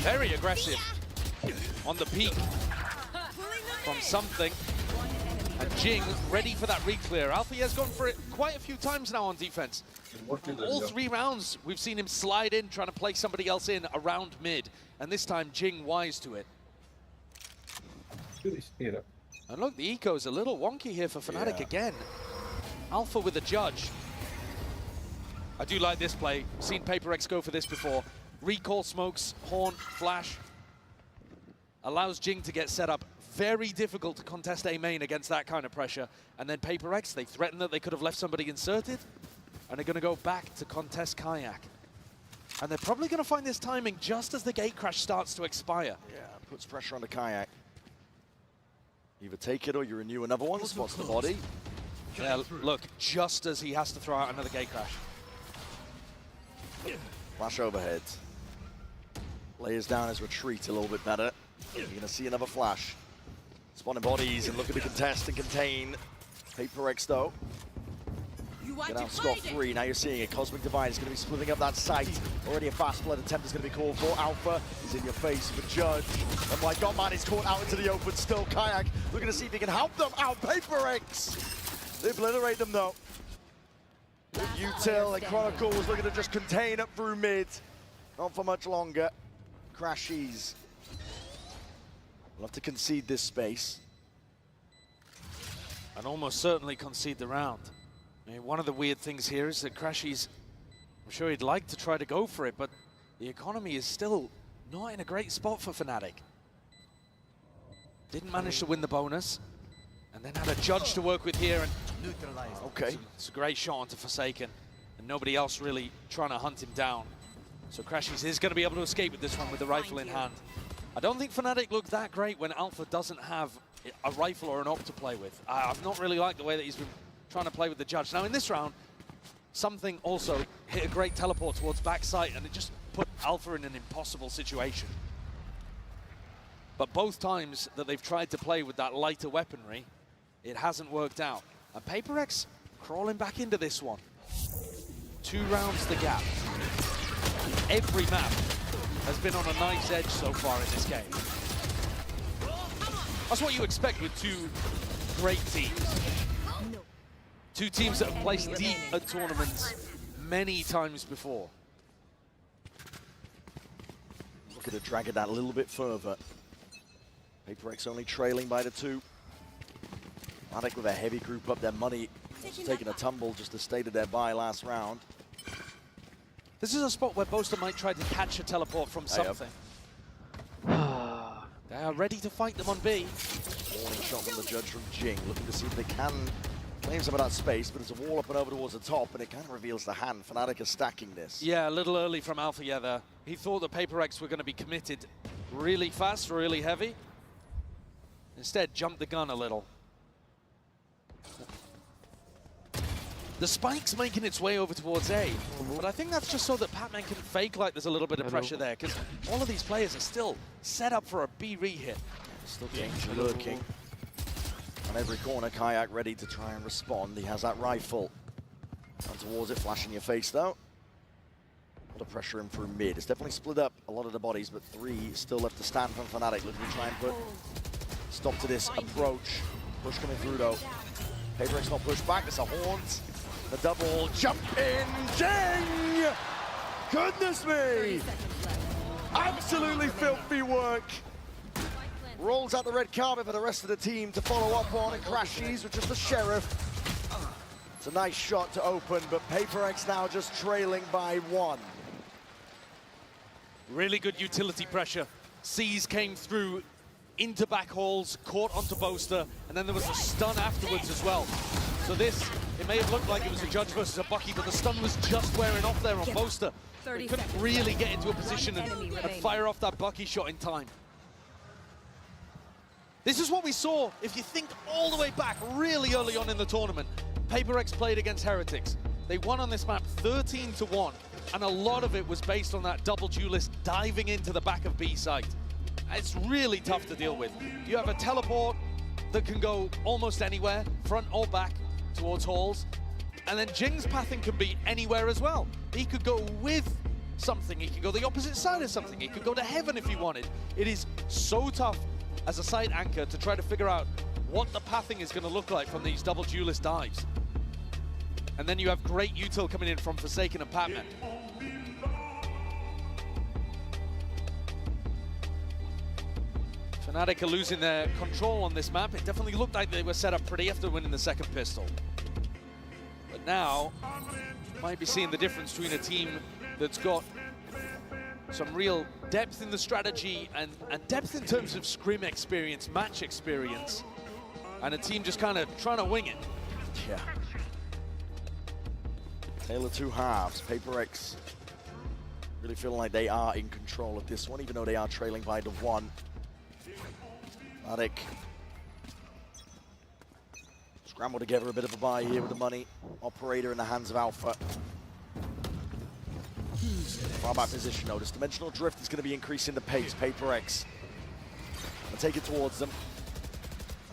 Very aggressive on the peak from something. And Jing ready for that re-clear. Alpha has gone for it quite a few times now on defense. All 3 rounds, we've seen him slide in, trying to play somebody else in around mid. And this time, Jing wise to it. And look, the eco's a little wonky here for Fnatic again. Alpha with a judge. I do like this play. Seen PRX go for this before. Recall smokes, horn, flash. Allows Jing to get set up. Very difficult to contest A main against that kind of pressure. And then PRX, they threaten that they could have left somebody inserted. And they're going to go back to contest Kayak. And they're probably going to find this timing just as the gate crash starts to expire. Yeah, puts pressure on the Kayak. Either take it or you renew another one. Spots the body. Yeah, look, just as he has to throw out another gate crash. Flash overhead. Layers down his retreat a little bit better. You're going to see another flash. Spawning bodies and looking to contest and contain. PRX though. Get out scot-free. Now you're seeing it. Cosmic Divide is going to be splitting up that site. Already a fast split attempt is going to be called for. Alpha is in your face for Judge. And my God, man, is caught out into the open still. Kayak looking to see if he can help them out. PRX. They obliterate them though. Util and Chronicle was looking to just contain up through mid. Not for much longer. Crashies. We'll have to concede this space. And almost certainly concede the round. I mean, one of the weird things here is that Crashies, I'm sure he'd like to try to go for it, but the economy is still not in a great spot for Fnatic. Didn't manage to win the bonus, and then had a judge to work with here, and okay, it's a great shot onto Forsaken, and nobody else really trying to hunt him down. So Crashies is going to be able to escape with this one with the rifle in hand. I don't think Fnatic look that great when Alpha doesn't have a rifle or an op to play with. I've not really liked the way that he's been trying to play with the judge. Now in this round, something also hit a great teleport towards backside, and it just put Alpha in an impossible situation. But both times that they've tried to play with that lighter weaponry, it hasn't worked out. And PRX crawling back into this one. 2 rounds the gap. Every map has been on a knife's edge so far in this game. That's what you expect with 2 great teams. 2 teams that have placed deep at tournaments many times before. Look at it, drag it out a little bit further. PRX only trailing by the 2. Fnatic with a heavy group up, their money taking a tumble just as stated there by last round. This is a spot where Boaster might try to catch a teleport from something. They are ready to fight them on B. Warning shot from the judge from Jing, looking to see if they can claim some of that space, but it's a wall up and over towards the top, and it kind of reveals the hand. Fnatic are stacking this. Yeah, a little early from Alpha, yeah, there. He thought that PRX were going to be committed really fast, really heavy. Instead, jumped the gun a little. The spike's making its way over towards A, but I think that's just so that Patman can fake like there's a little bit of pressure there, because all of these players are still set up for a B re-hit. Still danger lurking. On every corner, Kayak ready to try and respond. He has that rifle. Down towards it, flash in your face though. A lot of pressure in through mid. It's definitely split up a lot of the bodies, but 3 still left to stand from Fnatic. Looking to try and put stop to this approach. Push coming through though. PRX not pushed back, it's a haunt. The double jump in, Jing! Goodness me! Absolutely filthy work. Rolls out the red carpet for the rest of the team to follow up on, and crashes with just the Sheriff. It's a nice shot to open, but PRX now just trailing by 1. Really good utility pressure. C's came through into back halls, caught onto Boaster, and then there was a stun afterwards as well. So this, it may have looked like it was a Judge versus a Bucky, but the stun was just wearing off there on Boaster. They couldn't really get into a position and fire off that Bucky shot in time. This is what we saw, if you think all the way back really early on in the tournament. PRX played against Heretics. They won on this map 13-1, and a lot of it was based on that double duelist diving into the back of B site. It's really tough to deal with. You have a teleport that can go almost anywhere, front or back, towards halls. And then Jing's pathing can be anywhere as well. He could go with something, he could go the opposite side of something, he could go to heaven if he wanted. It is so tough as a side anchor to try to figure out what the pathing is going to look like from these double duelist dives. And then you have great util coming in from Forsaken and Patman. Fnatic are losing their control on this map. It definitely looked like they were set up pretty after winning the second pistol. But now, you might be seeing the difference between a team that's got some real depth in the strategy and depth in terms of scrim experience, match experience, and a team just kind of trying to wing it. Yeah. Tale of two halves. PRX really feeling like they are in control of this one, even though they are trailing by the 1. Fnatic scramble together a bit of a buy here with the money. Operator in the hands of Alpha. Far back position though. This dimensional drift is going to be increasing the pace. PRX will take it towards them.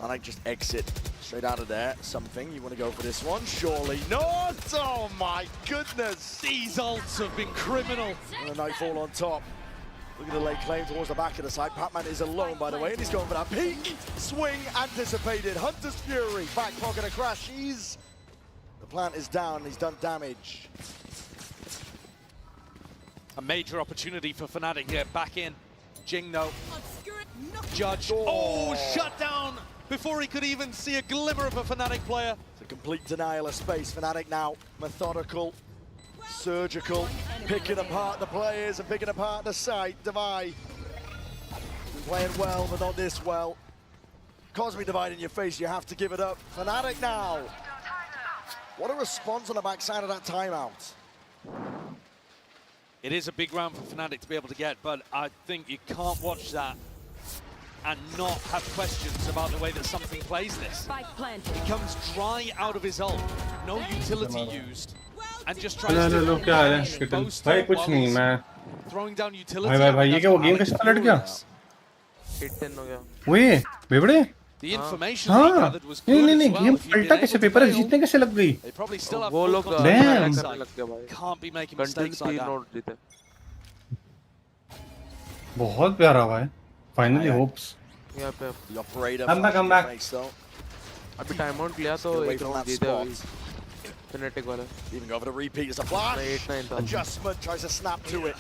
Fnatic just exit straight out of there. Something. You want to go for this one? Surely not! Oh my goodness! These ults have been criminal. And a Nightfall on top. Look at the late claim towards the back of the side. Patman is alone, by the way, and he's going for that peak swing anticipated. Hunter's Fury, back pocket of Crash. The plant is down, he's done damage. A major opportunity for Fnatic here, back in. Jing though. Judge, oh, shut down before he could even see a glimmer of a Fnatic player. It's a complete denial of space. Fnatic now methodical, surgical, picking apart the players and picking apart the site. Divide. Been playing well, but not this well. Cosmic Divide in your face, you have to give it up. Fnatic now. What a response on the backside of that timeout. It is a big round for Fnatic to be able to get, but I think you can't watch that and not have questions about the way that something plays this. He comes dry out of his ult, no utility used, and just tries to boast भाई कुछ नहीं मैं throwing down utility. भाई ये क्या वो game कैसे पलट गया? 8-10 हो गया. वही बेबड़े? The information he gathered was good नहीं as well. गेम पलटा कैसे पेपर है जीतने कैसे लग गई? They probably still have वो लोग Damn. can't be making mistakes like that. बहुत प्यारा हुआ है. Finally hopes. यहाँ पे The operator come back. अभी टाइम आउट लिया तो एक राउंड जीते अभी. Fnatic वाला. Even go for the repeat, it's a flash. Adjustment, tries to snap to it.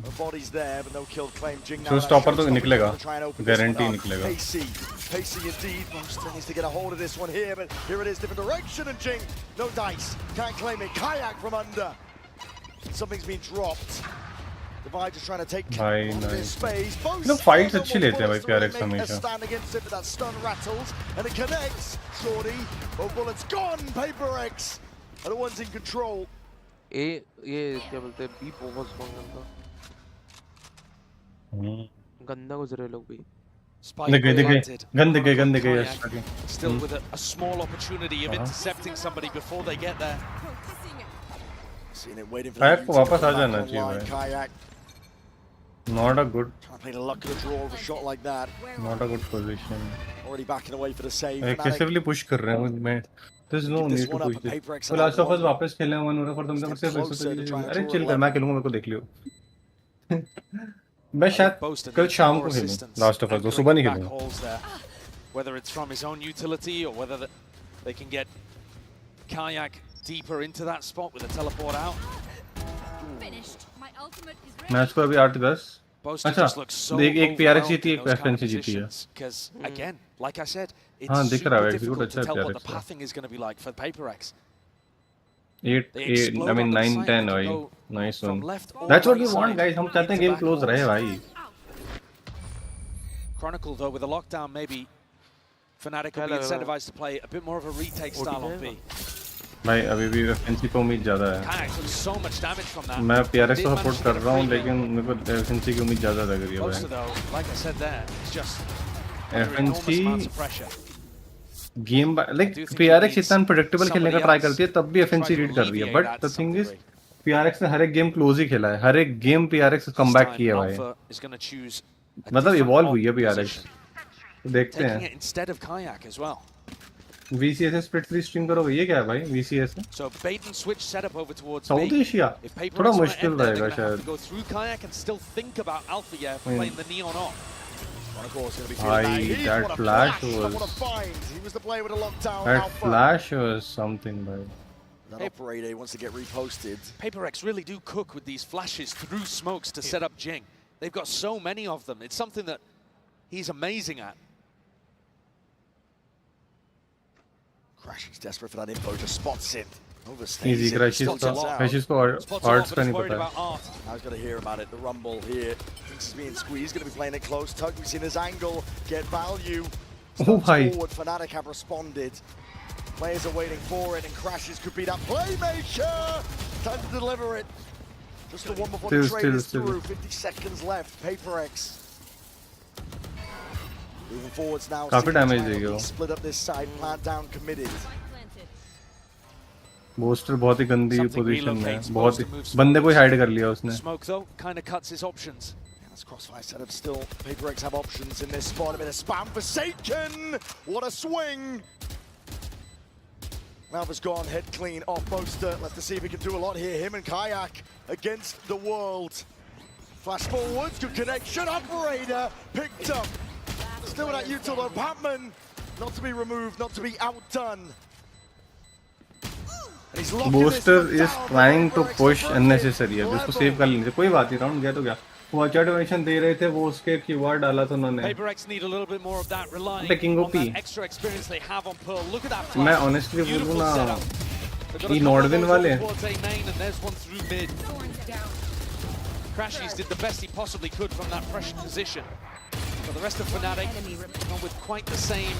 The body's there, but no kill claim. Jing now. So stopper तो निकलेगा. Guarantee निकलेगा. Pacey indeed. Monster needs to get a hold of this one here, but here it is, different direction, and Jing, no dice, can't claim it. Kayak from under. Something's been dropped. Divide just trying to take this space. लोग fights अच्छी लेते हैं भाई PRX हमेशा. Stand against it, but that stun rattles, and it connects. Shorty, both bullets gone. PRX are the ones in control. ये क्या बोलते हैं बी बहुत स्ट्रॉन्ग था. गंदा गुजरे लोग भी. गंदे Still with a small opportunity of intercepting somebody before they get there. Seeing it waiting for कायक the को वापस आ जाना चाहिए भाई. Kayak Not a good. trying to play the luck of the draw of a shot like that. Not a good position. Already backing away for the save. Aggressively push कर रहे हैं मैं. There's no need to push this. तो Last of Us वापस खेलने में मन हो रहा है पर तुमने मुझसे पैसे अरे chill कर मैं खेलूँगा मेरे को देख लियो. मैं शायद कल शाम को खेलूँ Last of Us. तो सुबह नहीं खेलूँगा. Whether it's from his own utility or whether they can get Kayak deeper into that spot with a teleport out. Match को अभी 8-10. अच्छा देख एक PRX जीती एक FNC जीती है. Because again, like I said, हाँ it's दिख रहा है super execute difficult अच्छा to है tell what the PRX. pathing is going to be like for PRX. 8, I mean 9-10 भाई. Nice one. That's what we want guys. हम चाहते हैं game close रहे भाई. Chronicle though with a lockdown maybe Fnatic will be incentivized to play a bit more of a retake style on B. भाई अभी भी FNC को उम्मीद ज़्यादा है. Kayak took so much damage from that. मैं PRX को सपोर्ट कर रहा हूँ लेकिन मेरे को FNC की उम्मीद ज़्यादा लग रही है Closer though, like I said there, it's just FNC amounts of pressure. Game like PRX इतना अनप्रेडिक्टेबल खेलने का ट्राई करती है तब भी FNC रीड कर रही है but the thing is PRX ने हर एक गेम क्लोज ही खेला है. हर एक गेम PRX कमबैक किया है भाई. मतलब इवॉल्व हुई है PRX. देखते हैं. Instead of Kayak as well. VCS split free stream करोगे ये क्या है भाई VCS है? So bait and switch setup over towards South Asia थोड़ा मुश्किल रहेगा शायद. Go through Kayak and still think about Alpha playing the neon off. That flash was something, bro. That operator wants to get reposted. PRX really do cook with these flashes through smokes to set up Jing. They've got so many of them. It's something that he's amazing at. Crash is desperate for that info, just spots it. Easy, Crash is for arts का नहीं पता. I was going to hear about it. The rumble here. Thinks he's being squeezed. Going to be playing it close. Tug, we've seen his angle. Get value. Oh, bhai. Forward. Fnatic have responded. Players are waiting for it, and Crashes could be that playmaker. Time to deliver it. Just the one before the trade is through. 50 seconds left. PRX. Moving forwards now. काफी damage देगा वो. Split up this side. Plant down. Committed. Booster बहुत ही गंदी position में है. बहुत ही बंदे को हाइड कर लिया उसने. Smoke though kind of cuts his options. That's crossfire setup still. PRX have options in this spot. A bit of spam for Forsaken. What a swing. Alpha's gone head clean off Boaster. Let's see if he can do a lot here. Him and Kayak against the world. Flash forwards. Good connection. Operator picked up. Still that util though. Patman not to be removed, not to be outdone. Booster is trying to push unnecessary है. उसको save कर लेंगे. कोई बात नहीं. Round गया तो क्या. वो अच्छा डोनेशन दे रहे थे. वो उसके कीवर्ड डाला था उन्होंने. PRX need a little bit more of that, relying Picking on OP. that extra experience they have on Pearl. Look at that. मैं honestly बोलूँ ना. ये Nordwin वाले. And there's one through mid. Crashies did the best he possibly could from that pressure position. But the rest of Fnatic gone with quite the same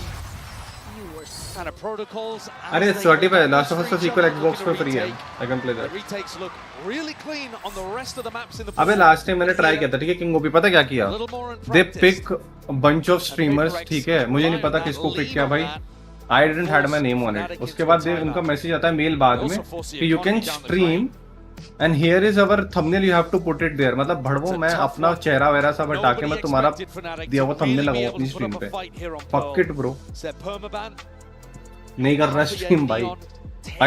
kind of protocols. अरे 35 Last of Us का sequel Xbox पे free है. I can play that. The retakes look really clean on the rest of the maps in the. अबे last time मैंने try किया था. ठीक है King OP पता क्या किया? They pick a bunch of streamers. ठीक है. मुझे नहीं पता किसको pick किया भाई. I didn't had my name on it. उसके बाद उनका मैसेज आता है मेल बाद में कि you can stream and here is our thumbnail, you have to put it there. मतलब भड़वो मैं अपना चेहरा वगैरह सब हटा के मैं तुम्हारा दिया हुआ thumbnail लगाऊं अपनी स्ट्रीम पे. Fuck it bro. नहीं कर रहा स्ट्रीम भाई.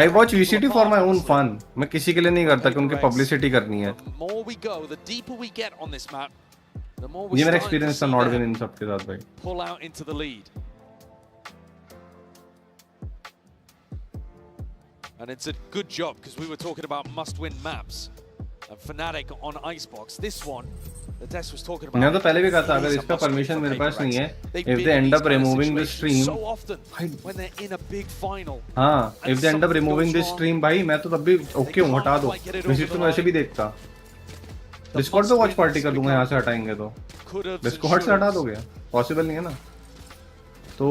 I watch VCT for my own fun. मैं किसी के लिए नहीं करता कि उनकी पब्लिसिटी करनी है. ये मेरा एक्सपीरियंस था नॉर्डविन इन सब के साथ भाई. Pull out into the lead. And it's a good job because we were talking about must-win maps. And Fnatic on Icebox. This one, the test was talking about. मैंने तो पहले भी कहा था अगर इसका परमिशन मेरे पास नहीं है, if they end up removing the stream, so often when they're in a big final. हाँ, if they end up removing this stream भाई मैं तो तब भी ओके हूँ हटा दो. विजिट तो मैं ऐसे भी देखता. Discord पे watch party कर दूँगा यहाँ से हटाएंगे तो. Discord से हटा दोगे? Possible नहीं है ना? तो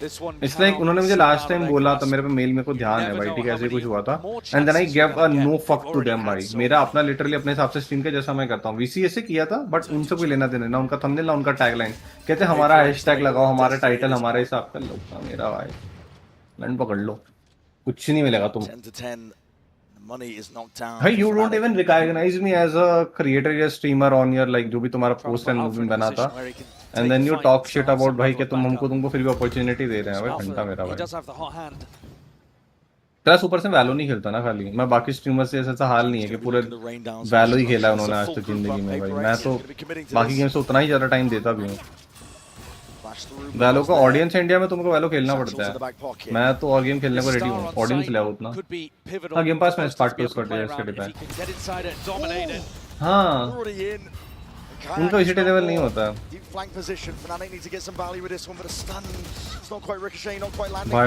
इट्स लाइक उन्होंने मुझे लास्ट टाइम बोला था, मेरे पे मेल में को ध्यान है भाई, ठीक है, ऐसे कुछ हुआ था, and then I give a no fuck to them भाई। मेरा अपना लिटरली अपने हिसाब से स्ट्रीम के जैसा मैं करता हूँ, वीसीएस से किया था, बट उनसे कोई लेना देना ना, उनका थंबनेल ना उनका टैगलाइन, कहते हमारा हैशटैग लगाओ, हमारा टाइटल हमारे हिसाब का लो। मेरा भाई लंड पकड़ लो, कुछ नहीं मिलेगा तुम भाई। You don't even recognise me as a creator या स्ट्रीमर ऑन योर लाइक जो भी तुम्हारा पोस्ट एंड मूवमेंट बना था, and then you talk shit about भाई कि तुमको फिर भी अपॉर्चुनिटी दे रहे हैं भाई। घंटा मेरा भाई प्लस ऊपर से वैलो नहीं खेलता ना खाली मैं, बाकी स्ट्रीमर्स से ऐसा हाल नहीं है कि पूरे वैलो ही खेला है उन्होंने आज तक जिंदगी में भाई। मैं तो बाकी गेम्स से उतना ही ज्यादा टाइम देता भी हूँ। वैलो का ऑडियंस इंडिया में तुमको वैलो खेलना पड़ता है, मैं तो और गेम खेलने को रेडी हूँ, ऑडियंस ले आओ उतना। हाँ गेम पास में स्पार्क टू स्क्वाड है। हाँ उनका विजिट लेवल नहीं होता। भाई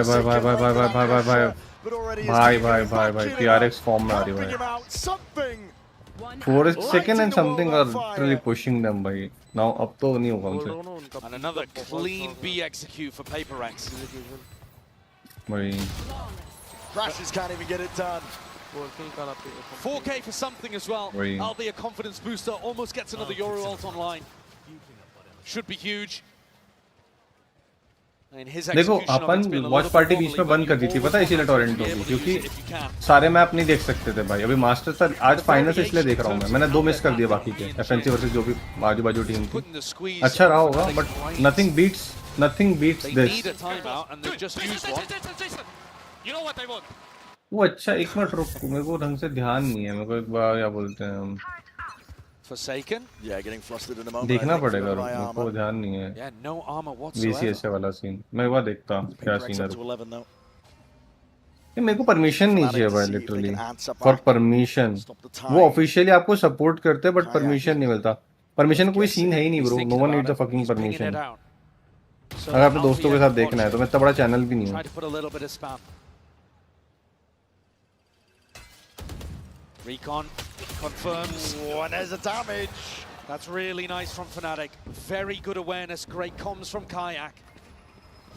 भाई भाई भाई भाई भाई भाई भाई भाई भाई भाई भाई PRX फॉर्म में आ रही भाई। 4 seconds and something are really pushing them भाई। Now अब तो नहीं होगा उनसे। And another clean B execute for PRX. भाई Crashes can't even get it done. 4K for something as well. That'll be a confidence booster. Almost gets another Yoru ult online. Should be huge. देखो अपन watch party बीच में बंद कर दी थी पता है, इसीलिए Toronto की, क्योंकि सारे मैप नहीं देख सकते थे भाई। अभी मास्टर सर आज फाइनल से इसलिए देख रहा हूँ मैं, मैंने 2 मिस कर दिए बाकी के FNC वर्सेस जो भी आजू बाजू टीम थी। अच्छा रहा होगा बट नथिंग बीट्स दिस। वो अच्छा एक मिनट रुक, मेरे को ढंग से ध्यान नहीं है, मेरे को एक बार क्या बोलते हैं हम Forsaken? Yeah, getting flustered in a moment. देखना पड़ेगा, मेरे को ध्यान नहीं है। Yeah, no armor whatsoever. VCS वाला सीन मैं एक बार देखता क्या सीन है। ये मेरे को परमिशन नहीं चाहिए भाई लिटरली, फॉर परमिशन। वो ऑफिशियली आपको सपोर्ट करते हैं बट परमिशन नहीं मिलता। परमिशन कोई सीन है ही नहीं bro, no one needs a fucking permission. अगर अपने दोस्तों के साथ देखना है तो मैं इतना बड़ा चैनल भी नहीं हूँ। Recon confirms. Oh, and there's the damage. That's really nice from Fnatic. Very good awareness. Great comms from Kayak.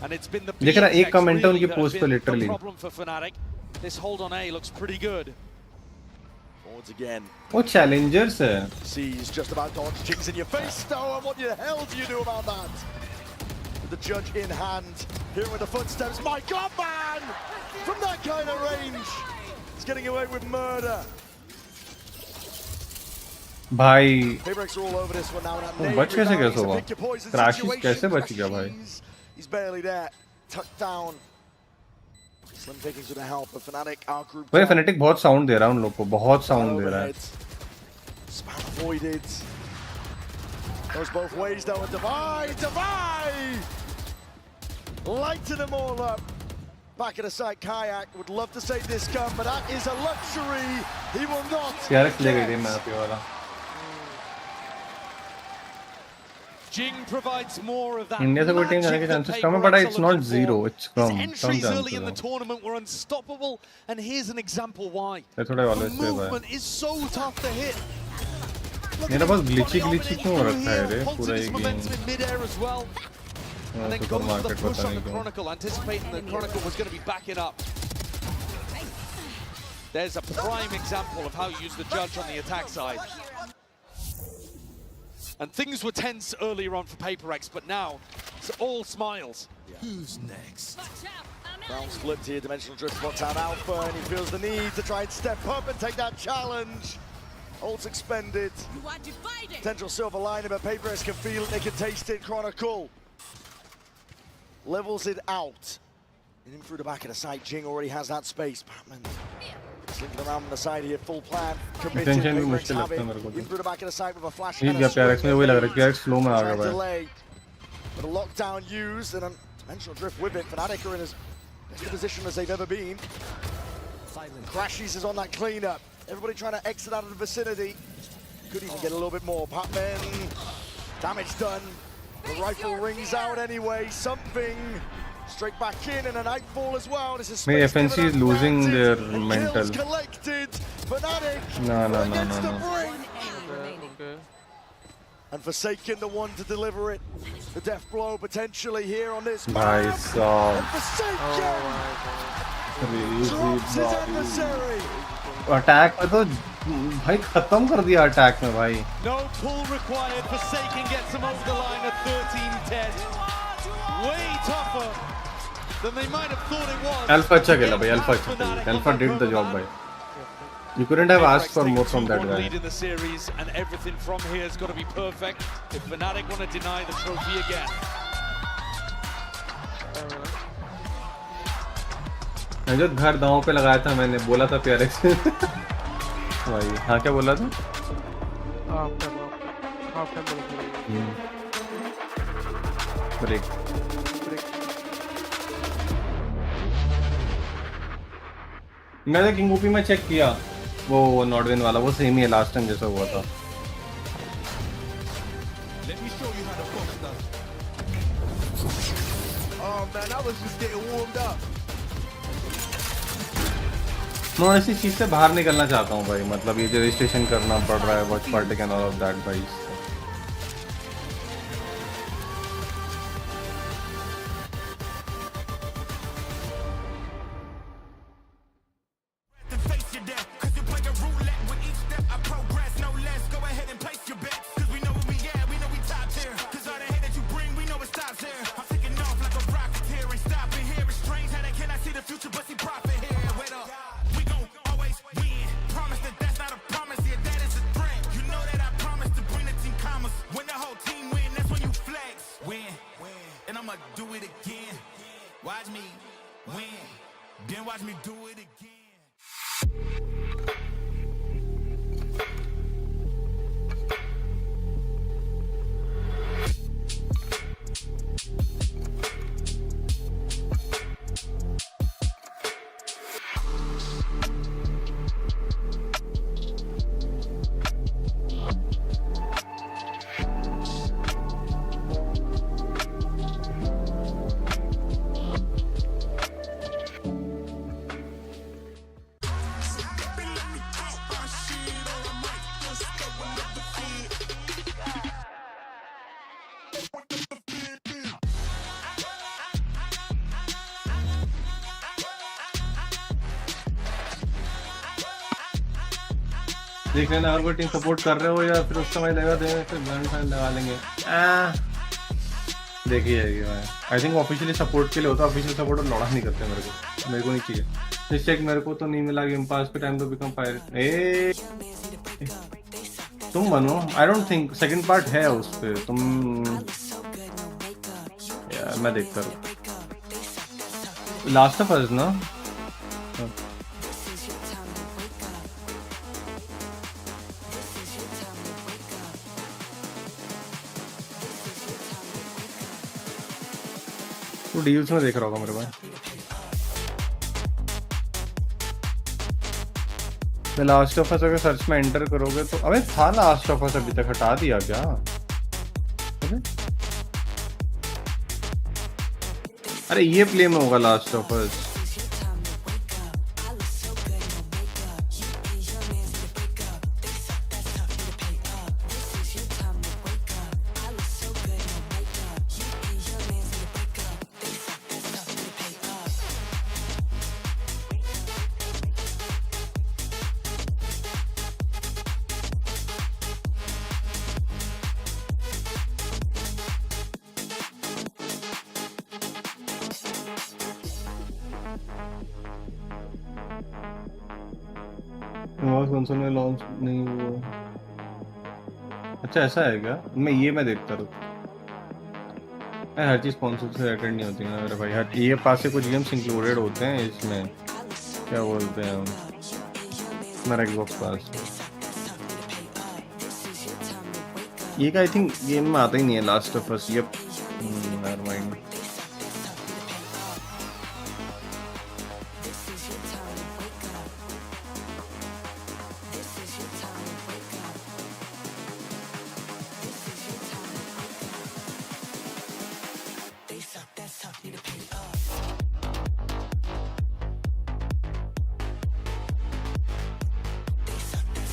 And it's been the देख रहा एक कमेंट है उनकी पोस्ट पे literally. problem for Fnatic. This hold on A looks pretty good. Forwards again. वो challengers है। He's just about dodge jigs in your face though, and what the hell do you do about that? With the judge in hand, here with the footsteps. My God, man! From that kind of range, he's getting away with murder. भाई PRX are all over this one now. वो बच कैसे हुआ? Crashes कैसे बच गया भाई? He's barely there, tucked down. Slim pickings with the help of Fnatic, our group. भाई Fnatic बहुत साउंड दे रहा है उन लोग को, बहुत साउंड दे रहा है। Spam avoided. Goes both ways though, and Divide! Lighting them all up. Back at the side, Kayak would love to save this gun, but that is a luxury he will not. PRX ले गई थी map ये वाला। Jing provides more of that. India से कोई team जाने के chances कम है, but it's not zero, it's come early in the tournament were unstoppable, and here's an example why. थोड़े वाले से भाई। Movement is so tough to hit. मेरा पास ग्लिची क्यों हो रखा है रे पूरा ये game. And then goes for the push on the Chronicle, anticipating that Chronicle was going to be backing up. There's a prime example of how you use the Judge on the attack side. And things were tense earlier on for PRX, but now it's all smiles. Yeah. Who's next? Brown's flipped here, Dimensional Drift spots out Alpha, and he feels the need to try and step up and take that challenge. Ult's expended. Potential silver lining, but PRX can feel it, they can taste it. Chronicle levels it out. In through the back of the site, Jing already has that space. Batman slinking around on the side here, full plan. Committed, PRX have it. In through the back of the site with a flash and a PRX में वही लग रहा है, PRX slow में आ गया भाई. But a lockdown used and a Dimensional Drift with it. Fnatic are in as best a position as they've ever been. Crashes is on that cleanup. Everybody trying to exit out of the vicinity. Could even get a little bit more. Batman, damage done. The rifle rings out anyway. Something straight back in and a nightfall as well. This is FNC is losing their mental. Collected. Fnatic no. against the brink. And Forsaken the one to deliver it. The death blow potentially here on this. Nice. Forsaken drops his adversary. Attack में तो भाई खत्म कर दिया attack में भाई. No pull required. Forsaken gets him over the line at 13-10. Way tougher than they might have thought it was. Alpha अच्छा खेला भाई. Alpha did the job भाई. You couldn't have asked for more from that guy. Lead in the series, and everything from here has got to be perfect if Fnatic want to deny the trophy again. जो घर दांव पे लगाया था मैंने बोला था PRX भाई. हाँ क्या बोला था? ब्रेक. मैंने किंग ओपी में चेक किया वो नॉर्डविन वाला वो सेम ही है लास्ट टाइम जैसा हुआ था. मैं इसी चीज से बाहर निकलना चाहता हूँ भाई. मतलब ये जो रजिस्ट्रेशन करना पड़ रहा है watch party and all of that भाई. देख लेना अगर कोई टीम सपोर्ट कर रहे हो या फिर उस समय लगा देंगे फिर ग्रैंड फाइनल लगा लेंगे. देखिए आई थिंक ऑफिशियली सपोर्ट के लिए होता. ऑफिशियल सपोर्ट लौड़ा नहीं करते मेरे को नहीं चाहिए. इस चेक मेरे को तो नहीं मिला गेम पास पे टाइम तो बिकम फायर. ए तुम बनो. I don't think second part है उस पे. तुम यार मैं देखता हूँ लास्ट ऑफ अस ना. वो डील्स में देख रहा होगा मेरे भाई. मैं लास्ट ऑफ अस अगर सर्च में एंटर करोगे तो अबे था लास्ट ऑफ अस अभी तक हटा दिया क्या? अरे ये प्ले में होगा लास्ट ऑफ अस. कंसोल में लॉन्च नहीं हुआ. अच्छा ऐसा है क्या? मैं देखता रहूँ. हर चीज़ कौन से अटेंड नहीं होती ना मेरे भाई. हर ये पास से कुछ गेम्स इंक्लूडेड होते हैं इसमें. क्या बोलते हैं मेरा एक्सबॉक्स पास. ये का आई थिंक गेम में आता ही नहीं है लास्ट ऑफ अस. ये नेवर माइंड.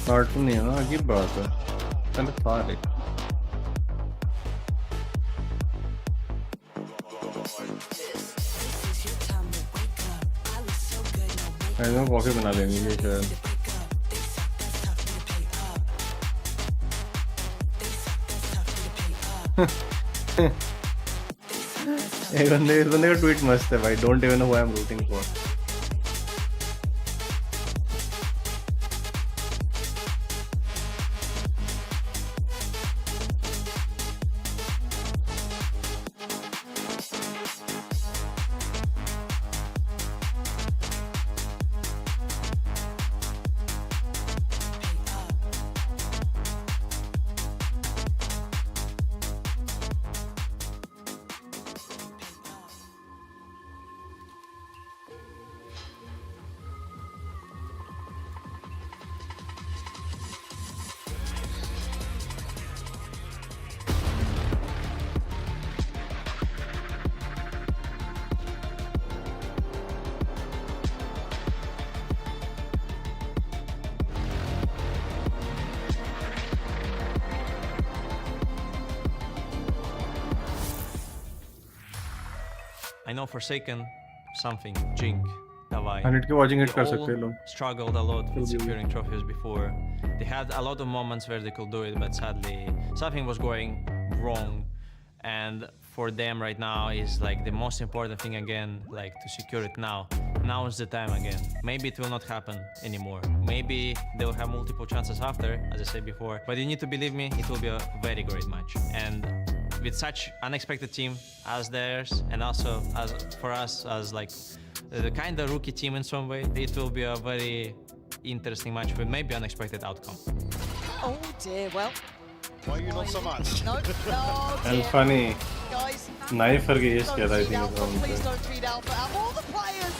कार्टून नहीं है ना. अजीब बात है. पहले था ऐसा कॉफी बना लेनी है शायद। इस बंदे का ट्वीट मस्त है भाई। Don't even know who I am rooting for. I know Forsaken, something, Jink, Davai. And it watching it कर सकते हैं लोग. Struggled a lot with securing trophies before. They had a lot of moments where they could do it, but sadly something was going wrong. And for them right now is like the most important thing again, like to secure it now. Now is the time again. Maybe it will not happen anymore. Maybe they will have multiple chances after, as I said before. But you need to believe me, it will be a very great match. And with such unexpected team as theirs, and also as for us as like the kind of rookie team in some way, it will be a very interesting match with maybe unexpected outcome. Oh dear, well. Why you not so much? No, no. And funny. Guys, knife for yes kiya tha I think Alpha, please don't treat Alpha out. All the players,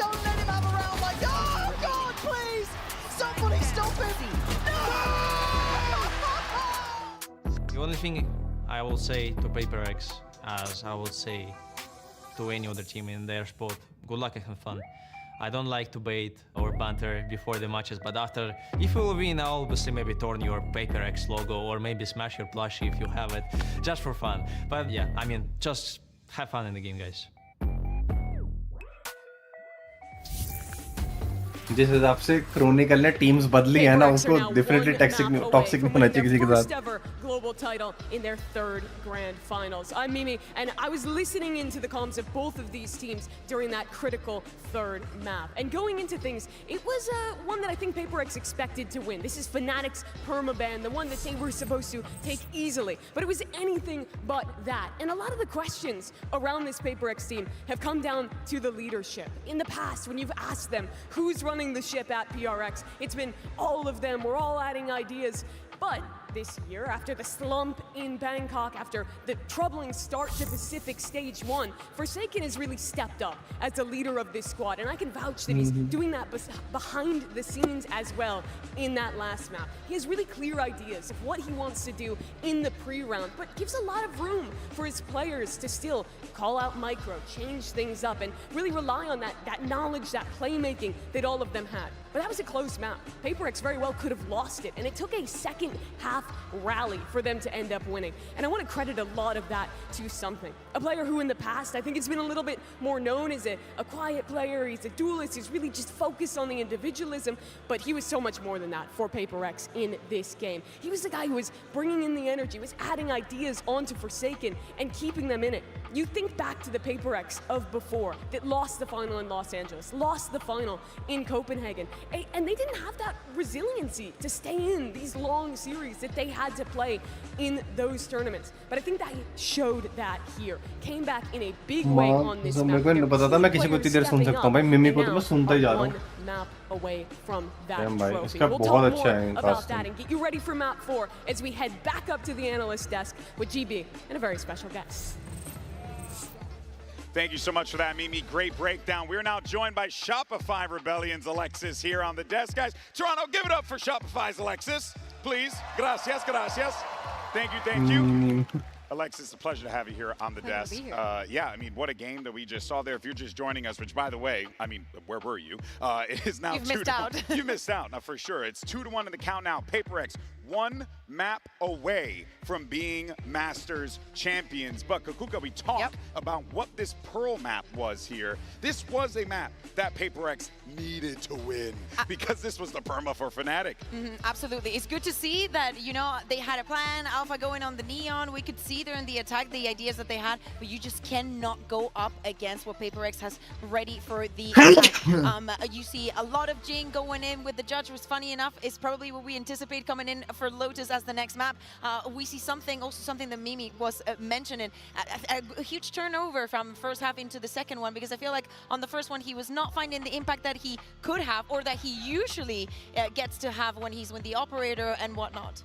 don't let him have a round like, oh God, please, somebody stop him. No! The only thing I will say to PRX, as I would say to any other team in their spot, good luck and have fun. I don't like to bait or banter before the matches, but after, if you will win, I'll obviously maybe turn your PRX logo or maybe smash your plushie if you have it, just for fun. But yeah, I mean, just have fun in the game, guys. जिस हिसाब से chronicle ने teams बदली है ना, उसको definitely toxic नहीं होना चाहिए किसी के साथ. Global title in their third grand finals. I'm Mimi, and I was listening into the comms of both of these teams during that critical third map. And going into things, it was one that I think PRX expected to win. This is Fnatic's permaban, the one that they were supposed to take easily. But it was anything but that. And a lot of the questions around this PRX team have come down to the leadership. In the past, when you've asked them who's running the ship at PRX, it's been all of them. We're all adding ideas. But this year, after the slump in Bangkok, after the troubling start to Pacific Stage 1, Forsaken has really stepped up as the leader of this squad, and I can vouch that he's doing that behind the scenes as well in that last map. He has really clear ideas of what he wants to do in the pre-round, but gives a lot of room for his players to still call out micro, change things up, and really rely on that knowledge, that playmaking that all of them had. But that was a close map. PRX very well could have lost it, and it took a second half rally for them to end up winning. And I want to credit a lot of that to something. A player who in the past, I think it's been a little bit more known as a quiet player, he's a duelist, he's really just focused on the individualism, but he was so much more than that for PRX in this game. He was the guy who was bringing in the energy, was adding ideas onto Forsaken and keeping them in it. You think back to the PRX of before that lost the final in Los Angeles, lost the final in Copenhagen, and they didn't have that resiliency to stay in these long series that they had to play in those tournaments. But I think that showed that here. Came back in a big way on this map. One map away from that trophy. We'll talk more about that and get you ready for map 4 as we head back up to the analyst desk with GB and a very special guest. Thank you so much for that, Mimi. Great breakdown. We're now joined by Shopify Rebellion's Alexis here on the desk. Guys, Toronto, give it up for Shopify's Alexis, please. Gracias, gracias. Thank you, thank you. Alexis, a pleasure to have you here on the desk. Yeah, I mean, what a game that we just saw there. If you're just joining us, which, by the way, I mean, where were you? It is now You've missed out. You missed out, now for sure. It's 2-1 in the count now. PRX one map away from being Masters champions. But Kakuka, we talk about what this Pearl map was here. This was a map that PRX needed to win because this was the perma for Fnatic. Absolutely. It's good to see that, you know, they had a plan, Alpha going on the Neon. We could see there in the attack the ideas that they had, but you just cannot go up against what PRX has ready for the attack. You see a lot of Jing going in with the Judge, was funny enough. It's probably what we anticipate coming in for Lotus as the next map. We see something that Mimi was mentioning, a huge turnover from first half into the second one, because I feel like on the first one he was not finding the impact that he could have, or that he usually gets to have when he's with the operator and whatnot.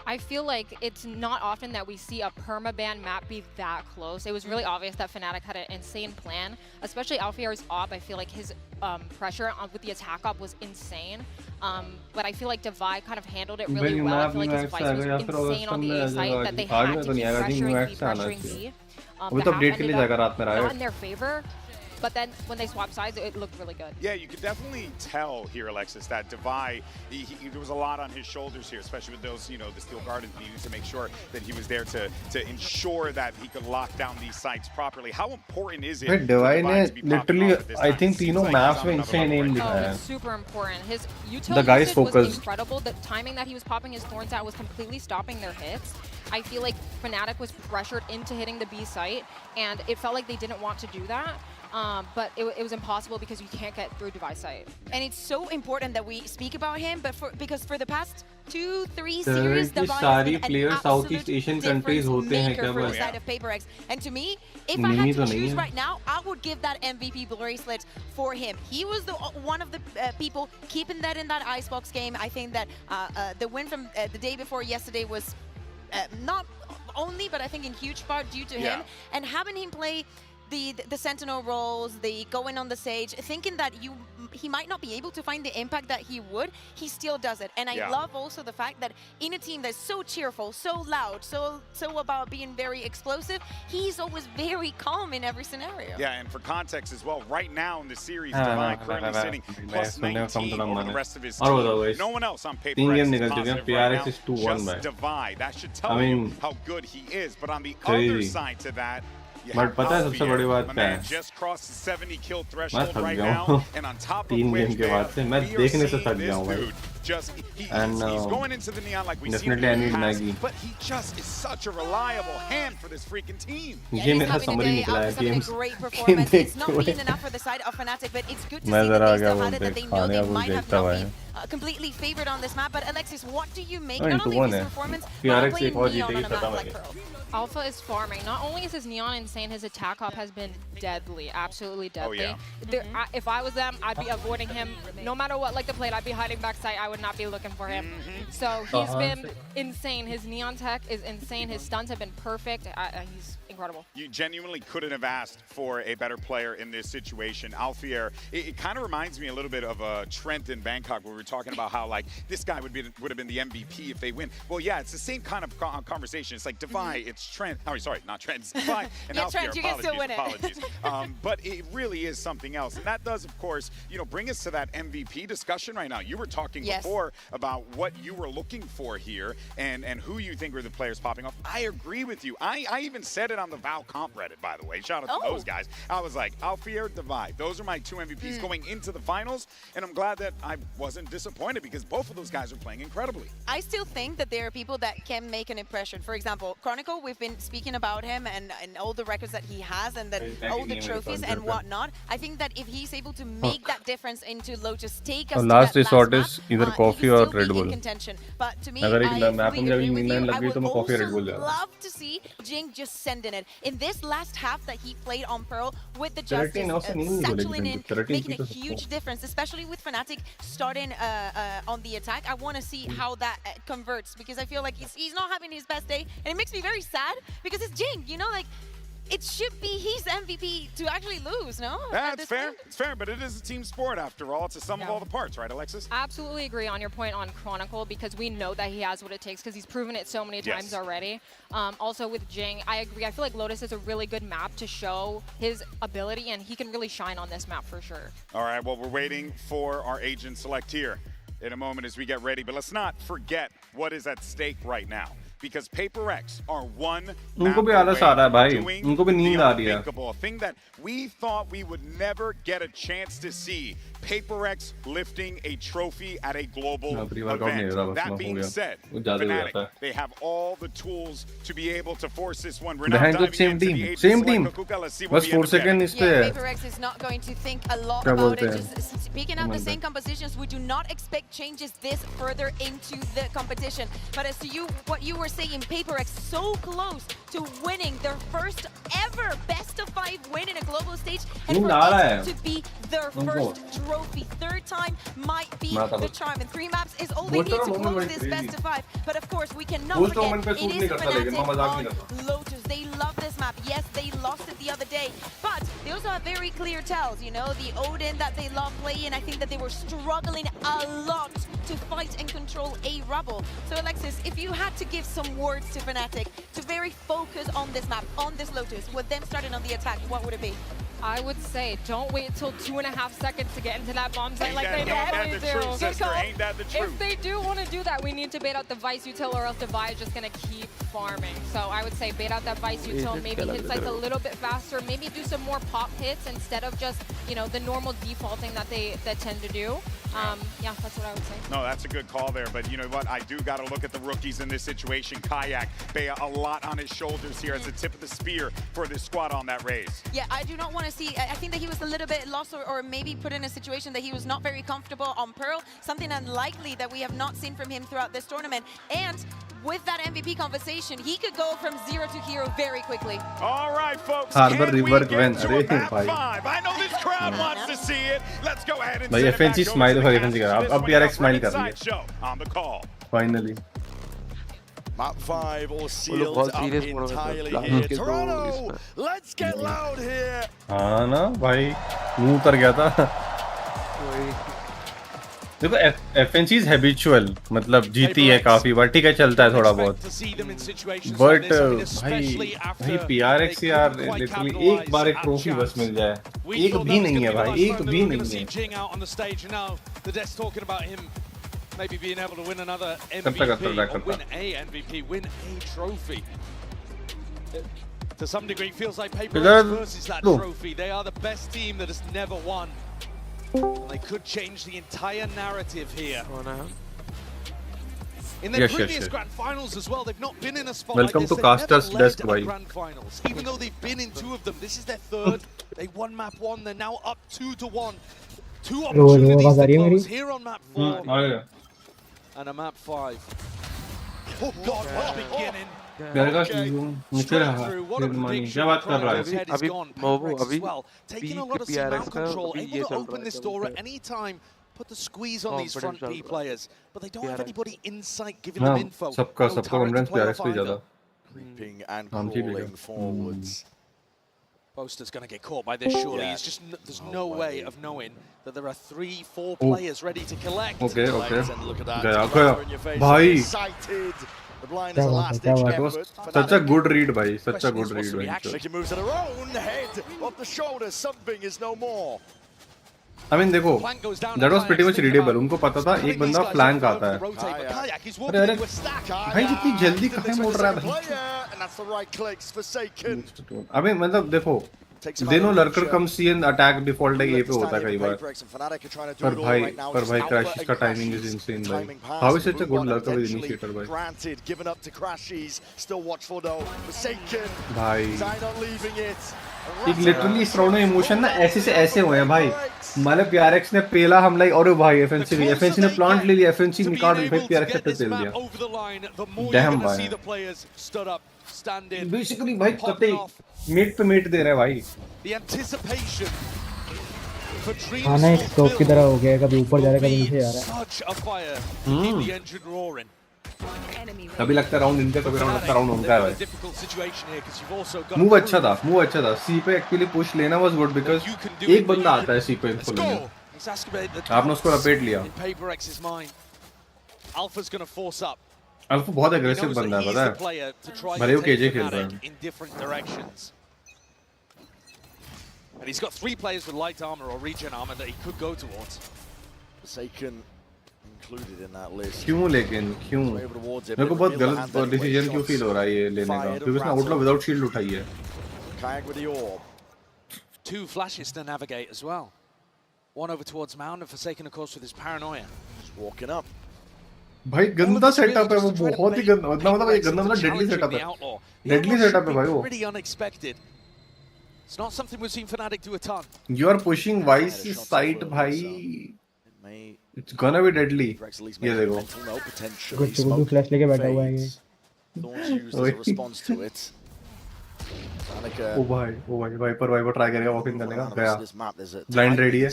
I feel like it's not often that we see a permaban map be that close. It was really obvious that Fnatic had an insane plan, especially Alfier's op. I feel like his pressure with the attack op was insane. But I feel like Divide kind of handled it really well. I feel like his fight was insane on the A site, that they had to keep pressuring B. The half ended up not in their favor. But then when they swapped sides, it looked really good. Yeah, you could definitely tell here, Alexis, that Divide, there was a lot on his shoulders here, especially with those, you know, the Steel Gardens needing to make sure that he was there to ensure that he could lock down these sites properly. How important is it? Wait, Divide literally, I think, maps में insane aim दिखाया. Oh, super important. His utility usage was incredible. The timing that he was popping his thorns at was completely stopping their hits. I feel like Fnatic was pressured into hitting the B site, and it felt like they didn't want to do that. But it was impossible because you can't get through device site. And it's so important that we speak about him, but because for the past 2-3 series, Divide has been an Southeast Asian countries होते हैं क्या for the side of PRX. And to me, if I had to choose right now, I would give that MVP bracelet for him. He was one of the people keeping that in that Icebox game. I think that the win from the day before yesterday was not only, but I think in huge part due to him. And having him play the Sentinel roles, the going on the Sage, thinking that he might not be able to find the impact that he would, he still does it. And I love also the fact that in a team that's so cheerful, so loud, so about being very explosive, he's always very calm in every scenario. Yeah, and for context as well, right now in the series, Divide currently sitting plus 19 over the rest of his team. No one else on PRX is positive right now, just Divide. That should tell you how good he is. But on the other side to that, but पता है सबसे बड़ी बात क्या है? मैं थक गया हूँ 3 गेम के बाद से मैं देखने से थक गया हूँ भाई. And definitely I need Maggie. But he just is such a reliable hand for this freaking team. ये मेरा summary निकला है games. It's not being enough for the side of Fnatic, but it's good to see that they know they might have not been completely favored on this map. But Alexis, what do you make not only of his performance, but playing Neon on a map like Pearl? Alpha is farming. Not only is his Neon insane, his attack op has been deadly, absolutely deadly. If I was them, I'd be avoiding him no matter what. Like the plate, I'd be hiding backside. I would not be looking for him. So he's been insane. His Neon tech is insane. His stuns have been perfect. He's incredible. You genuinely couldn't have asked for a better player in this situation. Alfier, it kind of reminds me a little bit of Trent in Bangkok, where we were talking about how like this guy would have been the MVP if they win. Well, yeah, it's the same kind of conversation. It's like Divide, it's Trent. Oh, sorry, not Trent. It's Divide and yeah, Alfier. Trent, you can still win apologies. But it really is something else, and that does, of course, bring us to that MVP discussion right now. You were talking before about what you were looking for here and who you think were the players popping off. I agree with you. I even said it on the Val Comp Reddit, by the way. Shout out to those guys. I was like, Alfier, Divide. Those are my 2 MVPs going into the finals, and I'm glad that I wasn't disappointed because both of those guys are playing incredibly. I still think that there are people that can make an impression. For example, Chronicle, we've been speaking about him and all the records that he has and all the trophies and whatnot. I think that if he's able to make that difference into Lotus, take us to last that resort map, is either coffee or Red Bull. But to me, अगर एक I map में agree with you. लग I गई तो would मैं coffee Red Bull also जाऊँ. love to see Jing just sending it. In this last half that he played on Pearl with the Justice, satchling in, making a huge difference, especially with Fnatic starting on the attack. I want to see how that converts because I feel like he's not having his best day, and it makes me very sad because it's Jing, like it should be his MVP to actually lose, no? Yeah, it's fair. It's fair, but it is a team sport after all. It's a sum of all the parts, right, Alexis? Absolutely agree on your point on Chronicle because we know that he has what it takes because he's proven it so many times already. Also with Jing, I agree. I feel like Lotus is a really good map to show his ability, and he can really shine on this map for sure. All right, well, we're waiting for our agent select here. in a moment as we get ready. But let's not forget what is at stake right now. Because PRX are one उनको भी आलस आ रहा है भाई, उनको भी नींद आ रही है. a thing that we thought we would never get a chance to see. PRX lifting a trophy at a global event. That being said, Fnatic, they have all the tools to be able to force this one. We're not diving into the ages like Kukuka. Let's see what we end up getting. Yeah, PRX is not going to think a lot about it. Just picking up the same compositions, we do not expect changes this further into the competition. But as to you, what you were saying, PRX so close to winning their first ever best of 5 win in a global stage, and for it to be their first trophy, third time might be the charm. And 3 maps is all they need to close this best of 5. But of course, we cannot forget it is Fnatic on Lotus. They love this map. Yes, they lost it the other day, but they also have very clear tells. You know, the Odin that they love playing. I think that they were struggling a lot to fight and control a Rebel. So Alexis, if you had to give some words to Fnatic to very focus on this map, on this Lotus, with them starting on the attack, what would it be? I would say don't wait till 2.5 seconds to get into that bomb site like they normally do. If they do want to do that, we need to bait out the Vice Util, or else Devi is just going to keep farming. So I would say bait out that Vice Util, maybe hit sites a little bit faster, maybe do some more pop hits instead of just, you know, the normal defaulting that they tend to do. Yeah, that's what I would say. No, that's a good call there, but you know what? I do got to look at the rookies in this situation. Kayak, Bea, a lot on his shoulders here as the tip of the spear for this squad on that raise. Yeah, I do not want to see, I think that he was a little bit lost or maybe put in a situation that he was not very comfortable on Pearl, something unlikely that we have not seen from him throughout this tournament. And with that MVP conversation, he could go from 0 to hero very quickly. All right, folks, can we get to a map 5? I know this crowd wants to see it. Let's go ahead and send it FNC back smile over to FNC Alex अब PRX smile कर रही है. show on the call. Finally. Map 5 all sealed up entirely here. Toronto, let's get loud here. हाँ ना भाई, मुंह उतर गया था. देखो FNC is habitual, मतलब जीती है काफी बार, ठीक है चलता है थोड़ा बहुत. But भाई PRX यार लिटरली एक बार एक ट्रॉफी बस मिल जाए, एक भी नहीं है भाई, एक भी नहीं है. Maybe being able to win another MVP, or win a MVP, win a trophy. To some degree, it feels like PRX versus that trophy. They are the best team that has never won. They could change the entire narrative here. In their previous grand finals as well, they've not been in a spot Welcome like this. to Caster's They've never Desk, led a grand finals. Even though they've been in 2 of them, this is their 3rd. They won map 1, they're now up 2-1. 2 opportunities to close here on map 4. And a map 5. Oh God, what a beginning. नीचे रहा क्या बात कर रहा है अभी मोबू अभी taking a lot of map control, able to open this door at any time, put the squeeze on these front P players, but they don't have anybody inside giving them info. सबका confidence PRX पे ज्यादा. Creeping and crawling forwards. Boaster's going to get caught by this, surely. It's just there's no way of knowing that there are 3-4 players ready to collect. Okay. Look at that. भाई. The blind is a last ditch effort. Such a good read, bhai. Such a good read. Making moves at her own head, off the shoulder. Something is no more. I mean, देखो, that was pretty much readable. उनको पता था एक बंदा flank आता है. अरे भाई जितनी जल्दी कहाँ मोड़ रहा है भाई? अबे मतलब देखो, they know lurker comes see and attack default like ये पे होता है कई बार. पर भाई crashes का timing is insane भाई. How is such a good lurker with initiator भाई? Granted, given up to crashes, still watchful though. Forsaken. भाई. Not leaving it. एक लिटरली इस राउंड में इमोशन ना ऐसे से ऐसे हुए हैं भाई. मतलब PRX ने पहला हमला और भाई FNC ने प्लांट ले लिया, FNC निकाल भाई PRX पे चल दिया. डैम भाई. बेसिकली भाई कते मिड पे मिड दे रहे हैं भाई. हाँ ना एक टॉप की तरह हो गया, कभी ऊपर जा रहा है कभी नीचे जा रहा है. कभी लगता राउंड इनका, कभी राउंड लगता राउंड उनका है भाई. मूव अच्छा था. सी पे एक्चुअली पुश लेना वाज गुड बिकॉज़ एक बंदा आता है सी पे इनको लेने. आपने उसको लपेट लिया. अल्फा बहुत एग्रेसिव बंदा है, पता है. भले वो केजे खेल रहा है. And he's got 3 players with light armor or regen armor that he could go towards. Forsaken included in that list. क्यों लेकिन क्यों मेरे को बहुत गलत डिसीजन क्यों फील हो रहा है ये लेने का क्योंकि उसने आउटलॉ विदाउट शील्ड उठाई है. Kayak with the orb. 2 flashes to navigate as well. One over towards Mound and Forsaken, of course, with his paranoia. Just walking up. भाई गंदा सेटअप है वो बहुत ही गंदा मतलब ये गंदा मतलब डेडली सेटअप है. डेडली सेटअप है भाई वो. Pretty unexpected. It's not something we've seen Fnatic do a ton. You are pushing Vice side भाई. It's gonna be deadly. ये देखो. कुछ फ्लैश लेके बैठा हुआ है ये. ओ भाई वाइपर ट्राई करेगा वॉकिंग करने का गया. ब्लाइंड रेडी है.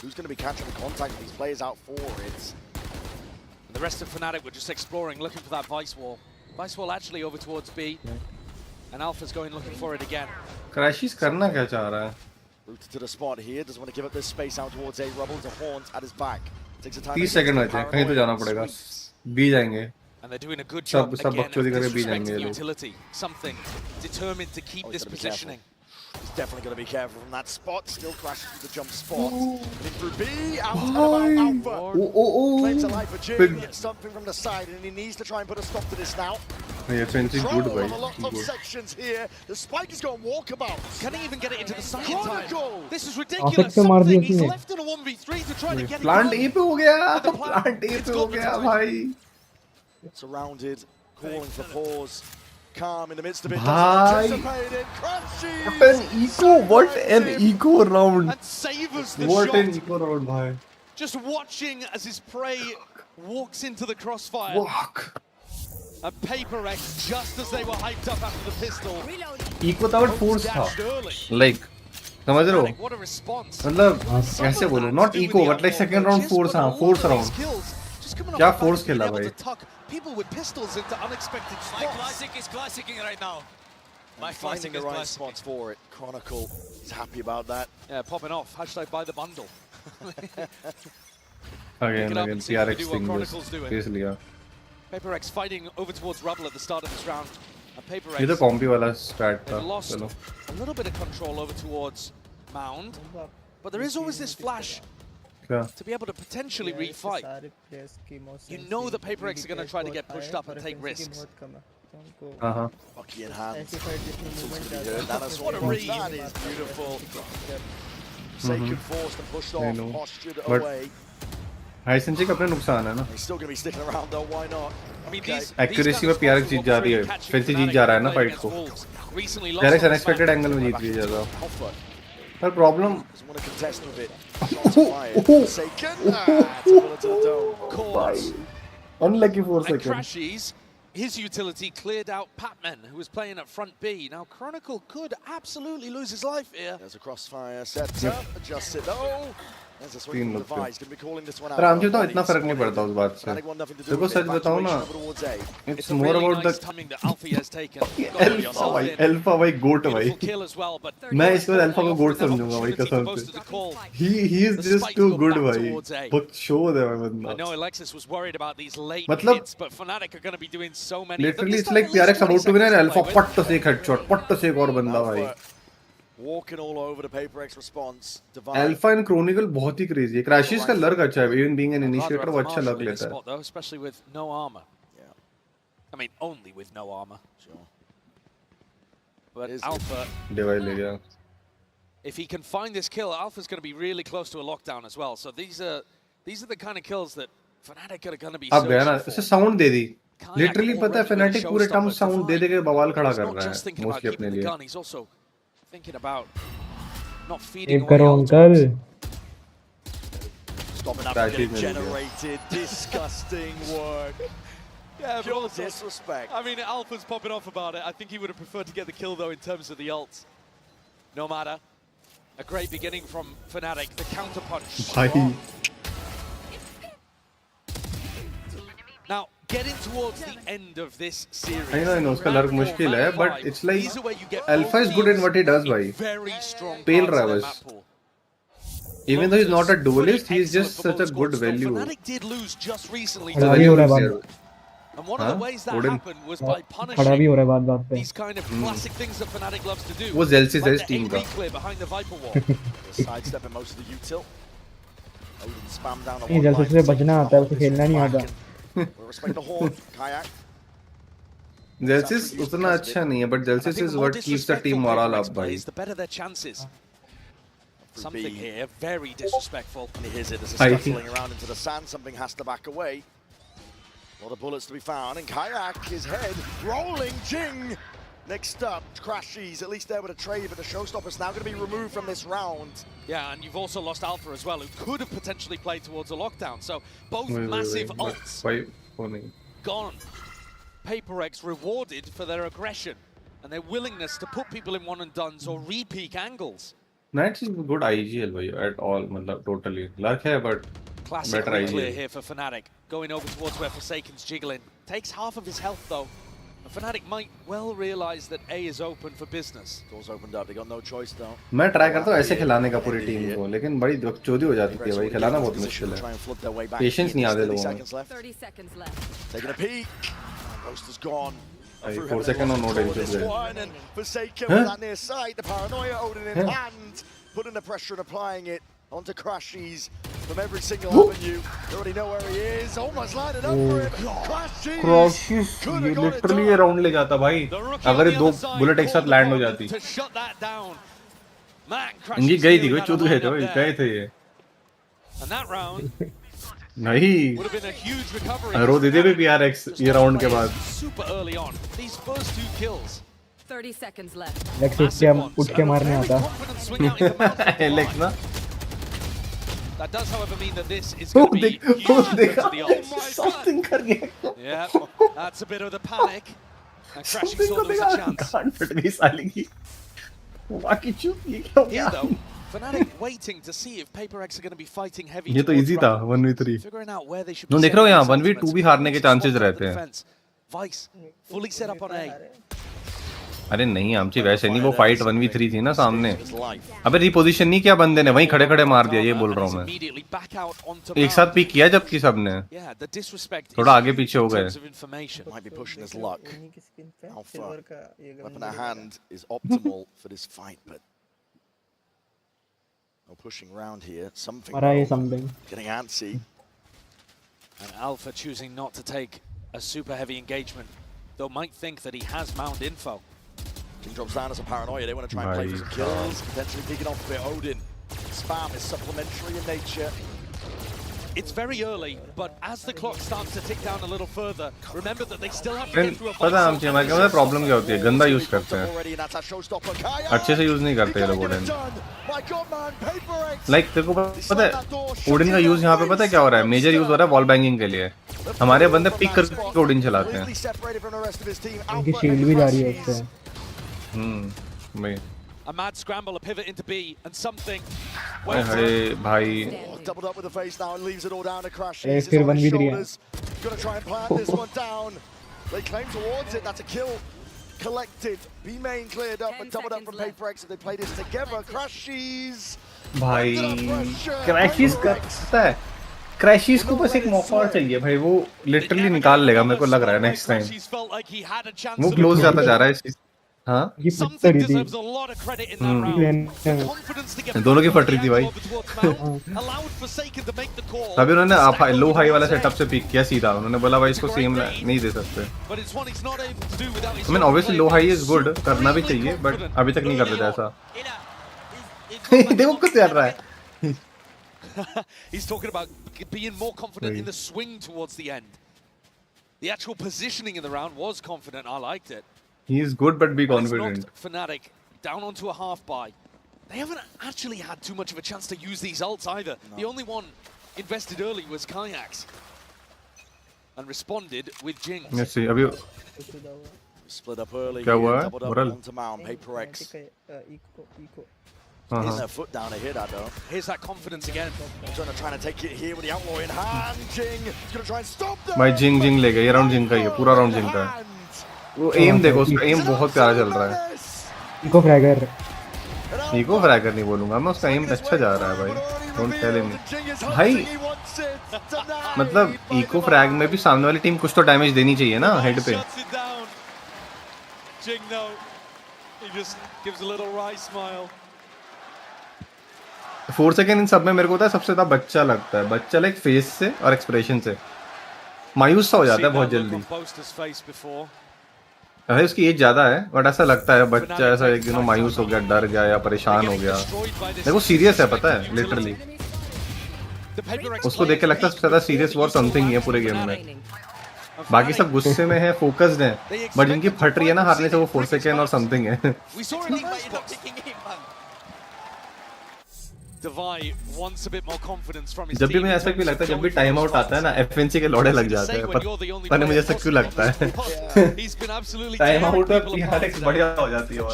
Who's going to be catching the contact with these players out for it? The rest of Fnatic were just exploring, looking for that Vice wall. Vice wall actually over towards B. And Alpha's going looking for it again. Crashes करना क्या चाह रहा है? Rooted to the spot here, doesn't want to give up this space out towards A. Rubble to Horns at his back. Takes a time. 30 second बचे हैं, कहीं तो जाना पड़ेगा. बी जाएंगे. And they're doing a good job सब बकचोदी करके बी जाएंगे ये लोग. Utility, something determined to keep this positioning. He's definitely going to be careful from that spot. Still crashes through the jump spot. Getting through B, out and about Alpha. Claims a life for Jim, gets something from the side, and he needs to try and put a stop to this now. Yeah, FNC good, boy. A lot of sections here. The spike is going walkabout. Can he even get it into the side in time? This is After ridiculous. से मार दिया He's उसने. left in a 1v3 to try to get it. Plant A पे हो गया. Plant A पे हो गया भाई. Surrounded, calling for pause. Calm in the midst of it. Bhai. What an eco! What an eco round! And savors the What shot. an eco round, bhai. Just watching as his prey walks into the crossfire. Walk. And PRX, just as they were hyped up after the pistol. Eco था but force था. Like, समझ रहे हो? What a response. मतलब कैसे बोलो? Not eco, but like second round force हाँ, force round. क्या force खेला भाई? People with pistols into unexpected spots. My classic is classicing right now. My finding the right spots for it. Chronicle is happy about that. Yeah, popping off. Hashtag buy the bundle. Again, PRX thing was basically yeah. PRX fighting over towards Rubble at the start of this round. And PRX. ये तो कॉम्पी वाला strat था. Lost a little bit of control over towards Mound, but there is always this flash. To be able to potentially refight. You know the PRX are going to try to get pushed up and take risks. Bucky in hand. What a read. That is beautiful. Forsaken forced and pushed off, postured away. FNC का अपने नुकसान है ना. He's still going to be sticking around though, why not? Accuracy में PRX जीत जा रही है. FNC जीत जा रहा है ना फाइट को. PRX unexpected angle में जीत रही है ज़्यादा. पर problem unlucky 4 seconds. His utility cleared out Patman, who was playing at front B. Now Chronicle could absolutely lose his life here. There's a crossfire set up, adjusts it though. There's a swing from the device, going to be calling this one out. पर आमचे तो इतना फर्क नहीं पड़ता उस बात से. देखो सच बताऊँ ना, it's more about the alpha भाई goat भाई. मैं इसके बाद alpha को goat समझूंगा भाई कसम से. He is just too good भाई. बहुत show दे भाई बंदा. I know Alexis was worried about these late मतलब hits, but Fnatic are going to be doing so many. Literally it's like PRX about to win and alpha पट्ट से एक headshot, पट्ट से एक और बंदा भाई. Walking all over the PRX response. Alpha and Chronicle बहुत ही crazy है. Crashes का लर्क अच्छा है. Even being an initiator वो अच्छा लग लेता है. Especially with no armor. Yeah. I mean, only with no armor. Sure. But Alpha. Divide ले गया. If he can find this kill, Alpha's going to be really close to a lockdown as well. So these are the kind of kills that Fnatic are going to be. अब गया ना. इसे sound दे दी. Literally पता है Fnatic पूरे term sound दे के बवाल खड़ा कर रहा है. Mostly अपने लिए. He's also thinking about not feeding away uncle. Stopping up getting generated. Disgusting work. Yeah, pure disrespect. I mean, Alpha's popping off about it. I think he would have preferred to get the kill though in terms of the ults. No matter. A great beginning from Fnatic. The counter punch. Now, getting towards the end of this series. I know उसका lurk मुश्किल है, but it's like Alpha is good in what he does भाई. Pale Ravage. Even though he's not a duelist, he's just such a good value. Fnatic did lose just recently. And one of the ways that happened was by punishing these kind of classic things that Fnatic loves to do. वो Zelsis है इस team का. Behind the Viper wall. Sidestepping most of the util. नहीं जल्दी से बचना आता है, उसे खेलना नहीं आता। Jelsis उतना अच्छा नहीं है, but Jelsis is what keeps the team morale up, भाई. The better their chances. Something here very disrespectful. And here's it as a scuttling around into the sand. Something has to back away. A lot of bullets to be found, and Kayak, his head rolling. Jing next up, Crashies at least there with a trade, but the showstopper's now going to be removed from this round. Yeah, and you've also lost Alpha as well, who could have potentially played towards a lockdown. So both massive ults gone. PRX rewarded for their aggression and their willingness to put people in one and dones or re-peak angles. Knights is good IGL भाई at all, मतलब totally. Luck है but Classic better clear IGL. here for Fnatic, going over towards where Forsaken's jiggling. Takes half of his health though. And Fnatic might well realise that A is open for business. Doors opened up, they got no choice though. मैं try करता हूँ ऐसे खिलाने का पूरी team को, लेकिन बड़ी चोरी हो जाती है भाई, खिलाना बहुत मुश्किल है. Patience नहीं आते लोगों में. 30 seconds left. Taking a peek. Ghost is gone. 4 seconds on no danger. And Forsaken with that near side, the paranoia Odin in hand, putting the pressure and applying it onto Crashies from every single avenue. They already know where he is. Almost lining up for him. Crashies ये literally ये round ले जाता भाई. अगर ये 2 bullet एक साथ land हो जाती. इनकी गई थी, कोई चूत गए थे, गए थे ये. And that round नहीं. रो दे दे भी PRX ये राउंड के बाद. super early on. These first 2 kills. 30 seconds left. Lakes उठ के मारने आता. लेक्स ना. That does, however, mean that this is going to be huge to the ult. Something कर गया. Yeah, that's a bit of the panic. And Crashing saw there was a chance. गांड फट गई साली की. बाकी चुप ये क्या हो गया? Fnatic waiting to see if PRX are going to be fighting heavy. ये तो इजी था 1v3. Figuring out where they should तुम देख रहे हो यहाँ 1v2 भी हारने के चांसेस रहते हैं. Vice fully set up on A. अरे नहीं आमची वैसे नहीं, वो फाइट 1v3 थी ना सामने. अबे रिपोजिशन नहीं किया बंदे ने, वहीं खड़े खड़े मार दिया, ये बोल रहा हूँ मैं. एक साथ पिक किया जबकि सबने. थोड़ा आगे पीछे हो गए. Might be pushing his luck. Alpha, weapon at hand is optimal for this fight, but no pushing around here. Something getting antsy. And Alpha choosing not to take a super heavy engagement, though might think that he has Mound info. King drops down as a paranoia. They want to try and play for some kills, potentially picking off a bit. Odin. Spam is supplementary in nature. It's very early, but as the clock starts to tick down a little further, remember that they still have to get through a पता है आमची हमारे क्या problem क्या होती है, गंदा use करते हैं, अच्छे से यूज नहीं करते ये लोग ओडिन. लाइक तेरे को पता है ओडिन का यूज यहाँ पे पता है क्या हो रहा है, मेजर यूज हो रहा है वॉल बैंगिंग के लिए. हमारे बंदे पिक करके ओडिन चलाते हैं. उनकी शील्ड भी जा रही है उससे. भाई a mad scramble, a pivot into B, and something. Hey, bhai. Doubled up with the face now and leaves it all down to Crashies. It's on his shoulders. Gonna try and plant this one down. They claim towards it. That's a kill collected. B main cleared up, but doubled up from PRX if they play this together. Crashies. भाई Crashies करता है. Crashies को बस एक मौका और चाहिए भाई, वो लिटरली निकाल लेगा मेरे को लग रहा है नेक्स्ट टाइम. वो क्लोज जाता जा रहा है. हाँ दोनों की फट रही थी भाई. तभी उन्होंने लो हाई वाला सेटअप से पिक किया सीधा. उन्होंने बोला भाई इसको सेम नहीं दे सकते. I mean obviously low high is good, करना भी चाहिए, बट अभी तक नहीं कर देता ऐसा. देखो कुछ कर रहा है. He's talking about being more confident in the swing towards the end. The actual positioning in the round was confident. I liked it. He is good, but be confident. Fnatic down onto a half buy. They haven't actually had too much of a chance to use these ults either. No. The only one invested early was Kayaks. And responded with Jinx. Let's see. Abhi split up early. Kya hua hai? Doubled up onto Mound. PRX. Getting their foot down to hit that though. Here's that confidence again. Trying to take it here with the outlaw in hand. Jing is going to try and stop them. भाई Jing ले गया. ये round Jing का ही है. पूरा round Jing का है. वो एम देखो, उसका एम बहुत प्यारा चल रहा है. इको फ्रैगर नहीं बोलूंगा मैं, उसका एम अच्छा जा रहा है भाई. डोंट टेल हिम भाई. मतलब इको फ्रैग में भी सामने वाली टीम कुछ तो डैमेज देनी चाहिए ना हेड पे. 4 सेकंड इन सब में मेरे को होता है सबसे ज्यादा बच्चा लगता है, बच्चा लाइक फेस से और एक्सप्रेशन से मायूस सा हो जाता है बहुत जल्दी। भाई उसकी एज ज्यादा है बट ऐसा लगता है बच्चा ऐसा एक दिन मायूस हो गया, डर गया या परेशान हो गया। देखो सीरियस है, पता है लिटरली उसको देख के लगता है सबसे ज्यादा सीरियस वो समथिंग है पूरे गेम में। बाकी सब गुस्से में है, फोकस्ड है, बट जिनकी फट रही है ना हारने से वो 4 सेकंड और समथिंग है। जब भी मुझे ऐसा क्यों लगता है जब भी टाइम आउट आता है ना FNC के लौड़े लग जाते हैं, पता नहीं मुझे ऐसा क्यों लगता है। टाइम आउट में PRX बढ़िया हो जाती है। और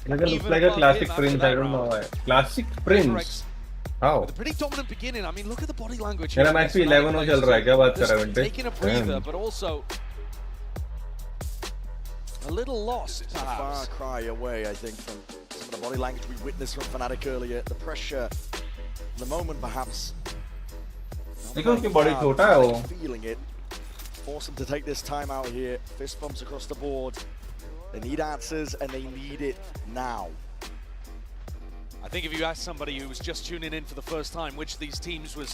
looks like a classic Prince, I don't know why classic Prince. How? The pretty dominant beginning. I mean, look at the body language. मेरा मैच भी 11 हो चल रहा है, क्या बात कर रहा है vintage? Taking a breather, but also a little lost. It's a far cry away, I think, from some of the body language we witnessed from Fnatic earlier. The pressure, the moment, perhaps. देखो उसकी body छोटा है वो। Feeling it. Force them to take this time out here. Fist bumps across the board. They need answers, and they need it now. I think if you ask somebody who was just tuning in for the first time which of these teams was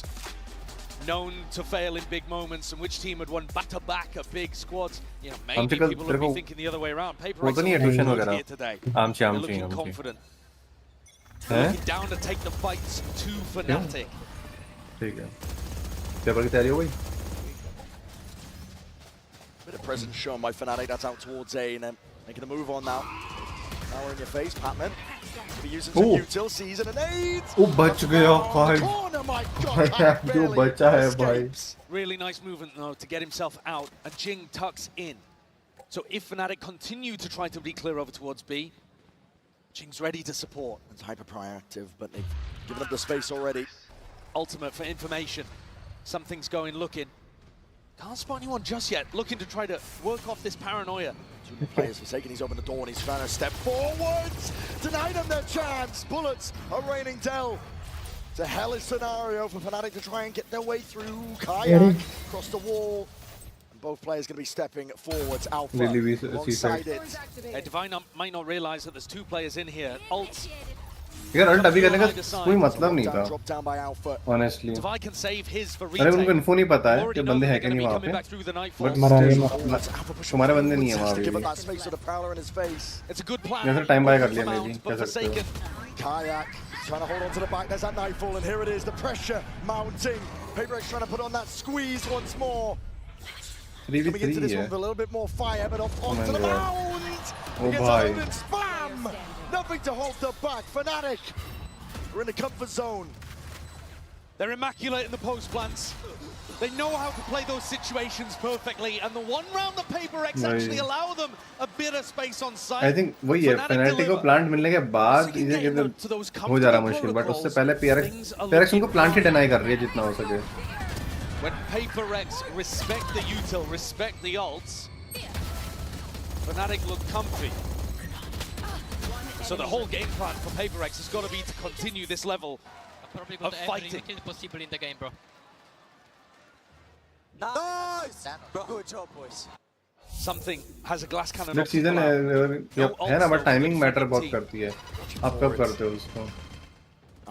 known to fail in big moments and which team had won back-to-back at big squads, you know, maybe people would be thinking the other way around. PRX here today. They're looking confident. They're looking down to take the fights to Fnatic. ठीक है। Paper की तैयारी हो गई? Bit of presence shown by Fnatic. That's out towards A and then making a move on now. Now we're in your face, Patman. Be using some util season and aids. वो बच गया भाई। जो बचा है भाई। Really nice movement though to get himself out, and Jing tucks in. So if Fnatic continue to try to re-clear over towards B, Jing's ready to support. It's hyper proactive, but they've given up the space already. Ultimate for information. Something's going looking. Can't spot anyone just yet. Looking to try to work off this paranoia. Two players forsaken. He's opened the door and he's trying to step forwards. Denied them their chance. Bullets are raining down. It's a hellish scenario for Fnatic to try and get their way through. Kayak across the wall. And both players going to be stepping forwards. Alpha alongside it. Divine might not realize that there's two players in here. Ults. यार alt अभी करने का कोई मतलब नहीं था honestly. अरे उनको इन्फो नहीं पता है कि बंदे हैं कि नहीं वहाँ पे, बट तुम्हारे बंदे नहीं है वहाँ पे। जैसे टाइम बाय कर लिया मैं भी, क्या सकते हो। Kayak trying to hold on to the back. There's that nightfall, and here it is. The pressure mounting. PRX trying to put on that squeeze once more. Coming into this one with a little bit more fire, but off onto the mound. Oh boy. Spam. Nothing to hold them back. Fnatic, we're in the comfort zone. They're immaculate in the post plants. They know how to play those situations perfectly, and the one round the PRX actually allow them a bit of space on site. I think वही है, Fnatic को plant मिलने के बाद इसे किधर हो जा रहा मुश्किल, बट उससे पहले PRX उनको प्लांट ही डिनाई कर रही है जितना हो सके। When PRX respect the util, respect the ults, Fnatic look comfy. So the whole game plan for PRX has got to be to continue this level of fighting. Possible in the game, bro. Nice! Good job, boys. Something has a glass cannon. Next season है ना, but timing matter बहुत करती है, आप कब करते हो उसको।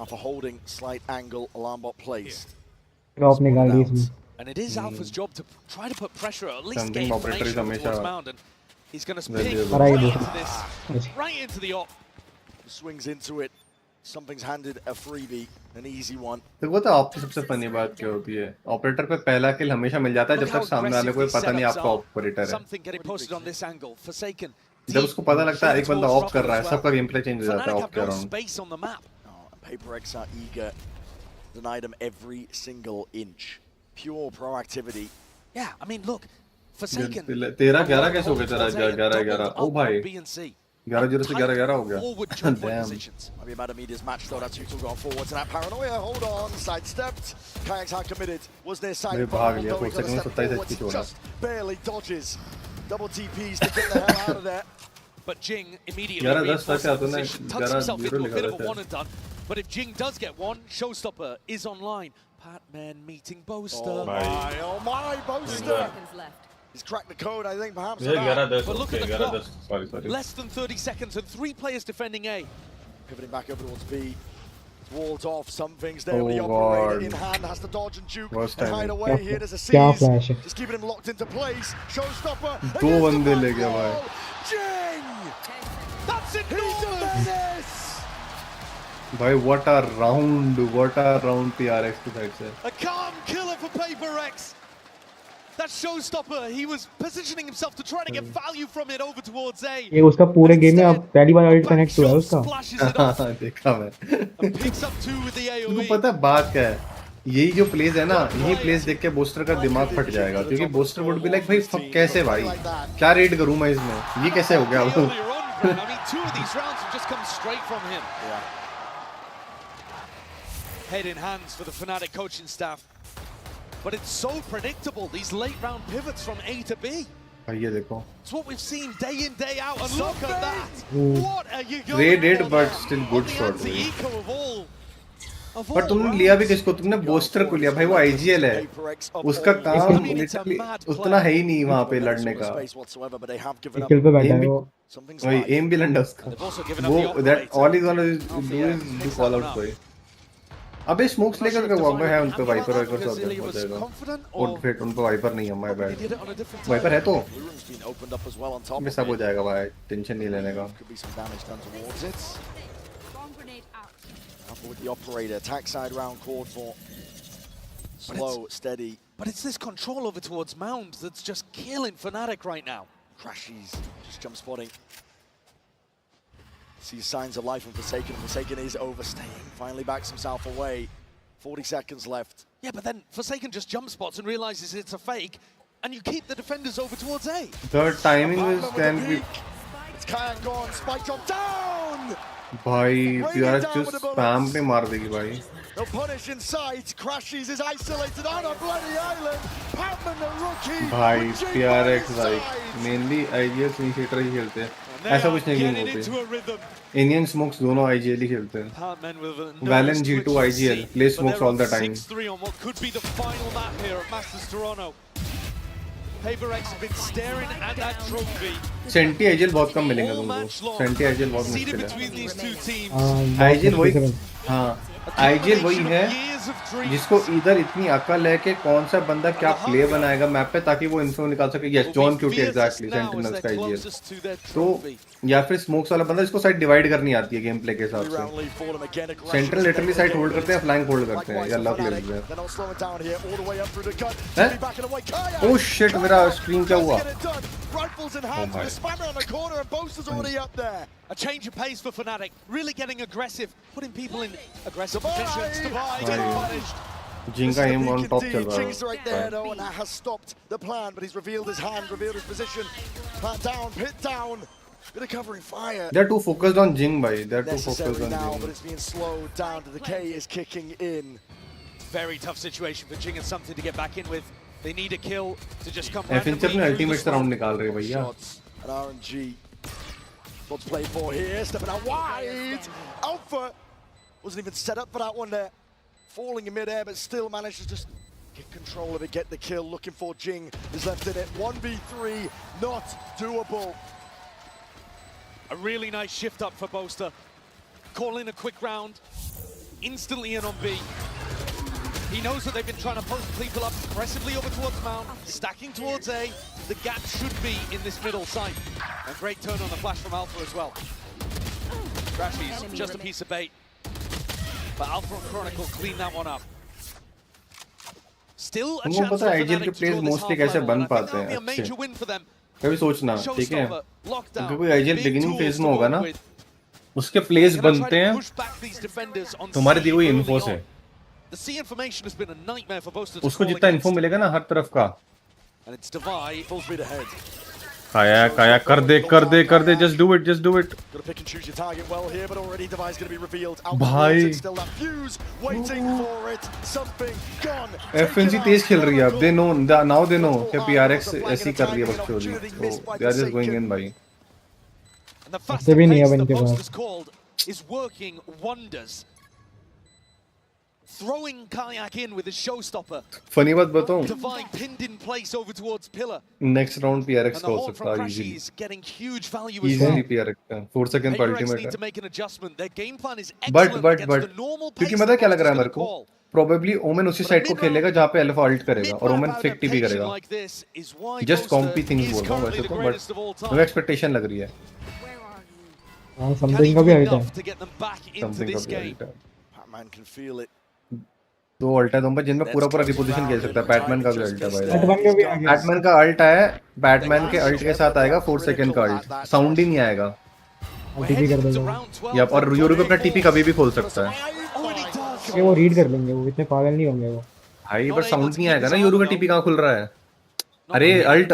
Alpha holding slight angle, alarm bot placed. Drop निकाल दी इसमें। And it is Alpha's job to try to put pressure, at least gain information towards Mound, and he's going to spin right into this, right into the op. Swings into it. Something's handed a freebie, an easy one. देखो तो op की सबसे funny बात क्या होती है, operator पे पहला किल हमेशा मिल जाता है जब तक सामने वाले को पता नहीं आपका ऑपरेटर है। जब उसको पता लगता है एक बंदा ऑफ कर रहा है, सबका गेम प्ले चेंज हो जाता है ऑफ के around. PRX are eager, denied them every single inch. Pure proactivity. Yeah, I mean, look, Forsaken. 13-11 कैसे हो गया तेरा? 11-11 ओ भाई, 11-0 से 11-11 हो गया। Damn. Maybe about Media's match though. That's Util going forwards and that paranoia. Hold on, sidestepped. Kayak's hard committed. Was there side भाग लिया, 4 सेकंड में 27 एचपी छोड़ा। Just barely dodges. Double TPs to get the hell out of there. But Jing immediately reinforces the position, tucks himself into a bit of a one and done. But if Jing does get one, Showstopper is online. Patman meeting Boaster. Oh my, Boaster! He's cracked the code, I think, perhaps. But look at the clock. Less than 30 seconds and 3 players defending A. Pivoting back over towards B. Walled off, something's there with the operator in hand, has to dodge and juke and hide away here. There's a seize, just keeping him locked into place. Showstopper. दो बंदे ले गया भाई. Jing! That's enormous! भाई what a round PRX की side से. A calm killer for PRX. That showstopper, he was positioning himself to try to get value from it over towards A. ये उसका पूरे गेम में अब पहली बार अल्ट कनेक्ट हुआ है उसका. देखा मैं. Picks up 2 with the AOE. तुमको पता है बात क्या है? यही जो प्लेस है ना, यही प्लेस देख के बूस्टर का दिमाग फट जाएगा, क्योंकि बूस्टर वुड बी लाइक भाई कैसे भाई, क्या रेड करूं मैं इसमें, ये कैसे हो गया? I mean, 2 of these rounds have just come straight from him. Head in hands for the Fnatic coaching staff. But it's so predictable, these late round pivots from A to B. ये देखो. It's what we've seen day in, day out, and look at that! What are you going Great hit, but still good shot. पर तुमने लिया भी किसको? तुमने booster को लिया भाई, वो IGL है. उसका काम उतना है ही नहीं वहाँ पे लड़ने का. किल पे बैठा है वो. वही एम भी लंडा उसका. वो that all he's gonna do is do call out boy. अबे स्मोक्स लेकर के वॉक है उन पे वाइपर हो जाएगा. और फिर उन पे वाइपर नहीं है, माय बैड. वाइपर है तो मैं सब हो जाएगा भाई, टेंशन नहीं लेने का. With the operator, attack side round called for. Slow, steady. But it's this control over towards Mound that's just killing Fnatic right now. Crashies, just jump spotting. Sees signs of life from Forsaken. Forsaken is overstaying. Finally backs himself away. 40 seconds left. Yeah, but then Forsaken just jump spots and realizes it's a fake, and you keep the defenders over towards A. The timing is can be. It's Kayan gone. Spike drop down. भाई PRX just spam पे मार देगी भाई. The punish in sight. Crashies is isolated on a bloody island. Patman the rookie. भाई PRX like mainly IGL initiator ही खेलते हैं. ऐसा कुछ नहीं है वो पे. Indian smokes दोनों IGL ही खेलते हैं. Valen G2 IGL play smokes all the time. 6-3 on what could be the final map here at Masters Toronto. PRX have been staring at that trophy. Senti IGL बहुत कम मिलेंगे तुमको. Senti IGL बहुत मुश्किल है. IGL वही, हाँ IGL वही है जिसको इधर इतनी अकल है कि कौन सा बंदा क्या प्ले बनाएगा मैप पे, ताकि वो इन्फो निकाल सके. Yes John QT exactly Sentinels का IGL. तो या फिर स्मोक्स वाला बंदा जिसको साइड डिवाइड करनी आती है गेम प्ले के हिसाब से. सेंट्रल लिटरली साइड होल्ड करते हैं, फ्लैंक होल्ड करते हैं, या लक ले लेते हैं. ओह शिट, मेरा स्क्रीन क्या हुआ? Rifles in hand with the spammer on the corner, and Boaster's already up there. A change of pace for Fnatic, really getting aggressive, putting people in aggressive positions. Divide, punished. Jinga aim on top चल रहा है. Jing's right there though, and that has stopped the plan, but he's revealed his hand, revealed his position. Plant down, pit down. Bit of covering fire. They're too focused on Jing, bhai. They're too focused on now, Jing. but it's being slowed down. The K is kicking in. Very tough situation for Jing, and something to get back in with. They need a kill to just come FNC अपने ultimate से round निकाल रहे हैं भैया. And RNG. What's played for here? Stepping out wide. Alpha wasn't even set up for that one there. Falling in midair, but still managed to just get control of it, get the kill. Looking for Jing is left in it. 1v3, not doable. A really nice shift up for Boaster. Calling a quick round. Instantly in on B. He knows that they've been trying to post people up aggressively over towards Mount, stacking towards A. The gap should be in this middle side. A great turn on the flash from Alpha as well. Crashies, just a piece of bait. But Alpha and Chronicle clean that one up. Still a chance for IGL के plays mostly कैसे बन पाते हैं अच्छे. कभी सोचना, ठीक है? क्योंकि कोई IGL beginning phase में होगा ना, उसके plays बनते हैं तुम्हारे दी हुई info से. The C information has been a nightmare for Boaster. उसको जितना info मिलेगा ना हर तरफ का. And it's divide, full speed ahead. काया कर दे, just do it. Gotta pick and choose your target well here, but already Devi's gonna be revealed. भाई. Still that fuse, waiting for it. Something gone. FNC तेज खेल रही है अब. They know, now they know कि PRX ऐसी कर रही है बकचोदी. So they are just going in भाई. And the faster pace that Boaster's called is working wonders. throwing Kayak in with his showstopper. Funny बात बताऊं? Divine pinned in place over towards pillar. Next round PRX का हो सकता है easily. Is getting huge value as Easily well. PRX का 4 second का ultimate need to है. make an adjustment. Their game plan is excellent But क्योंकि पता है क्या लग रहा है मेरे को? Probably Omen उसी साइड को खेलेगा जहाँ पे Alpha ult करेगा और Omen fake TP करेगा. Just compy things बोल रहा हूँ वैसे तो, but मेरी expectation लग रही है. हाँ, something का भी आइट है. Something का भी आइट है. Batman can feel it. दो अल्ट है तो जिनमें पूरा रिपोजिशन खेल सकता है. बैटमैन का भी अल्ट है भाई. बैटमैन का अल्ट है. बैटमैन के अल्ट के साथ आएगा 4 सेकंड का अल्ट. साउंड ही नहीं आएगा. टीपी कर देगा. या और यूरो पे अपना टीपी कभी भी खोल सकता है. ये वो रीड कर लेंगे. वो इतने पागल नहीं होंगे वो. भाई पर साउंड नहीं आएगा ना. यूरो का टीपी कहाँ खुल रहा है? अरे अल्ट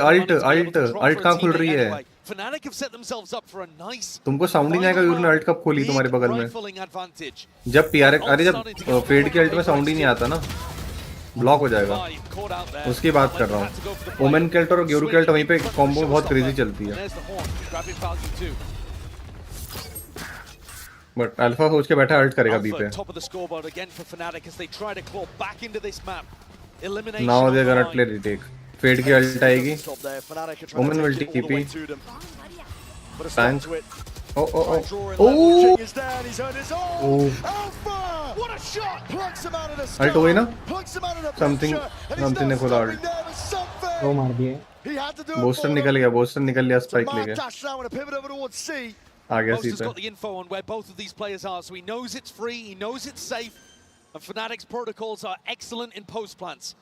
कहाँ खुल रही है? तुमको साउंड ही नहीं आएगा. यूरो ने अल्ट कब खोली तुम्हारे बगल में? जब PRX अरे जब फेड के अल्ट में साउंड ही नहीं आता ना, ब्लॉक हो जाएगा. उसकी बात कर रहा हूँ. ओमेन के अल्ट और यूरो के अल्ट वहीं पे कॉम्बो बहुत क्रेजी चलती है. बट अल्फा सोच के बैठा अल्ट करेगा बी पे. Now they are gonna play retake. Fade की अल्ट आएगी. Omen will TP. Tank. Ult हो गई ना. समथिंग ने खोला अल्ट. वो मार दिए. बूस्टर निकल गया. स्पाइक लेके आ गया Boster's सीधे. got the info on where both of these players are, so he knows it's free, he knows it's safe, and Fnatic's protocols are excellent in post plants.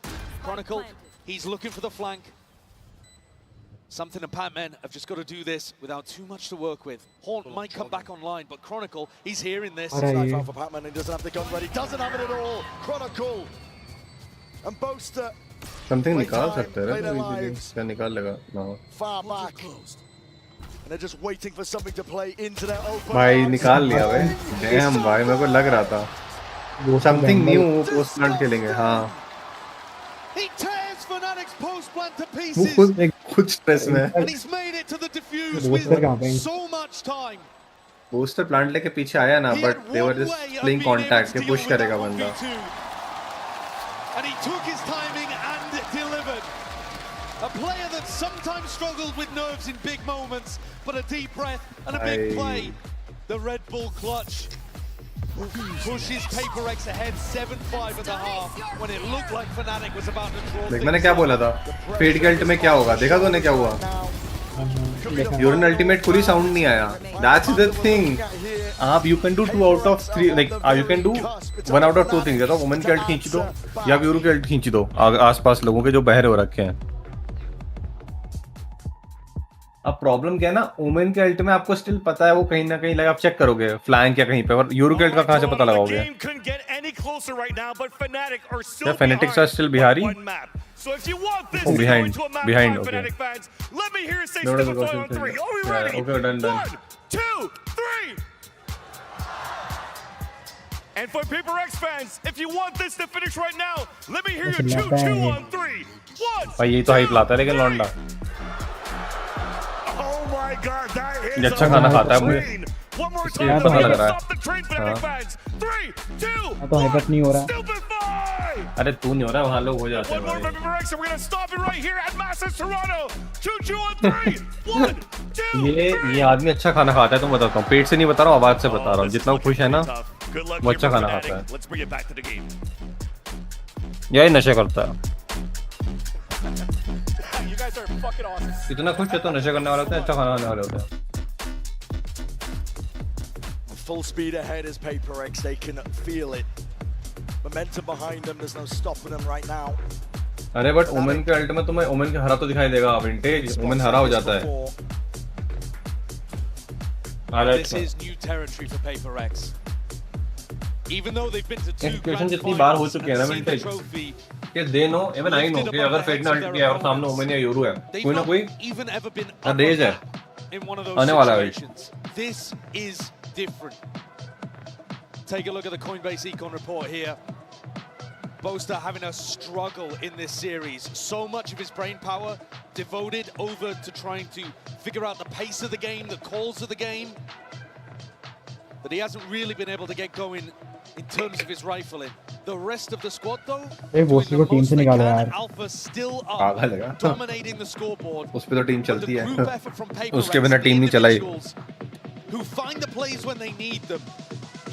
Chronicle, he's looking for the flank. Something and Pac-Man have just got to do this without too much to work with. Haunt might come back online, but Chronicle, he's hearing this. Knife out for Pac-Man, he doesn't have the gun ready, doesn't have it at all. Chronicle and Boaster. Something निकाल सकते हैं तो easily. क्या निकाल लेगा? ना. Far back. And they're just waiting for something to play into their open. भाई निकाल लिया भाई. डैम भाई मेरे को लग रहा था. Something new पोस्ट प्लांट खेलेंगे. हाँ. He tears Fnatic's post plant to वो pieces. खुद स्ट्रेस में. And he's made it to the defuse with so much time. Booster plant लेके पीछे आया ना, but they were just playing contact के पुश करेगा बंदा. And he took his timing and delivered. A player that sometimes struggled with nerves in big moments, but a deep breath and a big play. The Red Bull clutch pushes PRX ahead 7-5 at the half when it looked like Fnatic was about to draw. देख मैंने क्या बोला था. Fade के alt में क्या होगा? देखा तूने क्या हुआ? यूरन अल्टीमेट पूरी साउंड नहीं आया. That's the thing. आप you can do 2 out of 3, like you can do 1 out of 2 things. या तो वुमेन के अल्ट खींच दो या यूरो के अल्ट खींच दो आसपास लोगों के जो बहरे हो रखे हैं. अब प्रॉब्लम क्या है ना, ओमेन के अल्ट में आपको स्टिल पता है वो कहीं ना कहीं लगा. आप चेक करोगे फ्लैंक या कहीं पे, और यूरो के अल्ट का कहां से पता लगाओगे? या Fnatics are still Bihari. Oh, behind. Okay. Okay, done. 1, 2, 3. And for PRX fans, if you want this to finish right now, let me hear you 2 on 3. 1. भाई ये तो हाइप लाता है लेकिन लौंडा. Oh my God, that is ये अच्छा खाना खाता है मुझे. One more इसलिए time, तो लग रहा stop the train, Fnatic fans. 3, 2. तो हाइप नहीं हो रहा. अरे तू नहीं हो रहा, वहाँ लोग हो जाते हैं One more for PRX, and we're gonna stop it right here at Masters Toronto. 2 on 3. 1, 2. ये आदमी अच्छा खाना खाता है तो बताता हूँ. पेट से नहीं बता रहा हूँ, आवाज से बता रहा हूँ. जितना खुश है ना वो अच्छा खाना खाता है. Let's bring it back to the game. यही नशे करता है. You guys are fucking awesome. इतना खुश है तो नशे करने वाले होते हैं, अच्छा खाना खाने वाले होते हैं. Full speed ahead is PRX. They can feel it. Momentum behind them. There's no stopping them right now. अरे बट ओमेन के अल्ट में तुम्हें ओमेन के हरा तो दिखाई देगा. विंटेज ओमेन हरा हो जाता है. This is new territory for PRX. Even though they've been to 2 question जितनी बार हो चुके हैं ना विंटेज कि they know even I know कि अगर फेड ने अल्ट किया और सामने ओमेन या यूरो है, कोई ना कोई रेज है आने वाला है. This is different. Take a look at the Coinbase Econ report here. Boaster having a struggle in this series. So much of his brain power devoted over to trying to figure out the pace of the game, the calls of the game, that he hasn't really been able to get going in terms of his rifling. The rest of the squad though, एक booster को team से निकालो यार। Alpha still पागल are है dominating the scoreboard. उस पे तो टीम चलती है Group effort from PRX, उसके बिना the टीम नहीं चलाई individuals who find the plays when they need them.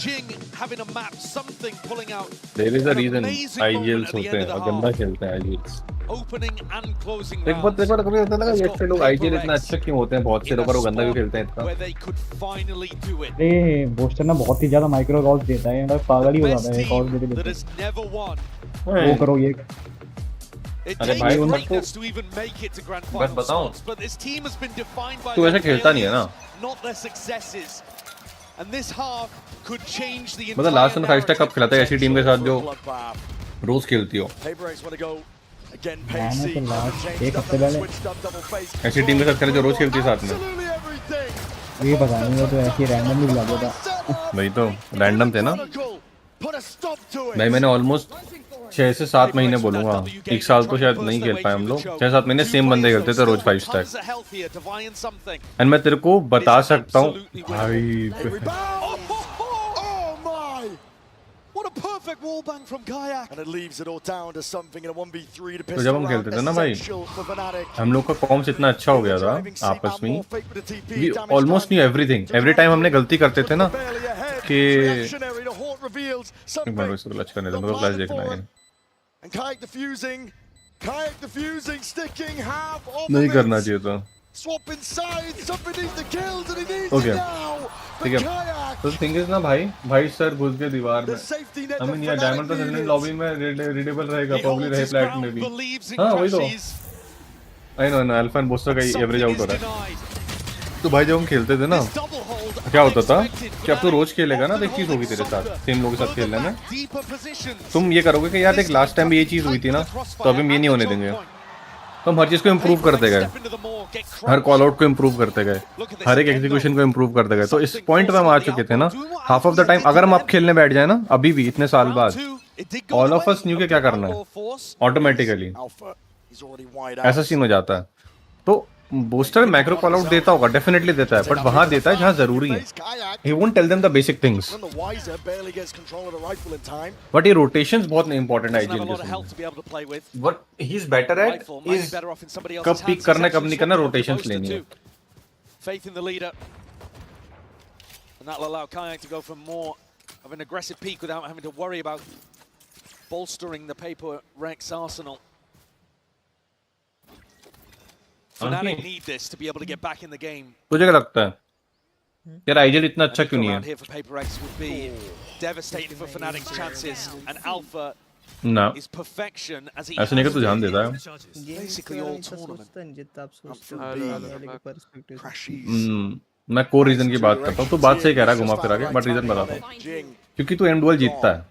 Jing having a map, something pulling out. There is a an reason amazing moment IGLs at the होते end हैं of और the गंदा half. खेलते हैं IGLs Opening and closing एक बार rounds. कभी होता है ना ये लोग IGL इतना PRX अच्छा क्यों होते हैं बहुत से लोग और वो गंदा क्यों खेलते हैं इतना where they could finally do it. अरे बोस्टर ना बहुत ही ज्यादा माइक्रो कॉल्स देता है, मतलब पागल ही हो जाता है कॉल देते That देते। has never won. वो करो ये। It अरे takes भाई greatness to even make it to grand बस final बताऊं spots, but this team has been defined by तू ऐसे their खेलता नहीं है ना failures, not their successes. And this half could change the मतलब लास्ट में 5 स्टैक कब खिलाता है ऐसी टीम के साथ जो रोज खेलती हो मैंने तो लास्ट एक हफ्ते पहले ऐसी टीम के साथ खेले जो रोज खेलती है साथ में ये पता नहीं, वो तो ऐसे ही रैंडमली बुला दिया था। वही तो रैंडम थे ना भाई मैंने ऑलमोस्ट 6 से 7 महीने बोलूंगा, एक साल तो शायद नहीं खेल पाए हम लोग, 6-7 महीने सेम बंदे खेलते थे रोज 5 स्टैक। एंड मैं तेरे को बता सकता हूँ भाई What a perfect wall bang from Kayak. And it leaves it all down to something in a 1v3 to तो pistol जब हम round. खेलते थे ना भाई Essential for Fnatic. हम लोग का कॉम्स इतना अच्छा हो गया था आपस में, we almost knew everything. Every time हमने गलती करते थे ना कि Reactionary to Hort reveals एक बार इसको क्लच करने दो, मेरे को फ्लैश देखना है। And Kayak defusing, sticking half of नहीं it. करना चाहिए था। Swapping sides, somebody needs the kills and he needs Okay. it now. ठीक है तो थिंग इज ना भाई सर घुस गए दीवार में। आई मीन ये डायमंड तो सेकंड लॉबी में रीडेबल रहेगा, प्रॉब्ली रहे प्लैट में भी। हां वही तो I know alpha and booster का एवरेज आउट हो रहा है। तो भाई जब हम खेलते थे ना क्या होता था कि अब तो रोज खेलेगा ना तो एक चीज होगी तेरे साथ, सेम लोगों के साथ खेलने में तुम ये करोगे कि यार देख लास्ट टाइम भी ये चीज हुई थी ना तो अभी हम ये नहीं होने देंगे। तो हम हर चीज को इम्प्रूव करते गए, हर कॉल आउट को इम्प्रूव करते गए, हर एक एग्जीक्यूशन को इम्प्रूव करते गए। तो इस पॉइंट पे हम आ चुके थे ना हाफ ऑफ द टाइम अगर हम अब खेलने बैठ जाए ना अभी भी इतने साल बाद, ऑल ऑफ अस न्यू के क्या करना है ऑटोमेटिकली ऐसा सीन हो जाता है। तो बूस्टर मैक्रो कॉल आउट देता होगा, डेफिनेटली देता है, बट वहां देता है जहां जरूरी है। He won't tell them the basic things, but ये रोटेशंस बहुत इंपॉर्टेंट है आईजीएल के। What he is better at is कब पिक करना कब नहीं करना, रोटेशंस लेनी है। Faith in the leader, and that'll allow Kayak to go for more of an aggressive peak without having to worry about bolstering the PRX arsenal. Fnatic need this to be able to get back in the game. तुझे क्या लगता है यार IGL इतना अच्छा क्यों नहीं है? Here for PRX would be devastating for Fnatic's chances, and Alpha ना is perfection as he ऐसा नहीं कि तू ध्यान देता है। basically all tournament. मैं कोर रीजन की बात करता हूँ, तू बात सही कह रहा है घुमा फिरा के, बट रीजन बताता हूँ क्योंकि तू एम डुअल जीतता है,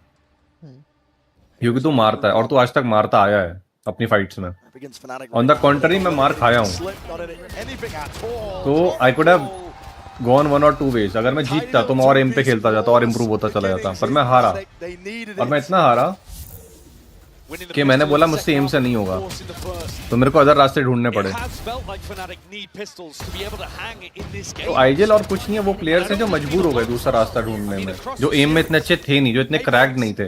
क्योंकि तू मारता है और तू आज तक मारता आया है अपनी फाइट्स में। ऑन द कॉन्ट्री मैं मार खाया हूँ, तो I could have gone 1 or 2 ways। अगर मैं जीतता तो मैं और एम पे खेलता जाता और इम्प्रूव होता चला जाता, पर मैं हारा और मैं इतना हारा कि मैंने बोला मुझसे एम से नहीं होगा, तो मेरे को अदर रास्ते ढूंढने पड़े। तो आईजीएल और कुछ नहीं है, वो प्लेयर्स हैं जो मजबूर हो गए दूसरा रास्ता ढूंढने में, जो एम में इतने अच्छे थे नहीं, जो इतने क्रैक्ड नहीं थे।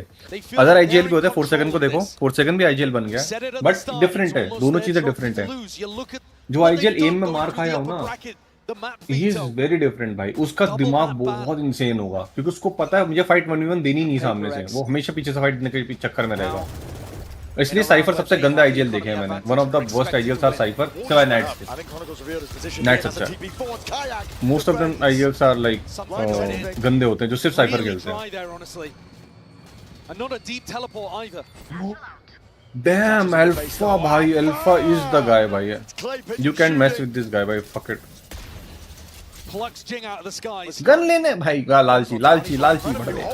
अदर आईजीएल के होते 4 सेकंड को देखो, 4 सेकंड भी आईजीएल बन गया, बट डिफरेंट है, दोनों चीजें डिफरेंट है। जो आईजीएल एम में मार खाया हो ना, ही इज वेरी डिफरेंट भाई, उसका दिमाग बहुत इंसेन होगा, क्योंकि उसको पता है मुझे फाइट 1v1 देनी नहीं सामने से, वो हमेशा पीछे से फाइट देने के चक्कर में रहेगा। इसलिए साइफर सबसे गंदा आईजीएल देखे हैं मैंने, one of the worst IGLs are Cypher, सिवाय नाइट्स अच्छा है। Most of them IGLs are like गंदे होते हैं जो सिर्फ साइफर खेलते हैं। डैम अल्फा भाई, अल्फा इज द गाय भाई, you can mess with this guy भाई, फक इट। गन लेने भाई का लालची लालची लालची बढ़ गए।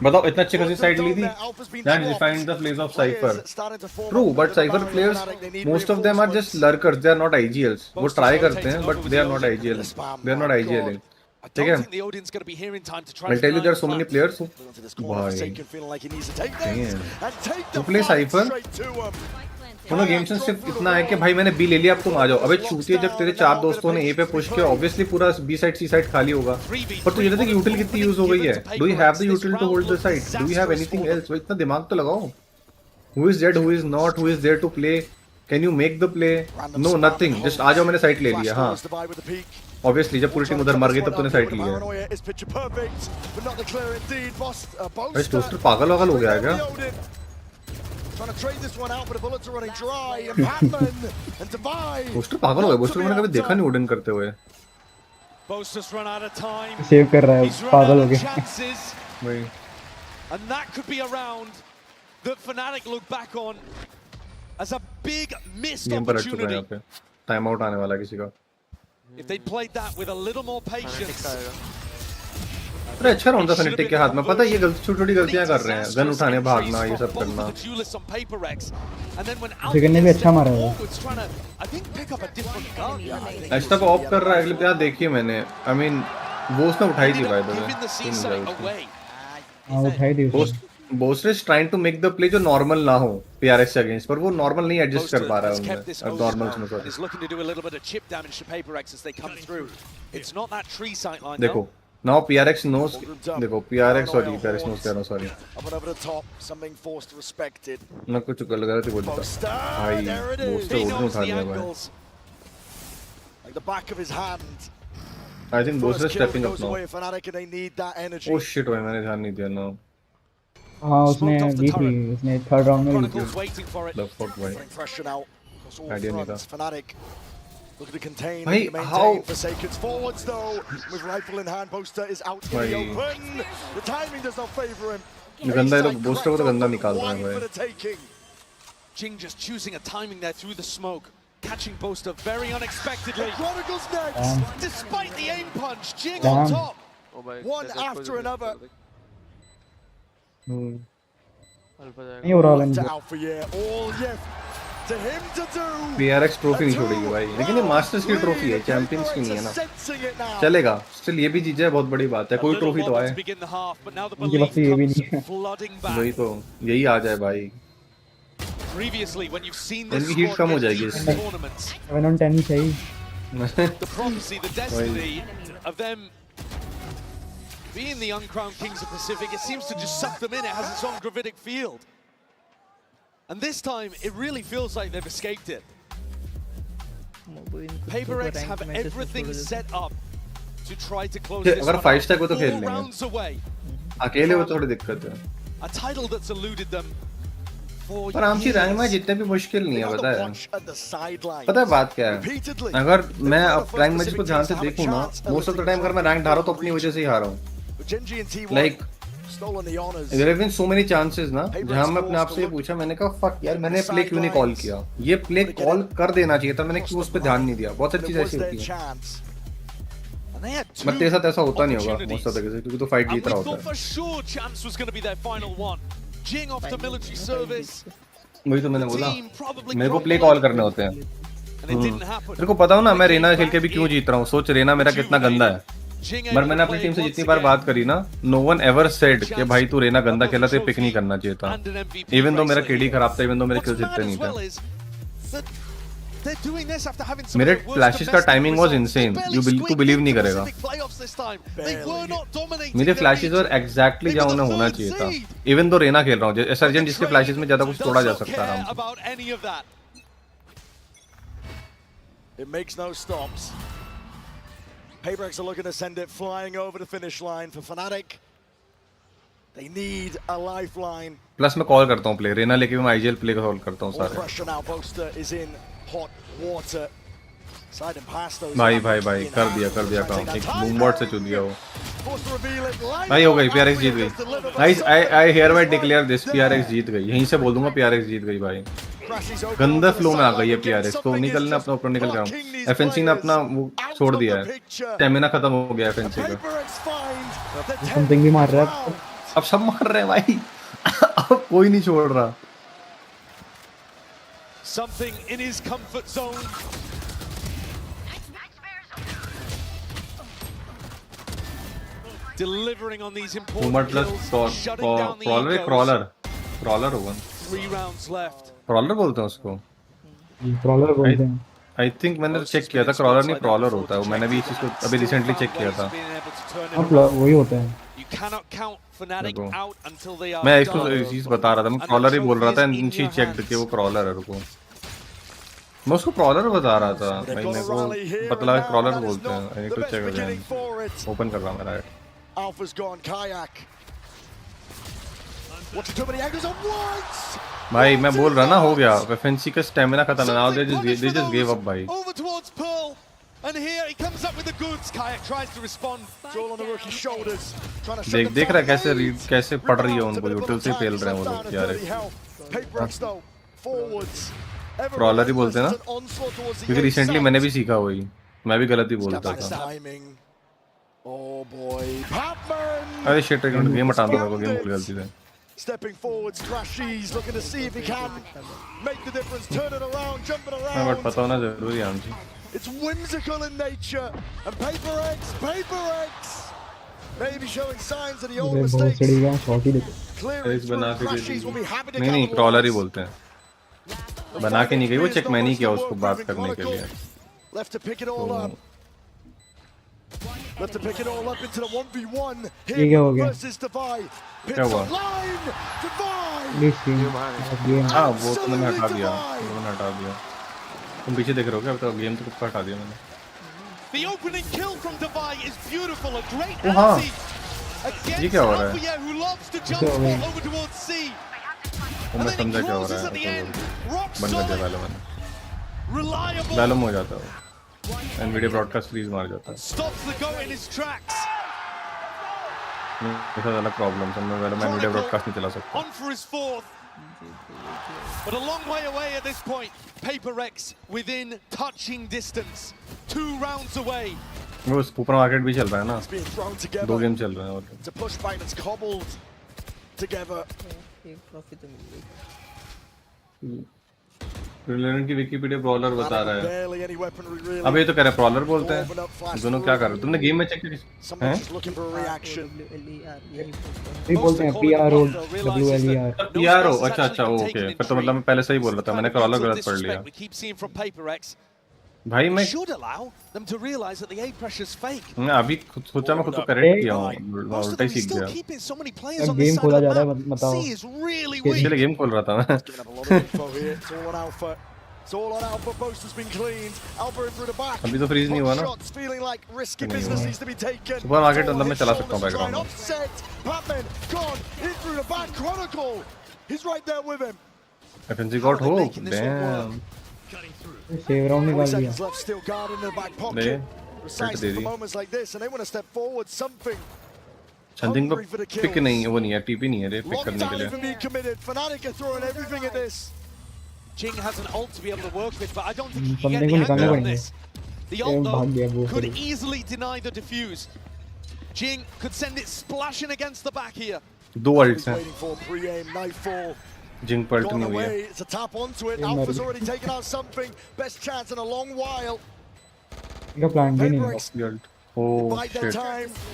बताओ इतना अच्छी खासी साइड ली थी, that defined the place of Cypher. True, but Cypher players most of them are just lurkers, they are not IGLs. वो ट्राई करते हैं but they are not IGL, they are not IGL, ठीक है। I tell you there are so many players भाई, to play Cypher दोनों game से सिर्फ इतना है कि भाई मैंने बी ले लिया, अब तुम आ जाओ। अबे चूतिए, जब तेरे 4 दोस्तों ने ए पे पुश किया, ऑब्वियसली पूरा बी साइड सी साइड खाली होगा। पर तुझे पता है कि यूटिल कितनी यूज हो गई है? Do you have the util to hold the side? Do you have anything else? भाई इतना दिमाग तो लगाओ। Who is dead, who is not, who is there to play, can you make the play? No, nothing, just आ जाओ, मैंने side ले लिया। हाँ ऑब्वियसली जब पूरी टीम उधर मर गई तब तूने साइड लिया। भाई टोस्टर पागल वागल हो गया है क्या? टोस्टर पागल हो गया। टोस्टर मैंने कभी देखा नहीं ओडन करते हुए। सेव कर रहा है, पागल हो गया। भाई And that could be a round that Fnatic look back on as a big missed game पर अट चुका है यहाँ opportunity. पे। टाइम आउट आने वाला किसी का। If they played that with a little more patience. अरे अच्छा राउंड था फनेटिक के हाथ में। पता है ये गलती, छोटी छोटी गलतियां कर रहे हैं, गन उठाने, भागना, ये सब करना। सेकंड ने भी अच्छा मारा है। एस्टा को ऑफ कर रहा है अगले पे। देखिए मैंने, आई मीन वो उसने उठाई थी भाई। हां उठाई थी उसने। Boaster is trying to make the play जो नॉर्मल ना हो पीआरएक्स के अगेंस्ट, पर वो नॉर्मल नहीं एडजस्ट कर पा रहा है उनमें। अब नॉर्मल्स में सॉरी देखो नाउ पीआरएक्स नोस, देखो पीआरएक्स सॉरी पीआरएक्स नोस कह रहा हूं, सॉरी मैं कुछ गलत बोल देता भाई। बोस्टर उठा उठा लिया भाई। I think booster stepping up now. Oh shit भाई मैंने ध्यान नहीं दिया ना। हाँ उसने दी थी, उसने थर्ड राउंड में दी थी। लेफ्ट फुट भाई आइडिया नहीं था भाई। हाउ गंदा है लोग, बोस्टर को तो गंदा निकाल रहे हैं भाई। Jing just choosing a timing there through the smoke, catching Boaster very unexpectedly. Chronicles next, despite the aim punch, Jing on top. One after another. नहीं हो रहा है PRX ट्रॉफी नहीं छोड़ेगी भाई, लेकिन ये मास्टर्स की ट्रॉफी है, चैंपियंस की नहीं है ना। चलेगा स्टिल, ये भी जीत जाए बहुत बड़ी बात है। कोई ट्रॉफी तो आए, उनके पास ये भी नहीं है। वही तो, यही आ जाए भाई, इनकी हीट कम हो जाएगी इससे। 7 on 10 चाहिए। Being the uncrowned kings of Pacific, it seems to just suck them in. It has its own gravitic field. And this time, it really feels like they've escaped it. PRX have everything set up to try to close this अगर 5 stack हो तो खेल all लेंगे, rounds away. अकेले हो थोड़ी दिक्कत है। A title that's eluded them for पर आमची रैंक में जितने भी मुश्किल नहीं है, पता है बात क्या है? अगर मैं रैंक मैच को ध्यान से देखूं ना, मोस्ट ऑफ द टाइम अगर मैं रैंक हारा तो अपनी वजह से ही हारा हूं। Like there have been so many chances ना जहां मैं अपने आप से ये पूछा, मैंने कहा फक यार मैंने प्ले क्यों नहीं कॉल किया, ये प्ले कॉल कर देना चाहिए था, मैंने क्यों उस पे ध्यान नहीं दिया। बहुत सारी चीजें ऐसी होती हैं, बट तेरे साथ ऐसा होता नहीं होगा मोस्ट ऑफ द केसेस, क्योंकि तो फाइट जीत रहा होता है। वही तो मैंने बोला, मेरे को प्ले कॉल करने होते हैं। मेरे को पता हो ना मैं रेना खेल के भी क्यों जीत रहा हूँ। सोच रेना मेरा कितना गंदा है, पर मैंने अपनी टीम से जितनी बार बात करी ना, नो वन एवर सेड कि भाई तू रेना गंदा खेला, तो पिक नहीं करना चाहिए था। इवन दो मेरा केडी खराब था, इवन दो मेरे किल्स इतने नहीं थे, मेरे फ्लैशेस का टाइमिंग वाज इनसेन। तू बिलीव नहीं करेगा, मेरे फ्लैशेस और एग्जैक्टली जहां उन्हें होना चाहिए था। इवन दो रेना खेल रहा हूँ, सर्जन जिसके फ्लैशेस में ज्यादा कुछ तोड़ा जा सकता है आराम से। It makes no stops. PRX are looking to send it flying over the finish line for Fnatic. They need a lifeline. Plus मैं कॉल करता हूँ प्ले, रेना लेके मैं आईजीएल प्ले कॉल करता हूँ सारे। भाई भाई भाई कर दिया काम, एक बूमबॉट से चुन दिया वो भाई। हो गई PRX जीत गई guys. I hereby declare this, PRX जीत गई। यहीं से बोल दूंगा PRX जीत गई भाई। गंदा फ्लो में आ गई है PRX, तो निकल ने अपना ऊपर निकल गया। FNC ने अपना वो छोड़ दिया है, स्टैमिना खत्म हो गया FNC का। समथिंग भी मार रहा है, अब सब मार रहे हैं भाई। अब कोई नहीं छोड़ रहा। Something in his comfort zone. Delivering on these important kills, shutting down the crawler होगा। 3 rounds left. क्रॉलर बोलते हैं उसको। Crawler बोलते हैं. I think मैंने चेक किया था crawler नहीं crawler होता है वो मैंने भी इस चीज को अभी recently चेक किया था. वही होता है. मैं इसको चीज बता रहा था मैं crawler ही बोल रहा था and she checked कि वो crawler है रुको. मैं उसको crawler बता रहा था भाई मेरे को पता लगा crawler बोलते हैं. I need to check again. Open कर रहा हूँ मेरा. Alpha's gone, Kayak. What's too many angles on once? भाई मैं बोल रहा ना हो गया FNC का स्टैमिना खत्म है now they just gave up भाई. Over towards Pearl, and here he comes up with the goods. Kayak tries to respond. It's all on the rookie's shoulders. देख रहा है कैसे पड़ रही है उनको यूटिल से फेल रहे हैं वो लोग यार. PRX though, forwards. Crawler ही बोलते हैं ना क्योंकि रिसेंटली मैंने भी सीखा वही मैं भी गलत ही बोलता था. Oh boy, Papman! अरे शिट गेम हटा दो मेरे को गेम भूल गलती से. Stepping forwards, Crashies looking to see if he can make the difference, turn it around, jump it around. But पता होना जरूरी है aunty. It's whimsical in nature, and PRX, maybe showing signs of the old mistakes. Crashies बना के दे नहीं crawler ही बोलते हैं. बना के नहीं गई वो चेक मैंने ही किया उसको बात करने के लिए. Left to pick it all up. Left to pick it all up into the 1v1 here versus Divide. क्या हुआ? हाँ वो तो मैंने हटा दिया. तुम पीछे देख रहे हो क्या? तो गेम तो कब हटा दिया मैंने. The opening kill from Divide is beautiful, a great हाँ. ये क्या हो रहा है? who loves to jump over towards C. मैं समझा क्या हो रहा है. बंद कर दिया वैलम मैंने. वैलम हो जाता है. NVIDIA broadcast freeze मार जाता है. Stops the go in his tracks. ऐसा वाला प्रॉब्लम है मैं NVIDIA broadcast नहीं चला सकता. On for his fourth. But a long way away at this point. PRX within touching distance. 2 rounds away. वो ऊपर मार्केट भी चल रहा है ना. 2 गेम चल रहे हैं और. It's a push fight that's cobbled together. Relevant की विकिपीडिया ब्रॉलर बता रहा है. अब ये तो कह रहा है ब्रॉलर बोलते हैं. दोनों क्या कर रहे हो? तुमने गेम में चेक किया हैं? ये बोलते हैं PRO WLER. PRO अच्छा ओके. फिर तो मतलब मैं पहले सही बोल रहा था. मैंने क्रॉलर गलत पढ़ लिया. भाई मैं अभी सोचा मैं खुद को करेक्ट किया हूँ. उल्टा ही सीख गया. गेम खोला जा रहा है बताओ. इसलिए गेम खोल रहा था मैं. अभी तो फ्रीज नहीं हुआ ना. सुपर मार्केट अंदर में चला सकता हूँ बैकग्राउंड में. FNC got hope. Damn. Save round निकाल दिया. चंदिंग को पिक नहीं वो नहीं है टीपी नहीं है रे पिक करने के लिए. Jing has an ult to be able to work with, but I don't think he बंदे can को get the निकालना hang on पड़ेगा. this. The ult though could easily deny the defuse. Jing could send it splashing against the back here. 2 ults हैं. Jing pult नहीं हुई है. It's a tap onto it. Alpha's already taken out something. Best chance in a long while. इनका plan भी नहीं है. Oh shit.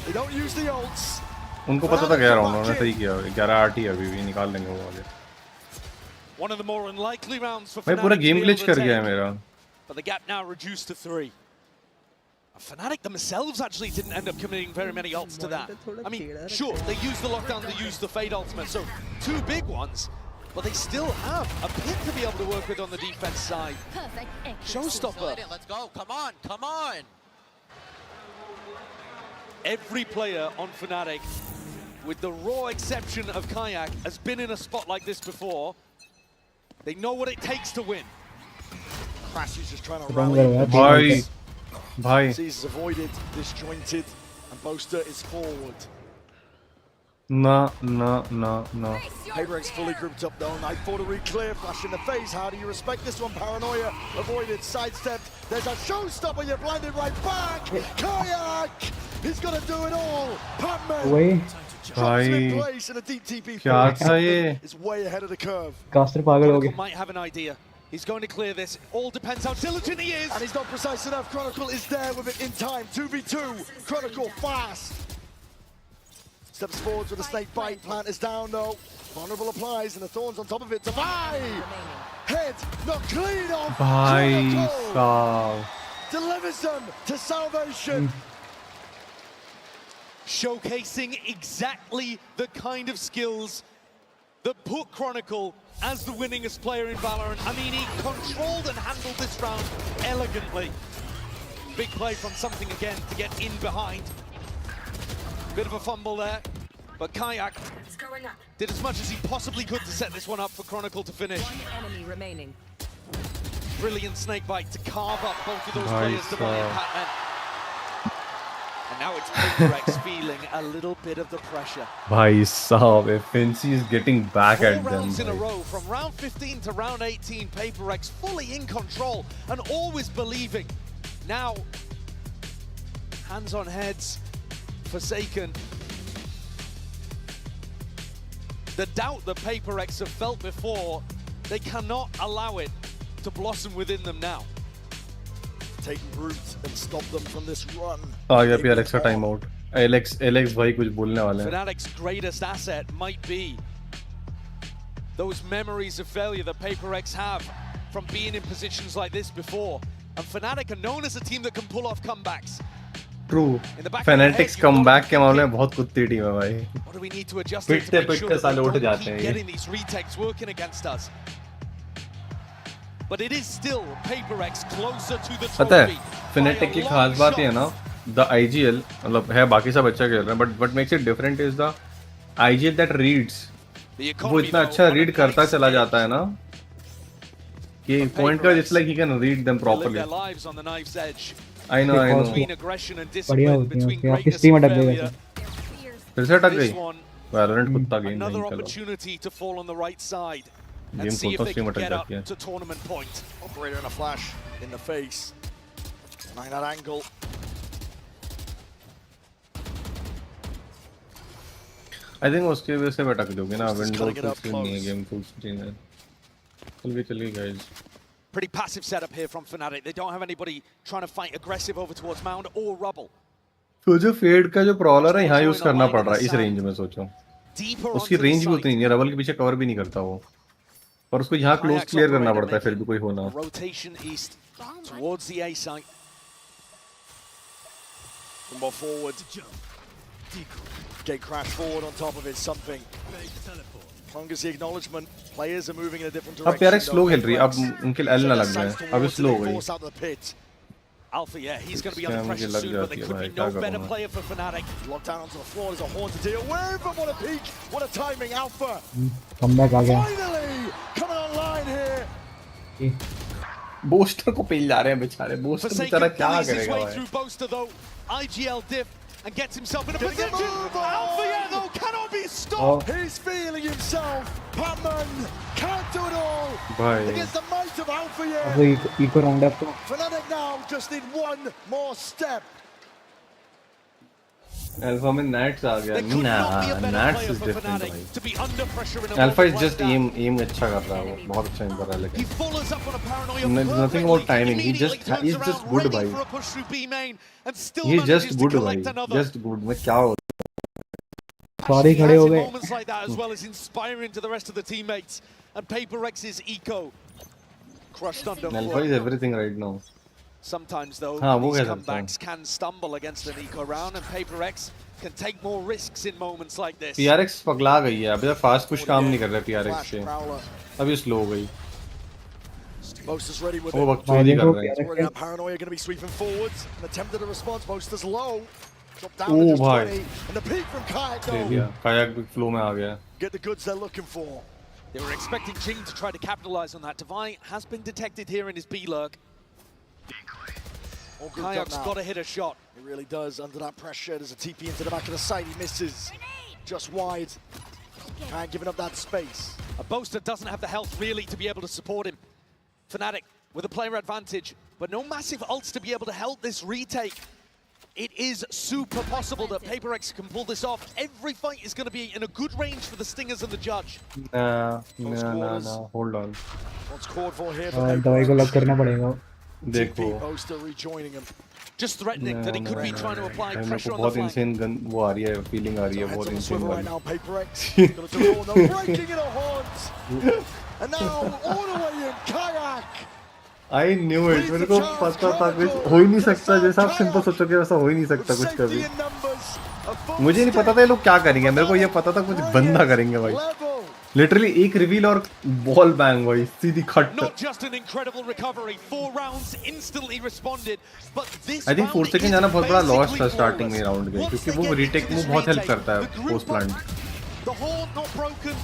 They don't use the ults. उनको पता था क्या राउंड उन्होंने सही किया. 11 RT अभी भी निकाल लेंगे वो आगे. One of the more unlikely rounds for भाई पूरा गेम ग्लिच कर गया है मेरा. But the gap now reduced to 3. Fnatic themselves actually didn't end up committing very many ults to that. I mean, sure, they used the lockdown, they used the fade ultimate, so 2 big ones. But they still have a pit to be able to work with on the defense side. Showstopper. Let's go. Come on. Every player on Fnatic, with the raw exception of Kayak, has been in a spot like this before. They know what it takes to win. Crash is just trying to rally. Bhai. He's avoided, disjointed, and Boaster is forward. No. PRX fully grouped up though. Night for to re-clear. Flash in the face. How do you respect this one? Paranoia avoided, sidestepped. There's a showstopper. You're blinded right back. Kayak. He's gonna do it all. Papman. भाई क्या था ये? Is way ahead of the curve. Caster पागल हो गया. Might have an idea. He's going to clear this. All depends how diligent he is. And he's not precise enough. Chronicle is there with it in time. 2v2. Chronicle fast. Steps forwards with a snake bite. Plant is down though. Vulnerable applies and the thorns on top of it. Divide! head, not clean off. भाई साहब. Delivers them to salvation. Showcasing exactly the kind of skills that put Chronicle as the winningest player in Valorant. I mean, he controlled and handled this round elegantly. Big play from Something again to get in behind. Bit of a fumble there, but Kayak did as much as he possibly could to set this one up for Chronicle to finish. One enemy remaining. Brilliant snakebite to carve up both of those players to buy impact men. And now it's PRX feeling a little bit of the pressure. भाई साहब, FNC is getting back 4 at them. rounds in a row, from round 15 to round 18, PRX fully in control and always believing. Now, hands on heads, Forsaken. The doubt that PRX have felt before, they cannot allow it to blossom within them now. Take root and stop them from this run. आ गया PRX का time out. Alex भाई कुछ बोलने वाले हैं. Fnatic's greatest asset might be those memories of failure that PRX have from being in positions like this before. And Fnatic are known as a team that can pull off comebacks. True. Fanatics comeback के मामले में बहुत कुत्ती team है भाई. What do we need to adjust to make sure that we don't keep getting these retakes working against us? But it is still PRX closer to the trophy. पता है Fnatic की खास बात ये है ना, the IGL मतलब है बाकी सब अच्छा खेल रहे हैं, but what makes it different is the IGL that reads. वो इतना अच्छा रीड करता चला जाता है ना कि point का it's like he can read them properly. I know. बढ़िया होती है आपकी स्ट्रीम अटक गई वैसे. फिर से अटक गई. Valorant कुत्ता गेम नहीं Another चलो. opportunity to fall on the right side. Game And see if तो they स्ट्रीम can अटक get up जाती है. to tournament point. Operator in a flash in the face. Like that angle. I think उसके वजह से अटक दोगे ना. Windows फुल स्क्रीन नहीं है, गेम फुल स्क्रीन है. चल गई guys. Pretty passive setup here from Fnatic. They don't have anybody trying to fight aggressive over towards Mound or Rubble. सोचो फेड का जो प्रॉलर है यहाँ यूज करना पड़ रहा है इस रेंज में. सोचो उसकी रेंज भी उतनी नहीं है, रबल के पीछे कवर भी नहीं करता वो, और उसको यहाँ क्लोज क्लियर करना पड़ता है फिर भी कोई होना. Rotation east towards the A site. More forward. Get crash forward on top of it. Something. Longest the acknowledgement. Players are moving in a different direction. अब PRX स्लो खेल रही है. अब उनके एल ना लग जाए. अब स्लो हो गई. Alpha, yeah, he's going to be under pressure soon, but there could be no better player for Fnatic. Locked down onto the floor, there's a haunted deal. Where from what a peak, what a timing, Alpha. Comeback आ गया. Finally coming online here. Booster को पिल जा रहे हैं बेचारे. Booster बेचारा क्या करेगा भाई. Through Boaster though, IGL diff and gets himself in a position. Alpha, yeah, though, cannot be stopped. He's feeling himself. Patman can't do it all. भाई. Against the might of Alpha, yeah. अब eco round up तो. Fnatic now just need one more step. Alpha में Nats आ गया. Nah, Nats is different भाई. Alpha is just aim अच्छा कर रहा है वो. बहुत अच्छा aim कर रहा है लेकिन. There's nothing about timing. He's just good भाई. He's just good भाई. Just good. मैं क्या हो. सारे खड़े हो गए. Moments like that as well as inspiring to the rest of the teammates. And PRX's eco crushed under. Alpha is everything right now. Sometimes though, these comebacks can stumble against an eco round, and PRX can take more risks in moments like this. PRX पगला गई है. अभी तक fast push काम नहीं कर रहा PRX से. अभी स्लो हो गई. Boaster's ready with वो it. बकचोदी कर रहे हैं. Paranoia going to be sweeping forwards. An attempted a response. Boaster's low. Dropped down Oh, to just भाई. 20. And the peak from Kayak they though. दिया. Kayak भी फ्लो में आ गया. Get the goods they're looking for. They were expecting Jing to try to capitalize on that. Divine has been detected here in his B-lurk. Kayak's got to hit a shot. He really does. Under that pressure, there's a TP into the back of the side. He misses. Just wide. Kayak giving up that space. A Boaster doesn't have the health really to be able to support him. Fnatic with a player advantage, but no massive ults to be able to help this retake. It is super possible that PRX can pull this off. Every fight is going to be in a good range for the Stingers and the Judge. No. Hold on. What's called for here? दवाई को लग करना पड़ेगा. देखो. Boaster rejoining him. Just threatening that he could be trying to apply pressure on the बहुत flank. insane gun वो आ रही है, feeling आ रही है बहुत insane Right वाली. now, PRX. Gonna do all the breaking in a haunt. And now all the way in kayak. I knew it. मेरे को पता था कुछ हो ही नहीं सकता जैसा आप सिंपल सोचोगे वैसा हो ही नहीं सकता कुछ कभी. मुझे नहीं पता था ये लोग क्या करेंगे. मेरे को ये पता था कुछ बंदा करेंगे भाई. Literally एक रिवील और बॉल बैंग भाई सीधी खट. Not just an incredible recovery, 4 rounds instantly responded, but this I think 4 second जाना बहुत बड़ा लॉस था स्टार्टिंग में राउंड के क्योंकि वो रीटेक मूव बहुत हेल्प करता है post plant. The horn not broken.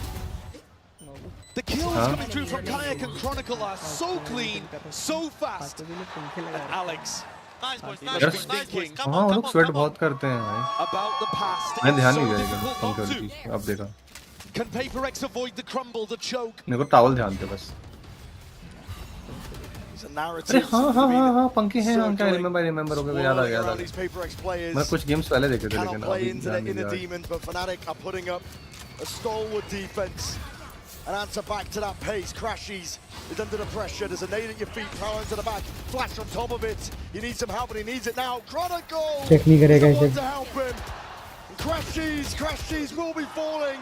The kills coming through from Kayak and Chronicle are so clean, so fast. And Alex. Nice boys, nice boys. Come हाँ on, वो लोग sweat बहुत करते हैं भाई. About the past. मैं ध्यान नहीं देगा पंकर की. अब देखा. Can PRX avoid the crumble, the choke? मेरे को टावल ध्यान दे बस. अरे हाँ पंखे हैं हम क्या रिमेंबर हो गया याद आ गया. मैं कुछ गेम्स पहले देखे थे लेकिन अभी and answer back to that pace. Crashies is under the pressure. There's a nade at your feet. Power into the back. Flash on top of it. He needs some help and he needs it now. Chronicle! Technique करेगा iसे. To help him. Crashies will be falling.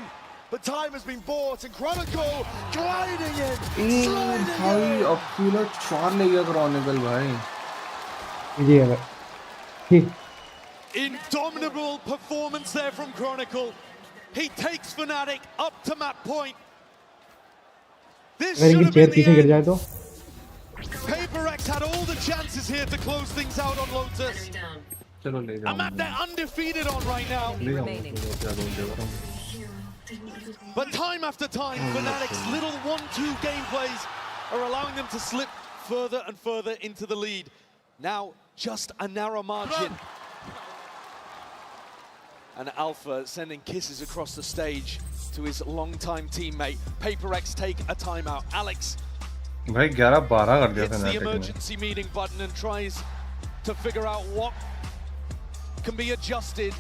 But time has been bought and Chronicle gliding in. भाई अब पूरा 4 ले गया Chronicle भाई. जी अगर. Indomitable performance there from Chronicle. He takes Fnatic up to map point. This should have been the end. PRX had all the chances here to close things out on Lotus. A map they're undefeated on right now. But time after time, Fnatic's little 1-2 gameplays are allowing them to slip further and further into the lead. Now, just a narrow margin. And Alpha sending kisses across the stage to his longtime teammate. PRX take a timeout. Alex भाई 11-12 कर दिया hits the Fnatic ने. emergency meeting button and tries to figure out what can be adjusted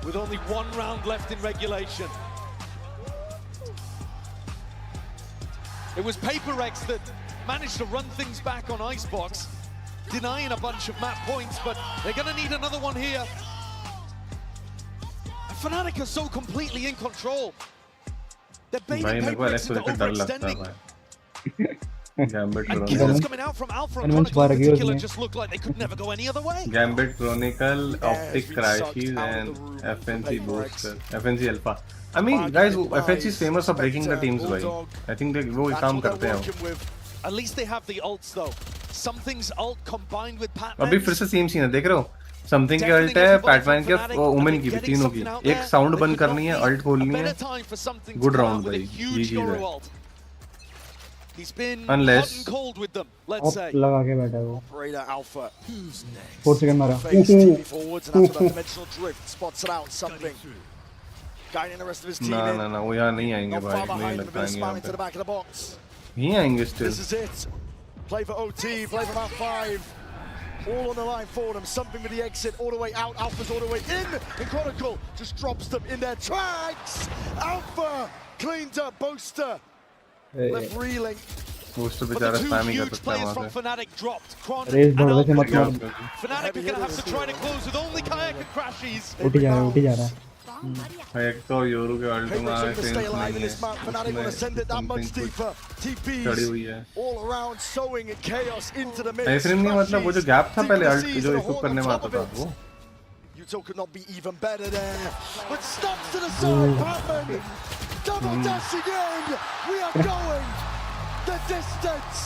with only 1 round left in regulation. It was PRX that managed to run things back on Icebox, denying a bunch of map points, but they're going to need another one here. Fnatic are so completely in control. They're baiting PRX into overextending. Gambit and kills coming out from Alpha and Chronicle in particular just looked like they could never go any other way. Gambit, Chronicle, Optic, Crashies and FNC Booster, FNC Alpha. I mean, guys, FNC is famous for breaking the teams, bhai. I think they वो काम करते हैं. At least they have the ults though. Something's ult combined with Patman. अभी फिर से same scene है, देख रहे हो? समथिंग की अल्ट है, पैटमैन के वुमेन की भी, तीनों की. एक साउंड बंद करनी है, अल्ट खोलनी है. गुड राउंड भाई, GG है. Unless अब लगा के बैठा है वो. 4 सेकंड मारा. ना वो यहाँ नहीं आएंगे भाई, नहीं लगता आएंगे यहाँ पे. नहीं आएंगे still. Play for OT, play for map 5. All on the line for them, something with the exit, all the way out, Alpha's all the way in, and Chronicle just drops them in their tracks! Alpha cleans up Booster, left reeling. Booster बेचारा spamming कर सकता है वहाँ पे. Race बढ़ वैसे मत मार. Fnatic are going to have to try to close with only Kayak and Crashies. उठ जा रहा है. एक तो योरू के अल्ट में आए थे चढ़ी हुई है. ऐसे नहीं मतलब वो जो गैप था पहले अल्ट जो इसको करने में आता था वो. Utah could not be even better there, but stops to the side. Patman double dash again. We are going the distance.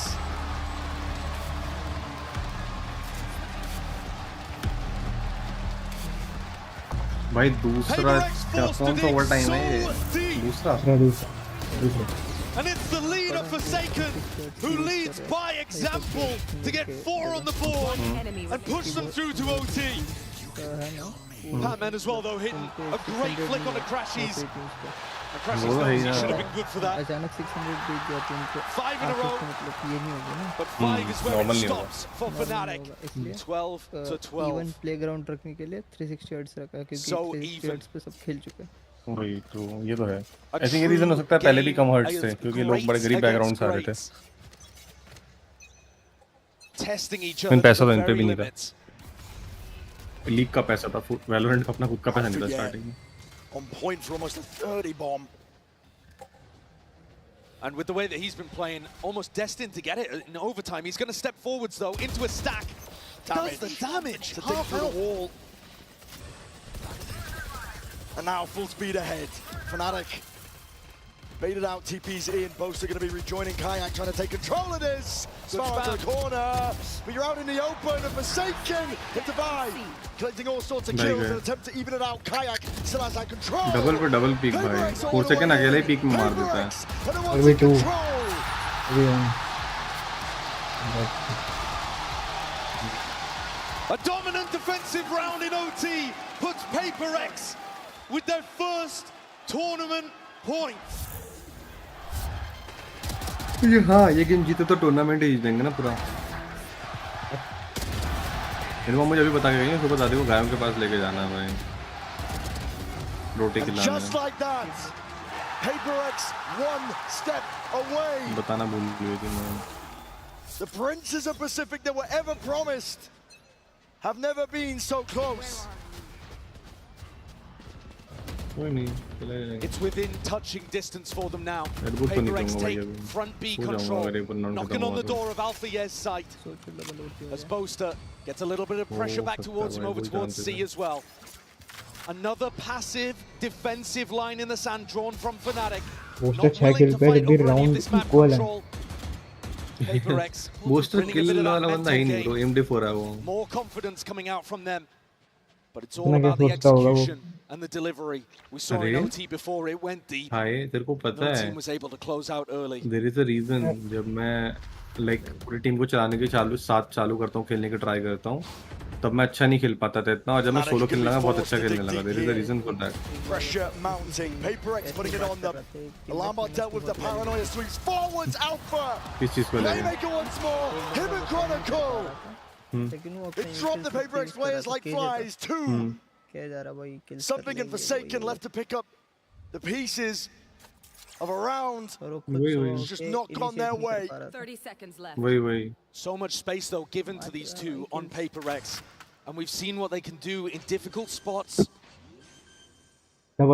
भाई दूसरा क्या कौन सा ओवर टाइम है ये? दूसरा. And it's the leader Forsaken who leads by example to get 4 on the board and push them through to OT. Patman as well though hitting a great flick on the Crashies. And Crashies should have been good for that. 5 in a row. But 5 is where it stops for Fnatic. 12 to 12. Even playground रखने के लिए 360 hertz रखा है क्योंकि 360 hertz पे सब खेल चुके हैं. वही तो ये तो है. I think ये रीजन हो सकता है पहले भी कम हर्ट्ज थे क्योंकि लोग बड़े गरीब बैकग्राउंड से आ रहे थे. पैसा तो इन पे भी नहीं था. लीग का पैसा था, वैलोरेंट का अपना खुद का पैसा नहीं था स्टार्टिंग में. On point for almost a 30 bomb. And with the way that he's been playing, almost destined to get it in overtime. He's going to step forwards, though, into a stack. Does the damage. Half through the wall. And now full speed ahead. Fnatic baited out, TP's in. Boaster going to be rejoining Kayak, trying to take control of this. Smart to the corner. But you're out in the open, and Forsaken hit the Divide. Collecting all sorts of kills and attempt to even it out. Kayak still has that control. Double पे double peak भाई, Forsaken अकेले ही peak में मार देता है. अभी 2 अभी 1. A dominant defensive round in OT puts PRX with their first tournament points. ये हाँ, ये गेम जीते तो टूर्नामेंट ही जीत देंगे ना पूरा. इनको मुझे अभी बता के गई है, उसको बता दे वो गायों के पास लेके जाना है भाई. रोटी खिलाना है. Just like that, PRX one step away. बताना भूल गई थी मैं. The princes of Pacific that were ever promised have never been so close. It's within touching distance for them now. PRX take front B control, knocking on the door of Alpha Yez's site. As Boaster gets a little bit of pressure back towards him, over towards C as well. Another passive defensive line in the sand drawn from Fnatic. Boaster 6 kill पे एक भी round equal है. PRX Boaster kill वाला बंदा ही नहीं, bro. MD4 है वो. More confidence coming out from them. But it's all about the execution and the delivery. We saw in OT before it went deep. भाई तेरे को पता है. No team was able to close out early. There is a reason जब मैं like पूरी team को चलाने के साथ चालू करता हूँ, खेलने के ट्राई करता हूँ, तब मैं अच्छा नहीं खेल पाता था इतना, और जब मैं सोलो खेलने लगा बहुत अच्छा खेलने लगा. There is a reason for that. Pressure mounting. PRX putting it on them. Alarmbot dealt with the paranoia, swings forwards. Alpha. किस चीज़ को ले? Playmaker once more. Him and Chronicle. It dropped the PRX players like flies. 2. Something in Forsaken left to pick up the pieces of a round. It's just not gone their way. 30 seconds left. Wait. So much space though given to these two on PRX, and we've seen what they can do in difficult spots. The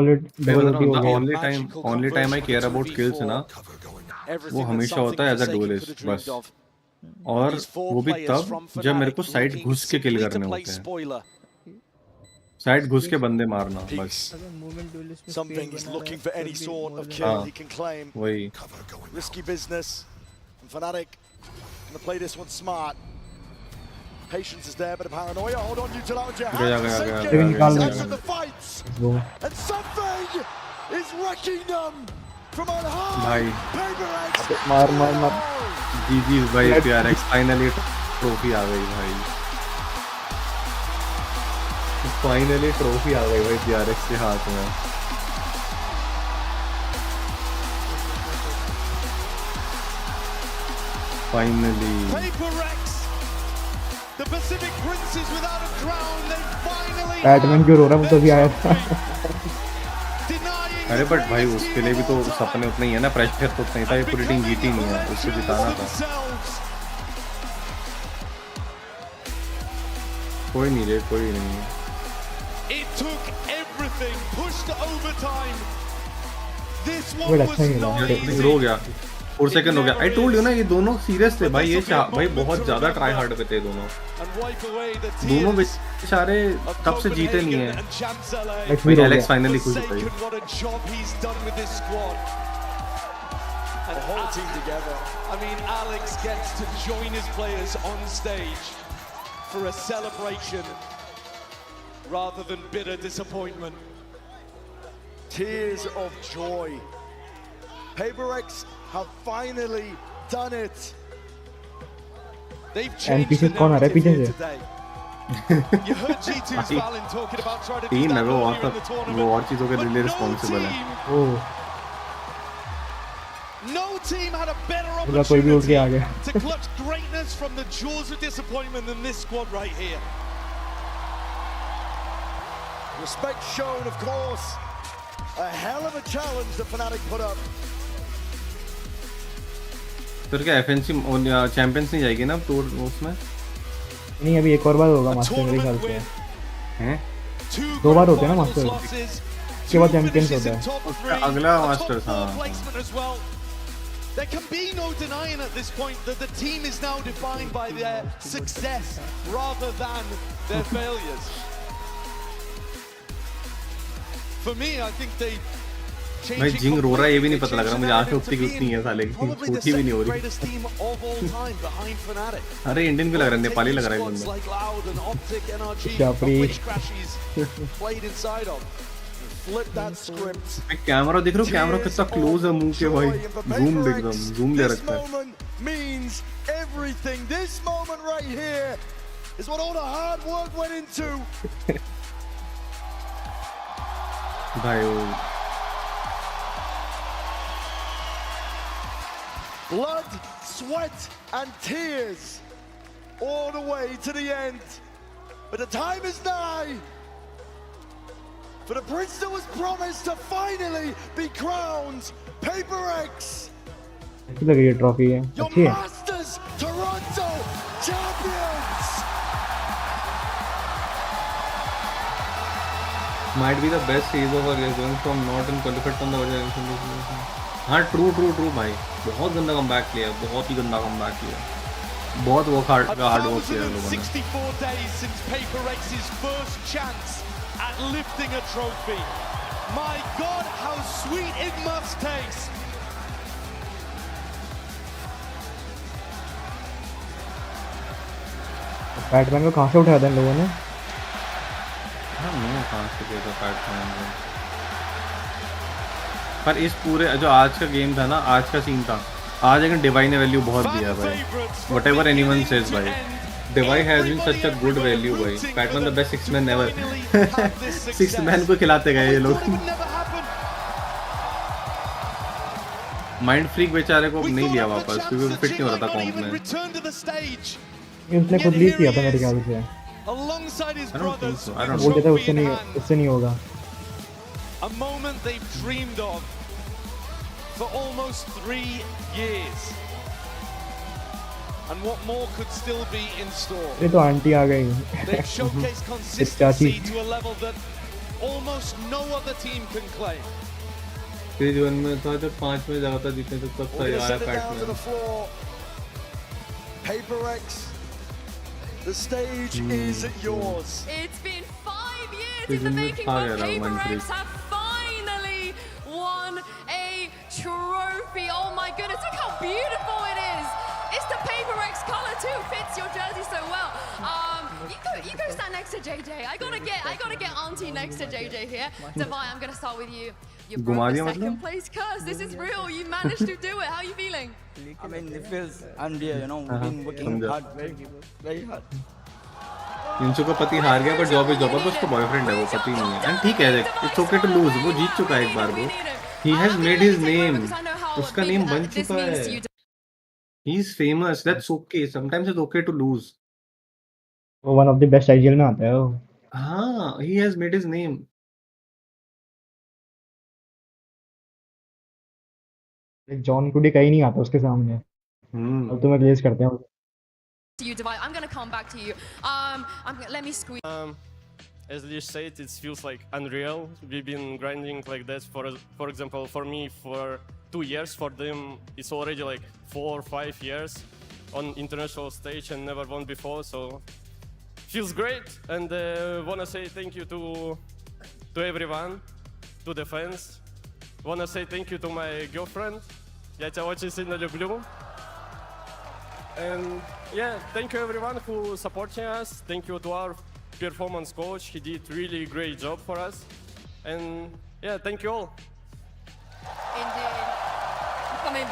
only time I care about kills ना, वो हमेशा होता है as a duelist बस. और वो भी तब जब मेरे को साइड घुस के किल करने होते हैं. साइड घुस के बंदे मारना बस. Something is looking for any sort of kill he can claim. वही. Risky business. And Fnatic gonna play this one smart. Patience is there, but a paranoia. Hold on, you till out your hands. The fights. And something is wrecking them from on high. PRX. मार. GG भाई, PRX finally trophy आ गई भाई. Finally trophy आ गई भाई PRX के हाथ में. Finally PRX, the Pacific Princes without a crown, they finally. Batman क्यों रो रहा है, तो भी आया था. अरे बट भाई उसके लिए भी तो सपने उतने ही है ना, प्रेशर तो उतना ही था. ये पूरी टीम जीती नहीं है, उसको जिताना था. कोई नहीं. It took everything, pushed to overtime. This one was not हो गया. 4 सेकंड हो गया. I told you ना, ये दोनों सीरियस थे भाई. ये भाई बहुत ज्यादा ट्राई हार्ड पे थे दोनों. दोनों बेचारे तब से जीते नहीं हैं. Alex finally खुश भाई. What a job he's done with this squad. The whole team together. I mean, Alex gets to join his players on stage for a celebration rather than bitter disappointment. Tears of joy. PRX have finally done it. They've changed the narrative here today. You heard G2's Valin talking about trying to do that earlier in the tournament. वो और चीजों के लिए responsible है. No team had a better opportunity to clutch greatness from the jaws of disappointment than this squad right here. Respect shown, of course. A hell of a challenge that Fnatic put up. फिर क्या FNC champions नहीं जाएगी ना tour उसमें? नहीं, अभी एक और बार होगा मास्टर मेरे ख्याल से. हैं? 2 बार होते हैं ना मास्टर. उसके बाद चैंपियंस होता है. अगला मास्टर था. There can be no denying at this point that the team is now defined by their success rather than their failures. For me, I think they भाई जिंग रो रहा है ये भी नहीं पता लग रहा मुझे आंखें उतनी की उतनी है साले की छोटी भी नहीं हो रही अरे इंडियन भी लग रहा है नेपाली लग रहा है बंदा कैमरा देख रहे हो कैमरा कितना क्लोज है मुंह के भाई जूम एकदम जूम ले रखा है everything this moment right here is what all the hard work went into भाई blood, sweat and tears all the way to the end. But the time is nigh for the prince that was promised to finally be crowned PRX. अच्छी लग रही है trophy है अच्छी है Masters Toronto champions. Might be the best series of our year going from not in qualified from the original. हाँ true भाई बहुत गंदा कमबैक किया बहुत ही गंदा कमबैक किया बहुत वर्क हार्ड किया लोगों ने 64 days since PRX's first chance at lifting a trophy. My God, how sweet it must taste. Batman को कहाँ से उठाया था इन लोगों ने हाँ मैं कहाँ से किया था बैटमैन को पर इस पूरे जो आज का गेम था ना आज का सीन था आज अगर डिवाई ने वैल्यू बहुत दिया भाई व्हाटएवर एनीवन सेज भाई Davai has been such a good value भाई Batman the best six man ever six man को खिलाते गए ये लोग माइंड फ्रीक बेचारे को नहीं लिया वापस क्योंकि वो फिट नहीं हो रहा था कॉम्प में उसने खुद लीक किया था मेरे ख्याल से बोल देता उससे नहीं होगा A moment they've dreamed of for almost 3 years. And what more could still be in store? ये तो आंटी आ गई They've showcased consistency to a level that almost no other team can claim. तेरे जीवन में था जब 5 में जाता था जीतने तक तब था यार pattern PRX, the stage is yours. It's been 5 years in the making, but PRX have finally won a trophy. Oh my goodness, look how beautiful it is. It's the PRX color too, fits your jersey so well. You go stand next to JJ. I gotta get Auntie next to JJ here. Davai, I'm gonna start with you. You broke the second place curse. This is real. You managed to do it. How are you feeling? I mean, it feels unreal, you know. We've been working hard, very hard. इंचो का पति हार गया पर job is job अब उसका boyfriend है वो पति नहीं है एंड ठीक है इट्स ओके टू लूज वो जीत चुका है एक बार वो he has made his name उसका नेम बन चुका है he is famous that's okay sometimes it's okay to lose वो one of the best IGL में आता है वो हां he has made his name जॉन कुडी कहीं नहीं आता उसके सामने अब तो मैं प्लेस करते हैं You Divide. I'm gonna come back to you. Let me squeeze. As you said, it feels like unreal. We've been grinding like this for example, for me for 2 years. For them, it's already like 4 or 5 years on international stage and never won before. So feels great, and wanna say thank you to everyone, to the fans. Wanna say thank you to my girlfriend. Я тебя очень сильно люблю. And yeah, thank you everyone who supporting us. Thank you to our performance coach. He did really great job for us. And yeah, thank you all. Indeed. Coming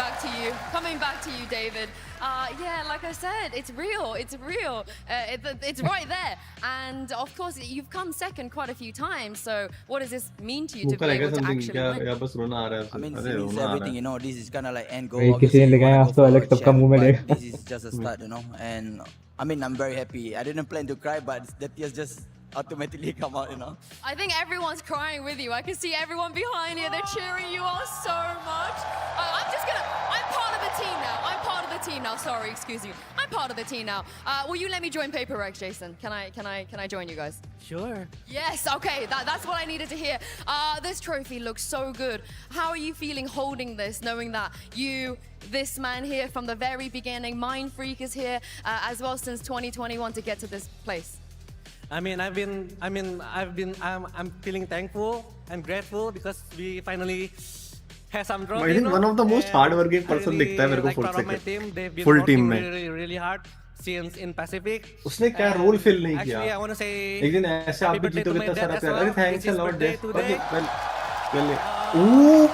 back to you, David. Yeah, like I said, it's real. It's right there. And of course, you've come second quite a few times. So what does this mean to you to be able to actually win? I mean, this is everything, you know. This is kind of like end goal. किसी ने लिखा है आज तो Alex सबका मुंह में लेगा. This is just a start, you know. And I mean, I'm very happy. I didn't plan to cry, but the tears just automatically come out, you know. I think everyone's crying with you. I can see everyone behind you. They're cheering you on so much. I'm part of the team now. I'm part of the the team now. Sorry, excuse me. I'm part of the team now. Will you let me join PRX, Jason? Can I join you guys? Sure. Yes. Okay. That's what I needed to hear. This trophy looks so good. How are you feeling holding this, knowing that this man here from the very beginning, Mind Freak, is here as well since 2021 to get to this place? I'm feeling thankful and grateful because we finally have some trophy. I think one of the most hard-working person दिखता है मेरे को full second. Full team में. Really hard since in Pacific. उसने क्या role fill नहीं किया? Actually, I want to say. एक दिन ऐसे आप भी जीतोगे तो सारा प्यार. अरे thanks a lot, Des. Well. Ooh.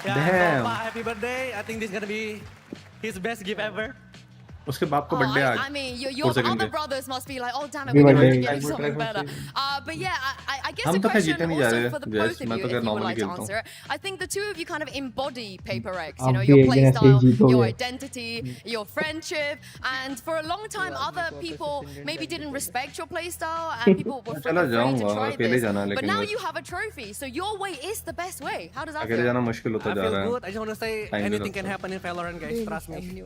Damn. Happy birthday! I think this is gonna be his best gift ever. उसके बाप को बर्थडे आज. I mean, your other brothers must be like, oh damn it, we're going to give you something better. But yeah, I guess the question also for the both of you, if you would like to answer it, I think the two of you kind of embody Paper X. You know, your playstyle, your identity, your friendship, and for a long time, other people maybe didn't respect your playstyle, and people were afraid to try this. But now you have a trophy, so your way is the best way. How does that feel? I feel good. I just want to say anything can happen in Valorant, guys. Trust me.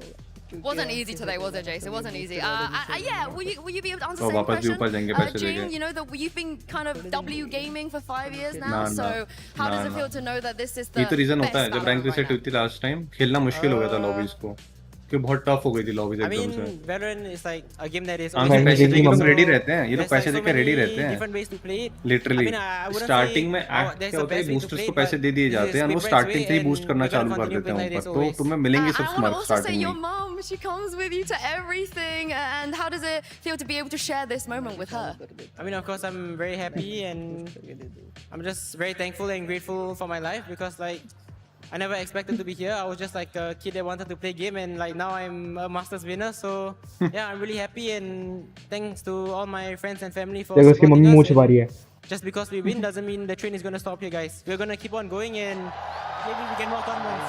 Wasn't easy today, was it, Jace? It wasn't easy. Yeah, will you be able to answer the same question? Jing, you know that you've been kind of W gaming for 5 years now, so how does it feel to know that this is the ये तो reason होता है जब rank best reset हुई थी last time खेलना मुश्किल हो गया था लॉबीज को कि बहुत टफ हो गई थी लॉबीज I एकदम mean, से Valorant is like a game that is. पैसे देके लोग रेडी रहते हैं ये लोग पैसे देके रेडी रहते हैं Different ways to play it. Literally starting में क्या होता है बूस्टर्स को पैसे दे दिए जाते हैं और वो स्टार्टिंग से ही बूस्ट करना चालू कर देते हैं ऊपर तो तुम्हें मिलेंगे सब स्मार्ट स्टार्टिंग में Mom, she comes with you to everything, and how does it feel to be able to share this moment with her? I mean, of course, I'm very happy and I'm just very thankful and grateful for my life because, like, I never expected to be here. I was just like a kid that wanted to play game, and like now I'm a Masters winner. So yeah, I'm really happy, and thanks to all my friends and family for supporting us. Just because we win doesn't mean the train is gonna stop here, guys. We're gonna keep on going, and maybe we can walk onwards.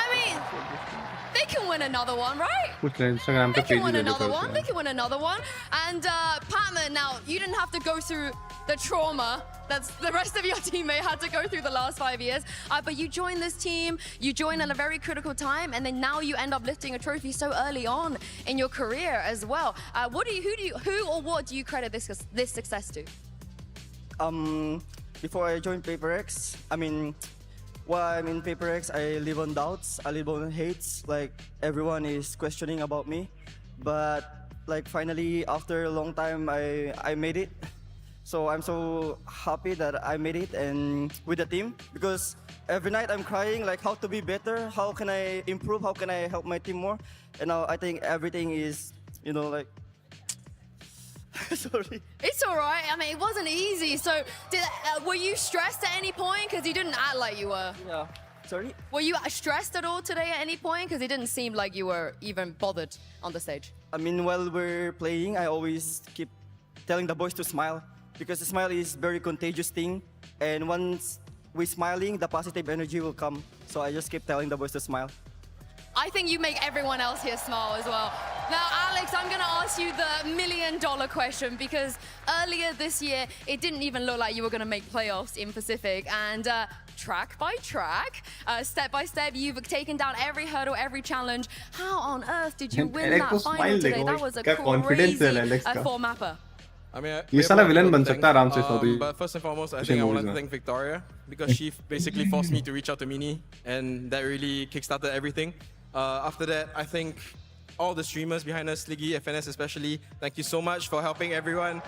I mean, they can win another one, right? कुछ Instagram पे They can page win they another देते one. They can win another one. And Patman, now you didn't have to go through the trauma that's the rest of your teammate had to go through the last 5 years. But you joined this team. You joined at a very critical time, and then now you end up lifting a trophy so early on in your career as well. Who or what do you credit this success to? Before I joined PaperX, I mean, while I'm in PaperX, I live on doubts, I live on hates. Like everyone is questioning about me, but like finally after a long time, I made it. So I'm so happy that I made it and with the team because every night I'm crying like how to be better, how can I improve, how can I help my team more, and now I think everything is, you know, like. Sorry. It's all right. I mean, it wasn't easy. So, were you stressed at any point? Because you didn't act like you were. Yeah. Sorry? Were you stressed at all today at any point? Because it didn't seem like you were even bothered on the stage. I mean, while we're playing, I always keep telling the boys to smile because the smile is very contagious thing. And once we're smiling, the positive energy will come. So I just keep telling the boys to smile. I think you make everyone else here smile as well. Now, Alex, I'm going to ask you the $1 million question because earlier this year, it didn't even look like you were going to make playoffs in Pacific. And track by track, step by step, you've taken down every hurdle, every challenge. How on earth did you win that final today? That was a crazy four-mapper. I mean, ये साला villain बन सकता है आराम से Saudi. But first and foremost, I think I want to thank Victoria because she basically forced me to reach out to Mini, and that really kickstarted everything. After that, I think all the streamers behind us, Sliggy, FNS especially, thank you so much for helping everyone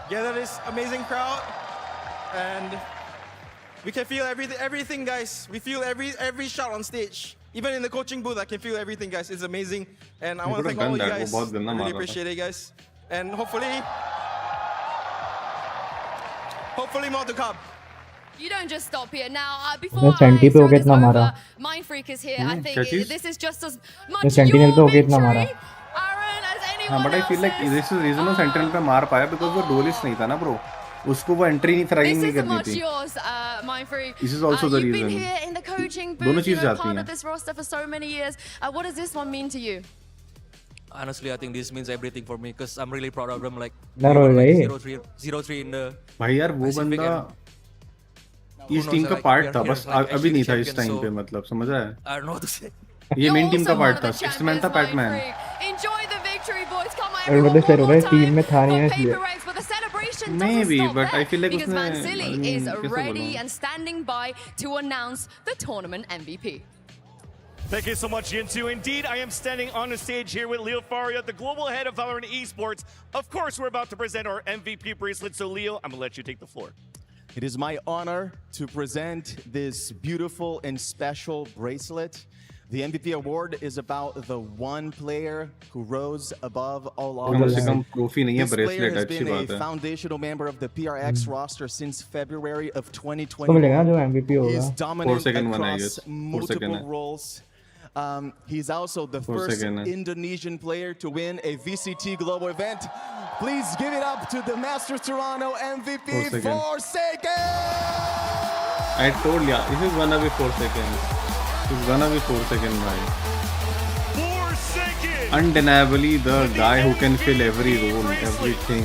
gather this amazing crowd. And we can feel everything, guys. We feel every shot on stage. Even in the coaching booth, I can feel everything, guys. It's amazing. And I want to thank all of you guys. I really appreciate it, guys. And hopefully more to come. You don't just stop here. Now, before I throw this over, Mind Freak is here. I think this is just as much your victory, Aaron, as anyone but I feel like this is the reason वो Sentinel पे मार पाया because वो duelist नहीं था ना bro. उसको वो entry नहीं fragging नहीं करनी थी. Yours, Mind Freak. This is also the reason. You've been here in the coaching booth, दोनों चीज़ जाती part हैं. of this roster for so many years. What does this one mean to you? Honestly, I think this means everything for me because I'm really proud of them. Like 0-3 in the. भाई यार वो बंदा इस team का part था बस अभी नहीं था इस टाइम पे मतलब समझ रहा है. I don't know what to say. ये मेन टीम का पार्ट था, 6th मैन था PadMan. Enjoy the victory, boys. Come on, और everyone, मतलब सर one हो रहा more है टीम time में था नहीं for इसलिए। PRX, but the celebration doesn't Maybe, stop but I feel there like because उसने Mansili is कैसे ready बोलूं? and standing by to announce the tournament MVP. Thank you so much, Jinsu. Indeed, I am standing on the stage here with Leo Faria, the global head of Valorant Esports. Of course, we're about to present our MVP bracelet. So, Leo, I'm going to let you take the floor. It is my honor to present this beautiful and special bracelet. The MVP award is about the one player who rose above all others. This player has been a foundational member of the PRX roster since February of 2021. He's dominant across multiple roles. He's also the first Indonesian player to win a VCT global event. Please give it up to the Masters Toronto MVP, Forsaken! I told ya, this is gonna be 4 seconds. It's gonna be 4 seconds, bhai. Forsaken! Undeniably, the guy who can fill every role, everything.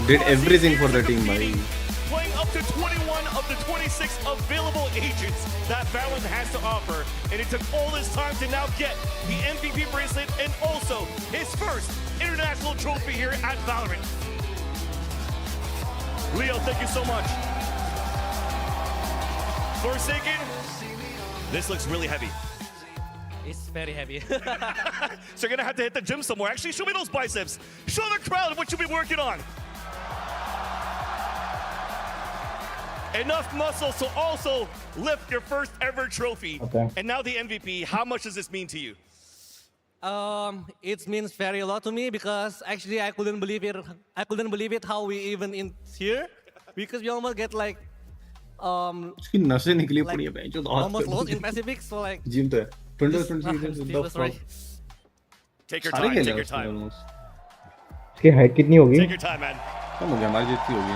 Did everything for the team, bhai. Playing up to 21 of the 26 available agents that Valorant has to offer. And it took all this time to now get the MVP bracelet and also his first international trophy here at Valorant. Leo, thank you so much. Forsaken, this looks really heavy. It's very heavy. So you're gonna have to hit the gym somewhere. Actually, show me those biceps. Show the crowd what you've been working on. Enough muscle to also lift your first ever trophy. Okay. And now the MVP. How much does this mean to you? It means very a lot to me because actually I couldn't believe it. I couldn't believe it how we even in here because we almost get like उसकी नसें निकली पड़ी है भाई जो almost lost in Pacific, so like gym तो है 20 Take your time. Take your time. इसकी हाइट कितनी होगी? Take your time, man. कम हो गया, हमारी जितनी होगी।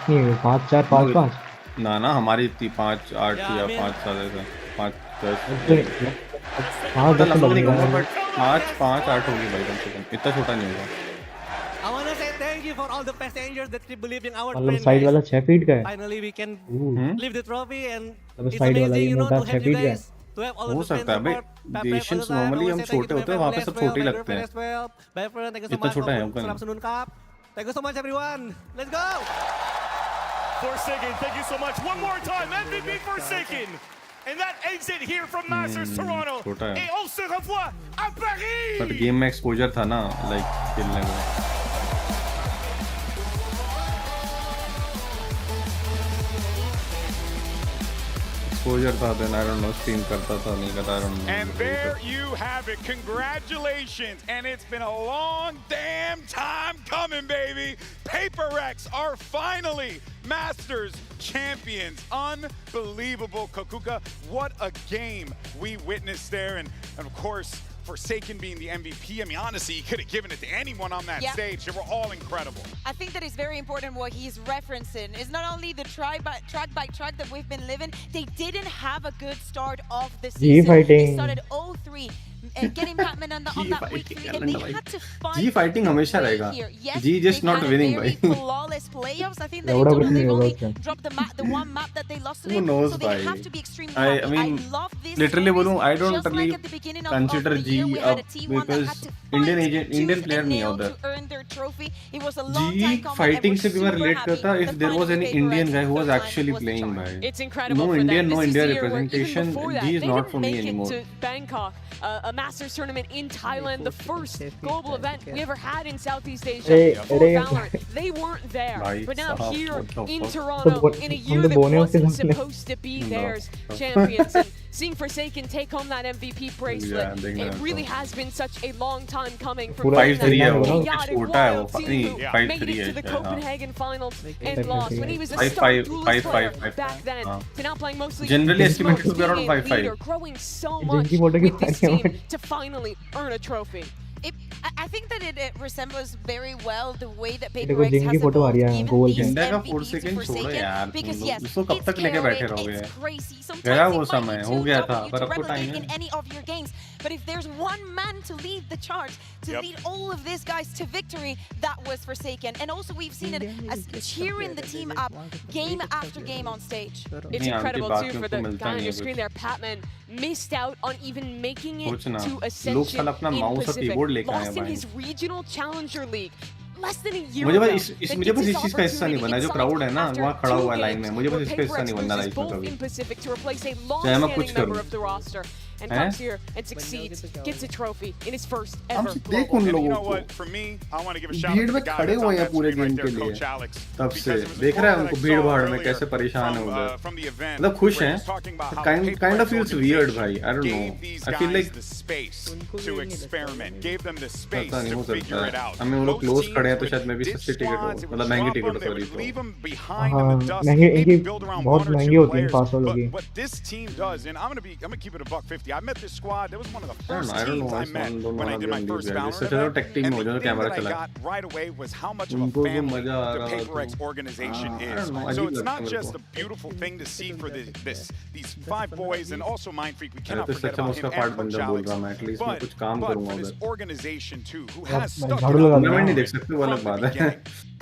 नहीं 5 4 5 5 ना ना हमारी इतनी 5 8 या 5 7 ऐसा 5 10 हाँ 10 बनेगा, बट 5 5 8 होगी भाई कम से कम, इतना छोटा नहीं होगा। I want to say thank you for all the passengers that keep believing our मतलब plan. साइड वाला 6 फीट का है। Finally we can lift the trophy and मतलब it's साइड वाला amazing, ये you know, मोटा to 6 have you फीट का है। guys to have all हो of the सकता है भाई, Asians normally हम छोटे होते हैं, वहाँ पे सब छोटे ही लगते हैं। इतना छोटा है हमका नहीं। Thank you so much everyone. Let's go. Forsaken, thank you so much. One more time, MVP Forsaken. And that exit here from Masters Toronto. Et on se revoit à Paris. पर गेम में एक्सपोजर था ना, like खेलने में। Exposure था, then I don't know, stream करता था नहीं करता, I don't know. And there you have it. Congratulations. And it's been a long damn time coming, baby. PRX are finally Masters champions. Unbelievable, Kokuka. What a game we witnessed there. And of course, Forsaken being the MVP. I mean, honestly, he could have given it to anyone on that stage. They were all incredible. I think that is very important what he's referencing. It's not only the track by track that we've been living, they didn't have a good start of the season. They started 0-3. Getting Batman on that week 3, and they had to fight. G fighting हमेशा रहेगा. G just not winning, भाई. Flawless playoffs. I think that in total they've only dropped the one map that they lost to them, so they have to be extremely happy. I mean, I love this. Literally बोलूँ, I don't just really like at the beginning consider of the G year, we had a up T1 that had because to Indian player नहीं nail उधर. to earn their trophy. It was a long G time coming, fighting and से भी मैं we're relate super करता happy. if there was any Indian guy who was actually playing, भाई. It's incredible No for Indian, them. no This is India the year where even representation. before that, G is they not didn't for me make anymore. it to Bangkok, a Masters tournament in Thailand, the first global event we ever had in Southeast Asia for Valorant. They weren't there, but now here in Toronto, in a year that wasn't supposed to be theirs, champions. And seeing Forsaken take home that MVP bracelet, it really has been such a long time coming for them. 5-3 है वो, Chaotic छोटा है वो, Wild नहीं team 5-3 made it है to the हाँ. Copenhagen finals and lost when he was a 5-5, star duelist player 5-5, back then to now playing mostly Generally the estimated to be around smart 5-5. leader, growing so much with this team to finally earn a trophy. I think that it resembles very well the way that देखो PRX जिनकी has photo आ रही है evolved, गोल given के these का MVPs 4 to second छोड़ो Forsaken, यार, because yes, उसको कब it's तक लेके बैठे chaotic, रहोगे? it's crazy. गया Sometimes वो it might समय be हो too गया tough था, for you पर to अब तो टाइम replicate है. in any of your games. But if there's one man to lead the charge, to lead all of these guys to victory, that was Forsaken. And also we've seen it as cheering the team up game after game on stage. It's incredible too for the guy on your screen there. Patman missed out on even making it to Ascension in Pacific. Lost in his regional challenger league. Less than a year मुझे ago, बस मुझे बस इस चीज का हिस्सा नहीं बनना जो क्राउड है ना वहाँ खड़ा हुआ है लाइन में मुझे बस इसका हिस्सा नहीं बनना लाइफ में कभी चाहे मैं कुछ करूँ and comes here and succeeds, gets a trophy in his first ever देख उन And you लोगों know को what? For me, I want to give a shout out भीड़ to में the guy खड़े that's हुए on हैं that पूरे screen right गेम there, के लिए Coach Alex. तब से Because it was देख a रहा है quote उनको that I भीड़ saw भाड़ में earlier कैसे परेशान है उधर from the event मतलब खुश where हैं he was talking about how kind of PRX feels weird भाई I don't gave know these I feel guys like the space to experiment, gave them the space पता नहीं to हो figure सकता it है out. हमें वो लोग Most close teams खड़े हैं तो would शायद मैं भी ditch सस्ती टिकट हो squads, they would मतलब महंगी drop them, टिकट they हो would सॉरी leave तो them behind in the dust, महंगी maybe इनकी build around बहुत one or महंगी two होती है players. फास्ट वालों But की what this team does, and I'm gonna keep it a buck 50. I met this squad. That was one of the first I don't know teams I I met don't when I wanna did be my on first these guys Valorant इससे चलो event. Tech team And में हो the जाओ thing camera that I चला got right away was how much of a उनको जो family मजा आ the रहा PRX तो organization I is. don't know So अजीब it's लगता not है मेरे just को a beautiful thing to see for these 5 boys and also Mindfreak. We अरे cannot तो forget सच्चा मैं about उसका him पार्ट and बन Coach जा बोल Alex. रहा मैं एटलीस्ट मैं कुछ काम But करूंगा for this उधर organization too, who आप has stuck it झाड़ू लगा out देना टूर्नामेंट नहीं with देख सकते वो अलग from the बात है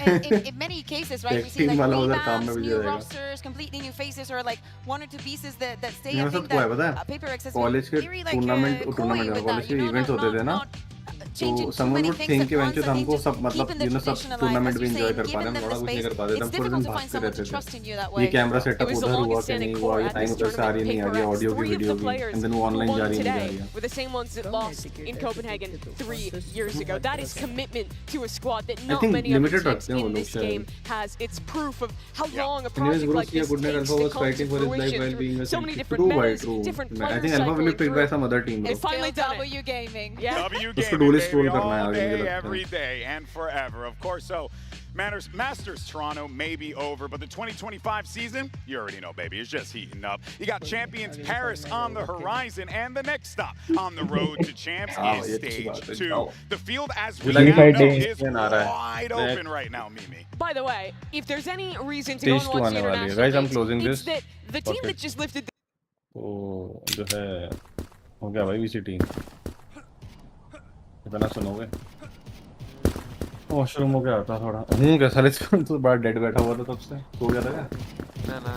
beginning. In many cases, right, we see team like वाला उधर काम में revamps, भी new जाएगा rosters, completely new faces, or like one or two pieces that stay. मेरे I साथ think क्या है that पता है PaperX has कॉलेज के been very like tournament coy tournament with college that, के you know, इवेंट्स होते थे ना तो changing too someone many would things think at कि once. वेंचर I think हमको just सब मतलब keeping the यू नो सब tradition alive, टूर्नामेंट as भी you're एंजॉय saying, कर पा रहे giving हैं them थोड़ा the कुछ नहीं space. कर पाते थे It's हम पूरे दिन difficult to find भागते someone रहते to थे trust in you that ये way. Camera setup It was the उधर हुआ longest कि standing नहीं core हुआ ये at टाइम this उधर से आ रही tournament, नहीं आ रही PRX. ऑडियो की 3 of वीडियो the की players एंड देन वो who ऑनलाइन जा won रही नहीं जा today रही है were the same ones that lost in Copenhagen 3 years ago. That is commitment to a squad that I not think many other limited teams रखते हैं वो in लोग this शायद game has. It's proof of how long a Anyways, project bro, like see, this good night. takes Alpha to was come fighting to for his life fruition while being through a so many safety. different True, bhai, metas, true. different I players think Alpha will be cycling picked by through. some other team, bro. And finally done it. W Gaming. Yeah. W उसको Gaming, डोले baby, stroll करना है all आगे मुझे day, लगता every है day, and forever, of course. So, Masters Toronto may be over, but the 2025 season, you already know, baby, it's just heating up. You got Champions Paris on the horizon, and the next stop on the road to champs is stage 2. The field, as we now know, is wide open right now, Mimi. By the way, if there's any reason to go Stage and 2 watch आने the वाली है international guys I'm leagues, closing it's this that the team that just lifted तो जो है हो गया भाई VCT इतना सुनोगे वॉशरूम हो गया था थोड़ा हूँ क्या साले तो बड़ा डेड बैठा हुआ था तब से सो गया था क्या ना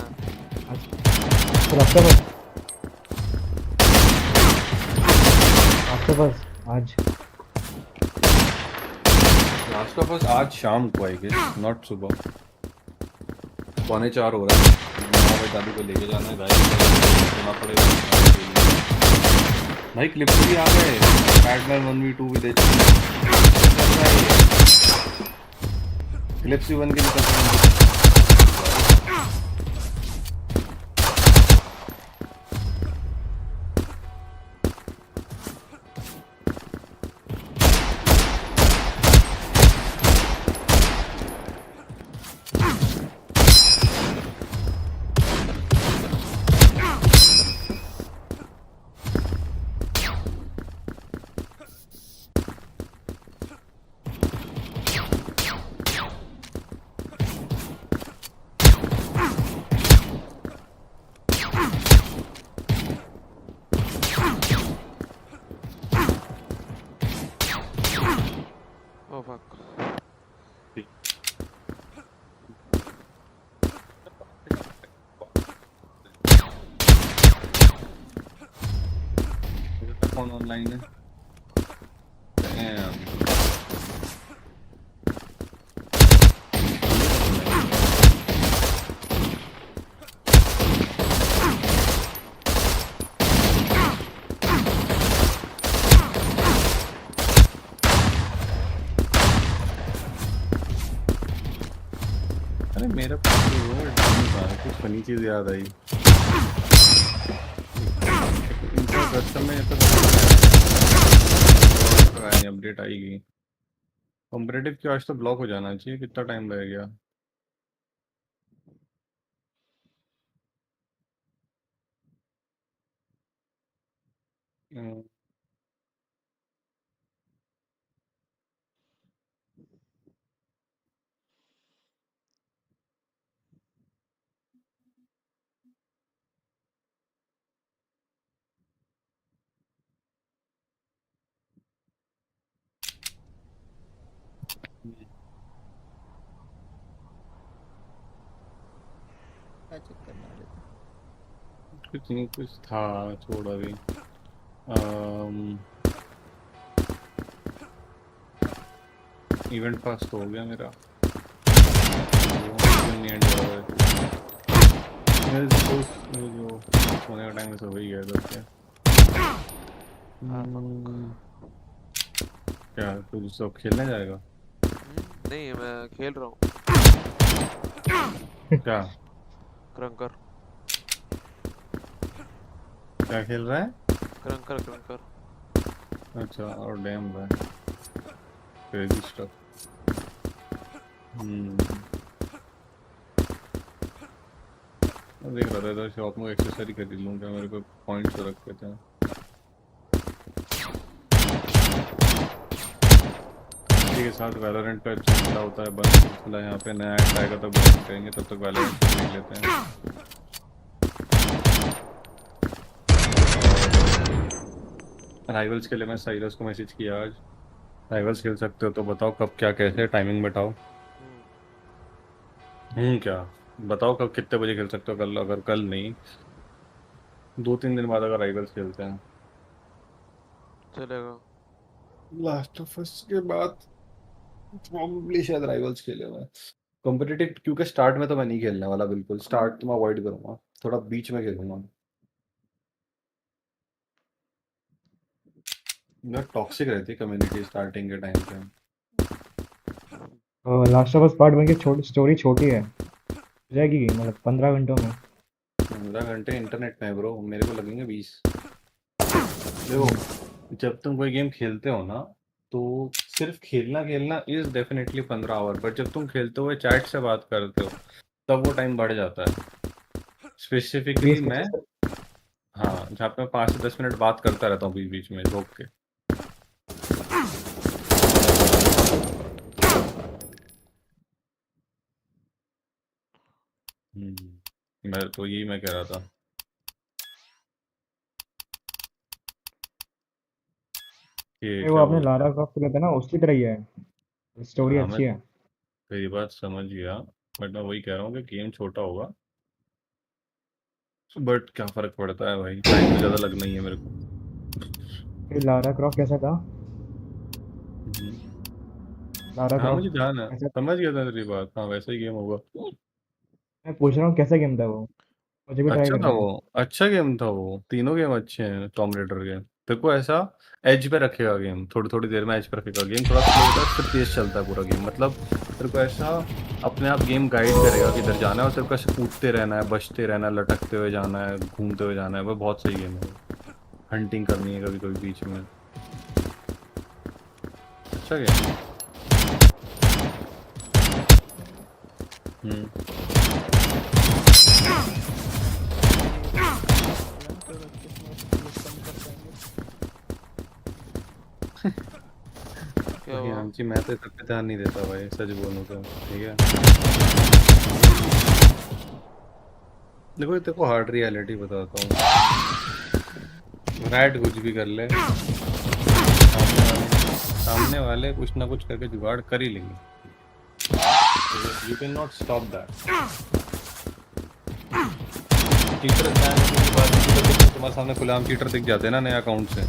आपके पास आज लास्ट का बस आज शाम को आएगी नॉट सुबह 3:45 हो रहा है 9 बजे दादी को लेके जाना है गाइस पड़ेगा भाई क्लिप्स भी आ गए बैटमैन 1v2 भी दे क्लिप्स भी बन के निकल रहे Oh fuck. कौन ऑनलाइन है Damn. अरे मेरा कुछ फनी चीज याद आई अपडेट आएगी कॉम्पिटिटिव की आज तो ब्लॉक हो जाना चाहिए कितना टाइम लग गया क्या चेक करना है? कुछ नहीं, कुछ था, छोड़ अभी। इवेंट पास तो हो गया मेरा, नहीं एंड हो रहा है। जो सोने का टाइम ऐसा हो ही गया इधर से। क्या तू सब खेलने जाएगा? नहीं, मैं खेल रहा हूँ। क्या क्रंकर। क्या खेल रहा है? क्रंकर क्रंकर। अच्छा, और डैम भाई, क्रेजी स्टफ। देख रहा था इधर शॉप में एक्सेसरी खरीद लूँ क्या, मेरे को पॉइंट्स रखे थे। के साथ वैलोरेंट का सिलसिला होता है, बंद सिलसिला। यहाँ पे नया ऐड आएगा तब बंद करेंगे, तब तक वैलोरेंट खरीद लेते हैं। राइवल्स के लिए मैं साइरस को मैसेज किया आज, राइवल्स खेल सकते हो तो बताओ कब, क्या, कैसे, टाइमिंग बताओ। क्या बताओ कब, कितने बजे खेल सकते हो कल, अगर कल नहीं 2-3 दिन बाद अगर राइवल्स खेलते हैं। चलेगा। लास्ट ऑफ अस के बाद प्रॉब्ली शायद राइवल्स खेले मैं कॉम्पिटिटिव, क्योंकि स्टार्ट में तो मैं नहीं खेलने वाला, बिल्कुल स्टार्ट तो मैं अवॉइड करूंगा, थोड़ा बीच में खेलूंगा। बहुत टॉक्सिक रहती है कम्युनिटी स्टार्टिंग के टाइम पे। लास्ट ऑफ अस पार्ट 1 की स्टोरी छोटी है, हो जाएगी मतलब 15 घंटों में। 15 घंटे इंटरनेट में ब्रो, मेरे को लगेंगे 20। देखो, जब तुम कोई गेम खेलते हो ना, तो सिर्फ खेलना खेलना इज डेफिनेटली 15 आवर, पर जब तुम खेलते हुए चैट से बात करते हो तब वो टाइम बढ़ जाता है। स्पेसिफिकली मैं, हाँ, जहाँ पे मैं 5 से 10 मिनट बात करता रहता हूँ बीच बीच में रोक के। मैं तो यही मैं कह रहा था कि वो क्या आपने बोल। लारा क्रॉफ्ट किया था ना, उसकी तरह ही है, स्टोरी हाँ, मैं अच्छी है। तेरी बात समझ गया, बट मैं वही कह रहा हूँ कि गेम छोटा होगा, बट क्या फर्क पड़ता है भाई, टाइम तो ज़्यादा लगना ही है मेरे को। ये लारा क्रॉफ्ट कैसा था? लारा हाँ मुझे क्रॉफ्ट ध्यान है, कैसा? समझ गया था तेरी बात, हाँ वैसा ही गेम होगा। मैं पूछ रहा हूँ कैसा गेम था वो, मुझे भी ट्राई अच्छा था करना है। वो, अच्छा गेम था वो, तीनों गेम अच्छे हैं टॉम रेडर के। तेरे को ऐसा एज पे रखेगा गेम, थोड़ी थोड़ी देर में एज पे रखेगा गेम, थोड़ा स्लो होता है फिर तेज चलता है पूरा गेम, मतलब तेरे को ऐसा अपने आप गेम गाइड करेगा किधर जाना है, और तेरे को ऐसे कूदते रहना है, बचते रहना है, लटकते हुए जाना है, घूमते हुए जाना है, वो बहुत सही गेम है। हंटिंग करनी है कभी कभी बीच में, अच्छा गेम। क्या हुआ? जी मैं तो सब पे ध्यान नहीं देता भाई, सच बोलूं तो, ठीक है। देखो तेरे को हार्ड रियलिटी बताता हूँ, रैट कुछ भी कर ले, सामने वाले कुछ ना कुछ करके जुगाड़ कर ही लेंगे, you can not stop that. Cheater तुम्हारे सामने खुलेआम चीटर दिख जाते हैं ना नए अकाउंट से,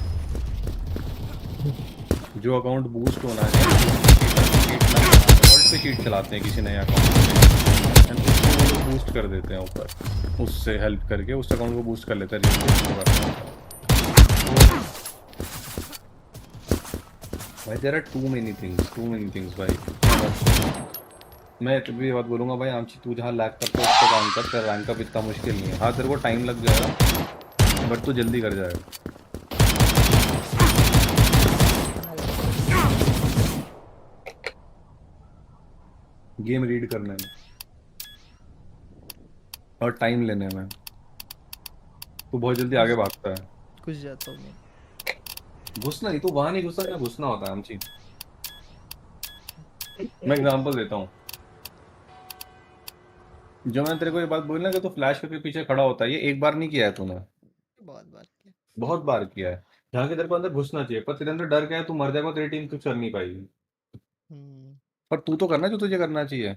जो अकाउंट बूस्ट होना है पे चीट चलाते हैं किसी नए अकाउंट पे, उसको बूस्ट कर देते हैं ऊपर, उससे हेल्प करके उस अकाउंट को बूस्ट कर लेते हैं। भाई there are too many things भाई। मैं भी बात बोलूंगा भाई, आमची तू जहाँ लैग करता है उस पर काम कर, तेरा रैंक अप इतना मुश्किल नहीं है। हाँ तेरे को टाइम लग जाएगा बट तू जल्दी कर जाएगा। गेम रीड करने में और टाइम लेने में तू बहुत जल्दी आगे भागता है। घुस जाता हूँ मैं। घुसना नहीं, तू वहां नहीं घुसता क्या घुसना होता है आमची। मैं एग्जांपल देता हूँ, जो मैंने तेरे को ये बात बोली ना कि तू फ्लैश करके पीछे खड़ा होता है, ये एक बार नहीं किया है तूने, बहुत बार किया। बहुत बार किया है। जहाँ के तेरे को अंदर घुसना चाहिए, पर तेरे अंदर डर क्या है, तू मर जाएगा, तेरी टीम कुछ कर नहीं पाएगी। पर तू तो करना जो तुझे करना चाहिए,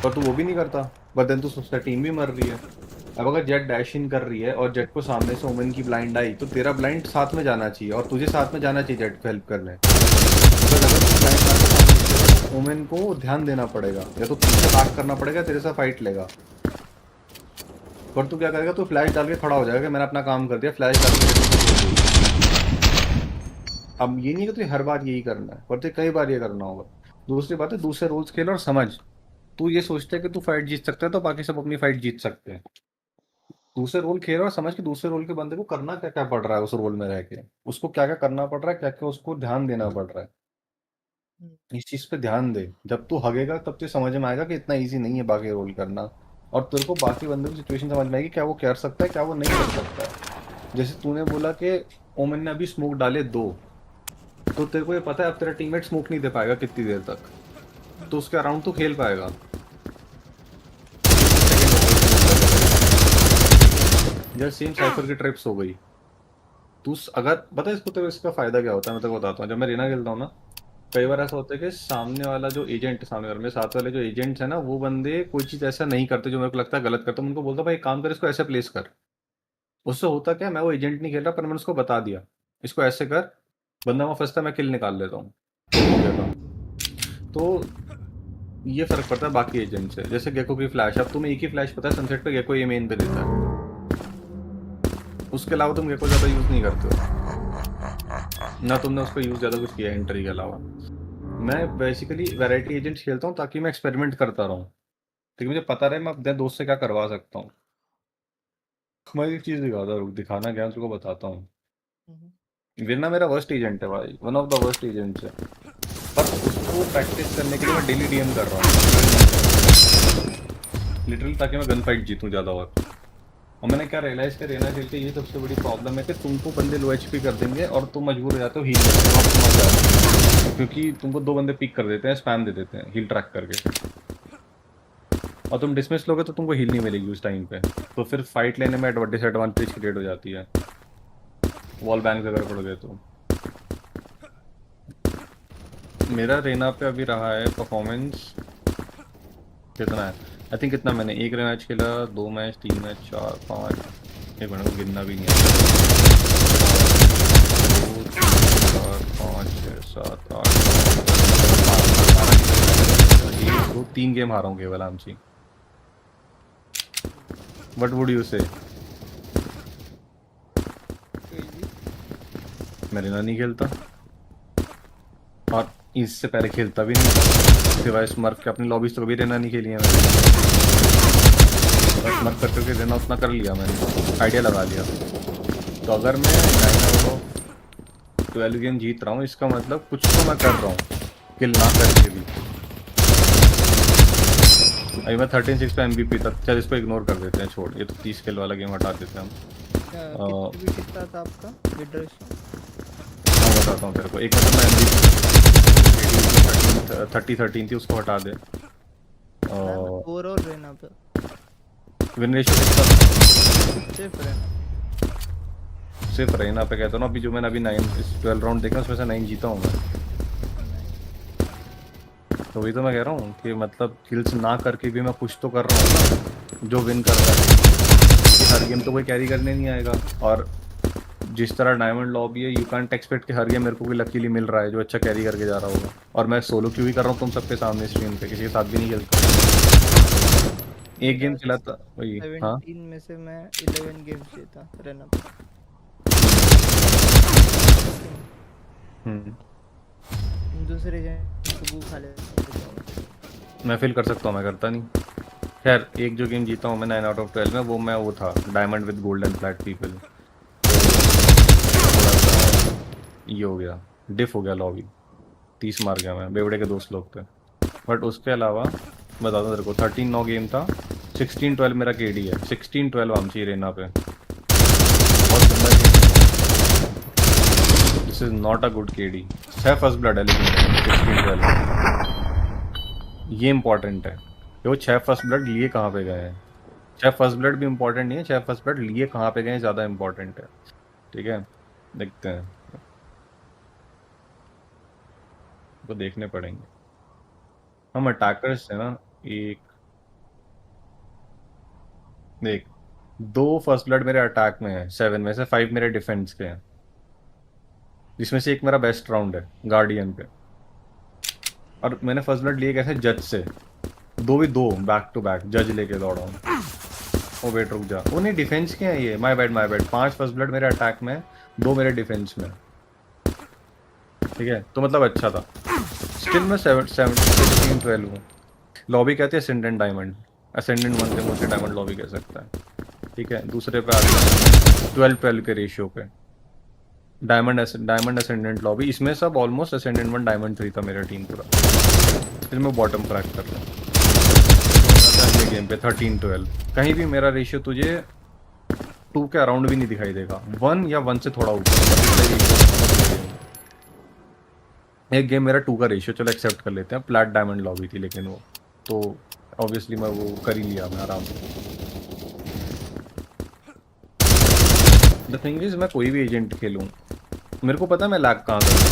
पर तू वो भी नहीं करता। बट देन तू सोचता टीम भी मर रही है। अब अगर जेट डैश इन कर रही है और जेट को सामने से ओमेन की ब्लाइंड आई, तो तेरा ब्लाइंड साथ में जाना चाहिए और तुझे साथ में जाना चाहिए जेट को हेल्प करने। अगर तू ब्लाइंड आता ओमेन को ध्यान देना पड़ेगा, या तो तुझसे बात करना पड़ेगा, तेरे साथ फाइट लेगा। पर तू क्या करेगा, तू फ्लैश डाल के खड़ा हो जाएगा कि मैंने अपना काम कर दिया, फ्लैश डाल के। अब ये नहीं कि तुझे हर बार यही करना है, पर तुझे कई बार ये करना होगा। दूसरी बात है, दूसरे रोल्स खेल और समझ। तू ये सोचता है कि तू फाइट जीत सकता है तो बाकी सब अपनी फाइट जीत सकते हैं। दूसरे रोल खेल और समझ के दूसरे रोल के बंदे को करना क्या क्या पड़ रहा है, उस रोल में रह के उसको क्या क्या करना पड़ रहा है, क्या क्या उसको ध्यान देना पड़ रहा है। इस चीज पे ध्यान दे। जब तू हगेगा तब तुझे समझ में आएगा कि इतना इजी नहीं है बाकी रोल करना, और तेरे को बाकी बंदे की सिचुएशन समझ में आएगी, क्या वो कर सकता है, क्या वो नहीं कर सकता है। जैसे तूने बोला कि ओमन ने अभी स्मोक डाले 2, तो तेरे को ये पता है अब तेरा टीममेट स्मोक नहीं दे पाएगा कितनी देर तक, तो उसके अराउंड तू खेल पाएगा। यार सेम साइफर की ट्रिप्स हो गई। तू अगर पता है इसको, तो इसका फायदा क्या होता है मैं तेरे को बताता हूँ। जब मैं रेना खेलता हूँ ना, कई बार ऐसा होता है कि सामने वाला जो एजेंट, सामने वाले में साथ वाले जो एजेंट्स है ना, वो बंदे कोई चीज़ ऐसा नहीं करते जो मेरे को लगता है गलत करते, मैं उनको बोलता हूँ भाई एक काम कर, इसको ऐसे प्लेस कर। उससे होता क्या, मैं वो एजेंट नहीं खेल रहा, पर मैंने उसको बता दिया इसको ऐसे कर, बंदा वहाँ फंसता है, मैं किल निकाल लेता हूँ, हो गया काम। तो ये फर्क पड़ता है बाकी एजेंट से। जैसे गेको की फ्लैश, अब तुम्हें एक ही फ्लैश पता है सनसेट पे गेको ये मेन पे देता है, उसके अलावा तुम गेको ज़्यादा यूज़ नहीं करते हो ना, तुमने उसको यूज़ ज़्यादा कुछ किया एंट्री के अलावा। मैं बेसिकली वैरायटी एजेंट्स खेलता हूँ ताकि मैं एक्सपेरिमेंट करता रहूँ, ताकि मुझे पता रहे मैं अपने दोस्त से क्या करवा सकता हूँ। मैं एक चीज़ दिखाता हूँ, दिखाना क्या तुमको बताता हूँ। विरना मेरा वर्स्ट एजेंट है भाई, one of the worst agents है, पर उसको प्रैक्टिस करने के लिए मैं डेली डीएम कर रहा हूँ लिटरली, ताकि मैं गन फाइट जीतूँ ज़्यादा। और मैंने क्या रियलाइज़ किया रेना खेल के, ये सबसे बड़ी प्रॉब्लम है कि तुमको बंदे लो एचपी कर देंगे और तुम मजबूर हो जाते हो हील करने, क्योंकि तुमको 2 बंदे पिक कर देते हैं, स्पैम दे देते हैं हील ट्रैक करके, और तुम डिसमिस लोगे तो तुमको हील नहीं मिलेगी उस टाइम पे, तो फिर फाइट लेने में डिसएडवांटेज क्रिएट हो जाती है, वॉल बैंक अगर पड़ गए तो। मेरा रेना पे अभी रहा है परफॉर्मेंस कितना है, आई थिंक कितना मैंने 1 मैच खेला, 2 मैच, 3 मैच, 4, 5, एक मिनट गिनना भी नहीं है, 2, 3, 4, 5, 6, 7, 8, 2, 3 गेम हारा हूँ केवल आमची। What would you say? मैं रेना नहीं खेलता और इससे पहले खेलता भी नहीं, सिवाय स्मर्फ के। अपनी लॉबीज तो कभी रेना नहीं खेली है मैंने, स्मर्फ कर करके रेना उतना कर लिया मैंने, आइडिया लगा लिया। तो अगर मैं 9/12 गेम जीत रहा हूँ, इसका मतलब कुछ तो मैं कर रहा हूँ किल ना करके भी। अभी मैं 13-6 पे MVP तक, चल इसको इग्नोर कर देते हैं, छोड़, ये तो 30 किल वाला गेम हटा देते हैं हम। कितना था आपका विड रेशियो? मैं बताता हूँ तेरे को, एक मतलब मैं MVP 30-13 थी, उसको हटा दे। ओवरऑल रहना पे विन रेशियो कितना? सिर्फ सिर्फ रहना पे कहता हूँ ना, अभी जो मैंने अभी 12 राउंड देखा उसमें से 9 जीता हूँ मैं। तो वही तो मैं कह रहा हूँ कि मतलब किल्स ना करके भी मैं कुछ तो कर रहा हूँ ना, जो विन कर रहा है। हर गेम तो कोई कैरी करने नहीं आएगा, और जिस तरह डायमंड लॉबी है, यू कांट एक्सपेक्ट कि हर गेम मेरे को भी लकीली मिल रहा है जो अच्छा कैरी करके जा रहा होगा। और मैं सोलो क्यों ही कर रहा हूँ तुम सबके सामने स्ट्रीम पे, किसी के साथ भी नहीं खेलता। एक गेम खेला था वही। हाँ 17 में से मैं 11 गेम्स जीता रहना पे। दूसरे गेम खा ले मैं फील कर सकता हूँ, मैं करता नहीं। खैर एक जो गेम जीता हूँ मैं 9/12 में, वो मैं वो था diamond with golden flat people, ये हो गया, डिफ हो गया लॉबी, 30 मार गया मैं, बेवड़े के दोस्त लोग थे। बट उसके अलावा बता दो तेरे को, 13-9 गेम था, 16-12 मेरा केडी है, 16-12 आमची रेना पे, बहुत गंदा game. This is not a good KD. 6 first blood है लेकिन 16-12 ये इंपॉर्टेंट है कि वो 6 फर्स्ट ब्लड लिए कहाँ पे गए हैं। 6 फर्स्ट ब्लड भी इंपॉर्टेंट नहीं है, 6 फर्स्ट ब्लड लिए कहाँ पे गए हैं ज़्यादा इंपॉर्टेंट है। ठीक है, देखते हैं। वो देखने पड़ेंगे। हम अटैकर्स है ना, एक देख 2 फर्स्ट ब्लड मेरे अटैक में है, 7 में से 5 मेरे डिफेंस के हैं, जिसमें से एक मेरा बेस्ट राउंड है गार्डियन पे। और मैंने फर्स्ट ब्लड लिए कैसे, जज से, 2v2 बैक टू बैक जज लेके दौड़ा हूँ। ओ वेट रुक जा, वो नहीं डिफेंस के हैं ये, माय बैड 5 फर्स्ट ब्लड मेरे अटैक में, 2 मेरे डिफेंस में, ठीक है। तो मतलब अच्छा था। स्टिल में 16-12 हूँ। लॉबी कहते हैं असेंडेंट डायमंड, असेंडेंट 1 से मुझे डायमंड लॉबी कह सकता है, ठीक है। दूसरे पे आते हैं 12-12 के रेशियो पे डायमंड असेंडेंट लॉबी, इसमें सब ऑलमोस्ट असेंडेंट 1 डायमंड 3 था मेरा टीम पूरा। फिर मैं बॉटम क्रैक कर रहा हूँ अगले गेम पे 13-12, कहीं भी मेरा रेशियो तुझे 2 के अराउंड भी नहीं दिखाई देगा, 1 या 1 से थोड़ा ऊपर। एक गेम मेरा 2 का रेशियो, चलो एक्सेप्ट कर लेते हैं, प्लैट डायमंड लॉबी थी, लेकिन वो तो ऑब्वियसली मैं वो कर ही लिया मैं आराम से। द थिंग इज मैं कोई भी एजेंट खेलूं, मेरे को पता है मैं लैग कहाँ कर रहा हूं,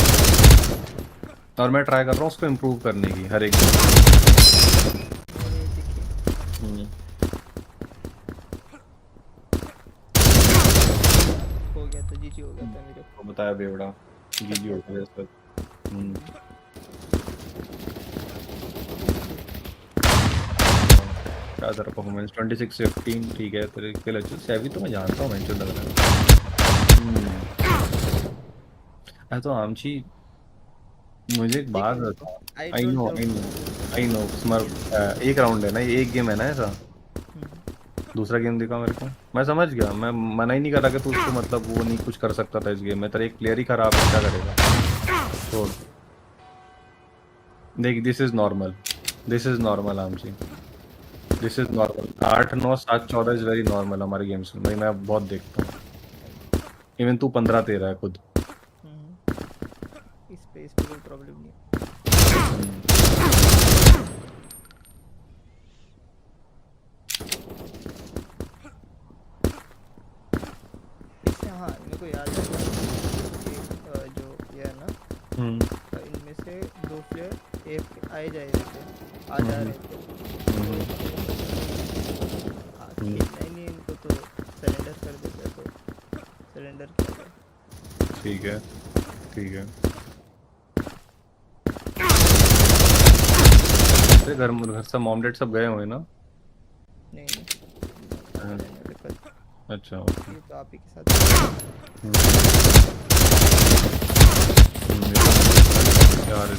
और मैं ट्राई कर रहा हूँ उसको इम्प्रूव करने की हर एक हो गया तो जीजी हो गया था मेरे को बताया बेवड़ा, जीजी हो गया सर। क्या तेरा परफॉर्मेंस 26 से 15 ठीक है, तेरे किल अच्छे सेवी तो मैं जानता हूँ, मैं लग रहा है। तो आमची मुझे एक बात बता, आई नो स्मर एक राउंड है ना, ये एक गेम है ना ऐसा, दूसरा गेम दिखा मेरे को, मैं समझ गया, मैं मना ही नहीं कर रहा कि तू उसको मतलब वो नहीं कुछ कर सकता था इस गेम में, तेरा एक प्लेयर ही खराब है, क्या करेगा। तो देख दिस इज नॉर्मल आमची, this is normal. 8, 9, 7, 14 is very normal हमारे गेम्स में भाई, मैं बहुत देखता हूँ। इवन तू 15, 13 है खुद। इस पे कोई प्रॉब्लम नहीं है। इससे हाँ मेरे को याद है जो ये है ना, इनमें से 2 प्लेयर एक आ जा रहे थे, नहीं इनको तो सरेंडर कर देते, तो सरेंडर किया। ठीक है घर से मॉम डैड सब गए हुए ना? नहीं अच्छा ये तो आप ही के साथ यार है।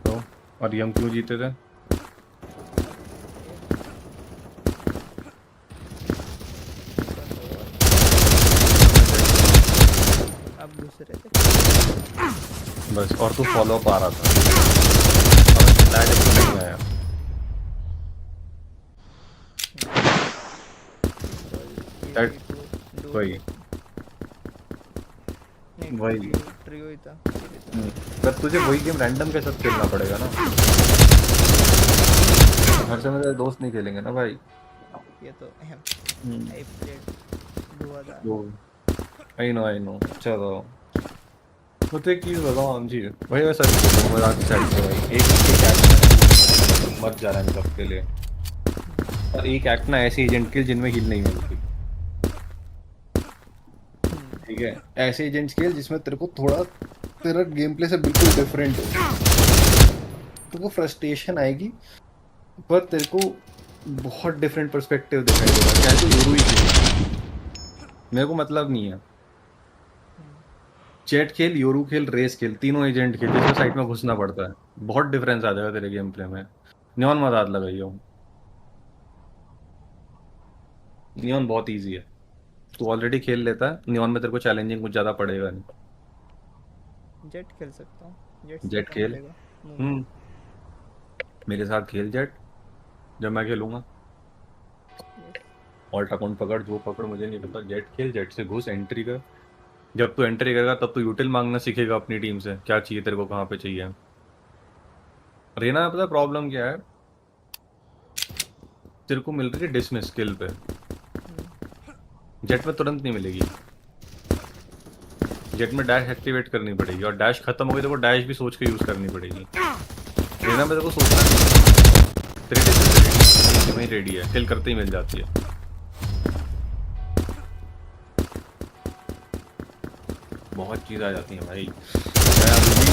तो और ये हम क्यों जीते थे? आप घुस रहे थे बस, और तू फॉलो अप आ रहा था और लैग नहीं आया। वही ट्रियो ही था। पर तुझे वही गेम रैंडम के साथ खेलना पड़ेगा ना, घर से मेरे दोस्त नहीं खेलेंगे ना भाई। ये तो आई नो चलो। तो एक चीज़ बताओ हम जी भाई, वैसा मजाक की साइड से भाई, एक एक्ट मत जा रहा है सबके लिए, और एक एक्ट ना ऐसे एजेंट के जिनमें हील नहीं मिलती, ठीक है। ऐसे एजेंट्स खेल जिसमें तेरे को थोड़ा तेरा गेम प्ले से बिल्कुल डिफरेंट हो, तो वो फ्रस्ट्रेशन आएगी, पर तेरे को बहुत डिफरेंट पर्सपेक्टिव दिखाई देगा। चाहे तो यूरो ही खेल, मेरे को मतलब नहीं है, चैट खेल, योरू खेल, रेस खेल, तीनों एजेंट खेल, जिसमें साइड में घुसना पड़ता है, बहुत डिफरेंस आ जाएगा तेरे गेम प्ले में। नियॉन मजाक लगाइयो, नियॉन बहुत इजी है, तू ऑलरेडी खेल लेता है नियॉन में, तेरे को चैलेंजिंग कुछ ज़्यादा पड़ेगा नहीं। जेट खेल सकता हूँ, जेट खेल, मेरे साथ खेल जेट, जब मैं खेलूंगा ऑल्ट अकाउंट पकड़, जो पकड़ मुझे नहीं पता, जेट खेल, जेट से घुस, एंट्री कर। जब तू एंट्री करेगा तब तू यूटिल मांगना सीखेगा अपनी टीम से, क्या चाहिए तेरे को, कहाँ पे चाहिए। रेना पता प्रॉब्लम क्या है, तेरे को मिल रही है डिसमिस स्किल पे, जेट में तुरंत नहीं मिलेगी। जेट में डैश एक्टिवेट करनी पड़ेगी और डैश खत्म हो गई तो वो डैश भी सोच के यूज करनी पड़ेगी। लेना मेरे को सोचना नहीं, वही रेडी है, किल करते ही मिल जाती है। बहुत चीज़ आ जाती है भाई। मैं अभी भी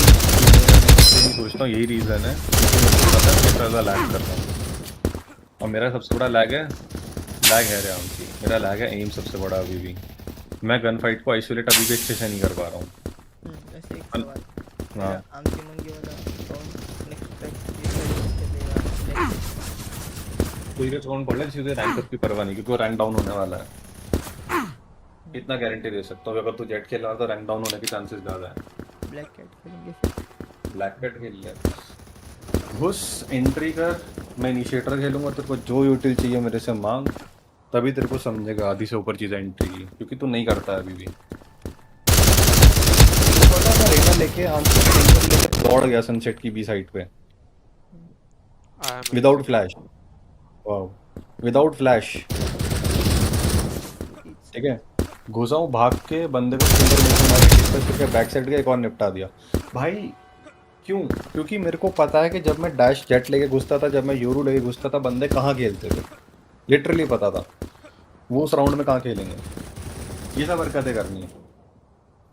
सोचता हूँ यही रीज़न है पता है ज़्यादा लैग करता हूँ। और मेरा सबसे बड़ा लैग है रेआउंड, मेरा लैग है एम सबसे बड़ा अभी भी। मैं गन फाइट को आइसोलेट अभी भी अच्छे से नहीं कर पा रहा हूँ। वैसे एक सवाल, हाँ आमची मंगी वाला अकाउंट नेक्स्ट चलेगा? कोई अकाउंट पढ़ ले सीधे रैंक अप की परवाह नहीं, क्योंकि वो रैंक डाउन होने वाला है। इतना गारंटी दे सकता हूँ, अगर तू जेट खेल रहा तो रैंक डाउन होने के चांसेस ज़्यादा है। ब्लैक कैट खेलेंगे फिर? ब्लैक कैट खेल ले, घुस एंट्री कर, मैं इनिशिएटर खेलूंगा, तेरे को जो यूटिल चाहिए मेरे से मांग, तभी तेरे को समझेगा आधी से ऊपर चीज़ें एंट्री की, क्योंकि तू नहीं करता है अभी भी। रेना लेके दौड़ गया सनसेट की बी साइड पे विदाउट फ्लैश, विदाउट फ्लैश, ठीक है। घुसा हूँ भाग के बंदे को सिंगल बैक साइड का एक और निपटा दिया भाई। क्यों? क्योंकि मेरे को पता है कि जब मैं डैश जेट लेके घुसता था, जब मैं यूरू लेके घुसता था, बंदे कहाँ खेलते थे, लिटरली पता था वो उस राउंड में कहाँ खेलेंगे। ये सब हरकतें करनी है।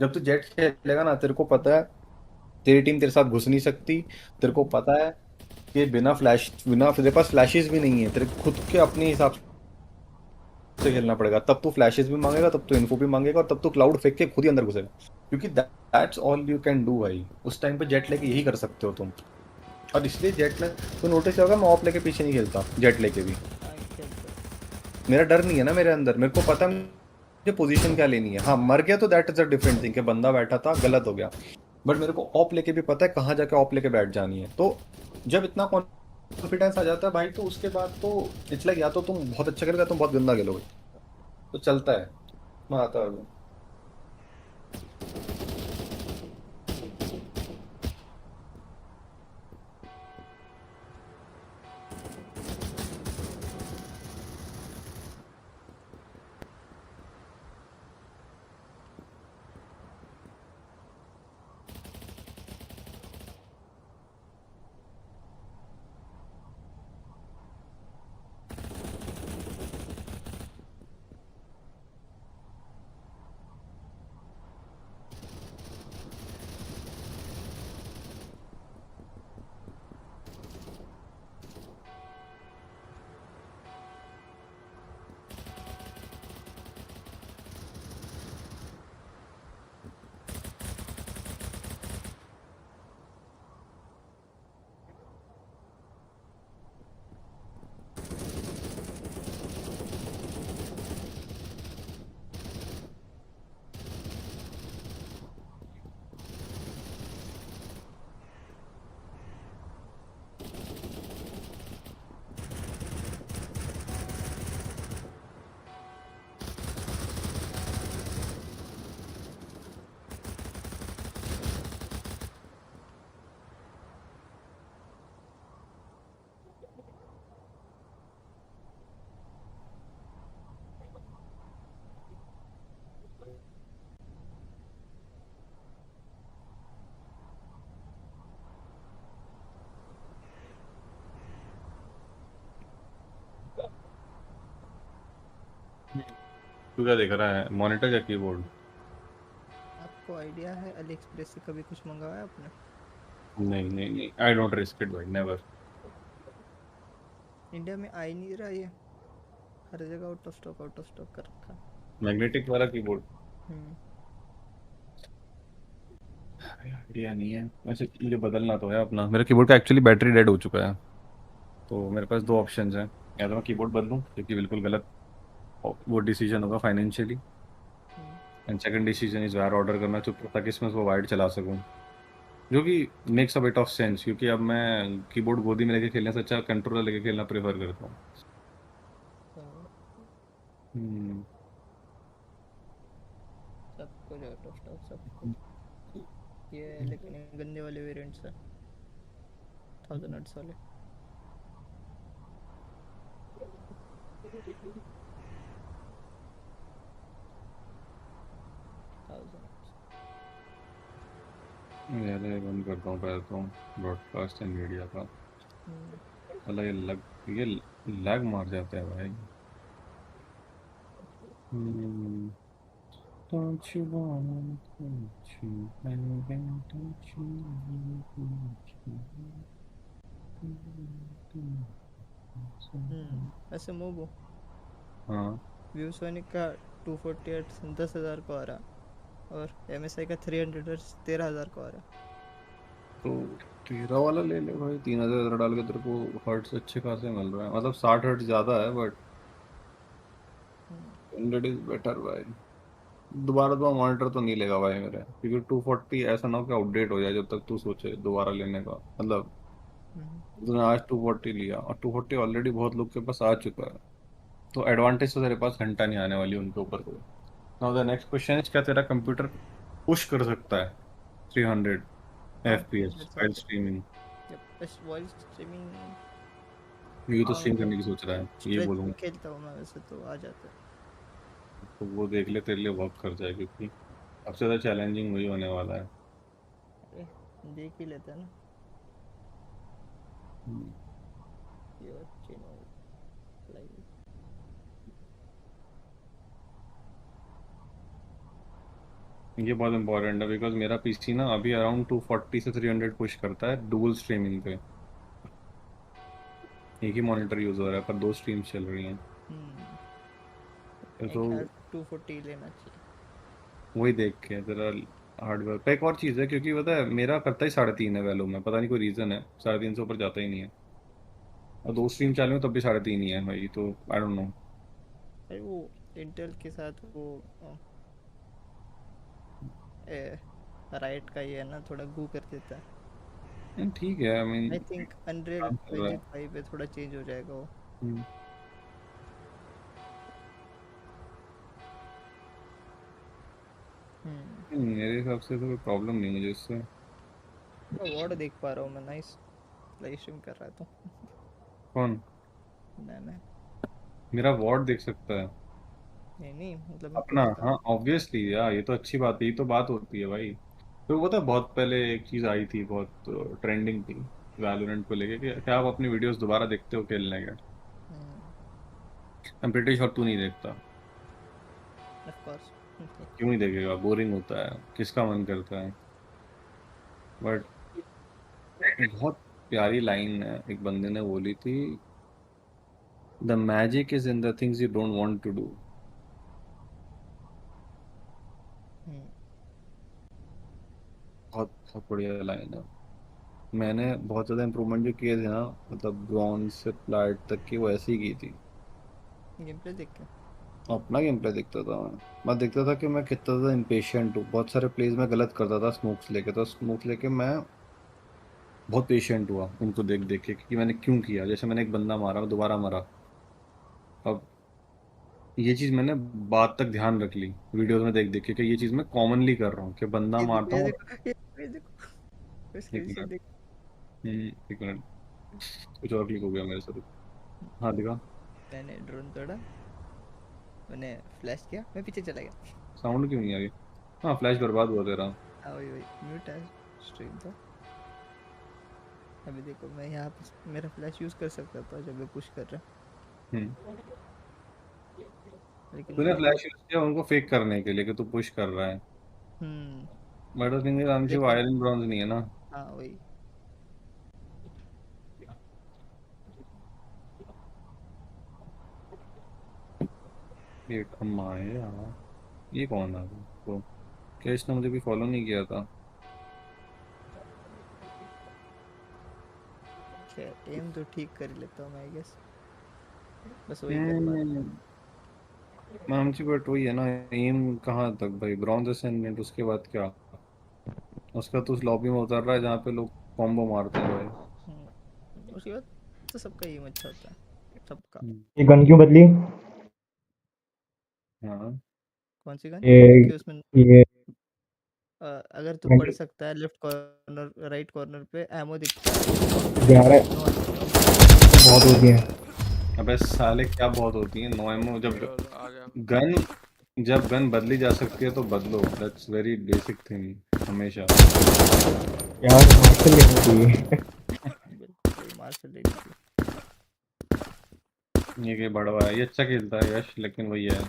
जब तू जेट खेलेगा ना, तेरे को पता है तेरी टीम तेरे साथ घुस नहीं सकती, तेरे को पता है कि बिना तेरे पास फ्लैशेस भी नहीं है, तेरे खुद के अपने हिसाब से खेलना पड़ेगा। तब तू फ्लैशेस भी मांगेगा, तब तू इन्फो भी मांगेगा, और तब तू क्लाउड फेंक के खुद ही अंदर घुसेगा, क्योंकि that's all you can do भाई। उस टाइम पे जेट लेके यही कर सकते हो तुम। और इसलिए जेट में तो नोटिस होगा, मैं ऑफ लेके पीछे नहीं खेलता जेट लेके भी। मेरा डर नहीं है ना मेरे अंदर, मेरे को पता है मुझे पोजीशन क्या लेनी है। हाँ मर गया तो that is a different thing, कि बंदा बैठा था गलत हो गया, बट मेरे को ऑफ लेके भी पता है कहाँ जाके ऑफ लेके बैठ जानी है। तो जब इतना कॉन्फिडेंस आ जाता है भाई, तो उसके बाद तो इट्स लाइक या तो तुम बहुत अच्छा खेलोगे, तुम बहुत गंदा खेलोगे, तो चलता है। मैं आता हूँ। तू क्या देख रहा है, मॉनिटर या कीबोर्ड? आपको आइडिया है अली एक्सप्रेस से कभी कुछ मंगाया आपने? नहीं नहीं नहीं, आई डोंट रिस्क इट भाई, नेवर। इंडिया में आ ही नहीं रहा ये, हर जगह आउट ऑफ स्टॉक कर रखा है। मैग्नेटिक वाला कीबोर्ड हम्म। आइडिया नहीं है वैसे, मुझे बदलना तो है अपना। मेरा कीबोर्ड का एक्चुअली बैटरी डेड हो चुका है, तो मेरे पास दो ऑप्शंस हैं, या तो मैं कीबोर्ड बदलूं, क्योंकि बिल्कुल गलत वो डिसीजन होगा financially, and second decision is wire order करना चुप ताकि इसमें वो वाइड चला सकूं, जो कि makes a bit of sense, क्योंकि अब मैं कीबोर्ड गोदी में लेके खेलने से अच्छा कंट्रोलर लेके खेलना प्रेफर करता हूँ। सबको आउट ऑफ स्टॉक सबको ये, लेकिन गंदे वाले वेरिएंट्स है 1000 हर्ट्ज वाले। यार ये बंद करता हूँ पहले तो ब्रॉडकास्ट एंड मीडिया का। साला ये लैग मार जाता है भाई। Don't you wanna don't you baby, don't you ऐसे मूव हाँ व्यू सोनिक का 248 10,000 को आ रहा और MSI का 300 13,000 को आ रहा। तो तेरा वाला ले ले भाई, 3,000 डाल के तेरे को हर्ट्स अच्छे खासे मिल रहा है, मतलब 60 हर्ट्स ज्यादा है बट 100 इज बेटर भाई। दोबारा मॉनिटर तो नहीं लेगा भाई मेरे, क्योंकि 240 ऐसा ना हो कि आउटडेट हो जाए जब तक तू सोचे दोबारा लेने का। मतलब तूने आज 240 लिया और 240 ऑलरेडी बहुत लोग के पास आ चुका है, तो एडवांटेज तो तेरे पास घंटा नहीं आने वाली उनके ऊपर कोई। Now the next question is, क्या तेरा कंप्यूटर पुश कर सकता है 300 FPS फाइल स्ट्रीमिंग? बस वॉइस स्ट्रीमिंग ये तो स्ट्रीम करने की सोच रहा है, ये बोलूँगा खेलता हूँ मैं वैसे तो आ जाता है। तो वो देख ले, तेरे लिए वर्क कर जाए, क्योंकि सबसे ज़्यादा चैलेंजिंग वही होने वाला है। अरे देख ही लेते हैं ना। योर चैनल लाइव ये बहुत इंपॉर्टेंट है, बिकॉज मेरा पीसी ना अभी अराउंड 240 से 300 पुश करता है डुअल स्ट्रीमिंग पे। एक ही मॉनिटर यूज हो रहा है पर दो स्ट्रीम्स चल रही हैं। तो 240 लेना चाहिए। वही देख के तेरा हार्डवेयर पे। एक और चीज़ है, क्योंकि पता है मेरा करता ही 3.5 है वैल्यू में, पता नहीं कोई रीज़न है, 3.5 से ऊपर जाता ही नहीं है। और दो स्ट्रीम चालू है तब भी 3.5 ही है भाई, तो आई डोंट नो। अरे वो इंटेल के साथ वो राइट का ये है ना, थोड़ा गू कर देता है। ठीक है, I mean I think unreal engine 5 पे थोड़ा चेंज हो जाएगा वो। मेरे हिसाब से तो कोई प्रॉब्लम नहीं है मुझे इससे। वर्ड देख पा रहा हूँ मैं, नाइस लाइव स्ट्रीम कर रहा था। कौन? मैं मेरा वार्ड देख सकता है? नहीं मतलब अपना? हाँ ऑब्वियसली यार, ये तो अच्छी बात है, ये तो बात होती है भाई। तो पता है बहुत पहले एक चीज़ आई थी, बहुत ट्रेंडिंग थी वैलोरेंट को लेके, कि क्या आप अपनी वीडियोस दोबारा देखते हो खेलने के? आई एम प्रीटी श्योर तू नहीं देखता। ऑफ कोर्स क्यों नहीं देखेगा, बोरिंग होता है, किसका मन करता है। बट बहुत प्यारी लाइन है एक बंदे ने बोली थी, the magic is in the things you don't want to do. बहुत बहुत बढ़िया लाइन है। मैंने बहुत ज़्यादा इम्प्रूवमेंट जो किए थे ना, मतलब ब्रॉन्ज से प्लैट तक की, वो ऐसे ही की थी। गेम प्ले देख के अपना गेम प्ले देखता था मैं देखता था कि मैं कितना ज़्यादा इम्पेशेंट हूँ। बहुत सारे प्लेज में गलत करता था स्मोक्स लेके, तो स्मोक्स लेके मैं बहुत पेशेंट हुआ उनको देख देख के कि मैंने क्यों किया। जैसे मैंने एक बंदा मारा, मैं दोबारा मरा। अब ये चीज़ मैंने बाद तक ध्यान रख ली वीडियोस में देख देख के, कि ये चीज़ मैं कॉमनली कर रहा हूँ, कि बंदा मारता हूँ। एक मिनट, एक मिनट, कुछ और क्लिक हो गया मेरे से। हाँ दिखा। मैंने ड्रोन तोड़ा, मैंने फ्लैश किया, मैं पीछे चला गया। साउंड क्यों नहीं आ रही? हाँ फ्लैश बर्बाद हुआ तेरा। वही म्यूट है स्ट्रीम तो। अभी देखो मैं यहाँ पे मेरा फ्लैश यूज कर सकता था जब मैं पुश कर रहा। लेकिन तूने फ्लैश यूज किया उनको फेक करने के लिए कि तू पुश कर रहा है। बट द थिंग इज आंशी वो आयरन ब्रॉन्ज नहीं है ना। हाँ वही। ये अम्मा है यार, ये कौन है? तो क्या इसने मुझे भी फॉलो नहीं किया था? एम तो ठीक कर लेता हूँ मैं आई गेस, बस वही कर पा रहा हूँ। मामची बट वही है ना, एम कहाँ तक भाई, ब्रॉन्ज असेंडेंट उसके बाद क्या? उसका तो उस लॉबी में उतर रहा है जहाँ पे लोग कॉम्बो मारते हैं भाई। उसके बाद तो सबका एम अच्छा होता है सबका। ये गन क्यों बदली? हाँ कौन सी गन? ये उसमें ये अगर तू पढ़ सकता है लेफ्ट कॉर्नर राइट कॉर्नर पे एमो दिखता है। बहुत होती है। अबे साले क्या बहुत होती है? No ammo. जब गन बदली जा सकती है तो बदलो, दैट्स वेरी बेसिक थिंग। हमेशा। यार मार्शल लेनी चाहिए। बिल्कुल मार्शल लेनी चाहिए। ये कि बड़वा है, ये अच्छा खेलता है यश, लेकिन वही है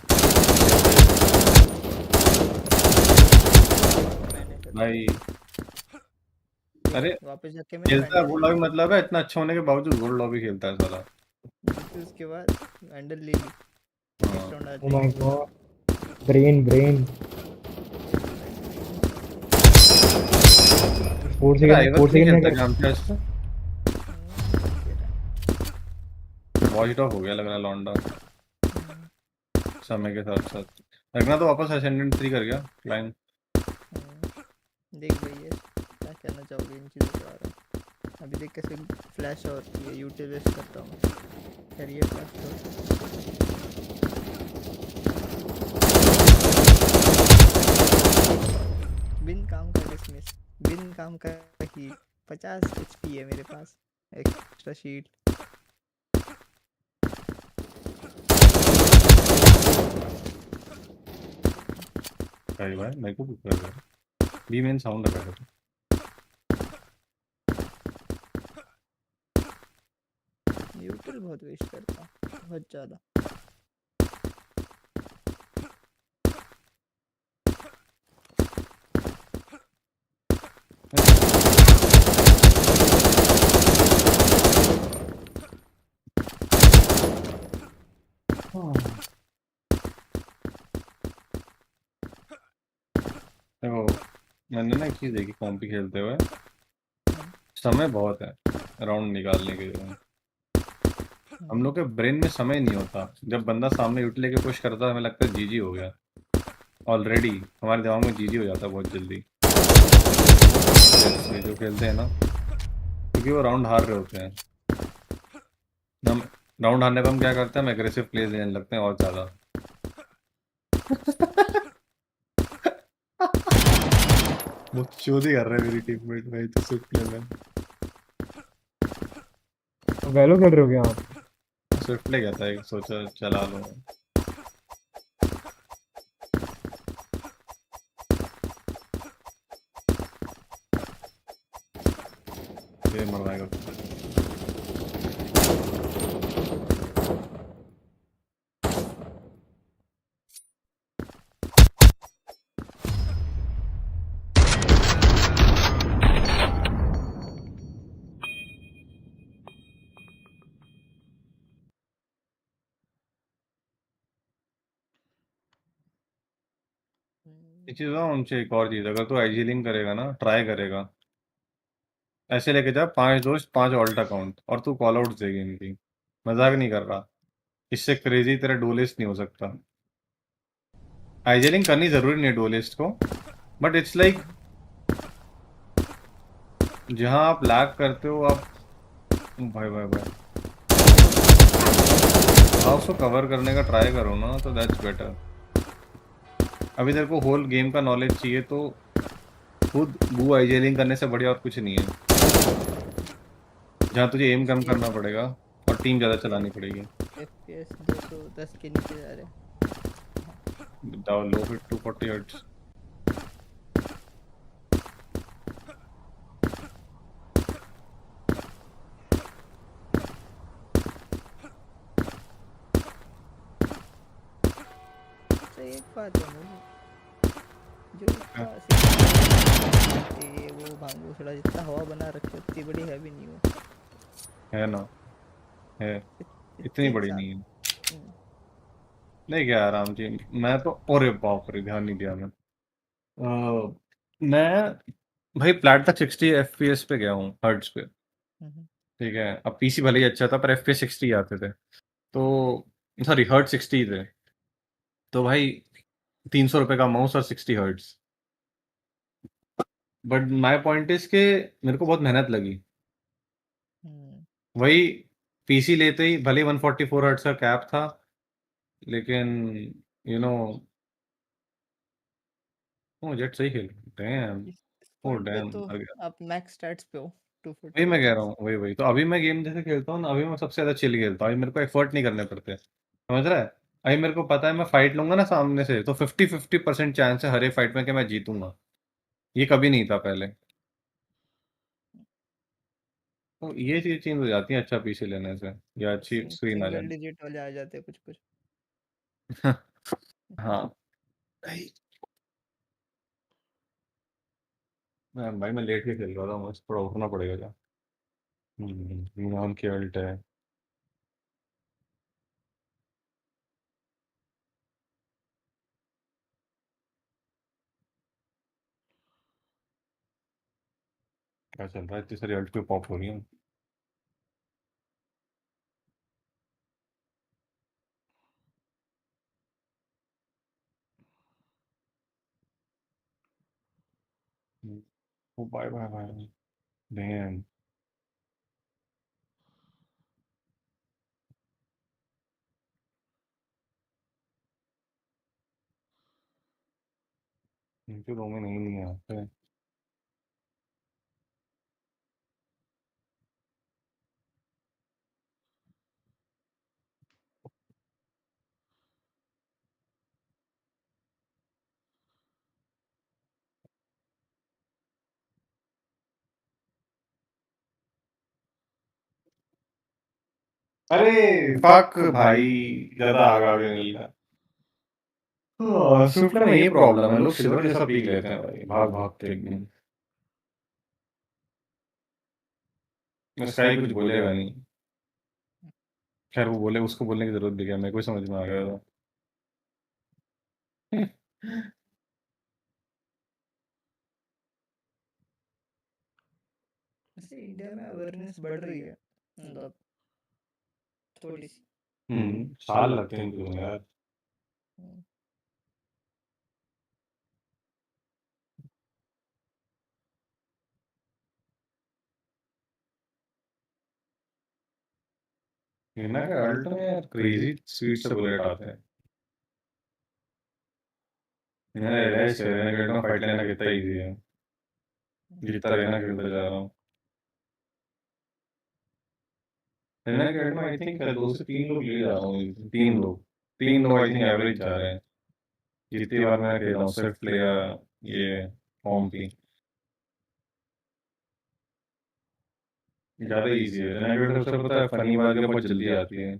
भाई। अरे वापस जाके मैंने खेलता है वैंडल गोल्ड ले लॉबी, मतलब है इतना अच्छा होने के बावजूद गोल्ड लॉबी खेलता है साला। फिर उसके बाद वैंडल ले ली। नेक्स्ट राउंड आ ओ माय जाएगी। गॉड, ब्रेन 4 अरे सेकंड आइवर 4 नहीं सेकंड में खेलता कर। क्या हमसे आज तक? वॉच ऑफ हो गया लग रहा है लौंडा समय के साथ साथ। रखना तो वापस असेंडेंट 3 कर गया क्लाइंब। देख भाई ये क्या कहना चाहोगे इन चीज़ों के बारे में? अभी देख कैसे फ्लैश और ये यूटिल वेस्ट करता हूँ। करियर पास बिन काम का डिसमिस, बिन काम का हीट। 50 HP है मेरे पास, एक्स्ट्रा शीट। भाई भाई मेरे को भी कर रहा है बी मेन साउंड लगा था। यूटिल बहुत वेस्ट करता हूँ, बहुत ज़्यादा। देखो मैंने ना एक चीज़ देखी कॉम्पी खेलते हुए, समय बहुत है राउंड निकालने के लिए। हम लोग के ब्रेन में समय नहीं होता। जब बंदा सामने यूटिल लेके पुश करता है हमें लगता है जीजी हो गया ऑलरेडी। हमारे दिमाग में जीजी हो जाता है बहुत जल्दी ये जो खेलते हैं ना, क्योंकि वो राउंड हार रहे होते हैं। हम राउंड हारने पर हम क्या करते हैं, हम एग्रेसिव प्लेज लेने लगते हैं और ज़्यादा। वो चोरी कर रहे हैं मेरी टीममेट भाई तो स्विफ्ट प्ले में। वैलो खेल रहे हो क्या आप? स्विफ्ट प्ले कहता है, सोचा चला लो। ये मरवाएगा। एक चीज़ बताऊं उनसे, एक और चीज़, अगर तू आईजी लिंक करेगा ना, ट्राई करेगा, ऐसे लेके जा 5 दोस्त 5 ऑल्ट अकाउंट और तू कॉल आउट देगी इनकी। मजाक नहीं कर रहा, इससे क्रेजी तेरा डुएलिस्ट नहीं हो सकता। आईजी लिंक करनी जरूरी नहीं है डुएलिस्ट को, बट इट्स लाइक जहां आप लैग करते हो आप भाई भाई भाई आप उसको कवर करने का ट्राई करो ना, तो दैट्स बेटर। अभी तेरे को होल गेम का नॉलेज चाहिए तो खुद बू आईजेलिंग करने से बढ़िया और कुछ नहीं है, जहाँ तुझे एम कम करना पड़ेगा और टीम ज़्यादा चलानी पड़ेगी। FPS 210 के नीचे जा रहे हैं। डाउन लो फिट 240 हर्ट्ज। तो एक बात है जो इसका वो भांगो थोड़ा जितना हवा बना रखे उतनी बड़ी है भी नहीं वो। है ना, है इतनी बड़ी नहीं है। नहीं क्या आराम जी, मैं तो अरे बाप रे ध्यान नहीं दिया मैं। मैं भाई प्लेट तक 60 FPS पे गया हूँ हर्ट्ज पे। ठीक है, अब पीसी भले ही अच्छा था पर FPS 60 आते थे, तो सॉरी हर्ट 60 थे, तो भाई 300 रुपए का माउस और 60 hertz. But my point is के मेरे को बहुत मेहनत लगी। वही पीसी लेते ही भले 144 हर्ट्ज का कैप था, लेकिन यू नो ओ जेट सही खेल डैम ओ पॉइंट पे डैम तो मर गया। आप मैक्स स्टैट्स पे हो वही 240 मैं कह रहा हर्ट्ज। हूँ, वही तो अभी मैं गेम जैसे खेलता हूँ ना, अभी मैं सबसे ज़्यादा चिल खेलता हूँ। अभी मेरे को एफर्ट नहीं करने पड़ते, समझ रहा है। अभी मेरे को पता है मैं फाइट लूंगा ना सामने से तो 50-50% चांस है हर एक फाइट में कि मैं जीतूंगा। ये कभी नहीं था पहले। तो ये चीज चेंज हो जाती है अच्छा पीसी लेने से या अच्छी स्क्रीन आ सिंगल जाए। डिजिट वाले आ जाते हैं कुछ कुछ। हाँ भाई मैं लेट के खेल रहा था, मुझे थोड़ा उठना पड़ेगा क्या। की अल्ट है। क्या चल रहा है, इतनी सारी अल्ट क्यों पॉप हो रही है। ओ बाय बाय बाय। डैम। इनके दो में नहीं आते। अरे फक भाई, ज्यादा आगे मिल गया। स्विफ्ट में ये प्रॉब्लम है, लोग सिल्वर जैसा पीक लेते हैं भाई, भाग भाग के एकदम। स्काई कुछ बोलेगा नहीं। खैर वो बोले, उसको बोलने की जरूरत भी क्या, मेरे को ही समझ में आ गया था। वैसे इंडिया में अवेयरनेस बढ़ रही है, मतलब थोड़ी सी। साल लगते हैं इनको यार। हिना के अल्ट में यार क्रेजी स्पीड से बुलेट आते हैं। इन्होंने रियलाइज किया रेना के में फाइट लेना कितना इजी है। जितना रेना खेलता जा रहा हूँ। रेना के में आई थिंक 2 से 3 लोग ले जा रहा हूँ, 3 लोग। 3 लोग आई थिंक एवरेज जा रहे हैं। जितनी बार मैं खेल रहा हूँ स्विफ्ट ले या ये कॉम्पी, ज़्यादा इजी है। रेना के सबसे पता है फनी बात है, बहुत जल्दी आती है।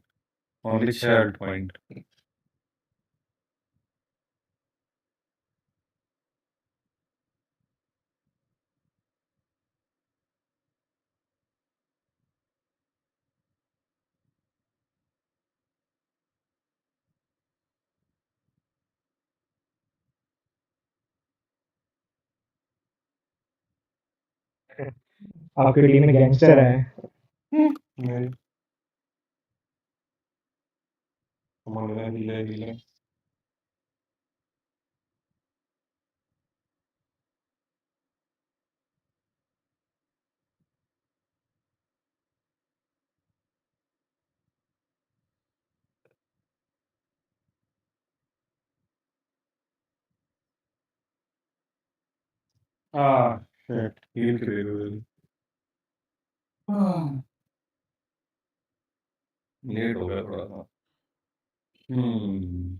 Only 6 ult point. आपकी टीम में गैंगस्टर है। मेरी हिले हिले। Shit heal create. लेट हो गया थोड़ा सा। हम्म।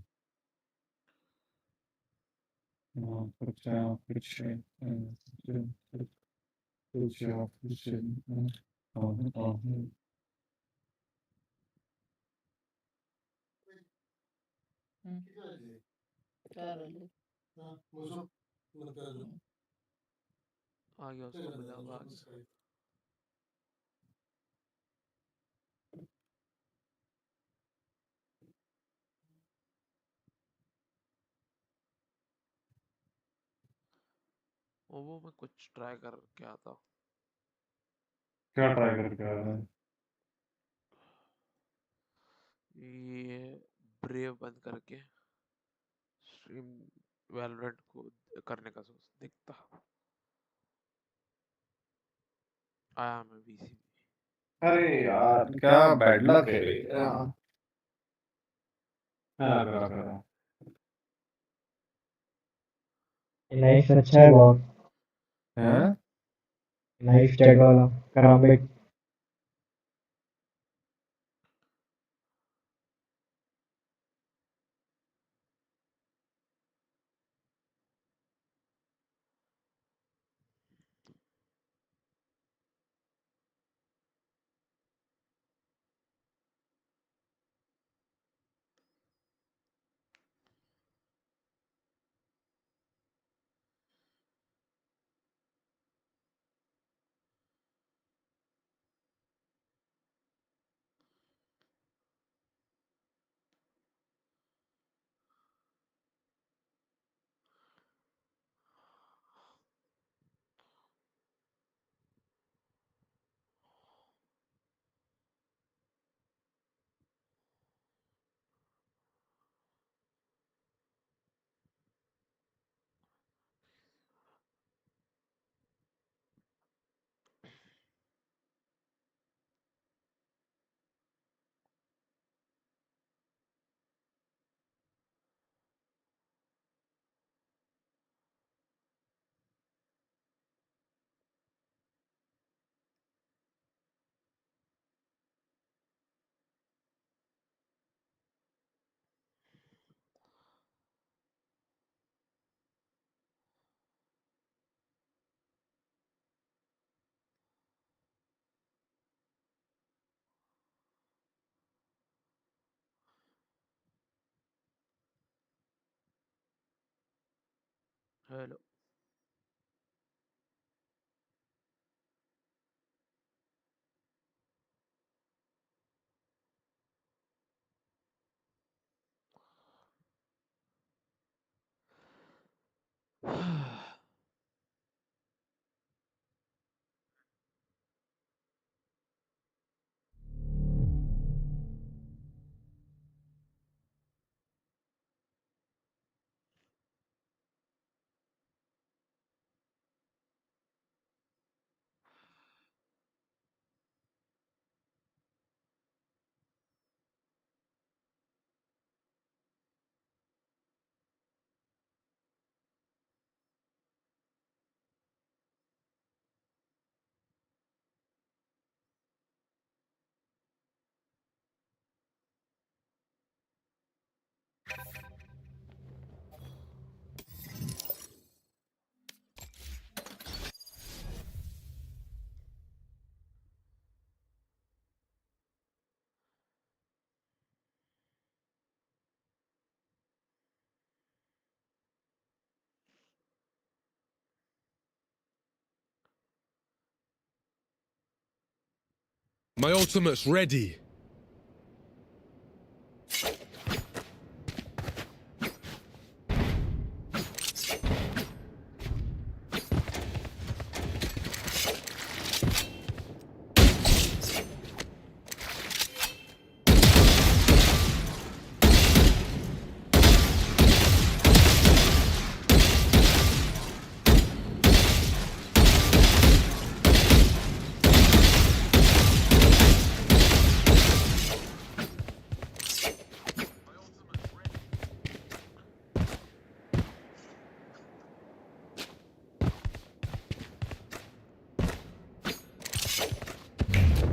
कुछ कुछ कुछ आ गया, उसको मिला होगा, आ गया। वो मैं कुछ ट्राई कर क्या था। क्या ट्राई करके आया है? ये ब्रेव बंद करके स्ट्रीम वैलोरेंट को करने का सोच देखता। आया मैं बीसी। अरे यार क्या बैड लक है रे यार। करा करा। नाइफ अच्छा है बहुत। हैं? नाइफ स्टेट वाला karambit. Hello My ultimate's ready.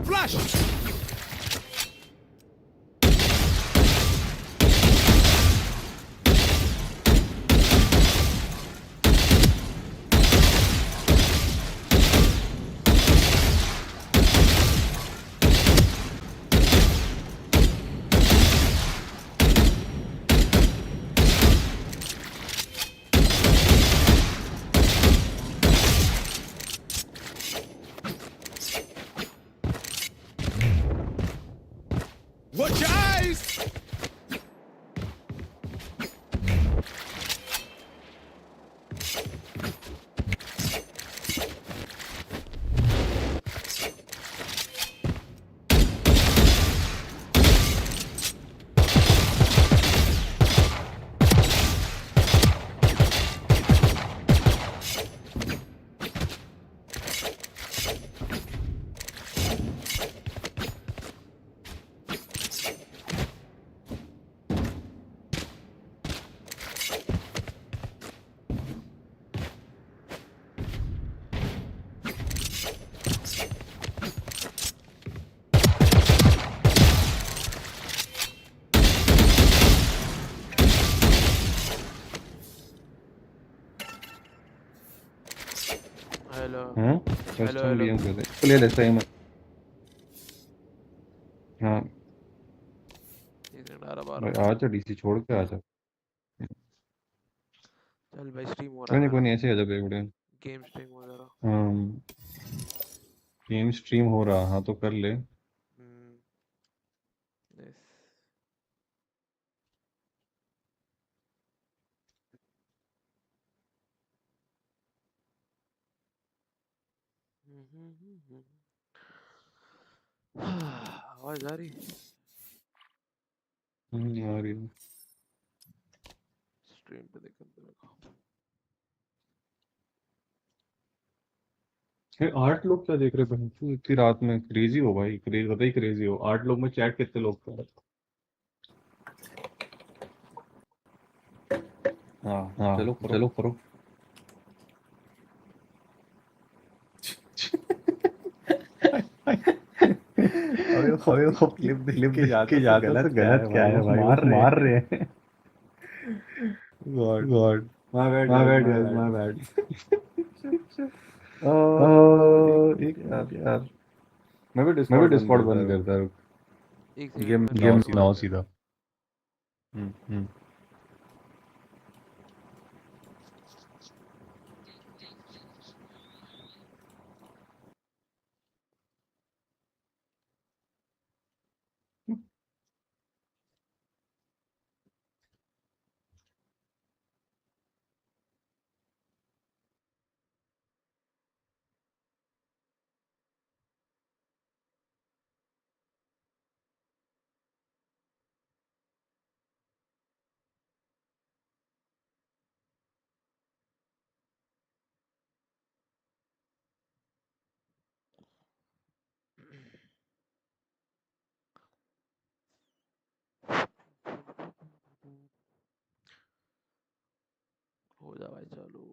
Flash! Watch your eyes! Hello custom DM कर दे ले ले सही में हाँ आजा डीसी छोड़ के आजा चल भाई स्ट्रीम हो रहा है कोई नहीं ऐसे आजा बेगुड़े गेम स्ट्रीम हो रहा गेम स्ट्रीम हो रहा हाँ तो कर ले यस आवाज आ रही आ रही स्ट्रीम पे देख देखो ये 8 लोग क्या देख रहे बहन तू इतनी रात में क्रेजी हो भाई क्रेजी बता ही क्रेजी हो 8 लोग में चैट कितने लोग कर हाँ चलो करो अबे वो क्लिप देख के जाता तो गलत क्या है भाई मार रहे हैं God my bad guys my bad एक यार मैं भी डिस्कॉर्ड बंद करता हूँ गेम सुनाओ सीधा जा भाई चालू